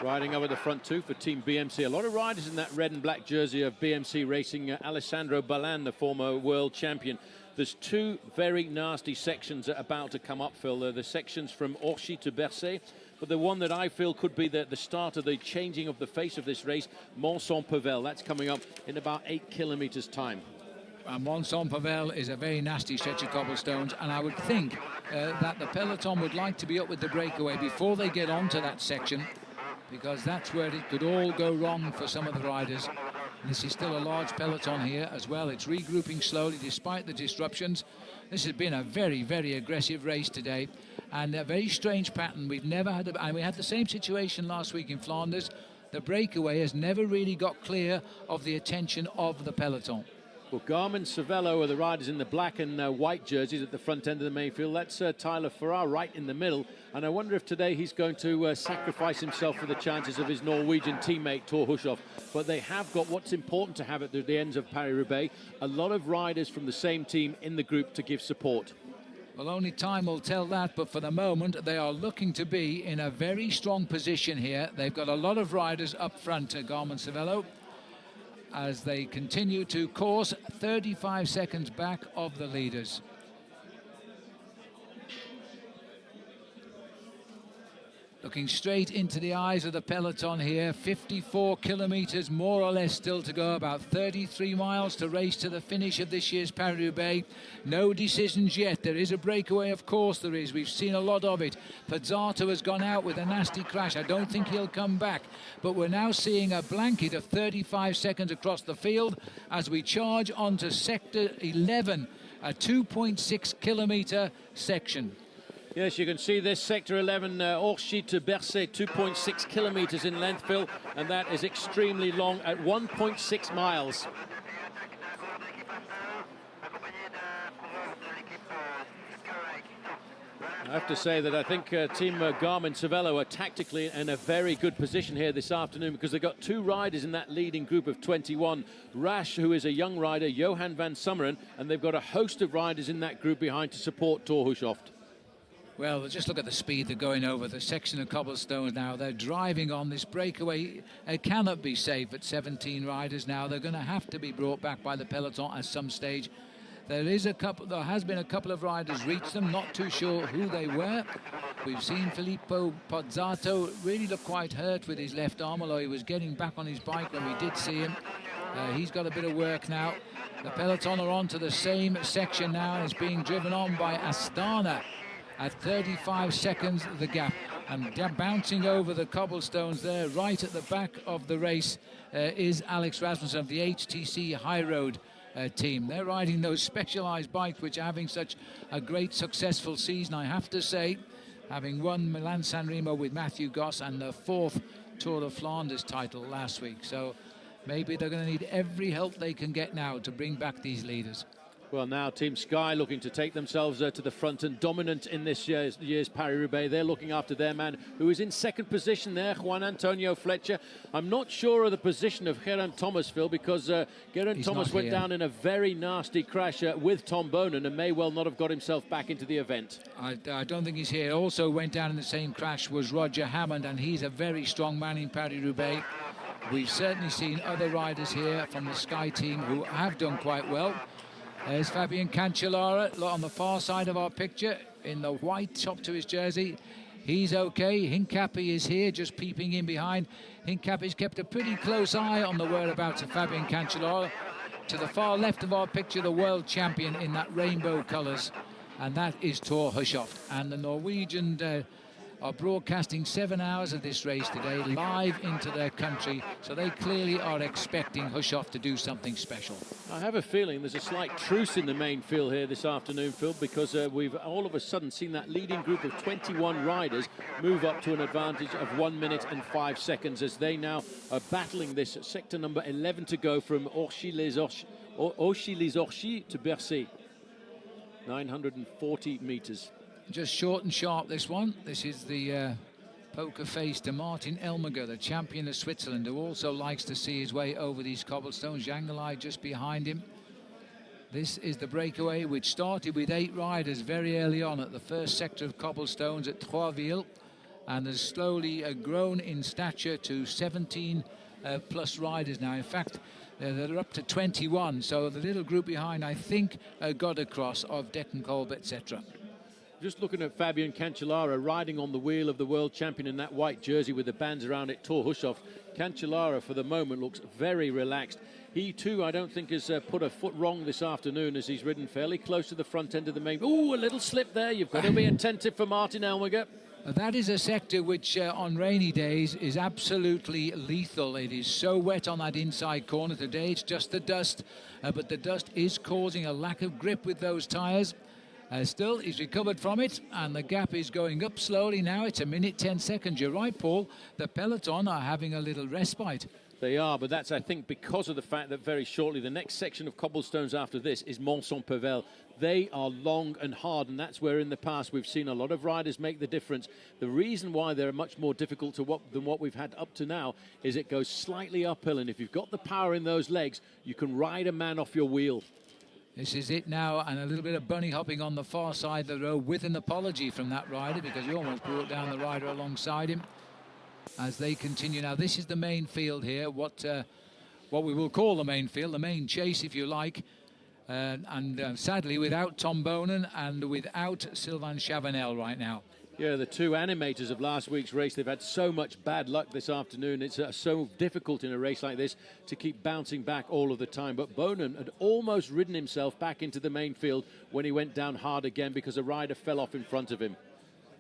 Riding over the front too for Team BMC. A lot of riders in that red and black jersey of BMC Racing. Alessandro Ballan, the former world champion. There's 2 very nasty sections about to come up, Phil. The sections from Orchy to Bercé. But the one that I feel could be the start of the changing of the face of this race, Mont-Saint-Pavel. That's coming up in about 8 kilometres' time. And Mont-Saint-Pavel is a very nasty stretch of cobblestones, and I would think that the peloton would like to be up with the breakaway before they get onto that section, because that's where it could all go wrong for some of the riders. And this is still a large peloton here as well. It's regrouping slowly despite the disruptions. This has been a very, very aggressive race today, and a very strange pattern. We've never had, and we had the same situation last week in Flanders. The breakaway has never really got clear of the attention of the peloton. Well, Garmin Cervelo are the riders in the black and white jerseys at the front end of the main field. That's Tyler Farrar right in the middle. And I wonder if today he's going to sacrifice himself for the chances of his Norwegian teammate, Thor Hushovd. But they have got what's important to have at the ends of Paris Roubaix, a lot of riders from the same team in the group to give support. Well, only time will tell that, but for the moment, they are looking to be in a very strong position here. They've got a lot of riders up front at Garmin Cervelo, as they continue to course 35 seconds back of the leaders. Looking straight into the eyes of the peloton here. 54 kilometres more or less still to go, about 33 miles to race to the finish of this year's Paris Roubaix. No decisions yet. There is a breakaway, of course there is. We've seen a lot of it. Pozzato has gone out with a nasty crash. I don't think he'll come back. But we're now seeing a blanket of 35 seconds across the field as we charge onto sector 11, a 2.6 kilometre section. Yes, you can see this sector 11, Orchy to Bercé, 2.6 kilometres in length, Phil, and that is extremely long at 1.6 miles. I have to say that I think Team Garmin-Cervelo are tactically in a very good position here this afternoon, because they've got two riders in that leading group of 21. Rasch, who is a young rider, Johan van Summeren, and they've got a host of riders in that group behind to support Thor Hushovd. Well, just look at the speed they're going over the section of cobblestones now. They're driving on this breakaway. It cannot be safe at 17 riders now. They're going to have to be brought back by the peloton at some stage. There has been a couple of riders reach them, not too sure who they were. We've seen Filippo Pozzato really look quite hurt with his left arm, although he was getting back on his bike when we did see him. He's got a bit of work now. The peloton are on to the same section now, and it's being driven on by Astana. At 35 seconds the gap, and bouncing over the cobblestones there right at the back of the race is Alex Rasmussen of the HTC High Road team. They're riding those specialized bikes which are having such a great successful season, I have to say, having won Milan-San Remo with Matthew Goss and the 4th Tour de Flanders title last week. So maybe they're going to need every help they can get now to bring back these leaders. Well, now Team Sky looking to take themselves to the front and dominant in this year's Paris-Roubaix. They're looking after their man who is in second position there, Juan Antonio Fletcher. I'm not sure of the position of Geraint Thomas, Phil, because Geraint Thomas went down in a very nasty crash with Tom Bonen and may well not have got himself back into the event. I don't think he's here. Also went down in the same crash was Roger Hammond, and he's a very strong man in Paris-Roubaix. We've certainly seen other riders here from the Sky team who have done quite well. There's Fabian Cancellara on the far side of our picture in the white top to his jersey. He's okay. Hincapie is here, just peeping in behind. Hincapie's kept a pretty close eye on the whereabouts of Fabian Cancellara. To the far left of our picture, the world champion in that rainbow colours, and that is Thor Hushovd. And the Norwegian are broadcasting 7 hours of this race today live into their country, so they clearly are expecting Hushovd to do something special. I have a feeling there's a slight truce in the main field here this afternoon, Phil, because we've all of a sudden seen that leading group of 21 riders move up to an advantage of 1 minute and 5 seconds as they now are battling this sector number 11 to go from Orchy-les-Orchy to Bercé, 940 meters. Just short and sharp, this one. This is the poker face to Martin Elmiger, the champion of Switzerland, who also likes to see his way over these cobblestones. Jangalai just behind him. This is the breakaway, which started with 8 riders very early on at the first sector of cobblestones at Troisville, and has slowly grown in stature to 17 plus riders now. In fact, they're up to 21, so the little group behind, I think, got across of Degenkolb, etc. Just looking at Fabian Cancellara riding on the wheel of the world champion in that white jersey with the bands around it, Thor Hushovd. Cancellara, for the moment, looks very relaxed. He, too, I don't think has put a foot wrong this afternoon as he's ridden fairly close to the front end of the main. Ooh, a little slip there. You've got to be attentive for Martin Elmiger. That is a sector which, on rainy days, is absolutely lethal. It is so wet on that inside corner today. It's just the dust, but the dust is causing a lack of grip with those tyres. Still, he's recovered from it, and the gap is going up slowly now. It's 1 minute 10 seconds. You're right, Paul. The peloton are having a little respite. They are, but that's, I think, because of the fact that very shortly the next section of cobblestones after this is Mont-Saint-Pével. They are long and hard, and that's where in the past we've seen a lot of riders make the difference. The reason why they're much more difficult than what we've had up to now is it goes slightly uphill, and if you've got the power in those legs, you can ride a man off your wheel. This is it now, and a little bit of bunny hopping on the far side of the road with an apology from that rider, because he almost brought down the rider alongside him as they continue. Now, this is the main field here, what we will call the main field, the main chase, if you like. Sadly, without Tom Bonen and without Sylvain Chavanel right now. Yeah, the two animators of last week's race, they've had so much bad luck this afternoon. It's so difficult in a race like this to keep bouncing back all of the time. But Bonan had almost ridden himself back into the main field when he went down hard again because a rider fell off in front of him.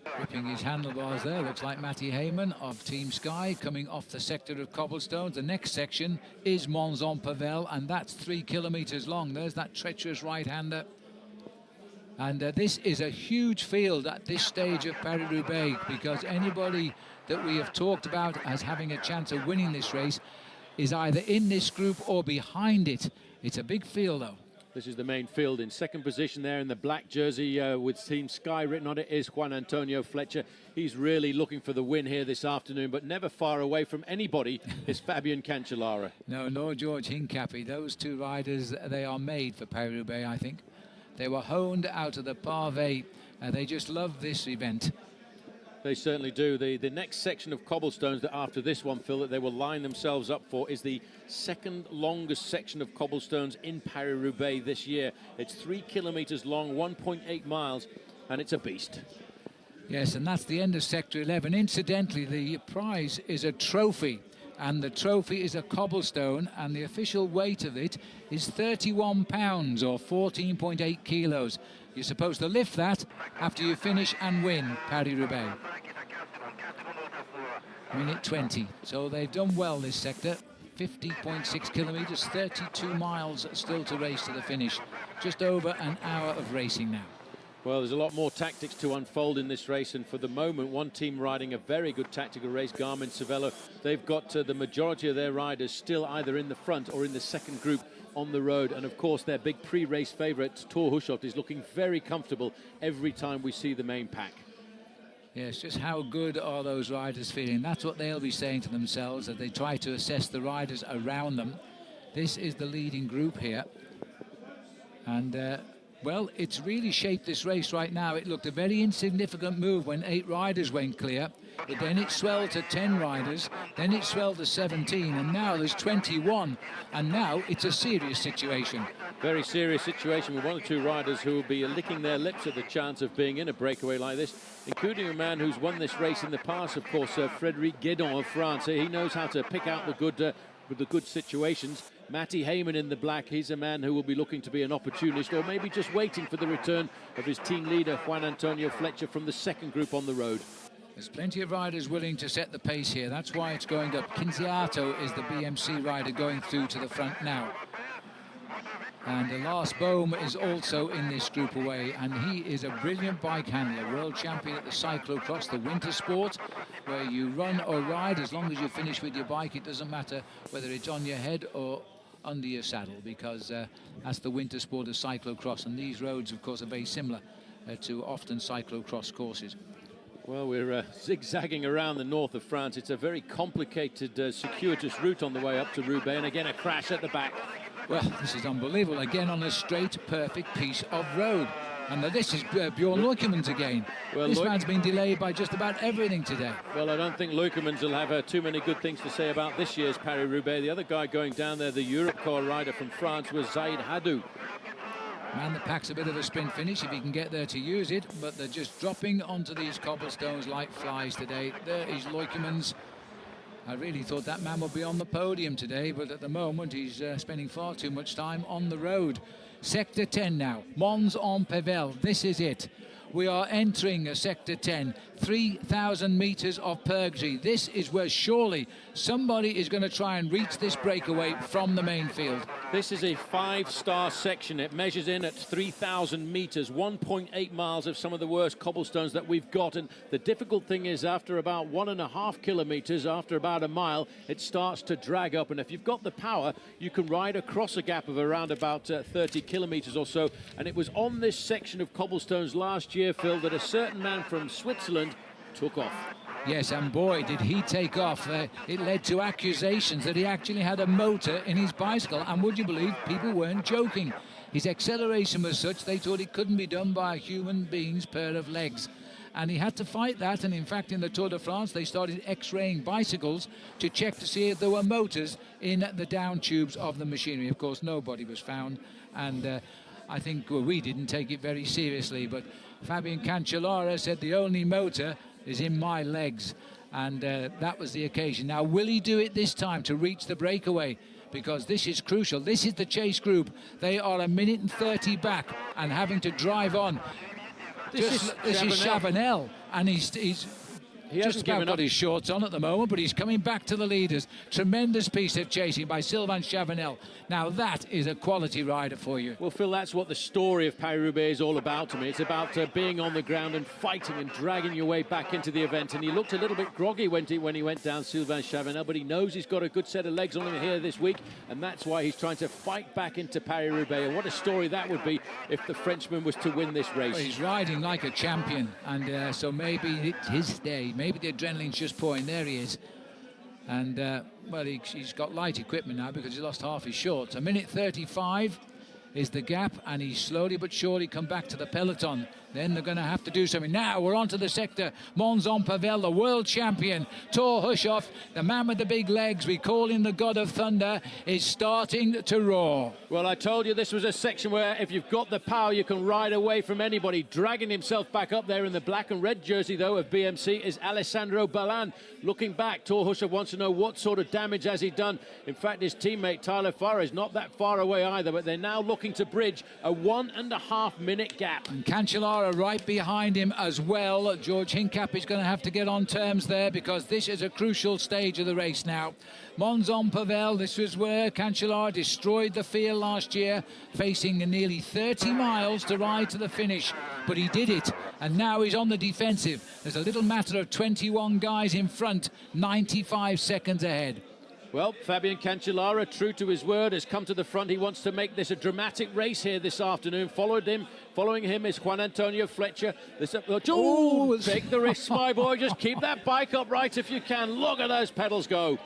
Gripping his handlebars there, looks like Matty Heyman of Team Sky coming off the sector of cobblestones. The next section is Mons-en-Pavel, and that's 3 kilometres long. There's that treacherous right-hander. And this is a huge field at this stage of Paris Roubaix, because anybody that we have talked about as having a chance of winning this race is either in this group or behind it. It's a big field, though. This is the main field. In second position there in the black jersey with Team Sky written on it is Juan Antonio Fletcher. He's really looking for the win here this afternoon, but never far away from anybody is Fabian Cancellara. No, nor George Hincapie. Those two riders, they are made for Paris-Roubaix, I think. They were honed out of the pavé. They just love this event. They certainly do. The next section of cobblestones that after this one, Phil, that they will line themselves up for is the second longest section of cobblestones in Paris-Roubaix this year. It's 3 kilometres long, 1.8 miles, and it's a beast. Yes, and that's the end of Sector 11. Incidentally, the prize is a trophy, and the trophy is a cobblestone, and the official weight of it is 31 pounds or 14.8 kilos. You're supposed to lift that after you finish and win Paris-Roubaix. Minute 20. So they've done well this sector. 50.6 kilometres, 32 miles still to race to the finish. Just over an hour of racing now. Well, there's a lot more tactics to unfold in this race, and for the moment, one team riding a very good tactical race, Garmin-Cervelo. They've got the majority of their riders still either in the front or in the second group on the road, and of course their big pre-race favourite, Thor Hushovd, is looking very comfortable every time we see the main pack. Yes, just how good are those riders feeling? That's what they'll be saying to themselves as they try to assess the riders around them. This is the leading group here, and well, it's really shaped this race right now. It looked a very insignificant move when 8 riders went clear, but then it swelled to 10 riders, then it swelled to 17, and now there's 21, and now it's a serious situation. Very serious situation with 1 or 2 riders who will be licking their lips at the chance of being in a breakaway like this, including a man who's won this race in the past, of course, Frédéric Guédon of France. He knows how to pick out the good situations. Matty Heyman in the black, he's a man who will be looking to be an opportunist, or maybe just waiting for the return of his team leader, Juan Antonio Fletcher, from the second group on the road. There's plenty of riders willing to set the pace here. That's why it's going up. Kinziato is the BMC rider going through to the front now. And Lars Bohm is also in this group away, and he is a brilliant bike handler, world champion at the cyclocross, the winter sport, where you run or ride as long as you finish with your bike. It doesn't matter whether it's on your head or under your saddle, because that's the winter sport of cyclocross, and these roads, of course, are very similar to often cyclocross courses. Well, we're zigzagging around the north of France. It's a very complicated, circuitous route on the way up to Roubaix, and again a crash at the back. Well, this is unbelievable. Again on a straight, perfect piece of road. And this is Bjorn Leukemans again. Well, this man's been delayed by just about everything today. Well, I don't think Leukemans will have too many good things to say about this year's Paris-Roubaix. The other guy going down there, the Europcar rider from France, was Zaid Hadou. Man that packs a bit of a sprint finish if he can get there to use it, but they're just dropping onto these cobblestones like flies today. There is Leukemans. I really thought that man would be on the podium today, but at the moment he's spending far too much time on the road. Sector 10 now, Mons-en-Pavel, this is it. We are entering Sector 10, 3,000 metres of purgatory. This is where surely somebody is going to try and reach this breakaway from the main field. This is a 5-star section. It measures in at 3,000 metres, 1.8 miles of some of the worst cobblestones that we've got. And the difficult thing is after about 1.5 kilometres, after about a mile, it starts to drag up. And if you've got the power, you can ride across a gap of around about 30 kilometres or so. And it was on this section of cobblestones last year, Phil, that a certain man from Switzerland took off. Yes, and boy, did he take off. It led to accusations that he actually had a motor in his bicycle, and would you believe people weren't joking. His acceleration was such they thought it couldn't be done by a human being's pair of legs. And he had to fight that, and in fact in the Tour de France they started x-raying bicycles to check to see if there were motors in the down tubes of the machinery. Of course nobody was found, and I think we didn't take it very seriously, but Fabian Cancellara said the only motor is in my legs, and that was the occasion. Now, will he do it this time to reach the breakaway? Because this is crucial. This is the chase group. They are 1 minute and 30 back and having to drive on. This is Chavanel, and he's just about got his shorts on at the moment, but he's coming back to the leaders. Tremendous piece of chasing by Sylvain Chavanel. Now that is a quality rider for you. Well, Phil, that's what the story of Paris Roubaix is all about to me. It's about being on the ground and fighting and dragging your way back into the event. And he looked a little bit groggy when he went down, Sylvain Chavanel, but he knows he's got a good set of legs on him here this week, and that's why he's trying to fight back into Paris Roubaix. And what a story that would be if the Frenchman was to win this race. Well, he's riding like a champion, and so maybe it's his day. Maybe the adrenaline's just pouring. There he is. And, well, he's got light equipment now because he lost half his shorts. 1 minute 35 is the gap, and he's slowly but surely come back to the peloton. Then they're going to have to do something. Now we're onto the sector. Mons en Pavel, the world champion. Thor Hushoff, the man with the big legs, we call him the God of Thunder, is starting to roar. Well, I told you this was a section where if you've got the power, you can ride away from anybody. Dragging himself back up there in the black and red jersey, though, of BMC is Alessandro Ballan. Looking back, Thor Hushoff wants to know what sort of damage has he done. In fact, his teammate Tyler Farrar is not that far away either, but they're now looking to bridge a 1.5 minute gap. And Cancellara right behind him as well. George Hincap is going to have to get on terms there because this is a crucial stage of the race now. Mons en Pavel, this was where Cancellara destroyed the field last year, facing nearly 30 miles to ride to the finish, but he did it, and now he's on the defensive. There's a little matter of 21 guys in front, 95 seconds ahead. Well, Fabian Cancellara, true to his word, has come to the front. He wants to make this a dramatic race here this afternoon. Following him is Juan Antonio Fletcher. Take the risk, my boy. Just keep that bike upright if you can. Look at those pedals go.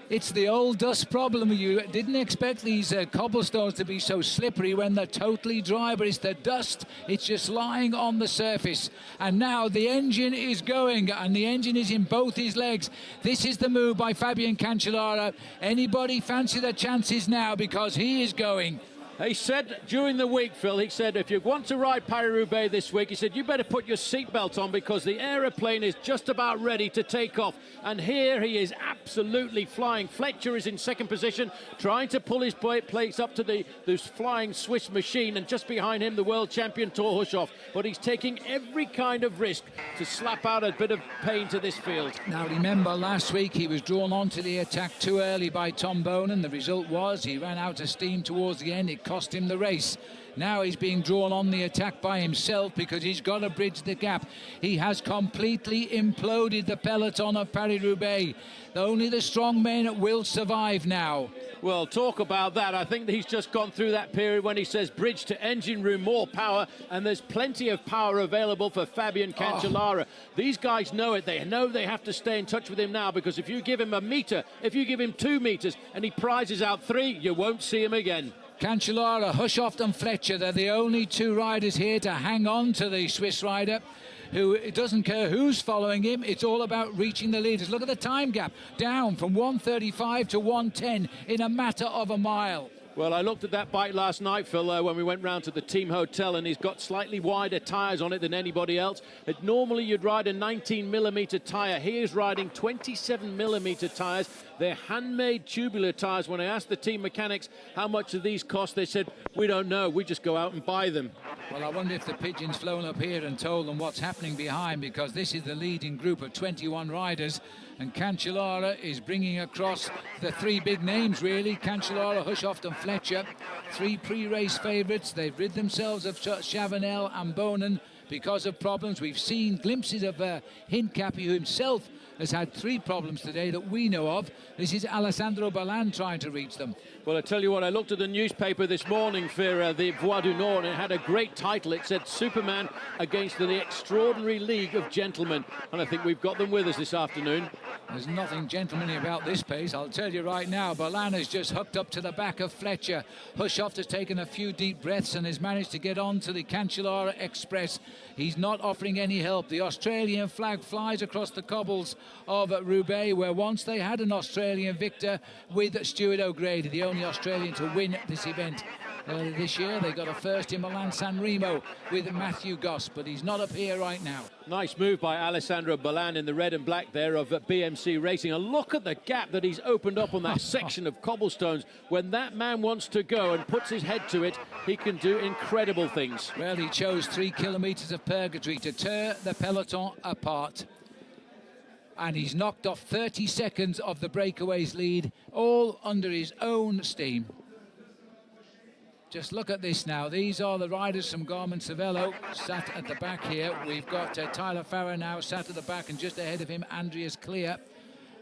It's the old dust problem. You didn't expect these cobblestones to be so slippery when they're totally dry, but it's the dust. It's just lying on the surface. And now the engine is going, and the engine is in both his legs. This is the move by Fabian Cancellara. Anybody fancy the chances now, because he is going. He said during the week, Phil, he said, if you want to ride Paris-Roubaix this week, he said, you better put your seatbelt on because the aeroplane is just about ready to take off. And here he is absolutely flying. Fletcher is in second position, trying to pull his plates up to this flying Swiss machine, and just behind him, the world champion, Thor Hushoff. But he's taking every kind of risk to slap out a bit of pain to this field. Now, remember, last week he was drawn onto the attack too early by Tom Bonen. The result was he ran out of steam towards the end. It cost him the race. Now he's being drawn on the attack by himself because he's got to bridge the gap. He has completely imploded the peloton of Paris-Roubaix. Only the strong men will survive now. Well, talk about that. I think that he's just gone through that period when he says bridge to engine room, more power, and there's plenty of power available for Fabian Cancellara. These guys know it. They know they have to stay in touch with him now, because if you give him a meter, if you give him 2 meters and he prizes out 3, you won't see him again. Cancellara, Hushoff and Fletcher, they're the only 2 riders here to hang on to the Swiss rider, who it doesn't care who's following him. It's all about reaching the leaders. Look at the time gap, down from 1:35 to 1:10 in a matter of a mile. Well, I looked at that bike last night, Phil, when we went round to the team hotel, and he's got slightly wider tyres on it than anybody else. Normally you'd ride a 19mm tyre. He is riding 27mm tyres. They're handmade tubular tyres. When I asked the team mechanics how much do these cost, they said, we don't know, we just go out and buy them. Well, I wonder if the pigeon's flown up here and told them what's happening behind, because this is the leading group of 21 riders, and Cancellara is bringing across the 3 big names, really. Cancellara, Hushoff and Fletcher, 3 pre-race favourites. They've rid themselves of Chavanel and Bonen because of problems. We've seen glimpses of Hincap, who himself has had 3 problems today that we know of. This is Alessandro Ballan trying to reach them. Well, I tell you what, I looked at the newspaper this morning for the Voix du Nord, and it had a great title. It said Superman against the Extraordinary League of Gentlemen, and I think we've got them with us this afternoon. There's nothing gentlemanly about this pace, I'll tell you right now. Ballan has just hooked up to the back of Fletcher. Hushoff has taken a few deep breaths and has managed to get on to the Cancellara Express. He's not offering any help. The Australian flag flies across the cobbles of Roubaix, where once they had an Australian victor with Stuart O'Grady, the only Australian to win this event. Earlier this year, they got a first in Milan-San Remo with Matthew Goss, but he's not up here right now. Nice move by Alessandro Ballan in the red and black there of BMC Racing. And look at the gap that he's opened up on that section of cobblestones. When that man wants to go and puts his head to it, he can do incredible things. Well, he chose 3 kilometres of purgatory to tear the peloton apart. And he's knocked off 30 seconds of the breakaways lead, all under his own steam. Just look at this now. These are the riders from Garmin-Cervelo sat at the back here. We've got Tyler Farrer now sat at the back, and just ahead of him, Andreas Clear.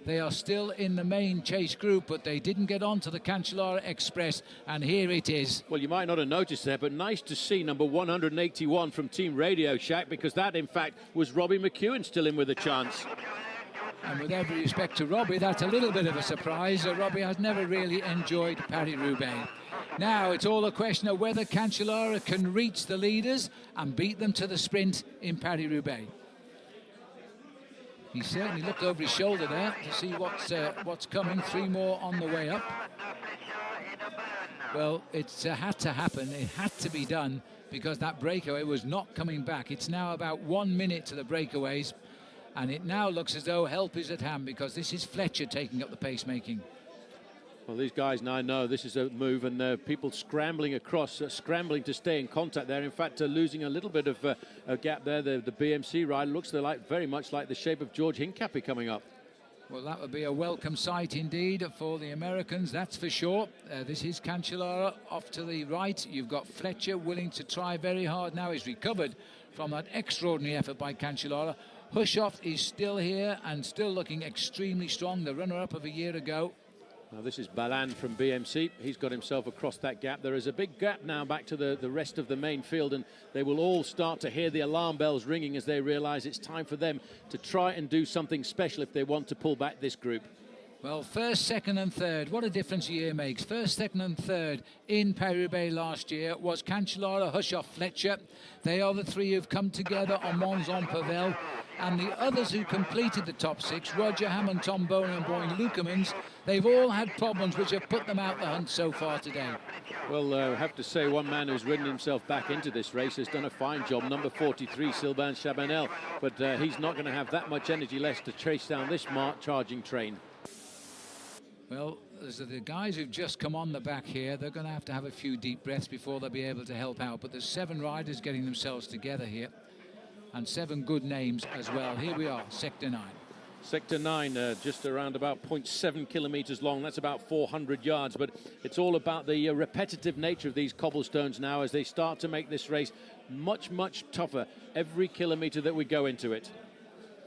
They are still in the main chase group, but they didn't get on to the Cancellara Express, and here it is. Well, you might not have noticed there, but nice to see number 181 from Team Radio Shack, because that, in fact, was Robbie McEwen still in with a chance. And with every respect to Robbie, that's a little bit of a surprise. Robbie has never really enjoyed Paris Roubaix. Now it's all a question of whether Cancellara can reach the leaders and beat them to the sprint in Paris Roubaix. He certainly looked over his shoulder there to see what's coming. 3 more on the way up. Well, it's had to happen. It had to be done because that breakaway was not coming back. It's now about 1 minute to the breakaways, and it now looks as though help is at hand because this is Fletcher taking up the pacemaking. Well, these guys now know this is a move, and people scrambling across, scrambling to stay in contact there. In fact, losing a little bit of a gap there. The BMC rider looks very much like the shape of George Hincapie coming up. Well, that would be a welcome sight indeed for the Americans, that's for sure. This is Cancellara off to the right. You've got Fletcher willing to try very hard now. He's recovered from that extraordinary effort by Cancellara. Hushoff is still here and still looking extremely strong, the runner-up of a year ago. Now this is Ballan from BMC. He's got himself across that gap. There is a big gap now back to the rest of the main field, and they will all start to hear the alarm bells ringing as they realise it's time for them to try and do something special if they want to pull back this group. Well, first, second and third, what a difference a year makes. First, second and third in Paris-Roubaix last year was Cancellara, Hushoff, Fletcher. They are the 3 who've come together on Mons-en-Pavel. And the others who completed the top 6, Roger Hammond, Tom Bonen and Boyne Lukemans, they've all had problems which have put them out the hunt so far today. Well, I have to say one man who's ridden himself back into this race has done a fine job, number 43, Sylvain Chabanel. But he's not going to have that much energy left to chase down this charging train. Well, the guys who've just come on the back here, they're going to have a few deep breaths before they'll be able to help out. But there's 7 riders getting themselves together here. And 7 good names as well. Here we are, Sector 9. Sector 9, just around about 0.7 kilometres long. That's about 400 yards. But it's all about the repetitive nature of these cobblestones now as they start to make this race much, much tougher every kilometre that we go into it.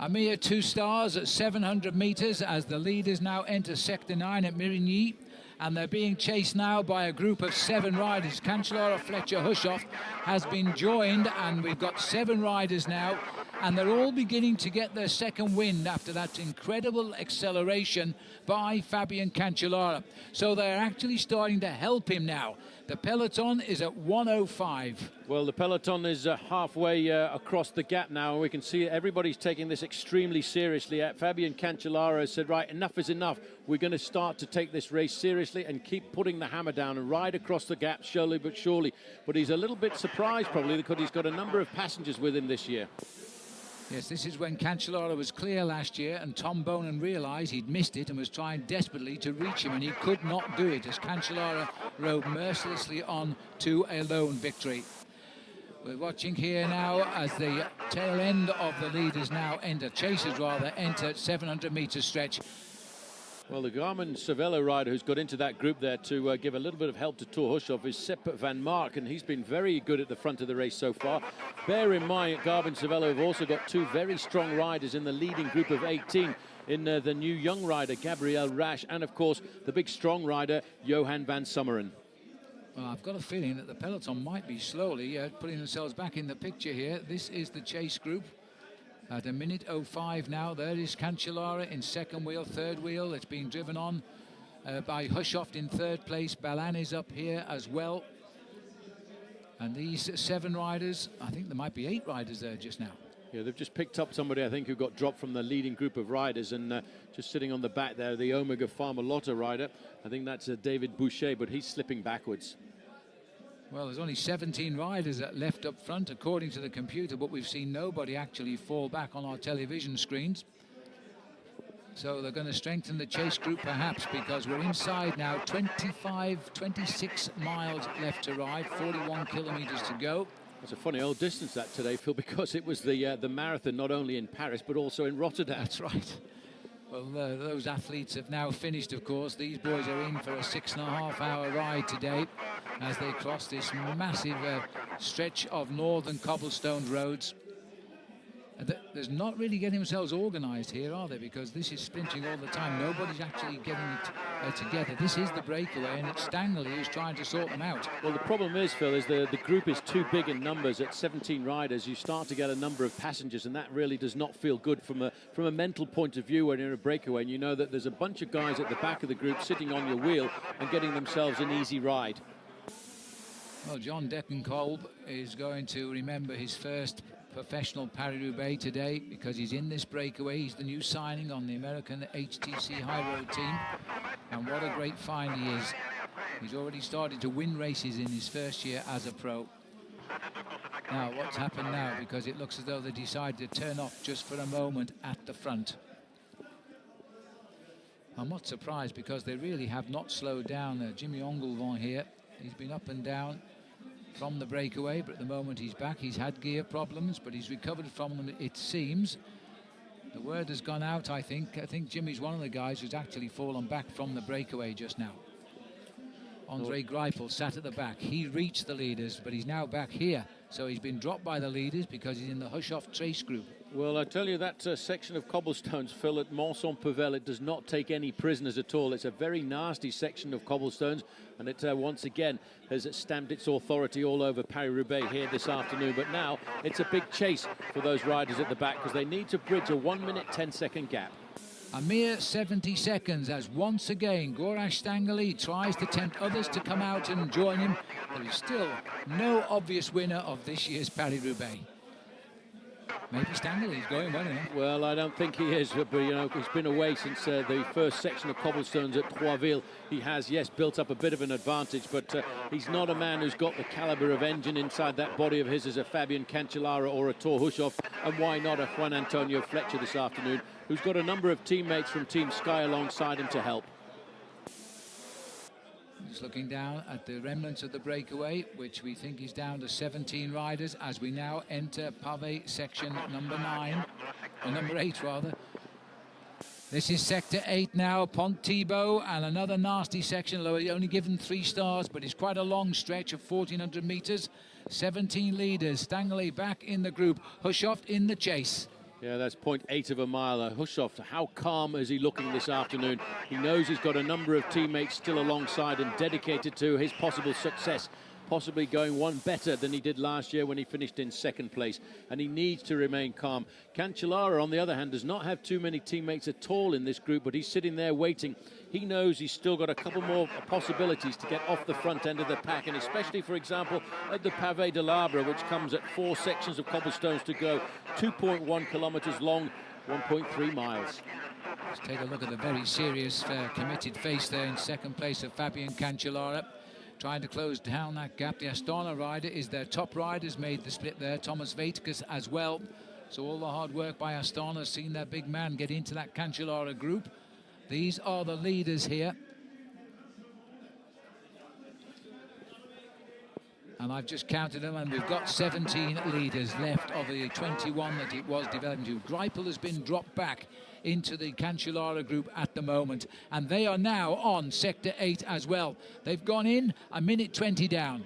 A mere 2 stars at 700 metres as the leaders now enter Sector 9 at Mirigny. And they're being chased now by a group of 7 riders. Cancellara, Fletcher, Hushoff has been joined, and we've got 7 riders now, and they're all beginning to get their second wind after that incredible acceleration by Fabian Cancellara. So they're actually starting to help him now. The peloton is at 105. Well, the peloton is halfway across the gap now, and we can see everybody's taking this extremely seriously. Fabian Cancellara has said, right, enough is enough. We're going to start to take this race seriously and keep putting the hammer down and ride across the gap slowly but surely. But he's a little bit surprised probably because he's got a number of passengers with him this year. Yes, this is when Cancellara was clear last year, and Tom Bonen realised he'd missed it and was trying desperately to reach him, and he could not do it as Cancellara rode mercilessly on to a lone victory. We're watching here now as the tail end of the leaders now chasers enter 700 metre stretch. Well, the Garmin-Cervelo rider who's got into that group there to give a little bit of help to Thor Hushoff is Sepp van Mark, and he's been very good at the front of the race so far. Bear in mind, Garmin-Cervelo have also got 2 very strong riders in the leading group of 18 in the new young rider, Gabriel Rasch, and, of course, the big strong rider, Johan van Summeren. Well, I've got a feeling that the peloton might be slowly putting themselves back in the picture here. This is the chase group. At 1:05 now, there is Cancellara in second wheel, third wheel. It's being driven on by Hushoff in third place. Ballan is up here as well. And these 7 riders, I think there might be 8 riders there just now. Yeah, they've just picked up somebody, I think, who got dropped from the leading group of riders, and just sitting on the back there, the Omega Pharma Lotta rider. I think that's David Boucher, but he's slipping backwards. Well, there's only 17 riders that left up front according to the computer, but we've seen nobody actually fall back on our television screens. So they're going to strengthen the chase group perhaps, because we're inside now. 26 miles left to ride, 41 kilometers to go. It's a funny old distance that today, Phil, because it was the marathon not only in Paris but also in Rotterdam. That's right. Well, those athletes have now finished, of course. These boys are in for a 6.5-hour ride today as they cross this massive stretch of northern cobblestone roads. There's not really getting themselves organised here, are they? Because this is sprinting all the time. Nobody's actually getting it together. This is the breakaway, and it's Stangley who's trying to sort them out. Well, the problem is, Phil, is the group is too big in numbers. At 17 riders, you start to get a number of passengers, and that really does not feel good from a mental point of view when you're in a breakaway and you know that there's a bunch of guys at the back of the group sitting on your wheel and getting themselves an easy ride. Well, John Deckenkolb is going to remember his first professional Paris Roubaix today because he's in this breakaway. He's the new signing on the American HTC High Road team, and what a great find he is. He's already started to win races in his first year as a pro. Now what's happened now, because it looks as though they decided to turn off just for a moment at the front. I'm not surprised because they really have not slowed down. Jimmy Ongelvon here, he's been up and down from the breakaway, but at the moment he's back. He's had gear problems, but he's recovered from them, it seems. The word has gone out, I think. I think Jimmy's one of the guys who's actually fallen back from the breakaway just now. Andre Greipel sat at the back. He reached the leaders, but he's now back here. So he's been dropped by the leaders because he's in the Hushoff Trace group. Well, I tell you, that section of cobblestones, Phil, at Mont-Saint-Pével, it does not take any prisoners at all. It's a very nasty section of cobblestones, and it once again has stamped its authority all over Paris-Roubaix here this afternoon. But now it's a big chase for those riders at the back because they need to bridge a 1 minute 10-second gap. A mere 70 seconds as once again Gorash Stangley tries to tempt others to come out and join him. There is still no obvious winner of this year's Paris-Roubaix. Maybe Stangley is going well enough. Well, I don't think he is, but you know, he's been away since the first section of cobblestones at Troisville. He has, yes, built up a bit of an advantage, but he's not a man who's got the caliber of engine inside that body of his as a Fabian Cancellara or a Thor Hushoff, and why not a Juan Antonio Fletcher this afternoon, who's got a number of teammates from Team Sky alongside him to help. Just looking down at the remnants of the breakaway, which we think is down to 17 riders as we now enter Pavé section number 9, or number 8 rather. This is sector 8 now, Pont Thibault, and another nasty section, although he's only given 3 stars, but it's quite a long stretch of 1,400 meters. 17 leaders, Stangley back in the group, Hushoff in the chase. Yeah, that's 0.8 of a mile. Hushoff, how calm is he looking this afternoon? He knows he's got a number of teammates still alongside and dedicated to his possible success, possibly going one better than he did last year when he finished in second place, and he needs to remain calm. Cancellara, on the other hand, does not have too many teammates at all in this group, but he's sitting there waiting. He knows he's still got a couple more possibilities to get off the front end of the pack, and especially, for example, at the Pavé de l'Arbre, which comes at 4 sections of cobblestones to go, 2.1 kilometers long, 1.3 miles. Let's take a look at the very serious, committed face there in second place of Fabian Cancellara, trying to close down that gap. The Astana rider is their top rider, has made the split there. Thomas Vaitkus as well. So all the hard work by Astana has seen their big man get into that Cancellara group. These are the leaders here. And I've just counted them, and we've got 17 leaders left of the 21 that it was developing to. Greipel has been dropped back into the Cancellara group at the moment, and they are now on sector 8 as well. They've gone in a minute 20 down.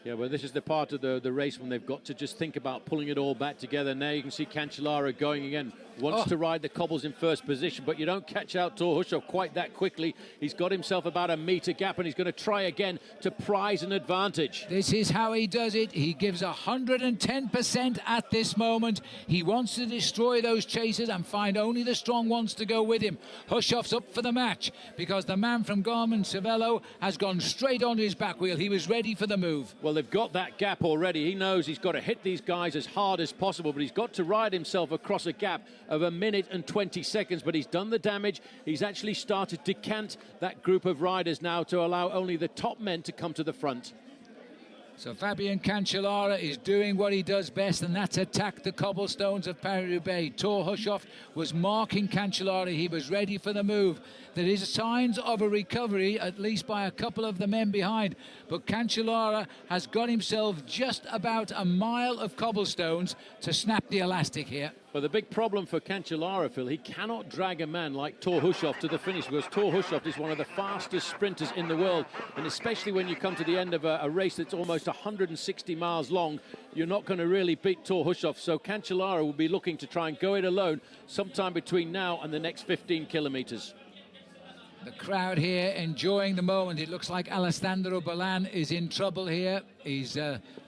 Yeah, well, this is the part of the race when they've got to just think about pulling it all back together. Now you can see Cancellara going again. Wants to ride the cobbles in first position, but you don't catch out Thor Hushoff quite that quickly. He's got himself about a metre gap, and he's going to try again to prize an advantage. This is how he does it. He gives 110% at this moment. He wants to destroy those chasers and find only the strong ones to go with him. Hushoff's up for the match because the man from Garmin-Cervelo has gone straight onto his back wheel. He was ready for the move. Well, they've got that gap already. He knows he's got to hit these guys as hard as possible, but he's got to ride himself across a gap of a minute and 20 seconds, but he's done the damage. He's actually started to decant that group of riders now to allow only the top men to come to the front. So Fabian Cancellara is doing what he does best, and that's attack the cobblestones of Paris-Roubaix. Thor Hushovd was marking Cancellara. He was ready for the move. There is signs of a recovery, at least by a couple of the men behind. But Cancellara has got himself just about a mile of cobblestones to snap the elastic here. Well, the big problem for Cancellara, Phil, he cannot drag a man like Thor Hushovd to the finish, because Thor Hushovd is one of the fastest sprinters in the world. And especially when you come to the end of a race that's almost 160 miles long, you're not going to really beat Thor Hushovd. So Cancellara will be looking to try and go it alone sometime between now and the next 15 kilometers. The crowd here enjoying the moment. It looks like Alessandro Ballan is in trouble here. He's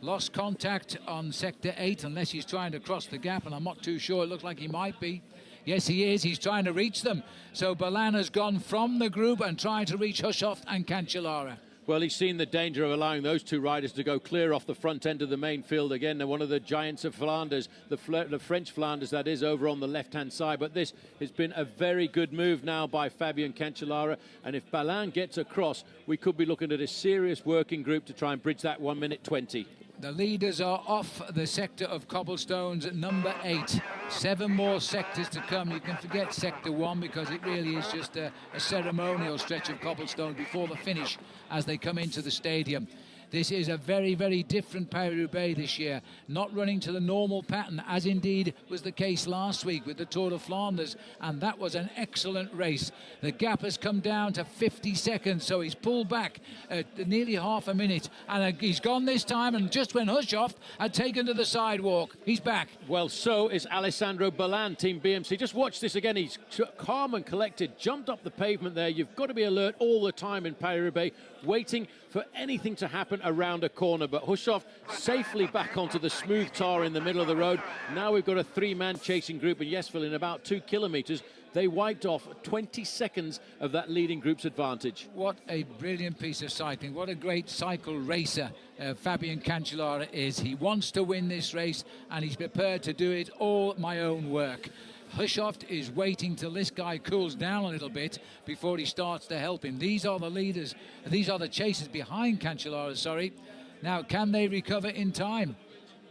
lost contact on Sector 8, unless he's trying to cross the gap, and I'm not too sure. It looks like he might be. Yes, he is. He's trying to reach them. So Ballan has gone from the group and trying to reach Hushovd and Cancellara. Well, he's seen the danger of allowing those two riders to go clear off the front end of the main field. Again, they're one of the giants of Flanders, the French Flanders, that is, over on the left-hand side. But this has been a very good move now by Fabian Cancellara. And if Ballan gets across, we could be looking at a serious working group to try and bridge that 1 minute 20. The leaders are off the sector of cobblestones, number 8. 7 more sectors to come. You can forget sector 1 because it really is just a ceremonial stretch of cobblestone before the finish as they come into the stadium. This is a very, very different Paris-Roubaix this year, not running to the normal pattern, as indeed was the case last week with the Tour de Flanders, and that was an excellent race. The gap has come down to 50 seconds, so he's pulled back nearly half a minute, and he's gone this time, and just when Hushovd had taken to the sidewalk, he's back. Well, so is Alessandro Ballan, Team BMC. Just watch this again. He's calm and collected, jumped up the pavement there. You've got to be alert all the time in Paris-Roubaix, waiting for anything to happen around a corner. But Hushovd safely back onto the smooth tar in the middle of the road. Now we've got a 3-man chasing group, and yes, Phil, in about 2 kilometres, they wiped off 20 seconds of that leading group's advantage. What a brilliant piece of cycling. What a great cycle racer Fabian Cancellara is. He wants to win this race, and he's prepared to do it all my own work. Hushovd is waiting till this guy cools down a little bit before he starts to help him. These are the leaders, these are the chasers behind Cancellara, sorry. Now, can they recover in time?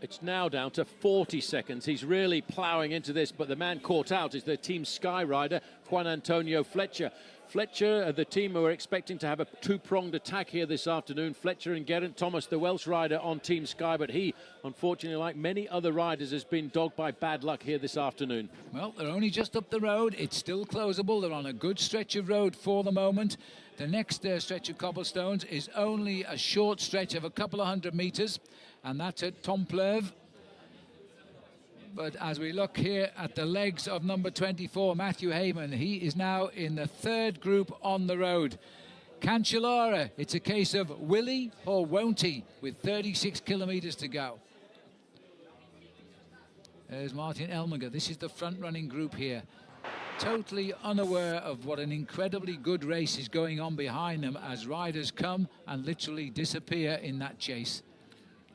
It's now down to 40 seconds. He's really ploughing into this, but the man caught out is the Team Sky rider, Juan Antonio Fletcher. Fletcher, the team who are expecting to have a 2-pronged attack here this afternoon. Fletcher and Geraint Thomas, the Welsh rider on Team Sky, but he, unfortunately, like many other riders, has been dogged by bad luck here this afternoon. Well, they're only just up the road. It's still closable. They're on a good stretch of road for the moment. The next stretch of cobblestones is only a short stretch of a couple of 100 metres, and that's at Templeuve. But as we look here at the legs of number 24, Matthew Heyman, he is now in the 3rd group on the road. Cancellara, it's a case of will he or won't he, with 36 kilometres to go. There's Martin Elminger. This is the front-running group here. Totally unaware of what an incredibly good race is going on behind them as riders come and literally disappear in that chase.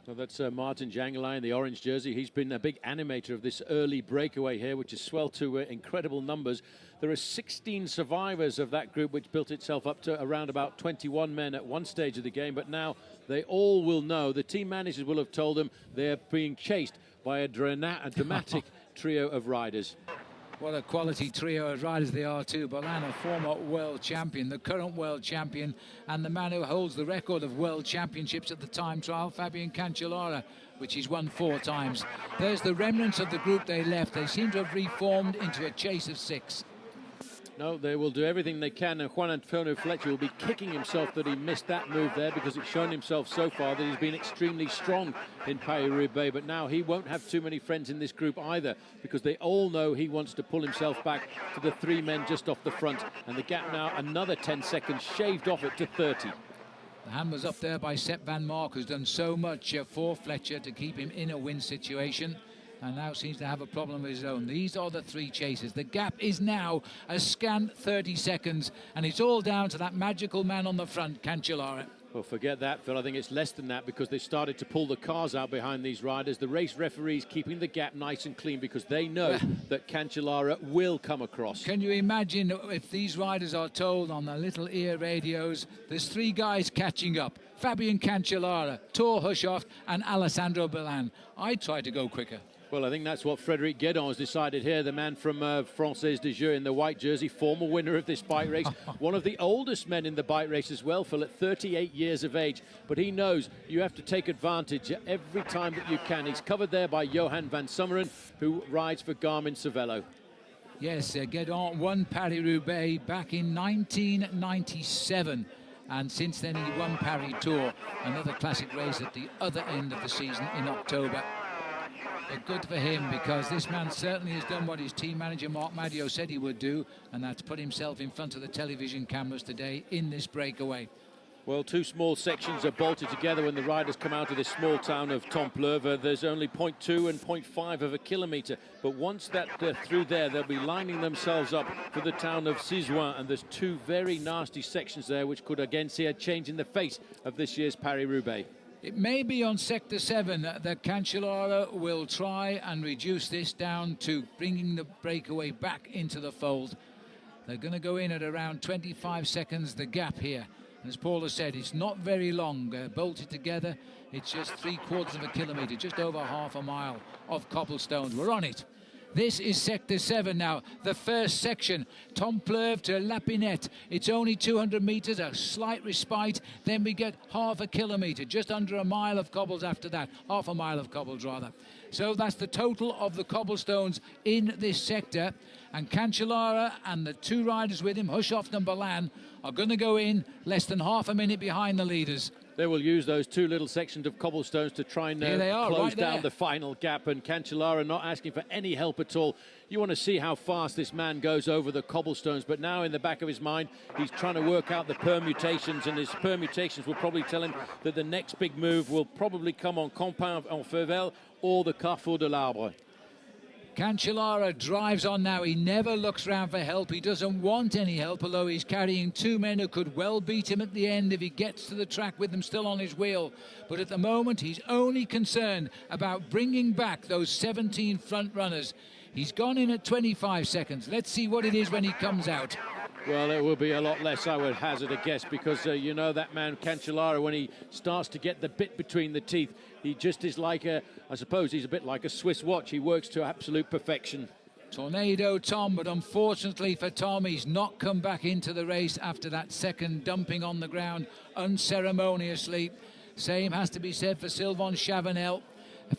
So that's Martin Jangelai in the orange jersey. He's been a big animator of this early breakaway here, which has swelled to incredible numbers. There are 16 survivors of that group, which built itself up to around about 21 men at one stage of the game. But now they all will know. The team managers will have told them they're being chased by a dramatic trio of riders. What a quality trio of riders they are too. Ballan, a former world champion, the current world champion, and the man who holds the record of world championships at the time trial, Fabian Cancellara, which he's won 4 times. There's the remnants of the group they left. They seem to have reformed into a chase of 6. No, they will do everything they can, and Juan Antonio Fletcher will be kicking himself that he missed that move there, because it's shown himself so far that he's been extremely strong in Paris-Roubaix. But now he won't have too many friends in this group either, because they all know he wants to pull himself back to the 3 men just off the front, and the gap now another 10 seconds shaved off it to 30. The hand was up there by Sepp Van Mark, who's done so much for Fletcher to keep him in a win situation, and now seems to have a problem of his own. These are the 3 chasers. The gap is now a scant 30 seconds, and it's all down to that magical man on the front, Cancellara. Well, forget that, Phil. I think it's less than that because they started to pull the cars out behind these riders. The race referees keeping the gap nice and clean because they know that Cancellara will come across. Can you imagine if these riders are told on their little ear radios, there's 3 guys catching up, Fabian Cancellara, Thor Hushovd and Alessandro Balin. I'd try to go quicker. Well, I think that's what Frédéric Guédon has decided here, the man from Française des Jeux in the white jersey, former winner of this bike race, one of the oldest men in the bike race as well, Phil, at 38 years of age. But he knows you have to take advantage every time that you can. He's covered there by Johan van Summeren, who rides for Garmin Cervelo. Yes, Guédon won Paris Roubaix back in 1997. And since then he won Paris Tour, another classic race at the other end of the season in October. But good for him, because this man certainly has done what his team manager Marc Madio said he would do, and that's put himself in front of the television cameras today in this breakaway. Well, 2 small sections are bolted together when the riders come out of this small town of Templeuve. There's only 0.2 and 0.5 of a kilometre, but once they're through there, they'll be lining themselves up for the town of Sisouin, and there's 2 very nasty sections there which could again see a change in the face of this year's Paris-Roubaix. It may be on Sector 7 that Cancellara will try and reduce this down to bringing the breakaway back into the fold. They're going to go in at around 25 seconds, the gap here. As Paula said, it's not very long, bolted together. It's just 3/4 of a kilometre, just over half a mile of cobblestones. We're on it. This is Sector 7 now, the first section, Templeuve to Lapinette. It's only 200 metres, a slight respite. Then we get half a kilometre, just under a mile of cobbles after that, half a mile of cobbles rather. So that's the total of the cobblestones in this sector. And Cancellara and the 2 riders with him, Hushovd and Balin, are going to go in less than half a minute behind the leaders. They will use those 2 little sections of cobblestones to try and close down the final gap, and Cancellara not asking for any help at all. You want to see how fast this man goes over the cobblestones, but now in the back of his mind, he's trying to work out the permutations, and his permutations will probably tell him that the next big move will probably come on Campin en Feuvel or the Carrefour de l'Arbre. Cancellara drives on now. He never looks round for help. He doesn't want any help, although he's carrying 2 men who could well beat him at the end if he gets to the track with them still on his wheel. But at the moment, he's only concerned about bringing back those 17 front runners. He's gone in at 25 seconds. Let's see what it is when he comes out. Well, it will be a lot less, I would hazard a guess, because you know that man Cancellara, when he starts to get the bit between the teeth, he just is like I suppose he's a bit like a Swiss watch. He works to absolute perfection. Tornado Tom, but unfortunately for Tom, he's not come back into the race after that second dumping on the ground unceremoniously. Same has to be said for Sylvain Chavanel.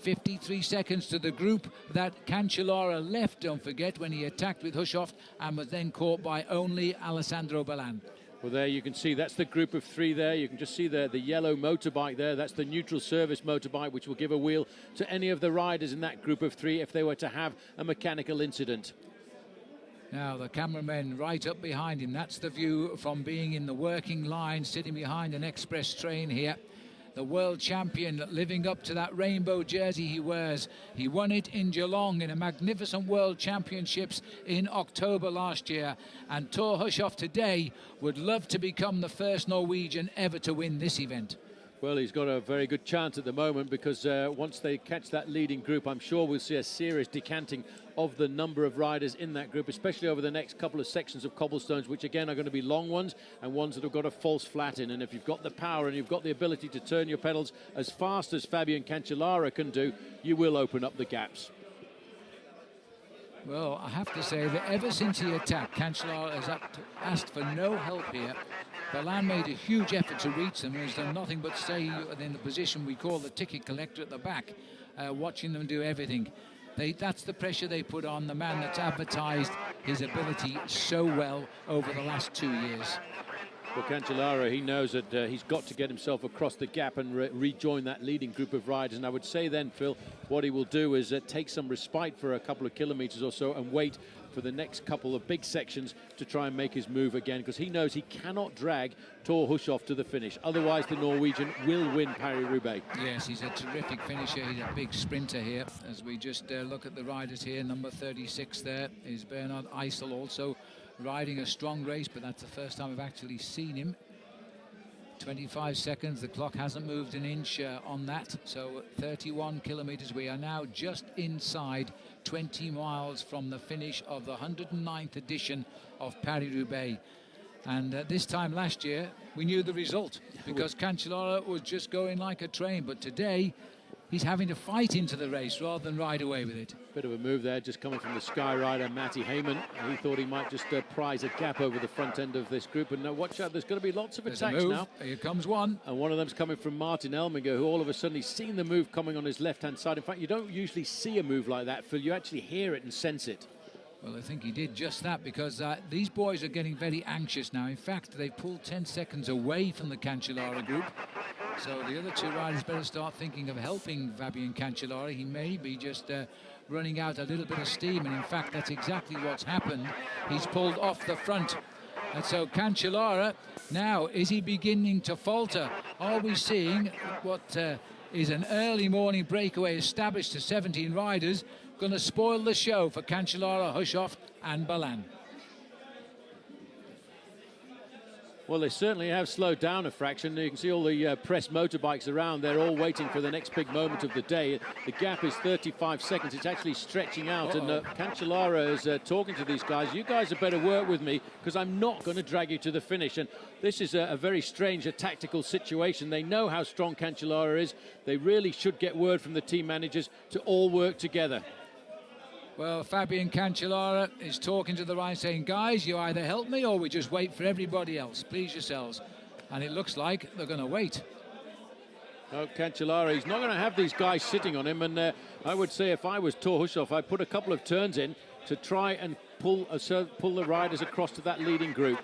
53 seconds to the group that Cancellara left, don't forget, when he attacked with Hushovd and was then caught by only Alessandro Balin. Well, there you can see that's the group of 3 there. You can just see the yellow motorbike there. That's the neutral service motorbike, which will give a wheel to any of the riders in that group of 3 if they were to have a mechanical incident. Now the cameramen right up behind him. That's the view from being in the working line, sitting behind an express train here. The world champion living up to that rainbow jersey he wears. He won it in Geelong in a magnificent World Championships in October last year. And Thor Hushovd today would love to become the first Norwegian ever to win this event. Well, he's got a very good chance at the moment, because once they catch that leading group, I'm sure we'll see a serious decanting of the number of riders in that group, especially over the next couple of sections of cobblestones, which again are going to be long ones and ones that have got a false flat in. And if you've got the power and you've got the ability to turn your pedals as fast as Fabian Cancellara can do, you will open up the gaps. Well, I have to say that ever since he attacked, Cancellara has asked for no help here. Balin made a huge effort to reach them and has done nothing but stay in the position we call the ticket collector at the back, watching them do everything. That's the pressure they put on the man that's advertised his ability so well over the last 2 years. Well, Cancellara, he knows that he's got to get himself across the gap and rejoin that leading group of riders. And I would say then, Phil, what he will do is take some respite for a couple of kilometres or so and wait for the next couple of big sections to try and make his move again, because he knows he cannot drag Thor Hushovd to the finish. Otherwise, the Norwegian will win Paris-Roubaix. Yes, he's a terrific finisher. He's a big sprinter here. As we just look at the riders here, number 36 there is Bernard Eisel, also riding a strong race, but that's the first time I've actually seen him. 25 seconds, the clock hasn't moved an inch on that, so 31 kilometers. We are now just inside 20 miles from the finish of the 109th edition of Paris Roubaix. And this time last year, we knew the result because Cancellara was just going like a train. But today, he's having to fight into the race rather than ride away with it. Bit of a move there, just coming from the Sky Rider, Matty Heyman. He thought he might just prize a gap over the front end of this group. And now watch out, there's going to be lots of attacks now. Here comes one. And one of them's coming from Martin Elminger, who all of a sudden he's seen the move coming on his left-hand side. In fact, you don't usually see a move like that, Phil. You actually hear it and sense it. Well, I think he did just that because these boys are getting very anxious now. In fact, they've pulled 10 seconds away from the Cancellara group. So the other two riders better start thinking of helping Fabian Cancellara. He may be just running out a little bit of steam. And in fact, that's exactly what's happened. He's pulled off the front. And so Cancellara, now, is he beginning to falter? Are we seeing what is an early morning breakaway established to 17 riders going to spoil the show for Cancellara, Hushoff and Balan? Well, they certainly have slowed down a fraction. You can see all the press motorbikes around. They're all waiting for the next big moment of the day. The gap is 35 seconds. It's actually stretching out. And Cancellara is talking to these guys. You guys had better work with me because I'm not going to drag you to the finish. And this is a very strange tactical situation. They know how strong Cancellara is. They really should get word from the team managers to all work together. Well, Fabian Cancellara is talking to the right, saying, guys, you either help me or we just wait for everybody else. Please yourselves. And it looks like they're going to wait. No, Cancellara, he's not going to have these guys sitting on him. And I would say if I was Thor Hushoff, I'd put a couple of turns in to try and pull the riders across to that leading group.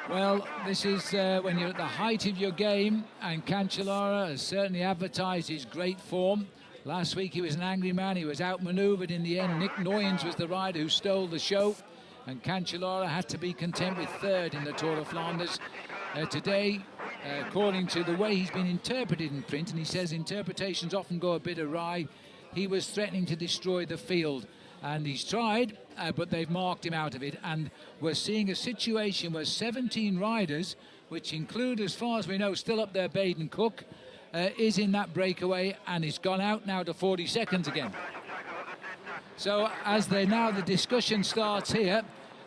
Well, this is when you're at the height of your game, and Cancellara has certainly advertised his great form. Last week he was an angry man. He was outmaneuvered in the end. Nick Noyens was the rider who stole the show, and Cancellara had to be content with third in the Tour of Flanders. Today, according to the way he's been interpreted in print, and he says interpretations often go a bit awry, he was threatening to destroy the field. And he's tried, but they've marked him out of it. And we're seeing a situation where 17 riders, which include, as far as we know, still up there Baden Cook, is in that breakaway, and it's gone out now to 40 seconds again. So as the discussion starts here,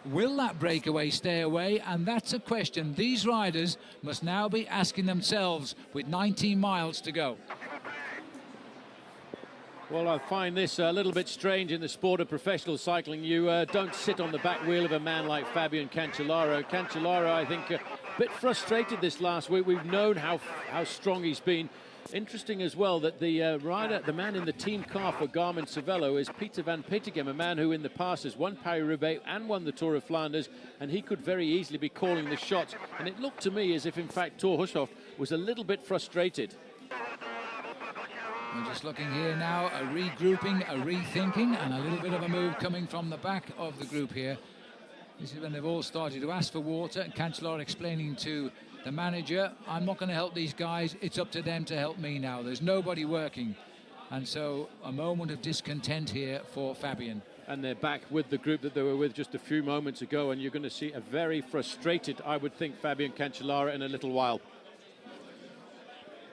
will that breakaway stay away? And that's a question these riders must now be asking themselves with 19 miles to go. Well, I find this a little bit strange in the sport of professional cycling. You don't sit on the back wheel of a man like Fabian Cancellara. Cancellara, I think, a bit frustrated this last week. We've known how strong he's been. Interesting as well that the man in the team car for Garmin Cervelo is Peter van Petegem, a man who in the past has won Paris-Roubaix and won the Tour of Flanders, and he could very easily be calling the shots. And it looked to me as if, in fact, Thor Hushoff was a little bit frustrated. We're just looking here now, a regrouping, a rethinking, and a little bit of a move coming from the back of the group here. This is when they've all started to ask for water, and Cancellara explaining to the manager, I'm not going to help these guys, it's up to them to help me now. There's nobody working. And so a moment of discontent here for Fabian. And they're back with the group that they were with just a few moments ago, and you're going to see a very frustrated, I would think, Fabian Cancellara in a little while.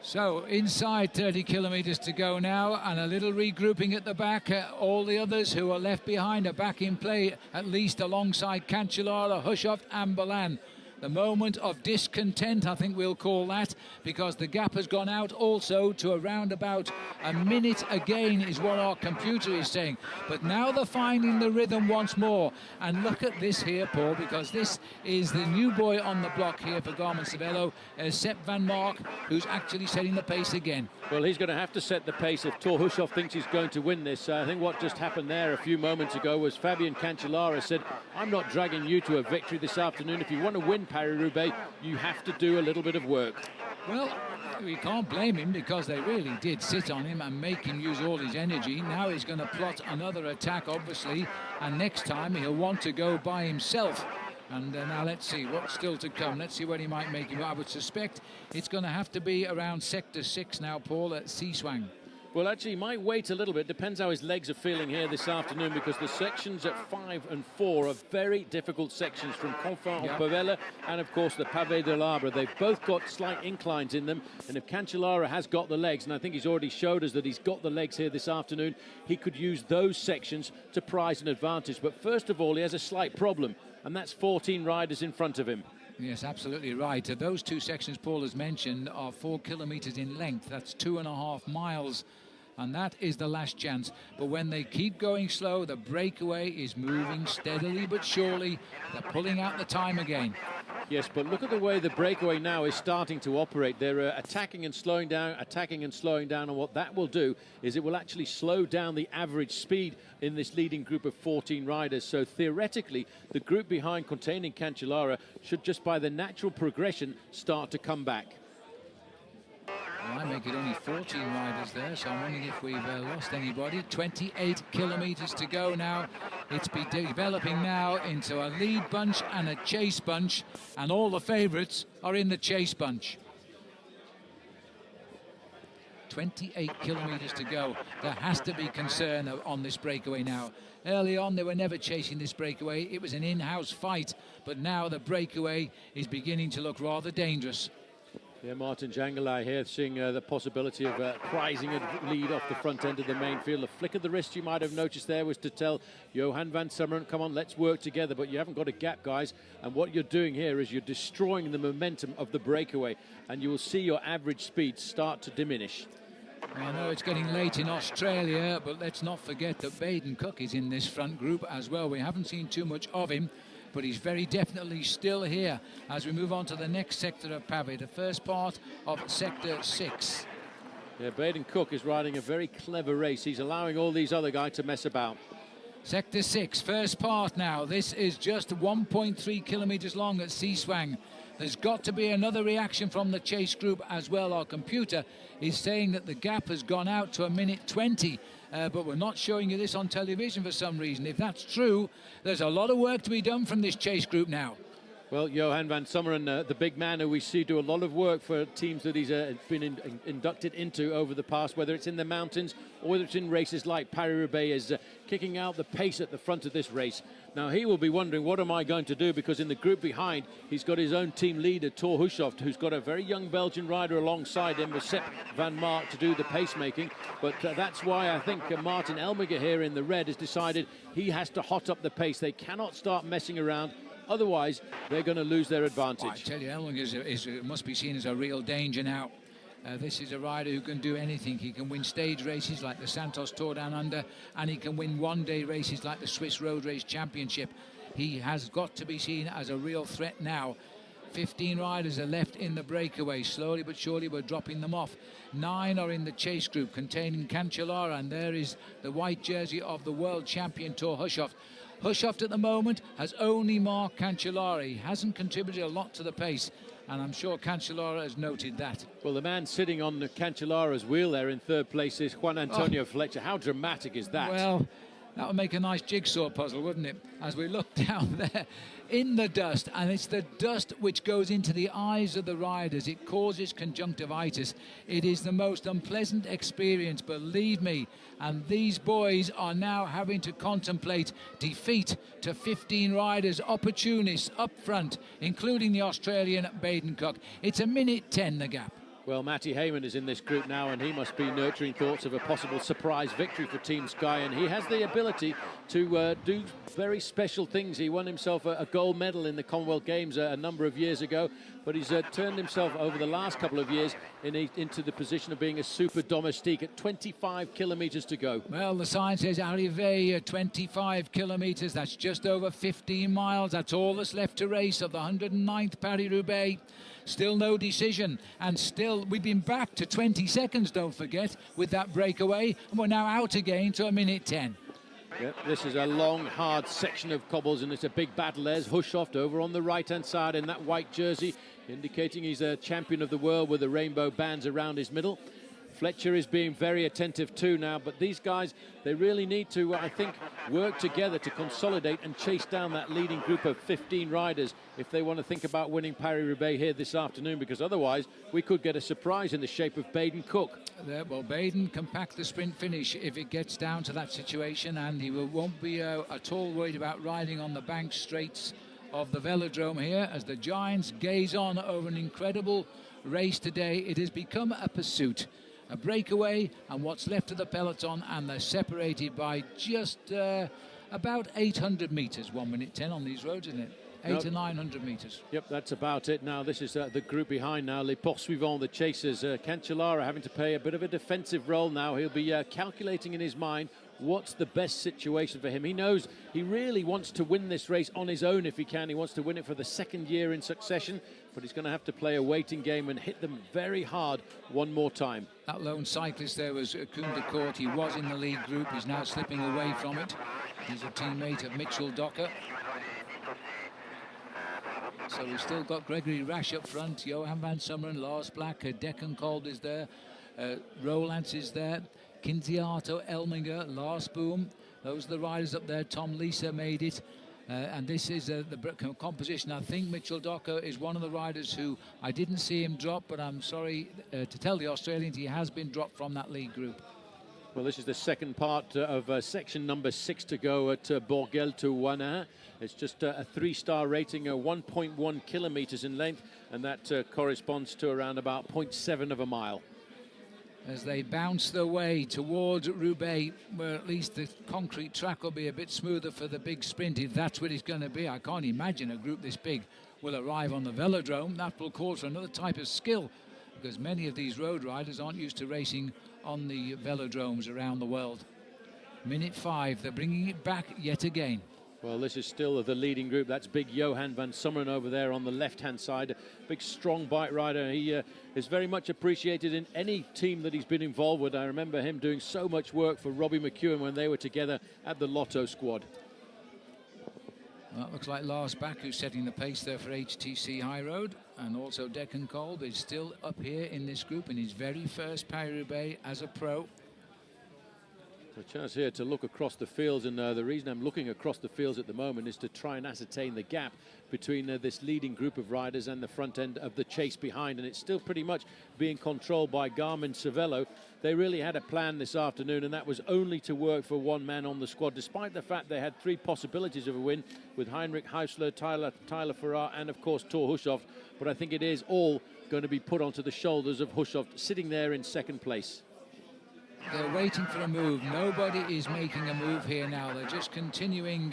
So inside 30 kilometers to go now, and a little regrouping at the back. All the others who are left behind are back in play, at least alongside Cancellara, Hushoff and Balan. The moment of discontent, I think we'll call that, because the gap has gone out also to around about a minute again is what our computer is saying. But now they're finding the rhythm once more. And look at this here, Paul, because this is the new boy on the block here for Garmin Cervelo, Sepp van Mark, who's actually setting the pace again. Well, he's going to have to set the pace if Thor Hushoff thinks he's going to win this. I think what just happened there a few moments ago was Fabian Cancellara said, I'm not dragging you to a victory this afternoon. If you want to win Paris-Roubaix, you have to do a little bit of work. Well, we can't blame him because they really did sit on him and make him use all his energy. Now he's going to plot another attack, obviously, and next time he'll want to go by himself. And now let's see what's still to come. Let's see what he might make him. I would suspect it's going to have to be around Sector 6 now, Paul, at Seaswang. Well, actually, he might wait a little bit. Depends how his legs are feeling here this afternoon, because the sections at 5 and 4 are very difficult sections, from Confort en Pavella and, of course, the Pavé de l'Arbre. They've both got slight inclines in them, and if Cancellara has got the legs, and I think he's already showed us that he's got the legs here this afternoon, he could use those sections to prize an advantage. But first of all, he has a slight problem, and that's 14 riders in front of him. Yes, absolutely right. Those two sections Paul has mentioned are 4 kilometres in length. That's 2.5 miles. And that is the last chance. But when they keep going slow, the breakaway is moving steadily but surely. They're pulling out the time again. Yes, but look at the way the breakaway now is starting to operate. They're attacking and slowing down, and what that will do is it will actually slow down the average speed in this leading group of 14 riders. So theoretically, the group behind containing Cancellara should, just by the natural progression, start to come back. Well, I make it only 14 riders there, so I'm wondering if we've lost anybody. 28 kilometres to go now. It's developing now into a lead bunch and a chase bunch, and all the favourites are in the chase bunch. 28 kilometres to go. There has to be concern on this breakaway now. Early on, they were never chasing this breakaway. It was an in-house fight, but now the breakaway is beginning to look rather dangerous. Yeah, Martin Jangelai here seeing the possibility of prizing a lead off the front end of the main field. A flick of the wrist you might have noticed there was to tell Johan van Summeren, come on, let's work together, but you haven't got a gap, guys. And what you're doing here is you're destroying the momentum of the breakaway, and you will see your average speed start to diminish. I know it's getting late in Australia, but let's not forget that Baden Cook is in this front group as well. We haven't seen too much of him, but he's very definitely still here as we move on to the next sector of Pavé, the first part of Sector 6. Yeah, Baden Cook is riding a very clever race. He's allowing all these other guys to mess about. Sector 6, first part now. This is just 1.3 kilometres long at Seaswang. There's got to be another reaction from the chase group as well. Our computer is saying that the gap has gone out to 1:20. But we're not showing you this on television for some reason. If that's true, there's a lot of work to be done from this chase group now. Well, Johan van Summeren, the big man who we see do a lot of work for teams that he's been inducted into over the past, whether it's in the mountains or whether it's in races like Paris Roubaix, is kicking out the pace at the front of this race. Now, he will be wondering, what am I going to do? Because in the group behind, he's got his own team leader, Thor Hushovd, who's got a very young Belgian rider alongside him, with Sepp van Mark, to do the pacemaking. But that's why I think Martin Elmiger here in the red has decided he has to hot up the pace. They cannot start messing around. Otherwise, they're going to lose their advantage. I tell you, Elminger must be seen as a real danger now. This is a rider who can do anything. He can win stage races like the Santos Tour Down Under, and he can win one-day races like the Swiss Road Race Championship. He has got to be seen as a real threat now. 15 riders are left in the breakaway. Slowly but surely we're dropping them off. 9 are in the chase group containing Cancellara, and there is the white jersey of the world champion Thor Hushovd. Hushovd at the moment has only marked Cancellara. He hasn't contributed a lot to the pace, and I'm sure Cancellara has noted that. Well, the man sitting on Cancellara's wheel there in third place is Juan Antonio Fletcher. How dramatic is that? Well, that would make a nice jigsaw puzzle, wouldn't it? As we look down there in the dust, and it's the dust which goes into the eyes of the riders. It causes conjunctivitis. It is the most unpleasant experience, believe me. And these boys are now having to contemplate defeat to 15 riders, opportunists up front, including the Australian Baden Cook. It's 1:10 the gap. Well, Matty Heyman is in this group now, and he must be nurturing thoughts of a possible surprise victory for Team Sky, and he has the ability to do very special things. He won himself a gold medal in the Commonwealth Games a number of years ago, but he's turned himself over the last couple of years into the position of being a super domestique at 25 kilometres to go. Well, the sign says Arrivé, 25 kilometres. That's just over 15 miles. That's all that's left to race of the 109th Paris Roubaix. Still no decision, and still we've been back to 20 seconds, don't forget, with that breakaway, and we're now out again to 1:10. Yep, this is a long, hard section of cobbles, and it's a big battle. There's Hushovd over on the right-hand side in that white jersey, indicating he's a champion of the world with the rainbow bands around his middle. Fletcher is being very attentive too now, but these guys, they really need to, I think, work together to consolidate and chase down that leading group of 15 riders if they want to think about winning Paris-Roubaix here this afternoon, because otherwise we could get a surprise in the shape of Baden Cook. Well, Baden can pack the sprint finish if it gets down to that situation, and he won't be at all worried about riding on the bank straights of the velodrome here as the Giants gaze on over an incredible race today. It has become a pursuit, a breakaway, and what's left of the peloton, and they're separated by just about 800 metres, 1 minute 10 on these roads, isn't it? 800 to 900 metres. Yep, that's about it. Now this is the group behind now, Les Poursuivants, the chasers. Cancellara having to play a bit of a defensive role now. He'll be calculating in his mind what's the best situation for him. He knows he really wants to win this race on his own if he can. He wants to win it for the second year in succession, but he's going to have to play a waiting game and hit them very hard one more time. That lone cyclist there was Koen de Kort. He was in the lead group. He's now slipping away from it. He's a teammate of Mitchell Docker. So we've still got Gregory Rasch up front, Johan van Summeren, Lars Black, Deccan Kolb is there, Roland is there, Kinziato, Elminger, Lars Boom. Those are the riders up there. Tom Lisa made it. And this is the composition. I think Mitchell Docker is one of the riders who I didn't see him drop, but I'm sorry to tell the Australians he has been dropped from that lead group. Well, this is the second part of section number 6 to go at Bourgel to Wannin. It's just a 3-star rating, 1.1 kilometres in length, and that corresponds to around about 0.7 of a mile. As they bounce their way towards Roubaix, where at least the concrete track will be a bit smoother for the big sprint, if that's what it's going to be. I can't imagine a group this big will arrive on the velodrome. That will call for another type of skill, because many of these road riders aren't used to racing on the velodromes around the world. Minute 5, they're bringing it back yet again. Well, this is still the leading group. That's big Johan van Summeren over there on the left-hand side. Big, strong bike rider. He is very much appreciated in any team that he's been involved with. I remember him doing so much work for Robbie McEwen when they were together at the Lotto squad. Well, it looks like Lars Bak, who's setting the pace there for HTC High Road, and also Deccan Kolb is still up here in this group in his very first Paris-Roubaix as a pro. A chance here to look across the fields, and the reason I'm looking across the fields at the moment is to try and ascertain the gap between this leading group of riders and the front end of the chase behind, and it's still pretty much being controlled by Garmin Cervelo. They really had a plan this afternoon, and that was only to work for one man on the squad, despite the fact they had 3 possibilities of a win with Heinrich Hausler, Tyler Farrar, and of course Thor Hushovd. But I think it is all going to be put onto the shoulders of Hushovd, sitting there in second place. They're waiting for a move. Nobody is making a move here now. They're just continuing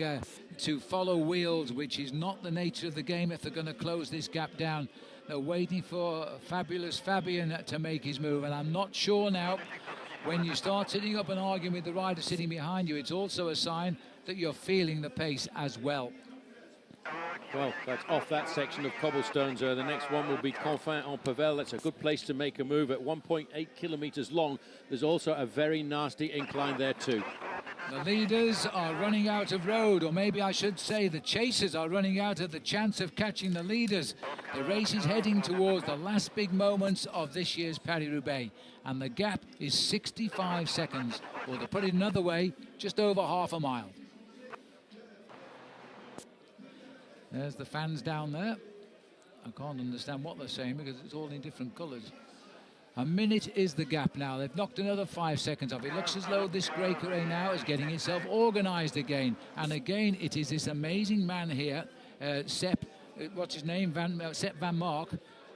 to follow wheels, which is not the nature of the game if they're going to close this gap down. They're waiting for Fabulous Fabian to make his move, and I'm not sure now. When you start sitting up and arguing with the rider sitting behind you, it's also a sign that you're feeling the pace as well. Well, that's off that section of cobblestones. The next one will be Confin-en-Pavel. That's a good place to make a move at 1.8 kilometres long. There's also a very nasty incline there too. The leaders are running out of road, or maybe I should say the chasers are running out of the chance of catching the leaders. The race is heading towards the last big moments of this year's Paris-Roubaix, and the gap is 65 seconds, or to put it another way, just over half a mile. There's the fans down there. I can't understand what they're saying because it's all in different colours. A minute is the gap now. They've knocked another 5 seconds off. It looks as though this breakaway now is getting itself organised again. And again, it is this amazing man here, Sepp, what's his name? Sepp Van Mark,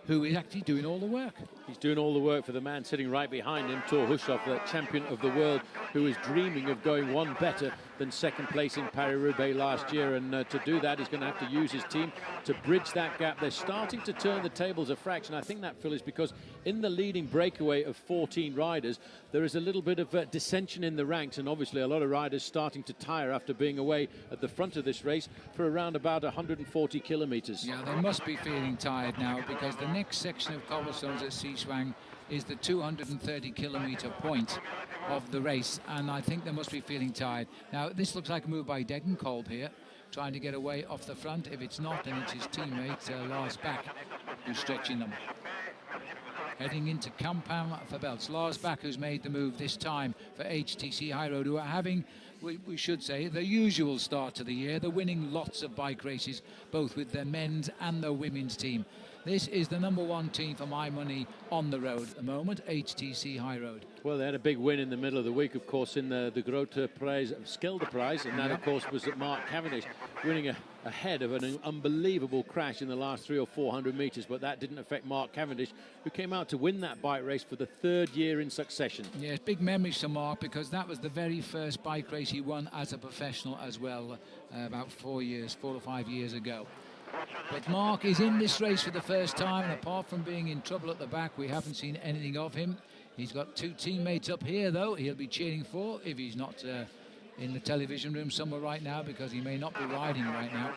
who is actually doing all the work. He's doing all the work for the man sitting right behind him, Thor Hushovd, the champion of the world, who is dreaming of going one better than second place in Paris-Roubaix last year. And to do that, he's going to have to use his team to bridge that gap. They're starting to turn the tables a fraction. I think that, Phil, is because in the leading breakaway of 14 riders, there is a little bit of dissension in the ranks, and obviously a lot of riders starting to tire after being away at the front of this race for around about 140 kilometres. Yeah, they must be feeling tired now, because the next section of cobblestones at Seaswang is the 230-kilometre point of the race, and I think they must be feeling tired. Now, this looks like a move by Deccan Kolb here, trying to get away off the front. If it's not, then it's his teammate, Lars Bak, who's stretching them. Heading into Campan for belts. Lars Bak, who's made the move this time for HTC High Road, who are having, we should say, the usual start to the year. They're winning lots of bike races, both with their men's and their women's team. This is the #1 team for my money on the road at the moment, HTC High Road. Well, they had a big win in the middle of the week, of course, in the Grote Prijs, Skelde Prize, and that, of course, was at Mark Cavendish, winning ahead of an unbelievable crash in the last 300 or 400 metres, but that didn't affect Mark Cavendish, who came out to win that bike race for the 3rd year in succession. Yes, big memories for Mark, because that was the very first bike race he won as a professional as well, about 4 or 5 years ago. But Mark is in this race for the first time, and apart from being in trouble at the back, we haven't seen anything of him. He's got 2 teammates up here, though, he'll be cheering for if he's not in the television room somewhere right now, because he may not be riding right now.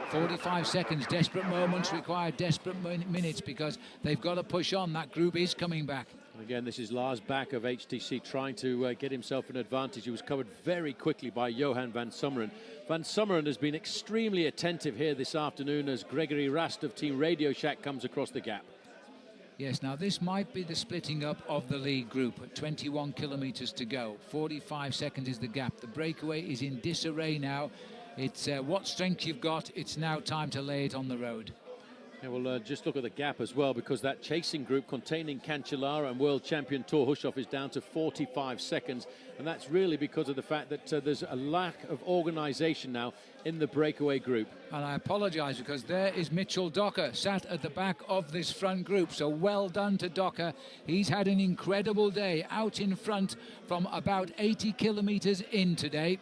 45 seconds, desperate moments require desperate minutes, because they've got to push on. That group is coming back. And again, this is Lars Bak of HTC trying to get himself an advantage. He was covered very quickly by Johan van Summeren. Van Summeren has been extremely attentive here this afternoon as Gregory Rast of Team Radio Shack comes across the gap. Yes, now this might be the splitting up of the lead group. 21 kilometres to go. 45 seconds is the gap. The breakaway is in disarray now. It's what strength you've got. It's now time to lay it on the road. Yeah, we'll just look at the gap as well, because that chasing group containing Cancellara and world champion Thor Hushoff is down to 45 seconds. And that's really because of the fact that there's a lack of organisation now in the breakaway group. And I apologise, because there is Mitchell Docker sat at the back of this front group. So well done to Docker. He's had an incredible day out in front from about 80 kilometres in today.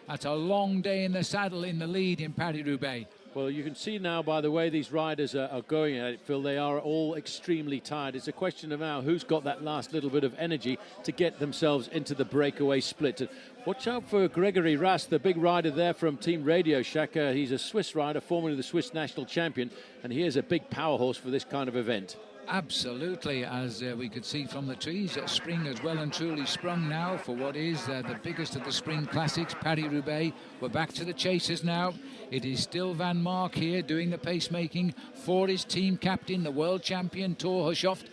That's a long day in the saddle in the lead in Paris Roubaix. Well, you can see now by the way these riders are going at it, Phil, they are all extremely tired. It's a question of now who's got that last little bit of energy to get themselves into the breakaway split. Watch out for Gregory Rast, the big rider there from Team Radio Shack. He's a Swiss rider, formerly the Swiss national champion, and he is a big power horse for this kind of event. Absolutely, as we could see from the trees, spring has well and truly sprung now for what is the biggest of the spring classics, Paris Roubaix. We're back to the chasers now. It is still Van Mark here doing the pacemaking for his team captain, the world champion Thor Hushoff.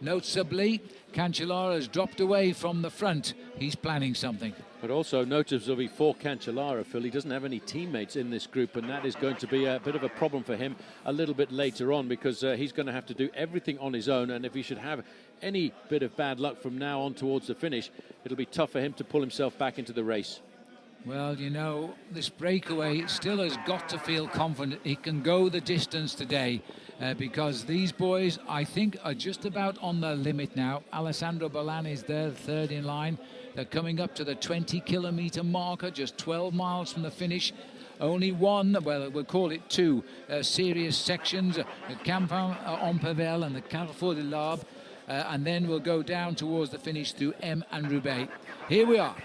Noticeably, Cancellara has dropped away from the front. He's planning something. But also noticeably for Cancellara, Phil, he doesn't have any teammates in this group, and that is going to be a bit of a problem for him a little bit later on, because he's going to have to do everything on his own, and if he should have any bit of bad luck from now on towards the finish, it'll be tough for him to pull himself back into the race. Well, you know, this breakaway still has got to feel confident he can go the distance today, because these boys, I think, are just about on the limit now. Alessandro Balan is there, 3rd in line. They're coming up to the 20-kilometre marker, just 12 miles from the finish. Only one, well, we'll call it 2 serious sections, the Campan-en-Pévèle and the Carrefour de l'Arbre, and then we'll go down towards the finish through M and Roubaix. Here we are.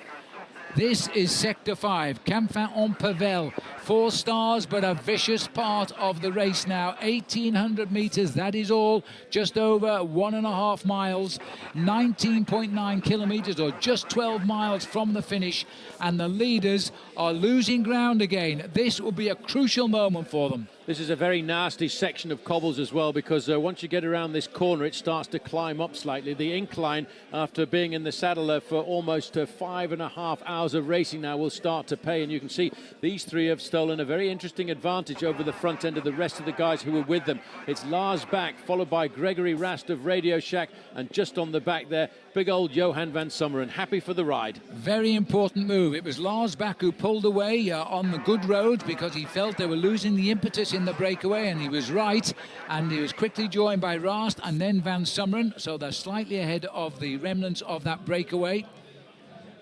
This is Sector 5, Campan-en-Pévèle. 4 stars, but a vicious part of the race now. 1,800 metres, that is all. Just over 1.5 miles. 19.9 kilometres, or just 12 miles from the finish. And the leaders are losing ground again. This will be a crucial moment for them. This is a very nasty section of cobbles as well, because once you get around this corner, it starts to climb up slightly. The incline, after being in the saddle for almost 5.5 hours of racing now, will start to pay. And you can see these 3 have stolen a very interesting advantage over the front end of the rest of the guys who were with them. It's Lars Bak, followed by Gregory Rast of Radio Shack, and just on the back there, big old Johan van Summeren, happy for the ride. Very important move. It was Lars Bak who pulled away on the good road, because he felt they were losing the impetus in the breakaway, and he was right, and he was quickly joined by Rast and then Van Summeren, so they're slightly ahead of the remnants of that breakaway.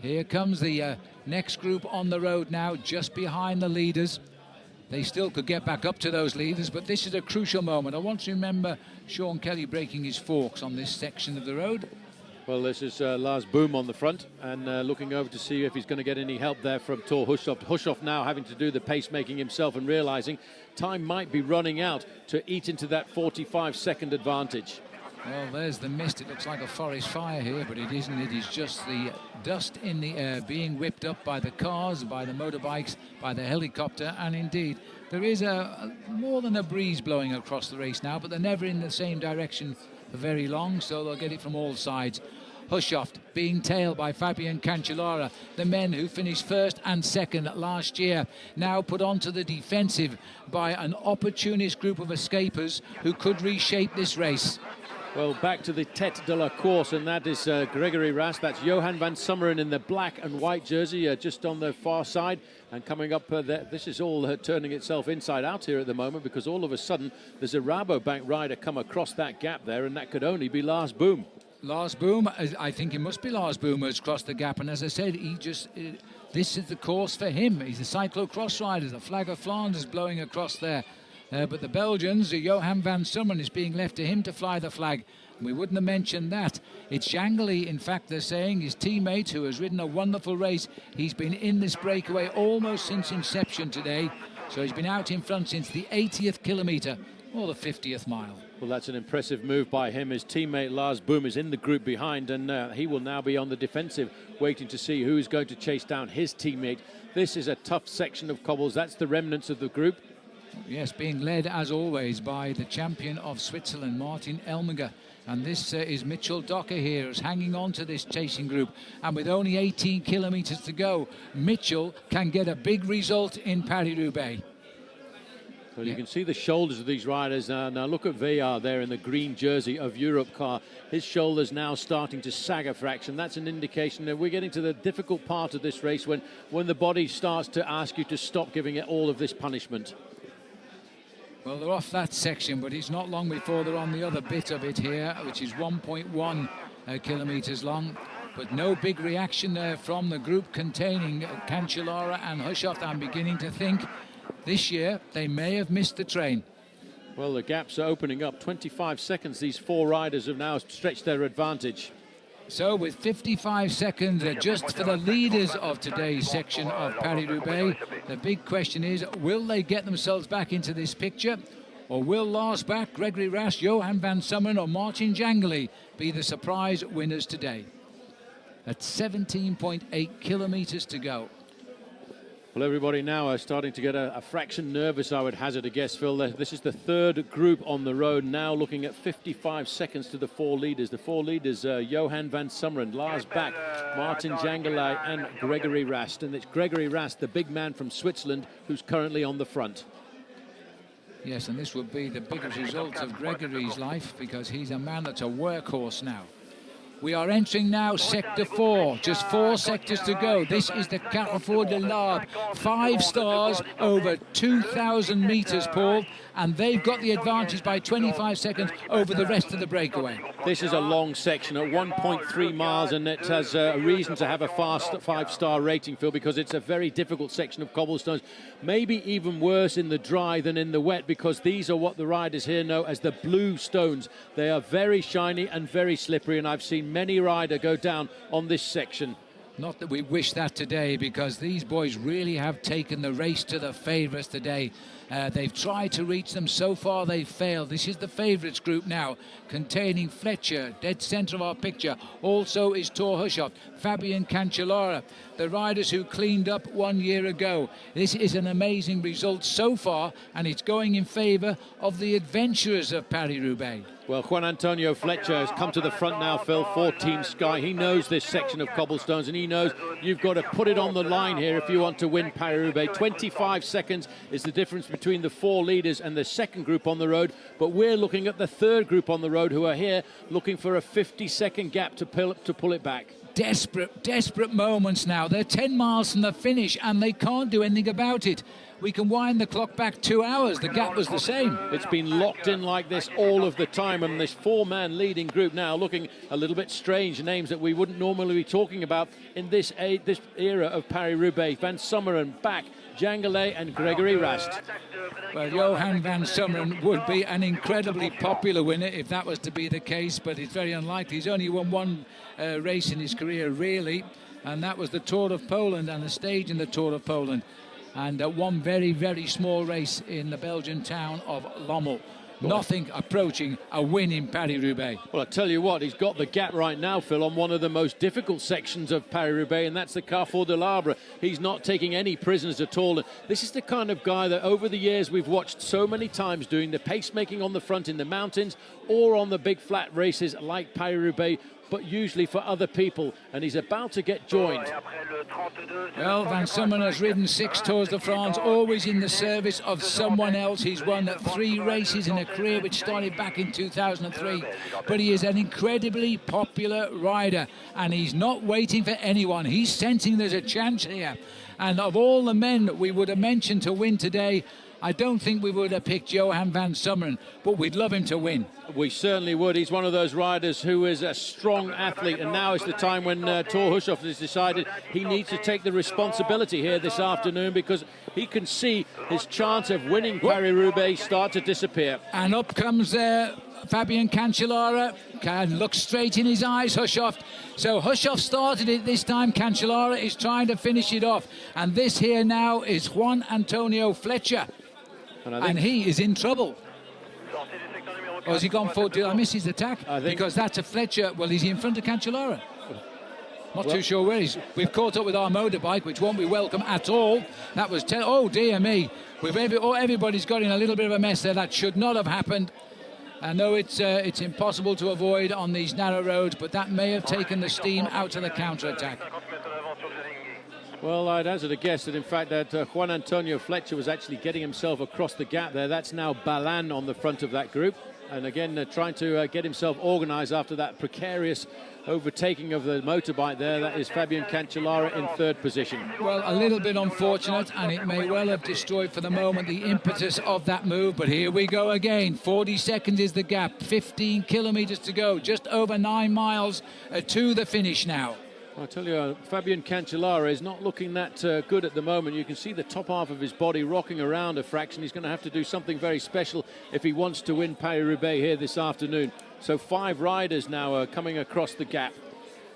Here comes the next group on the road now, just behind the leaders. They still could get back up to those leaders, but this is a crucial moment. I want to remember Sean Kelly breaking his forks on this section of the road. Well, this is Lars Boom on the front, and looking over to see if he's going to get any help there from Thor Hushoff. Hushoff now having to do the pacemaking himself and realising time might be running out to eat into that 45-second advantage. Well, there's the mist. It looks like a forest fire here, but it isn't. It is just the dust in the air being whipped up by the cars, by the motorbikes, by the helicopter, and indeed there is more than a breeze blowing across the race now, but they're never in the same direction very long, so they'll get it from all sides. Hushoft being tailed by Fabian Cancellara, the men who finished first and second last year, now put onto the defensive by an opportunist group of escapers who could reshape this race. Well, back to the tête de la course, and that is Gregory Rast. That's Johan van Summeren in the black and white jersey, just on the far side. And coming up there, this is all turning itself inside out here at the moment, because all of a sudden there's a Rabobank rider come across that gap there, and that could only be Lars Boom. Lars Boom, I think it must be Lars Boom who's crossed the gap, and as I said, this is the course for him. He's a cyclo-cross rider, the flag of Flanders blowing across there. But the Belgians, Johan van Summeren, is being left to him to fly the flag. We wouldn't have mentioned that. It's Jangeli, in fact, they're saying, his teammate, who has ridden a wonderful race. He's been in this breakaway almost since inception today. So he's been out in front since the 80th kilometre, or the 50th mile. Well, that's an impressive move by him. His teammate Lars Boom is in the group behind, and he will now be on the defensive, waiting to see who's going to chase down his teammate. This is a tough section of cobbles. That's the remnants of the group. Yes, being led, as always, by the champion of Switzerland, Martin Elmiger. And this is Mitchell Docker here, who's hanging on to this chasing group. And with only 18 kilometres to go, Mitchell can get a big result in Paris Roubaix. Well, you can see the shoulders of these riders. Now look at Veillard there in the green jersey of Europcar. His shoulders now starting to sag a fraction. That's an indication that we're getting to the difficult part of this race when the body starts to ask you to stop giving it all of this punishment. Well, they're off that section, but it's not long before they're on the other bit of it here, which is 1.1 kilometres long. But no big reaction there from the group containing Cancellara and Hushoft. I'm beginning to think this year they may have missed the train. Well, the gaps are opening up. 25 seconds. These four riders have now stretched their advantage. So with 55 seconds just for the leaders of today's section of Paris-Roubaix, the big question is, will they get themselves back into this picture? Or will Lars Bak, Gregory Rast, Johan van Summeren or Martin Jangeli be the surprise winners today? At 17.8 kilometres to go. Well, everybody now are starting to get a fraction nervous, I would hazard a guess, Phil. This is the third group on the road, now looking at 55 seconds to the four leaders. The four leaders, Johan van Summeren, Lars Bak, Martin Jangeli and Gregory Rast. And it's Gregory Rast, the big man from Switzerland, who's currently on the front. Yes, and this would be the biggest result of Gregory's life, because he's a man that's a workhorse now. We are entering now Sector 4, just 4 sectors to go. This is the Carrefour de l'Arbre. 5 stars over 2,000 metres, Paul, and they've got the advantage by 25 seconds over the rest of the breakaway. This is a long section at 1.3 miles, and it has a reason to have a fast 5-star rating, Phil, because it's a very difficult section of cobblestones. Maybe even worse in the dry than in the wet, because these are what the riders here know as the blue stones. They are very shiny and very slippery, and I've seen many rider go down on this section. Not that we wish that today, because these boys really have taken the race to the favourites today. They've tried to reach them. So far they've failed. This is the favourites group now, containing Fletcher, dead centre of our picture. Also is Thor Hushoft, Fabian Cancellara, the riders who cleaned up 1 year ago. This is an amazing result so far, and it's going in favour of the adventurers of Paris-Roubaix. Well, Juan Antonio Fletcher has come to the front now, Phil, for Team Sky. He knows this section of cobblestones, and he knows you've got to put it on the line here if you want to win Paris-Roubaix. 25 seconds is the difference between the four leaders and the second group on the road, but we're looking at the third group on the road, who are here looking for a 50-second gap to pull it back. Desperate moments now. They're 10 miles from the finish, and they can't do anything about it. We can wind the clock back 2 hours. The gap was the same. It's been locked in like this all of the time, and this four-man leading group now looking a little bit strange. Names that we wouldn't normally be talking about in this era of Paris-Roubaix. Van Summeren, Bak, Jangeli and Gregory Rast. Well, Johan van Summeren would be an incredibly popular winner if that was to be the case, but it's very unlikely. He's only won one race in his career, really, and that was the Tour of Poland and a stage in the Tour of Poland, and one very, very small race in the Belgian town of Lommel. nothing approaching a win in Paris Roubaix. Well, I tell you what, he's got the gap right now, Phil, on one of the most difficult sections of Paris Roubaix, and that's the Carrefour de l'Arbre. He's not taking any prisoners at all. This is the kind of guy that over the years we've watched so many times doing the pacemaking on the front in the mountains or on the big flat races like Paris Roubaix, but usually for other people, and he's about to get joined. Well, Van Summeren has ridden 6 Tours de France, always in the service of someone else. He's won 3 races in a career which started back in 2003, but he is an incredibly popular rider, and he's not waiting for anyone. He's sensing there's a chance here, and of all the men we would have mentioned to win today, I don't think we would have picked Johan Van Summeren, but we'd love him to win. We certainly would. He's one of those riders who is a strong athlete, and now is the time when Thor Hushovd has decided he needs to take the responsibility here this afternoon, because he can see his chance of winning Paris-Roubaix start to disappear. And up comes Fabian Cancellara, can look straight in his eyes, Hushovd. So Hushovd started it this time, Cancellara is trying to finish it off. And this here now is Juan Antonio Fletcher. And he is in trouble. Or has he gone forward? Did I miss his attack? Because that's a Fletcher. Well, is he in front of Cancellara? Not too sure where he's. We've caught up with our motorbike, which won't be welcome at all. That was oh dear me. Everybody's got in a little bit of a mess there. That should not have happened. I know it's impossible to avoid on these narrow roads, but that may have taken the steam out of the counter-attack. Well, I'd hazard a guess that, in fact, that Juan Antonio Fletcher was actually getting himself across the gap there. That's now Balan on the front of that group. And again, trying to get himself organised after that precarious overtaking of the motorbike there. That is Fabian Cancellara in 3rd position. Well, a little bit unfortunate, and it may well have destroyed for the moment the impetus of that move. But here we go again. 40 seconds is the gap. 15 kilometres to go. Just over 9 miles to the finish now. I tell you, Fabian Cancellara is not looking that good at the moment. You can see the top half of his body rocking around a fraction. He's going to have to do something very special if he wants to win Paris-Roubaix here this afternoon. So 5 riders now are coming across the gap.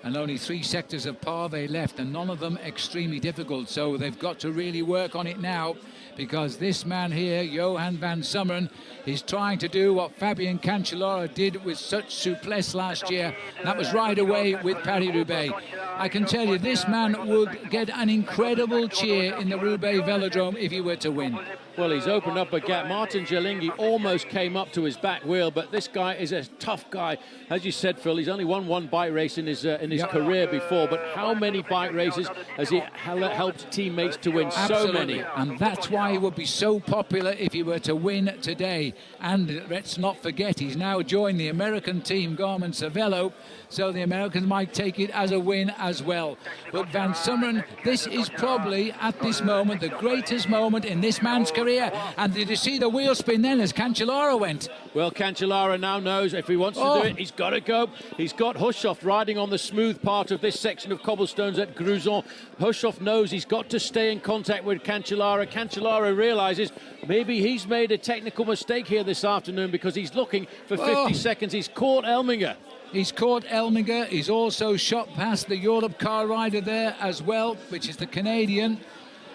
And only 3 sectors of pavé left, and none of them extremely difficult. So they've got to really work on it now, because this man here, Johan Van Summeren, is trying to do what Fabian Cancellara did with such souplesse last year. That was ride away with Paris-Roubaix. I can tell you, this man would get an incredible cheer in the Roubaix Velodrome if he were to win. Well, he's opened up a gap. Martin Gelinghi almost came up to his back wheel, but this guy is a tough guy. As you said, Phil, he's only won 1 bike race in his career before, but how many bike races has he helped teammates to win? Absolutely. So many. And that's why he would be so popular if he were to win today. And let's not forget, he's now joined the American team, Garmin Cervelo, so the Americans might take it as a win as well. But Van Summeren, this is probably, at this moment, the greatest moment in this man's career. And did you see the wheel spin then as Cancellara went? Well, Cancellara now knows if he wants to do it, he's got to go. He's got Hushovd riding on the smooth part of this section of cobblestones at Gruzon. Hushovd knows he's got to stay in contact with Cancellara. Cancellara realises maybe he's made a technical mistake here this afternoon, because he's looking for 50 seconds. He's caught Elminger. He's caught Elminger. He's also shot past the Europe car rider there as well, which is the Canadian.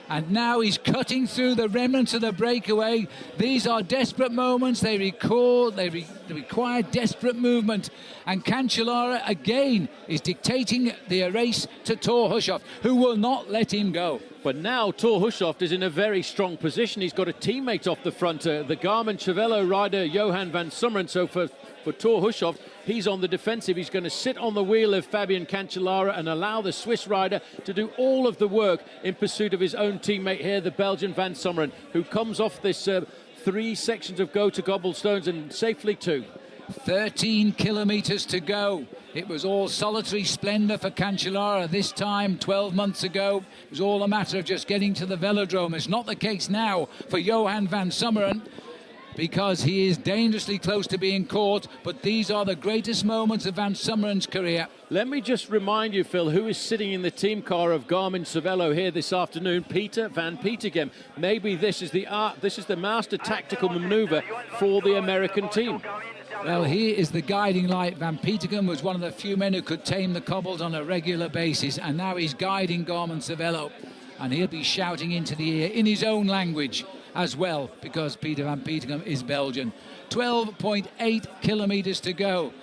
And now he's cutting through the remnants of the breakaway. These are desperate moments. They require desperate movement. And Cancellara, again, is dictating the race to Thor Hushovd, who will not let him go. But now Thor Hushovd is in a very strong position. He's got a teammate off the front, the Garmin Cervelo rider, Johan Van Summeren. So for Thor Hushovd, he's on the defensive. He's going to sit on the wheel of Fabian Cancellara and allow the Swiss rider to do all of the work in pursuit of his own teammate here, the Belgian Van Summeren, who comes off this 3 sections of go to cobblestones, and safely too. 13 kilometres to go. It was all solitary splendour for Cancellara this time 12 months ago. It was all a matter of just getting to the velodrome. It's not the case now for Johan Van Summeren, because he is dangerously close to being caught, but these are the greatest moments of Van Summeren's career. Let me just remind you, Phil, who is sitting in the team car of Garmin Cervelo here this afternoon? Peter van Petegem. Maybe this is the master tactical manoeuvre for the American team. Well, he is the guiding light. Van Petegem was one of the few men who could tame the cobbles on a regular basis, and now he's guiding Garmin Cervelo, and he'll be shouting into the ear in his own language. as well, because Peter van Petegem is Belgian. 12.8 kilometres to go.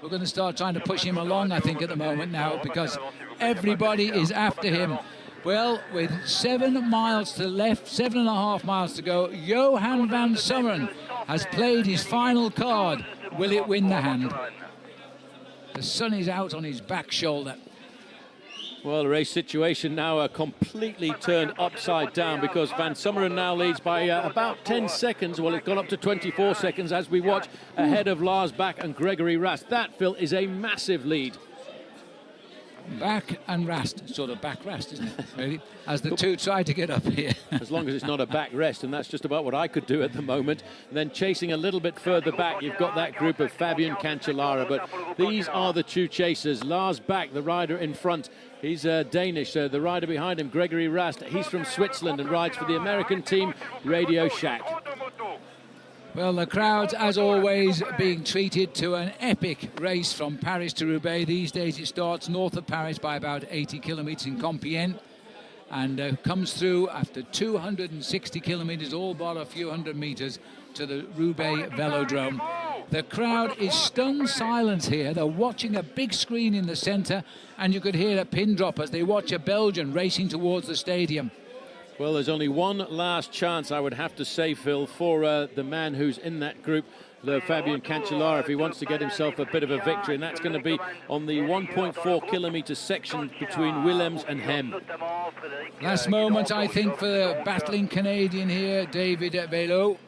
We're going to start trying to push him along, I think, at the moment now, because everybody is after him. Well, with 7 miles to left, 7.5 miles to go, Johan van Summeren has played his final card. Will it win the hand? The sun is out on his back shoulder. Well, the race situation now completely turned upside down, because Van Summeren now leads by about 10 seconds. Well, it's gone up to 24 seconds as we watch ahead of Lars Bak and Gregory Rast. That, Phil, is a massive lead. Bak and Rast, sort of back rest, isn't it, really, as the two try to get up here. As long as it's not a back rest, and that's just about what I could do at the moment. And then chasing a little bit further back, you've got that group of Fabian Cancellara, but these are the two chasers. Lars Bak, the rider in front, he's Danish. The rider behind him, Gregory Rast, he's from Switzerland and rides for the American team, Radio Shack. Well, the crowds, as always, being treated to an epic race from Paris to Roubaix. These days it starts north of Paris by about 80 kilometres in Compiègne, and comes through after 260 kilometres, all but a few hundred metres, to the Roubaix Velodrome. The crowd is stunned silence here. They're watching a big screen in the centre, and you could hear a pin drop as they watch a Belgian racing towards the stadium. Well, there's only one last chance, I would have to say, Phil, for the man who's in that group, the Fabian Cancellara, if he wants to get himself a bit of a victory, and that's going to be on the 1.4 kilometre section between Willems and Hem. Last moment, I think, for the battling Canadian here, David Velo,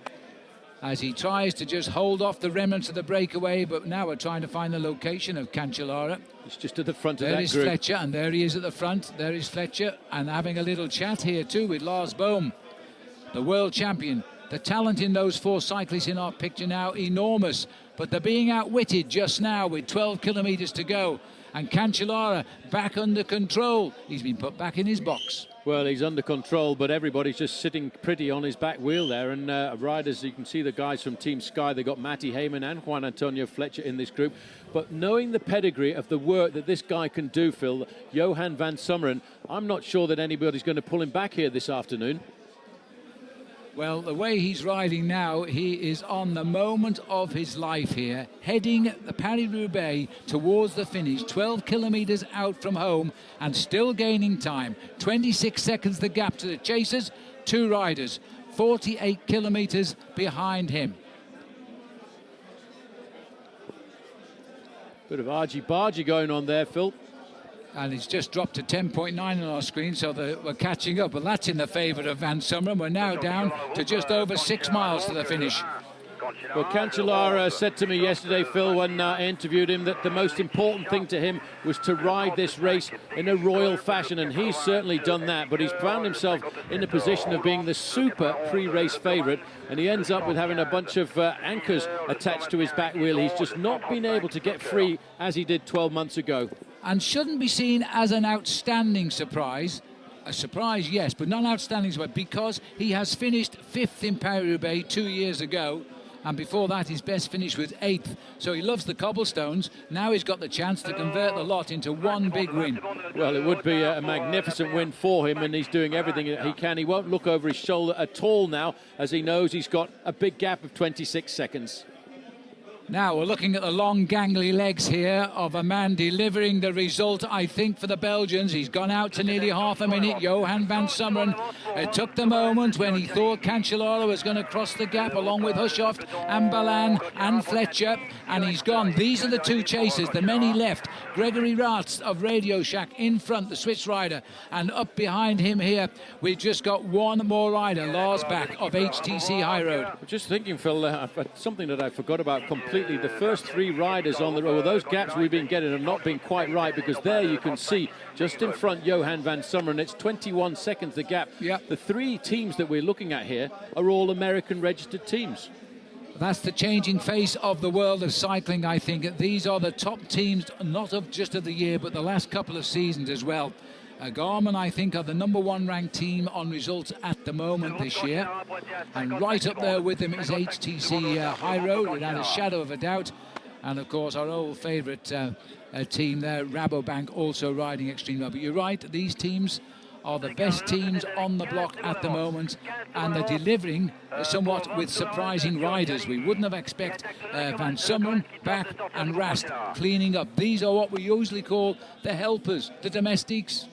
as he tries to just hold off the remnants of the breakaway, but now we're trying to find the location of Cancellara. It's just at the front of there that is group. Fletcher, and there he is at the front. There is Fletcher, and having a little chat here too with Lars Bohm, the world champion. The talent in those four cyclists in our picture now, enormous, but they're being outwitted just now with 12 kilometres to go. And Cancellara back under control. He's been put back in his box. Well, he's under control, but everybody's just sitting pretty on his back wheel there. And riders, you can see the guys from Team Sky, they've got Matty Heyman and Juan Antonio Fletcher in this group. But knowing the pedigree of the work that this guy can do, Phil, Johan van Summeren, I'm not sure that anybody's going to pull him back here this afternoon. Well, the way he's riding now, he is on the moment of his life here, heading the Paris Roubaix towards the finish, 12 kilometres out from home and still gaining time. 26 seconds the gap to the chasers, two riders, 48 kilometres behind him. Bit of argy-bargy going on there, Phil. And it's just dropped to 10.9 on our screen, so we're catching up. But that's in the favour of Van Summeren. We're now down to just over 6 miles to the finish. Well, Cancellara said to me yesterday, Phil, when I interviewed him, that the most important thing to him was to ride this race in a royal fashion, and he's certainly done that. But he's found himself in a position of being the super pre-race favourite, and he ends up with having a bunch of anchors attached to his back wheel. He's just not been able to get free as he did 12 months ago. And shouldn't be seen as an outstanding surprise. A surprise, yes, but not an outstanding surprise, because he has finished 5th in Paris-Roubaix 2 years ago, and before that his best finish was 8th. So he loves the cobblestones. Now he's got the chance to convert the lot into one big win. Well, it would be a magnificent win for him, and he's doing everything that he can. He won't look over his shoulder at all now, as he knows he's got a big gap of 26 seconds. Now we're looking at the long gangly legs here of a man delivering the result, I think, for the Belgians. He's gone out to nearly half a minute, Johan van Summeren. It took the moment when he thought Cancellara was going to cross the gap along with Hushoft and Balan and Fletcher, and he's gone. These are the two chasers, the many left. Gregory Rast of Radio Shack in front, the Swiss rider, and up behind him here we've just got one more rider, Lars Bak of HTC High Road. Just thinking, Phil, something that I forgot about completely. The first three riders on the road, well, those gaps we've been getting have not been quite right, because there you can see just in front Johan van Summeren, it's 21 seconds the gap. Yep. The three teams that we're looking at here are all American registered teams. That's the changing face of the world of cycling, I think. These are the top teams, not of just of the year, but the last couple of seasons as well. Garmin, I think, are the #1 ranked team on results at the moment this year. And right up there with them is HTC High Road, without a shadow of a doubt. And, of course, our old favourite team there, Rabobank, also riding extremely well. But you're right, these teams are the best teams on the block at the moment, and they're delivering somewhat with surprising riders. We wouldn't have expected Van Summeren, Bach and Rast cleaning up. These are what we usually call the helpers, the domestiques.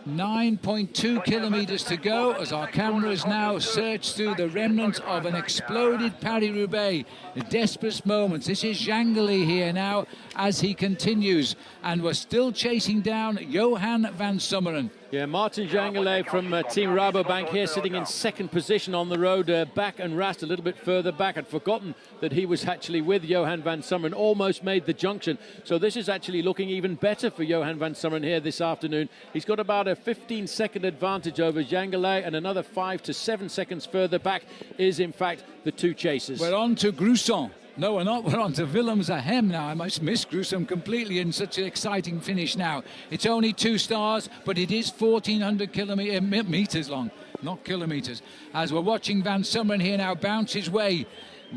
9.2 kilometers to go as our cameras now search through the remnants of an exploded Paris Roubaix. Desperate moments. This is Jangeli here now as he continues, and we're still chasing down Johan Van Summeren. Yeah, Martin Jangeli from Team Rabobank here, sitting in second position on the road. Bach and Rast a little bit further back. I'd forgotten that he was actually with Johan Van Summeren, almost made the junction. So this is actually looking even better for Johan Van Summeren here this afternoon. He's got about a 15-second advantage over Jangeli, and another 5 to 7 seconds further back is, in fact, the two chasers. We're on to Gruson. No, we're not. We're on to Willems-Ahem now. I must miss Gruson completely in such an exciting finish now. It's only 2 stars, but it is 1,400 meters long, not kilometers. As we're watching Van Summeren here now bounce his way,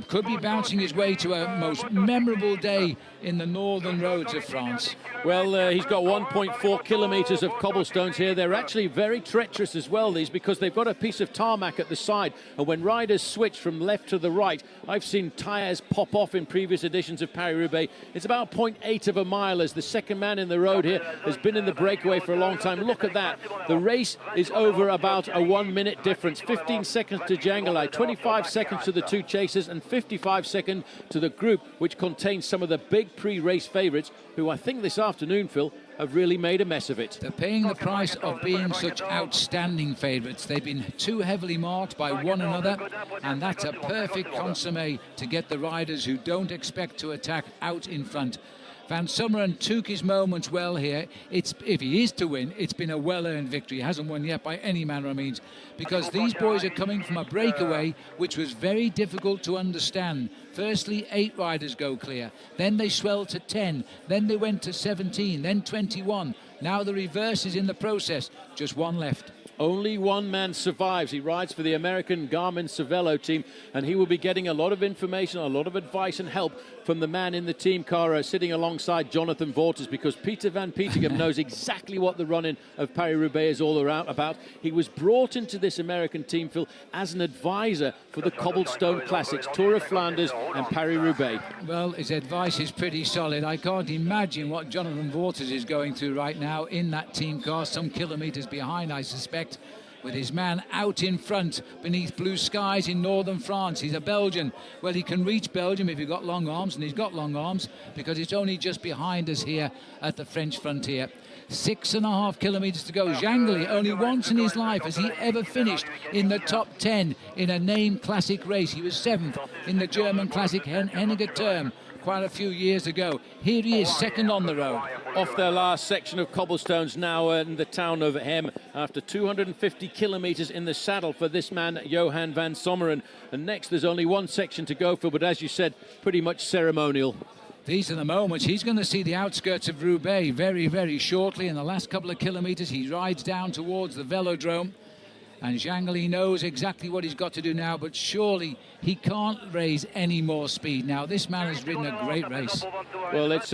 could be bouncing his way to a most memorable day in the northern roads of France. Well, he's got 1.4 kilometres of cobblestones here. They're actually very treacherous as well, these, because they've got a piece of tarmac at the side. And when riders switch from left to the right, I've seen tyres pop off in previous editions of Paris-Roubaix. It's about 0.8 of a mile as the second man in the road here has been in the breakaway for a long time. Look at that. The race is over about a 1 minute difference. 15 seconds to Jangeli, 25 seconds to the two chasers, and 55 seconds to the group, which contains some of the big pre-race favourites, who I think this afternoon, Phil, have really made a mess of it. They're paying the price of being such outstanding favourites. They've been too heavily marked by one another, and that's a perfect consommé to get the riders who don't expect to attack out in front. Van Summeren took his moments well here. If he is to win, it's been a well-earned victory. He hasn't won yet by any manner of means, because these boys are coming from a breakaway which was very difficult to understand. Firstly, 8 riders go clear, then they swell to 10, then they went to 17, then 21. Now the reverse is in the process, just 1 left. Only one man survives. He rides for the American Garmin Cervelo team, and he will be getting a lot of information, a lot of advice and help from the man in the team car sitting alongside Jonathan Vaughters, because Peter van Petegem knows exactly what the running of Paris-Roubaix is all about. He was brought into this American team, Phil, as an advisor for the Cobblestone Classics, Tour of Flanders and Paris-Roubaix. Well, his advice is pretty solid. I can't imagine what Jonathan Vaughters is going through right now in that team car, some kilometres behind, I suspect, with his man out in front beneath blue skies in northern France. He's a Belgian. Well, he can reach Belgium if you've got long arms, and he's got long arms, because it's only just behind us here at the French frontier. 6.5 kilometres to go. Jangeli, only once in his life has he ever finished in the top 10 in a named classic race. He was 7th in the German classic Henniger Term quite a few years ago. Here he is, second on the road. Off their last section of cobblestones now in the town of Hem, after 250 kilometres in the saddle for this man, Johan Van Summeren. And next there's only one section to go for, but as you said, pretty much ceremonial. These are the moments. He's going to see the outskirts of Roubaix very, very shortly. In the last couple of kilometres, he rides down towards the velodrome. And Jangeli knows exactly what he's got to do now, but surely he can't raise any more speed. Now, this man has ridden a great race. Well, it's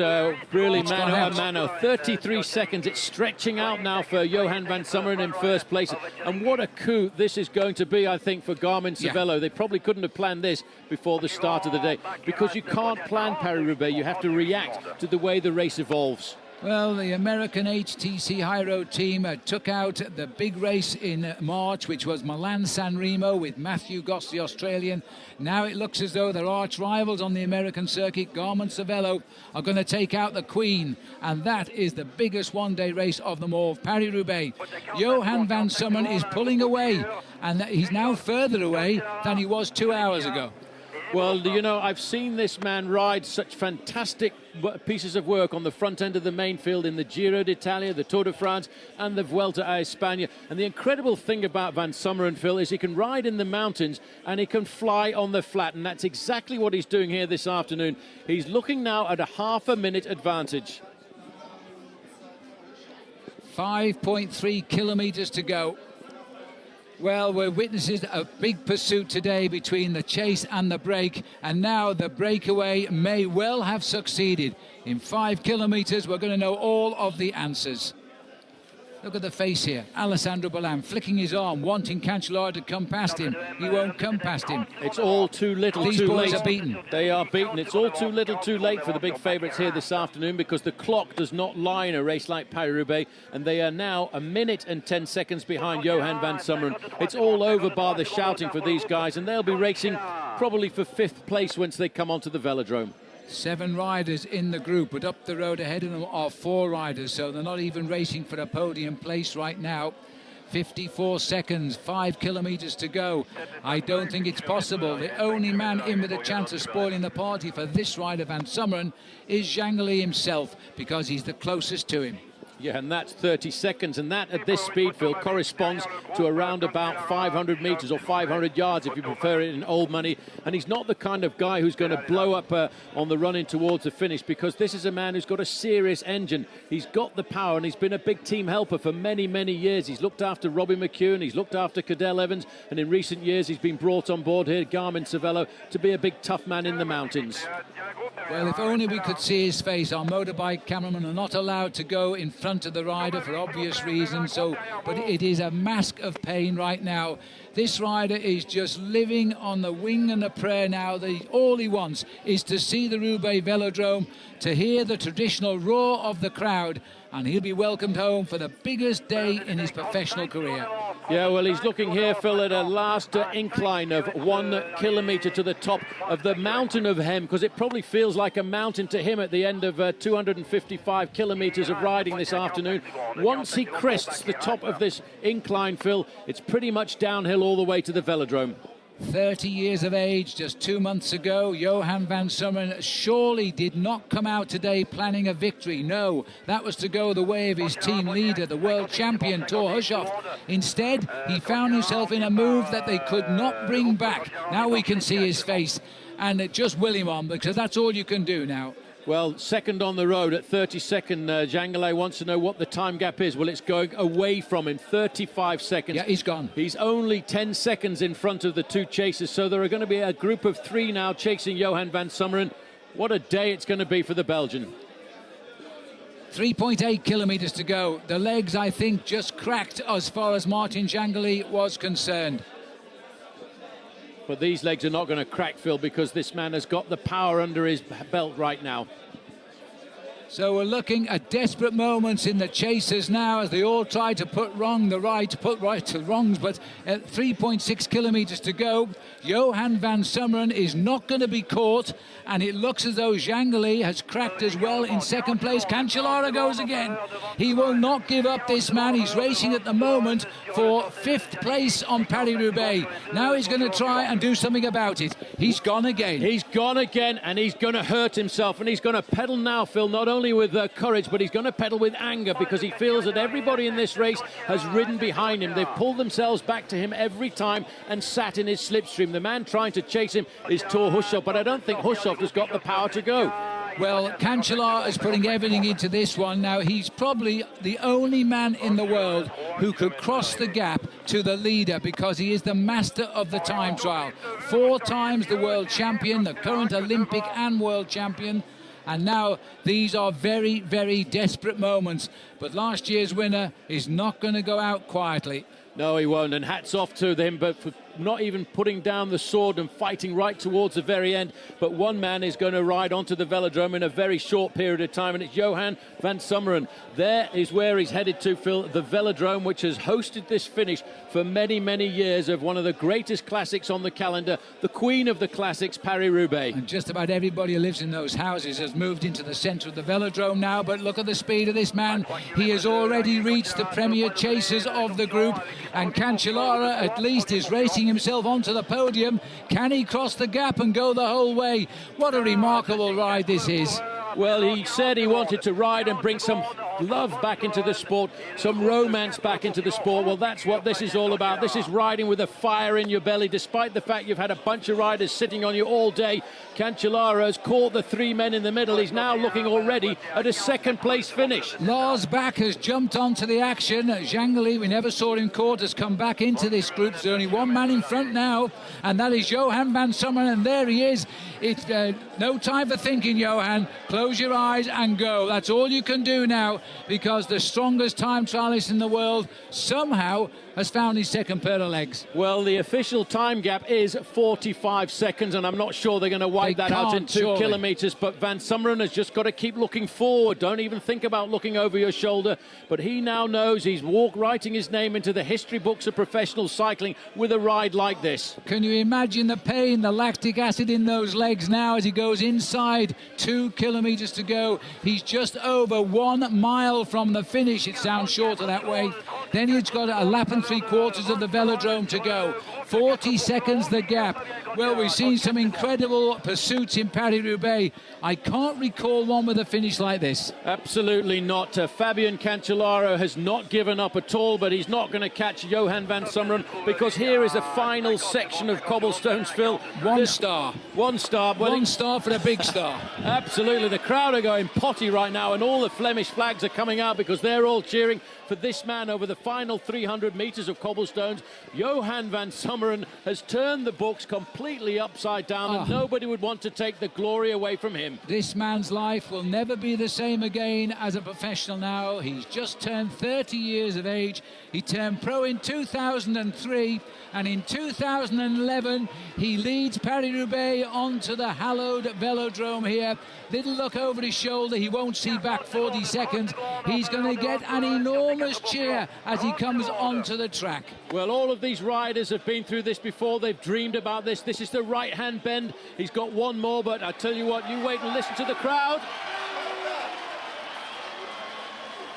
really mano a mano. 33 seconds. It's stretching out now for Johan Van Summeren in first place. And what a coup this is going to be, I think, for Garmin Cervelo. Yeah. They probably couldn't have planned this before the start of the day, because you can't plan Paris-Roubaix. You have to react to the way the race evolves. Well, the American HTC High Road team took out the big race in March, which was Milan-San Remo with Matthew Goss, the Australian. Now it looks as though their arch rivals on the American circuit, Garmin Cervelo, are going to take out the Queen, and that is the biggest one-day race of them all, Paris-Roubaix. Johan Van Summeren is pulling away, and he's now further away than he was 2 hours ago. Well, you know, I've seen this man ride such fantastic pieces of work on the front end of the main field in the Giro d'Italia, the Tour de France, and the Vuelta a España. And the incredible thing about Van Summeren, Phil, is he can ride in the mountains and he can fly on the flat. And that's exactly what he's doing here this afternoon. He's looking now at a half a minute advantage. 5.3 kilometres to go. Well, we're witnesses a big pursuit today between the chase and the break, and now the breakaway may well have succeeded. In 5 kilometres, we're going to know all of the answers. Look at the face here. Alessandro Ballan flicking his arm, wanting Cancellara to come past him. He won't come past him. It's all too little, These too boys late. are beaten. They are beaten. It's all too little, too late for the big favourites here this afternoon, because the clock does not lie in a race like Paris Roubaix, and they are now 1 minute and 10 seconds behind Johan van Summeren. It's all over bar the shouting for these guys, and they'll be racing probably for 5th place once they come onto the velodrome. 7 riders in the group, but up the road ahead of them are 4 riders, so they're not even racing for a podium place right now. 54 seconds, 5 kilometres to go. I don't think it's possible. The only man in with a chance of spoiling the party for this rider, Van Summeren, is Jangeli himself, because he's the closest to him. Yeah, and that's 30 seconds, and that at this speed, Phil, corresponds to around about 500 metres or 500 yards if you prefer it in old money. And he's not the kind of guy who's going to blow up on the run in towards the finish, because this is a man who's got a serious engine. He's got the power, and he's been a big team helper for many, many years. He's looked after Robbie McEwen, he's looked after Cadell Evans, and in recent years he's been brought on board here, Garmin Cervelo, to be a big tough man in the mountains. Well, if only we could see his face. Our motorbike cameramen are not allowed to go in front of the rider for obvious reasons, but it is a mask of pain right now. This rider is just living on the wing and the prayer now. All he wants is to see the Roubaix Velodrome, to hear the traditional roar of the crowd, and he'll be welcomed home for the biggest day in his professional career. Yeah, well, he's looking here, Phil, at a last incline of 1 kilometre to the top of the mountain of Hem, because it probably feels like a mountain to him at the end of 255 kilometres of riding this afternoon. Once he crests the top of this incline, Phil, it's pretty much downhill all the way to the velodrome. 30 years of age, just 2 months ago, Johan van Summeren surely did not come out today planning a victory. No, that was to go the way of his team leader, the world champion, Thor Hushovd. Instead, he found himself in a move that they could not bring back. Now we can see his face, and just will him on, because that's all you can do now. Well, second on the road at 32nd. Jangeli wants to know what the time gap is. Well, it's going away from him, 35 seconds. Yeah, he's gone. He's only 10 seconds in front of the 2 chasers, so there are going to be a group of 3 now chasing Johan van Summeren. What a day it's going to be for the Belgian. 3.8 kilometres to go. The legs, I think, just cracked as far as Martin Jangeli was concerned. But these legs are not going to crack, Phil, because this man has got the power under his belt right now. So we're looking at desperate moments in the chasers now, as they all try to put right to wrongs, but at 3.6 kilometres to go, Johan van Summeren is not going to be caught, and it looks as though Jangeli has cracked as well in second place. Cancellara goes again. He will not give up, this man. He's racing at the moment for 5th place on Paris-Roubaix. Now he's going to try and do something about it. He's gone again. He's gone again, and he's going to hurt himself, and he's going to pedal now, Phil, not only with courage, but he's going to pedal with anger, because he feels that everybody in this race has ridden behind him. They've pulled themselves back to him every time and sat in his slipstream. The man trying to chase him is Thor Hushovd, but I don't think Hushovd has got the power to go. Well, Cancellara is putting everything into this one. Now, he's probably the only man in the world who could cross the gap to the leader, because he is the master of the time trial. 4 times the world champion, the current Olympic and world champion. And now these are very, very desperate moments. But last year's winner is not going to go out quietly. No, he won't, and hats off to him, but for not even putting down the sword and fighting right towards the very end. But one man is going to ride onto the velodrome in a very short period of time, and it's Johan van Summeren. There is where he's headed to, Phil, the velodrome, which has hosted this finish for many, many years, of one of the greatest classics on the calendar, the queen of the classics, Paris-Roubaix. And just about everybody who lives in those houses has moved into the centre of the velodrome now, but look at the speed of this man. He has already reached the premier chasers of the group, and Cancellara at least is racing himself onto the podium. Can he cross the gap and go the whole way? What a remarkable ride this is. Well, he said he wanted to ride and bring some love back into the sport, some romance back into the sport. Well, that's what this is all about. This is riding with a fire in your belly, despite the fact you've had a bunch of riders sitting on you all day. Cancellara has caught the three men in the middle. He's now looking already at a second-place finish. Lars Bak has jumped onto the action. Zhangli, we never saw him caught, has come back into this group. There's only one man in front now, and that is Johan van Summeren, and there he is. It's no time for thinking, Johan. Close your eyes and go. That's all you can do now, because the strongest time trialist in the world somehow has found his second pair of legs. Well, the official time gap is 45 seconds, and I'm not sure they're going to wipe that out in 2 kilometres, but Van Summeren has just got to keep looking forward. Don't even think about looking over your shoulder, but he now knows he's writing his name into the history books of professional cycling with a ride like this. Can you imagine the pain, the lactic acid in those legs now as he goes inside? 2 kilometres to go. He's just over 1 mile from the finish. It sounds shorter that way. Then he's got a lap and 3/4 of the velodrome to go. 40 seconds the gap. Well, we've seen some incredible pursuits in Paris Roubaix. I can't recall one with a finish like this. Absolutely not. Fabian Cancellara has not given up at all, but he's not going to catch Johan van Summeren, because here is a final section of cobblestones, Phil. One star. One star. One star for a big star. Absolutely. The crowd are going potty right now, and all the Flemish flags are coming out because they're all cheering for this man over the final 300 metres of cobblestones. Johan van Summeren has turned the books completely upside down, and nobody would want to take the glory away from him. This man's life will never be the same again as a professional now. He's just turned 30 years of age. He turned pro in 2003, and in 2011 he leads Paris-Roubaix onto the hallowed velodrome here. Little look over his shoulder, he won't see back 40 seconds. He's going to get an enormous cheer as he comes onto the track. Well, all of these riders have been through this before. They've dreamed about this. This is the right-hand bend. He's got one more, but I tell you what, you wait and listen to the crowd.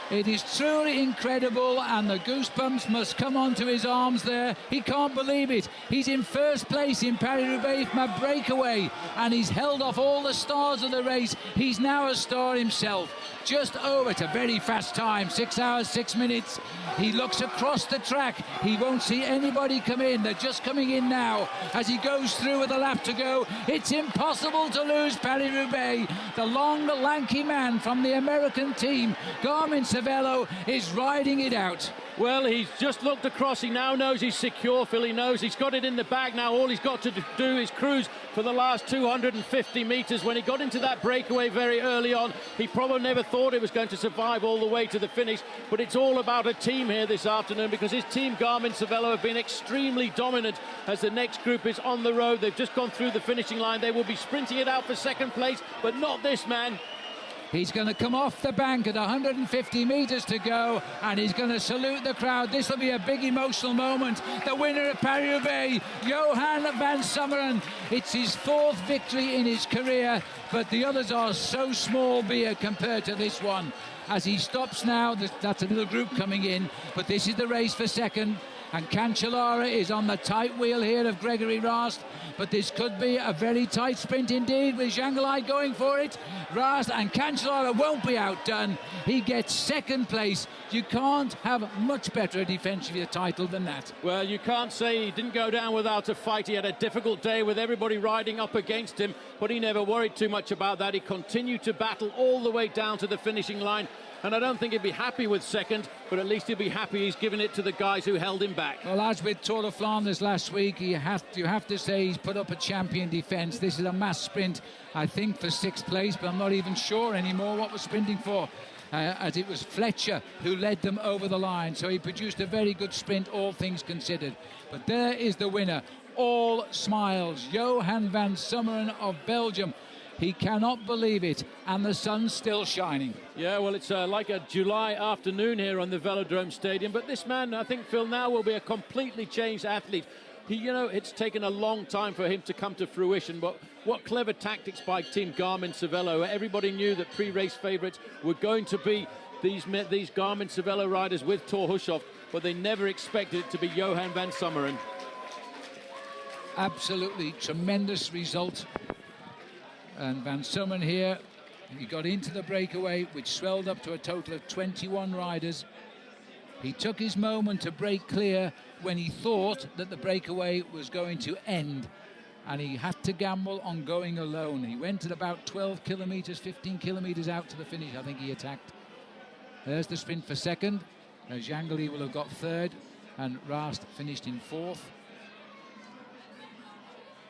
It is truly incredible, and the goosebumps must come onto his arms there. He can't believe it. He's in first place in Paris-Roubaix from a breakaway, and he's held off all the stars of the race. He's now a star himself. Just over, it's a very fast time, 6 hours, 6 minutes. He looks across the track. He won't see anybody come in. They're just coming in now as he goes through with a lap to go. It's impossible to lose Paris-Roubaix. The long, lanky man from the American team, Garmin Cervelo, is riding it out. Well, he's just looked across. He now knows he's secure, Phil. He knows he's got it in the bag now. All he's got to do is cruise for the last 250 metres. When he got into that breakaway very early on, he probably never thought it was going to survive all the way to the finish. But it's all about a team here this afternoon, because his team, Garmin Cervelo, have been extremely dominant as the next group is on the road. They've just gone through the finishing line. They will be sprinting it out for second place, but not this man. He's going to come off the bank at 150 metres to go, and he's going to salute the crowd. This will be a big emotional moment. The winner of Paris-Roubaix, Johan van Summeren. It's his 4th victory in his career, but the others are so small beer compared to this one. As he stops now, that's a little group coming in, but this is the race for second. And Cancellara is on the tight wheel here of Gregory Rast, but this could be a very tight sprint indeed, with Zhangli going for it. Rast and Cancellara won't be outdone. He gets second place. You can't have much better a defensive title than that. Well, you can't say he didn't go down without a fight. He had a difficult day with everybody riding up against him, but he never worried too much about that. He continued to battle all the way down to the finishing line. And I don't think he'd be happy with second, but at least he'll be happy he's given it to the guys who held him back. Well, as with Tour de Flanders last week, you have to say he's put up a champion defence. This is a mass sprint, I think, for 6th place, but I'm not even sure anymore what we're sprinting for, as it was Fletcher who led them over the line. So he produced a very good sprint, all things considered. But there is the winner. All smiles. Johan van Summeren of Belgium. He cannot believe it, and the sun's still shining. Yeah, well, it's like a July afternoon here on the Velodrome Stadium, but this man, I think, Phil, now will be a completely changed athlete. It's taken a long time for him to come to fruition, but what clever tactics by Team Garmin Cervelo. Everybody knew that pre-race favourites were going to be these Garmin Cervelo riders with Thor Hushovd, but they never expected it to be Johan van Summeren. Absolutely tremendous result. And Van Summeren here He got into the breakaway, which swelled up to a total of 21 riders. He took his moment to break clear when he thought that the breakaway was going to end, and he had to gamble on going alone. He went at about 12 kilometres, 15 kilometres out to the finish, I think he attacked. There's the sprint for second. Jangeli will have got third, and Rast finished in fourth.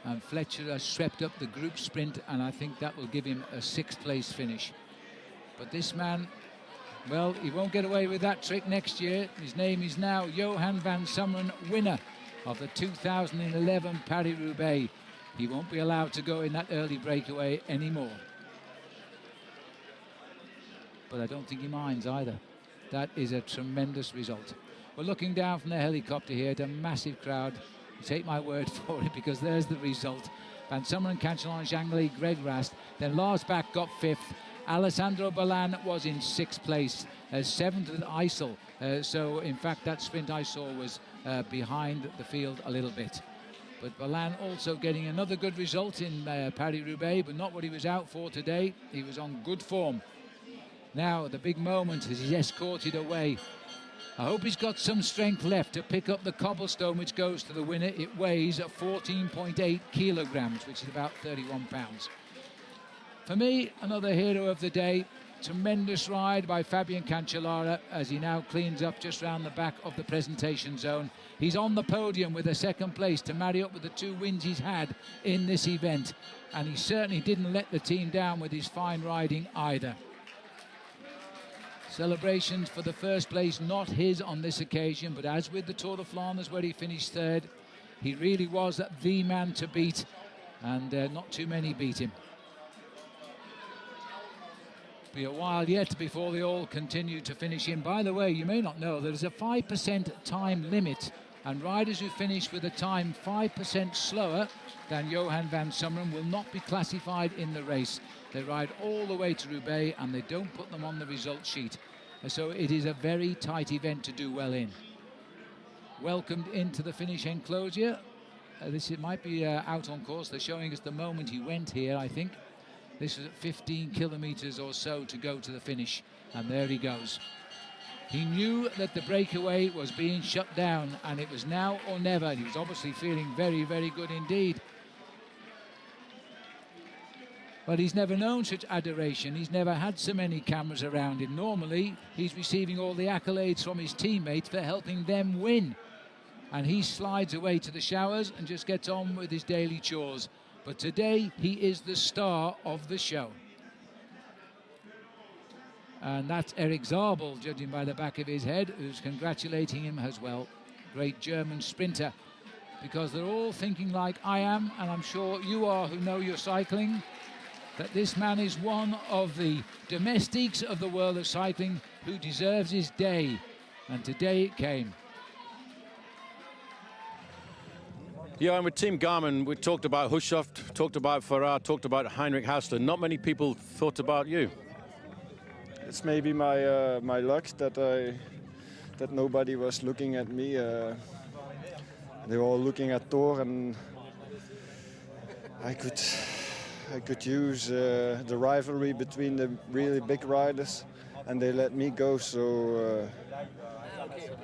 And Fletcher has swept up the group sprint, and I think that will give him a sixth place finish. But this man, well, he won't get away with that trick next year. His name is now Johan van Summeren, winner of the 2011 Paris Roubaix. He won't be allowed to go in that early breakaway anymore. But I don't think he minds either. That is a tremendous result. We're looking down from the helicopter here at a massive crowd. Take my word for it, because there's the result. Van Summeren, Cancelon, Jangeli, Greg Rast. Then Lars Bak got fifth. Alessandro Balan was in sixth place. Seventh with Eisel. So, in fact, that sprint I saw was behind the field a little bit. But Balan also getting another good result in Paris-Roubaix, but not what he was out for today. He was on good form. Now, the big moment as he's escorted away. I hope he's got some strength left to pick up the cobblestone which goes to the winner. It weighs 14.8 kilograms, which is about 31 pounds. For me, another hero of the day. Tremendous ride by Fabian Cancellara as he now cleans up just round the back of the presentation zone. He's on the podium with a second place to marry up with the 2 wins he's had in this event. And he certainly didn't let the team down with his fine riding either. Celebrations for the first place, not his on this occasion, but as with the Tour de Flanders where he finished third, he really was the man to beat, and not too many beat him. Be a while yet before they all continue to finish in. By the way, you may not know there's a 5% time limit, and riders who finish with a time 5% slower than Johan van Summeren will not be classified in the race. They ride all the way to Roubaix and they don't put them on the result sheet. So it is a very tight event to do well in. Welcomed into the finish enclosure. It might be out on course. They're showing us the moment he went here, I think. This is at 15 kilometres or so to go to the finish. And there he goes. He knew that the breakaway was being shut down and it was now or never. And he was obviously feeling very, very good indeed. But he's never known such adoration. He's never had so many cameras around him. Normally, he's receiving all the accolades from his teammates for helping them win. And he slides away to the showers and just gets on with his daily chores. But today, he is the star of the show. And that's Eric Zabel, judging by the back of his head, who's congratulating him as well. Great German sprinter. Because they're all thinking like I am, and I'm sure you are who know your cycling, that this man is one of the domestics of the world of cycling who deserves his day. And today it came. Yeah, and with Team Garmin, we talked about Hushoft, talked about Farah, talked about Heinrich Hausler. Not many people thought about you. It's maybe my my luck that nobody was looking at me. They were all looking at Thor, and I could use the rivalry between the really big riders, and they let me go. So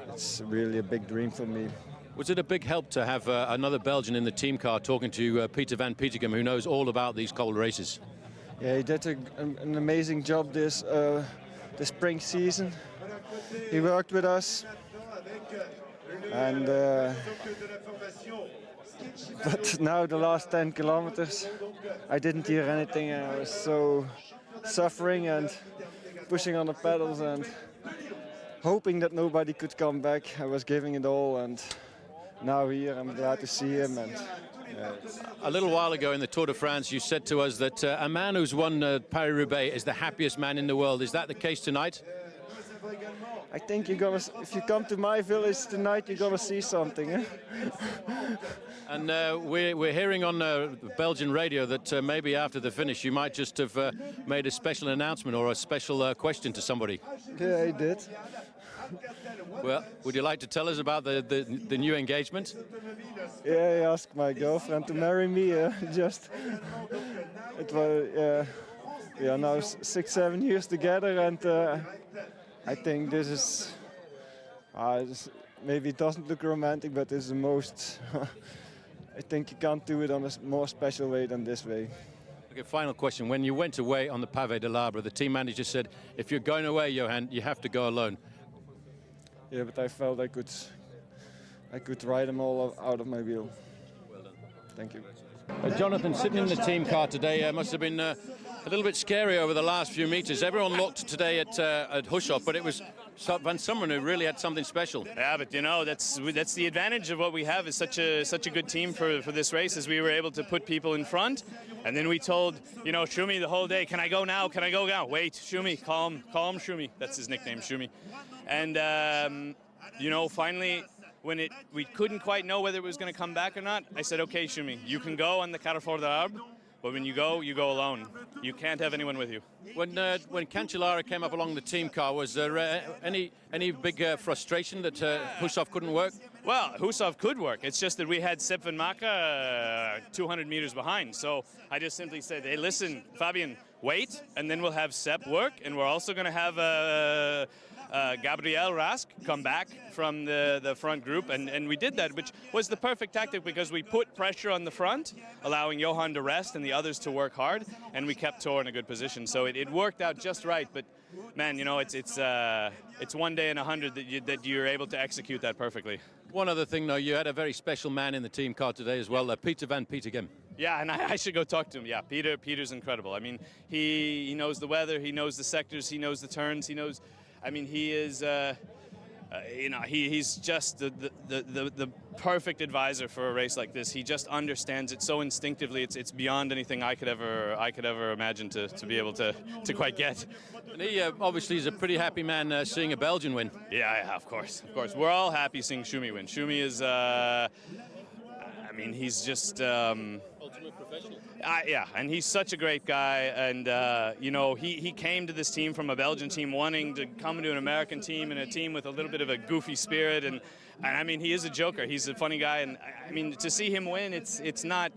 it's really a big dream for me. Was it a big help to have another Belgian in the team car talking to Peter van Petegem, who knows all about these cold races? Yeah, he did an amazing job this spring season. He worked with us, and but now the last 10 kilometers, I didn't hear anything. I was so suffering and pushing on the pedals and hoping that nobody could come back. I was giving it all, and now here I'm glad to see him. And a little while ago in the Tour de France, you said to us that a man who's won Paris-Roubaix is the happiest man in the world. Is that the case tonight? I think you're gonna, if you come to my village tonight, you're gonna see something. Eh? And we're hearing on Belgian radio that maybe after the finish you might just have made a special announcement or a special question to somebody. Yeah, I did. Well, would you like to tell us about the new engagement? Yeah, I asked my girlfriend to marry me. Just it was we are now 6-7 years together, and I think this is maybe it doesn't look romantic, but it's the most. I think you can't do it on a more special way than this way. Okay, final question. When you went away on the Pavé de l'Arbre, the team manager said, if you're going away, Johan, you have to go alone. Yeah, but I felt I could ride them all out of my wheel. Well done. Thank you. Jonathan, sitting in the team car today must have been a little bit scary over the last few meters. Everyone looked today at Hushoff, but it was Van Summeren who really had something special. Yeah, but you know, that's the advantage of what we have is such a good team for this race, is we were able to put people in front, and then we told, you know, Schumi the whole day, can I go now? Can I go now? Wait, Schumi, calm Schumi. That's his nickname, Schumi. And you know, finally, when we couldn't quite know whether it was going to come back or not, I said, okay, Schumi, you can go on the Carrefour de l'Arbre, but when you go alone. You can't have anyone with you. When Cancellara came up along the team car, was there any big frustration that Hushoff couldn't work? Well, Hushoff could work. It's just that we had Sepp van Maka 200 meters behind. So I just simply said, hey, listen, Fabian, wait, and then we'll have Sepp work, and we're also going to have Gabriel Rask come back from the front group, and we did that, which was the perfect tactic because we put pressure on the front, allowing Johan to rest and the others to work hard, and we kept Thor in a good position. So it worked out just right. But man, you know, it's 1 day in 100 that you're able to execute that perfectly. One other thing, though, you had a very special man in the team car today as well, Peter van Petegem. Yeah, and I should go talk to him. Yeah, Peter's incredible. I mean, he knows the weather, he knows the sectors, he knows the turns, he knows. I mean, he is, you know, he's just the perfect advisor for a race like this. He just understands it so instinctively. It's beyond anything I could ever imagine to be able to quite get. And he obviously is a pretty happy man seeing a Belgian win. Yeah, of course. We're all happy seeing Schumi win. Schumi is, I mean, he's just. Ultimate professional. Yeah, and he's such a great guy, and you know, he came to this team from a Belgian team wanting to come to an American team and a team with a little bit of a goofy spirit, and I mean, he is a joker. He's a funny guy, and I mean, to see him win, it's not.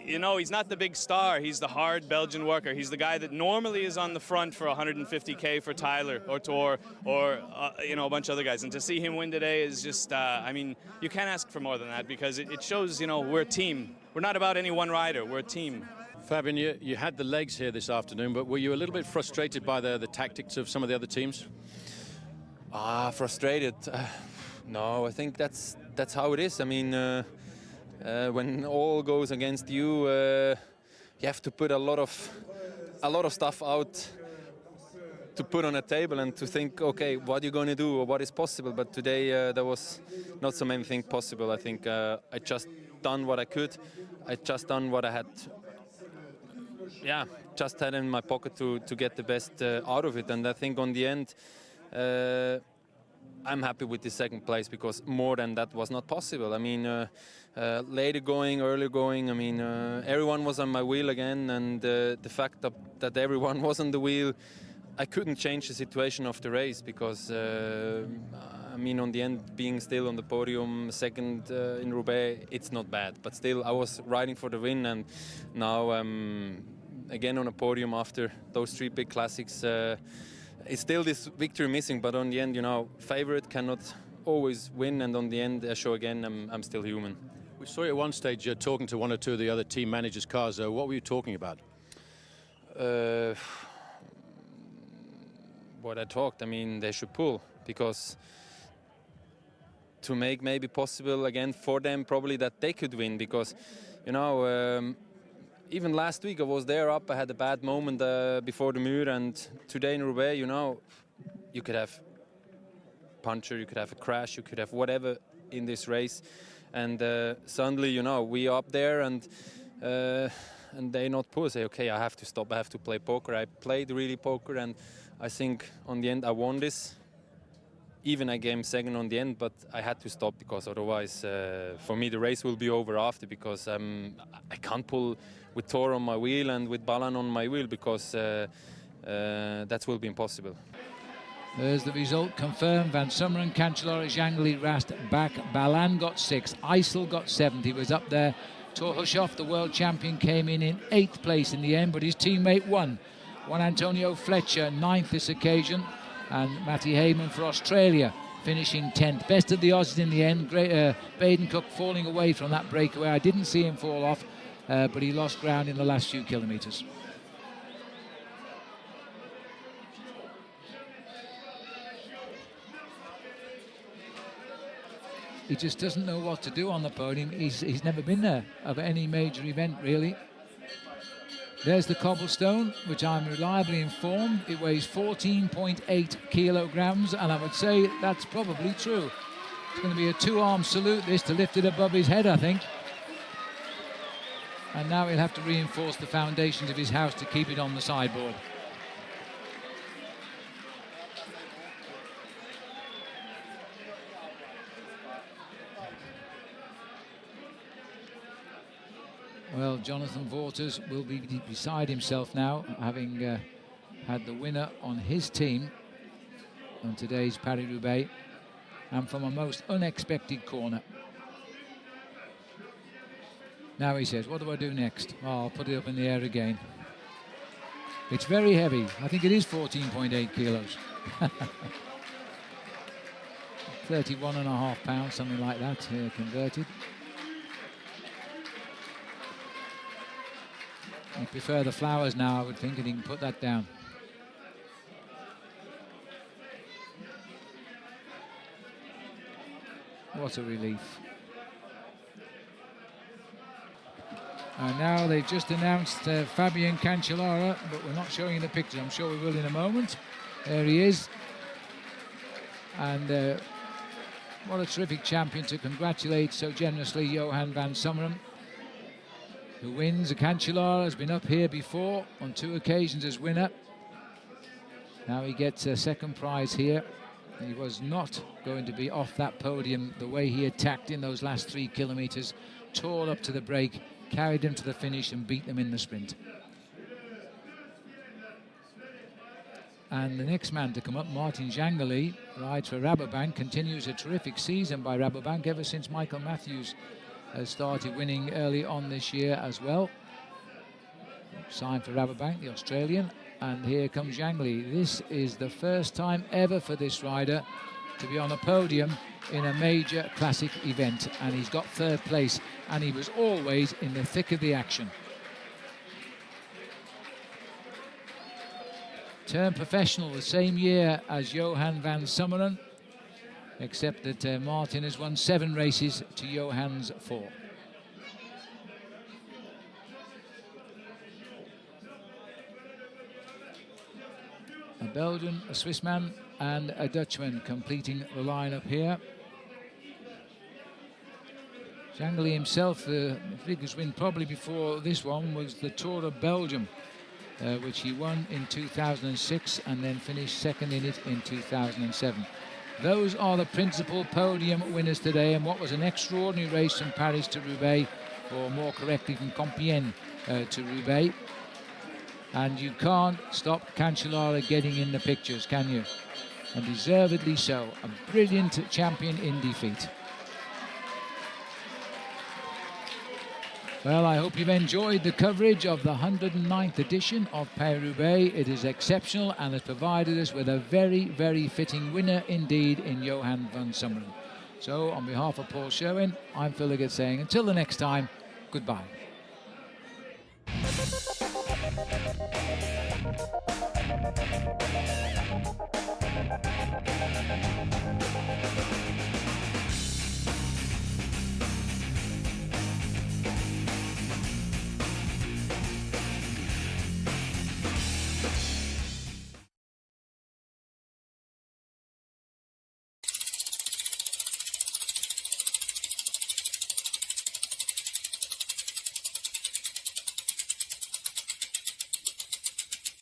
You know, he's not the big star. He's the hard Belgian worker. He's the guy that normally is on the front for 150K for Tyler or Thor or, you know, a bunch of other guys. And to see him win today is just, I mean, you can't ask for more than that because it shows, you know, we're a team. We're not about any one rider. We're a team. Fabian, you had the legs here this afternoon, but were you a little bit frustrated by the tactics of some of the other teams? Frustrated? No, I think that's how it is. I mean, when all goes against you, you have to put a lot of stuff out to put on a table and to think, okay, what are you going to do or what is possible? But today there was not so many things possible. I think I just done what I could. I just done what I had. Yeah, just had in my pocket to get the best out of it. And I think on the end, I'm happy with the second place because more than that was not possible. I mean, later going, early going, I mean, everyone was on my wheel again, and the fact that everyone was on the wheel, I couldn't change the situation of the race because, I mean, on the end, being still on the podium, second in Roubaix, it's not bad. But still, I was riding for the win, and now again on a podium after those 3 big classics. It's still this victory missing, but on the end, you know, favorite cannot always win, and on the end, I show again I'm still human. We saw you at one stage talking to one or two of the other team managers' cars. What were you talking about? What I talked, I mean, they should pull, because to make maybe possible again for them probably that they could win, because, you know, even last week I was there up, I had a bad moment before the Muur, and today in Roubaix, you know, you could have puncture, you could have a crash, you could have whatever in this race, and suddenly, you know, we up there and they not pull, say, okay, I have to stop, I have to play poker. I played really poker, and I think on the end I won this. Even I came second on the end, but I had to stop because otherwise, for me, the race will be over after, because I can't pull with Thor on my wheel and with Balan on my wheel, because that will be impossible. There's the result confirmed. Van Summeren, Cancellara, Jangeli, Rast back. Balan got 6. Eisel got 7. He was up there Torhushoff, the world champion, came in 8th place in the end, but his teammate won. Juan Antonio Fletcher, 9th this occasion, and Matty Heyman for Australia, finishing 10th. Best of the Aussies in the end. Baden Cook falling away from that breakaway. I didn't see him fall off, but he lost ground in the last few kilometres. He just doesn't know what to do on the podium. He's never been there of any major event, really. There's the cobblestone, which I'm reliably informed. It weighs 14.8 kilograms, and I would say that's probably true. It's going to be a two-arm salute, this, to lift it above his head, I think. And now he'll have to reinforce the foundations of his house to keep it on the sideboard. Well, Jonathan Vaughters will be beside himself now, having had the winner on his team on today's Paris Roubaix, and from a most unexpected corner. Now he says, what do I do next? Oh, I'll put it up in the air again. It's very heavy. I think it is 14.8 kilos. 31.5 pounds, something like that, converted. I prefer the flowers now, I would think, and he can put that down. What a relief. And now they've just announced Fabian Cancellara, but we're not showing you the picture. I'm sure we will in a moment. There he is. And what a terrific champion to congratulate so generously Johan van Summeren, who wins. Cancellara has been up here before on 2 occasions as winner. Now he gets a second prize here. He was not going to be off that podium the way he attacked in those last 3 kilometres, tore up to the break, carried them to the finish and beat them in the sprint. And the next man to come up, Martin Jangeli, rides for Rabobank, continues a terrific season by Rabobank ever since Michael Matthews has started winning early on this year as well. Signed for Rabobank, the Australian. And here comes Jangeli. This is the first time ever for this rider to be on a podium in a major classic event. And he's got 3rd place. And he was always in the thick of the action. Turned professional the same year as Johan van Summeren, except that Martin has won 7 races to Johan's 4. A Belgian, a Swissman and a Dutchman completing the lineup here. Jangeli himself, the biggest win probably before this one was the Tour of Belgium, which he won in 2006 and then finished 2nd in it in 2007. Those are the principal podium winners today, and what was an extraordinary race from Paris to Roubaix, or more correctly from Compiègne to Roubaix. And you can't stop Cancellara getting in the pictures, can you? And deservedly so. A brilliant champion in defeat. Well, I hope you've enjoyed the coverage of the 109th edition of Paris-Roubaix. It is exceptional and has provided us with a very, very fitting winner indeed in Johan van Summeren. So, on behalf of Paul Sherwen, I'm Phil Liggett saying until the next time, goodbye.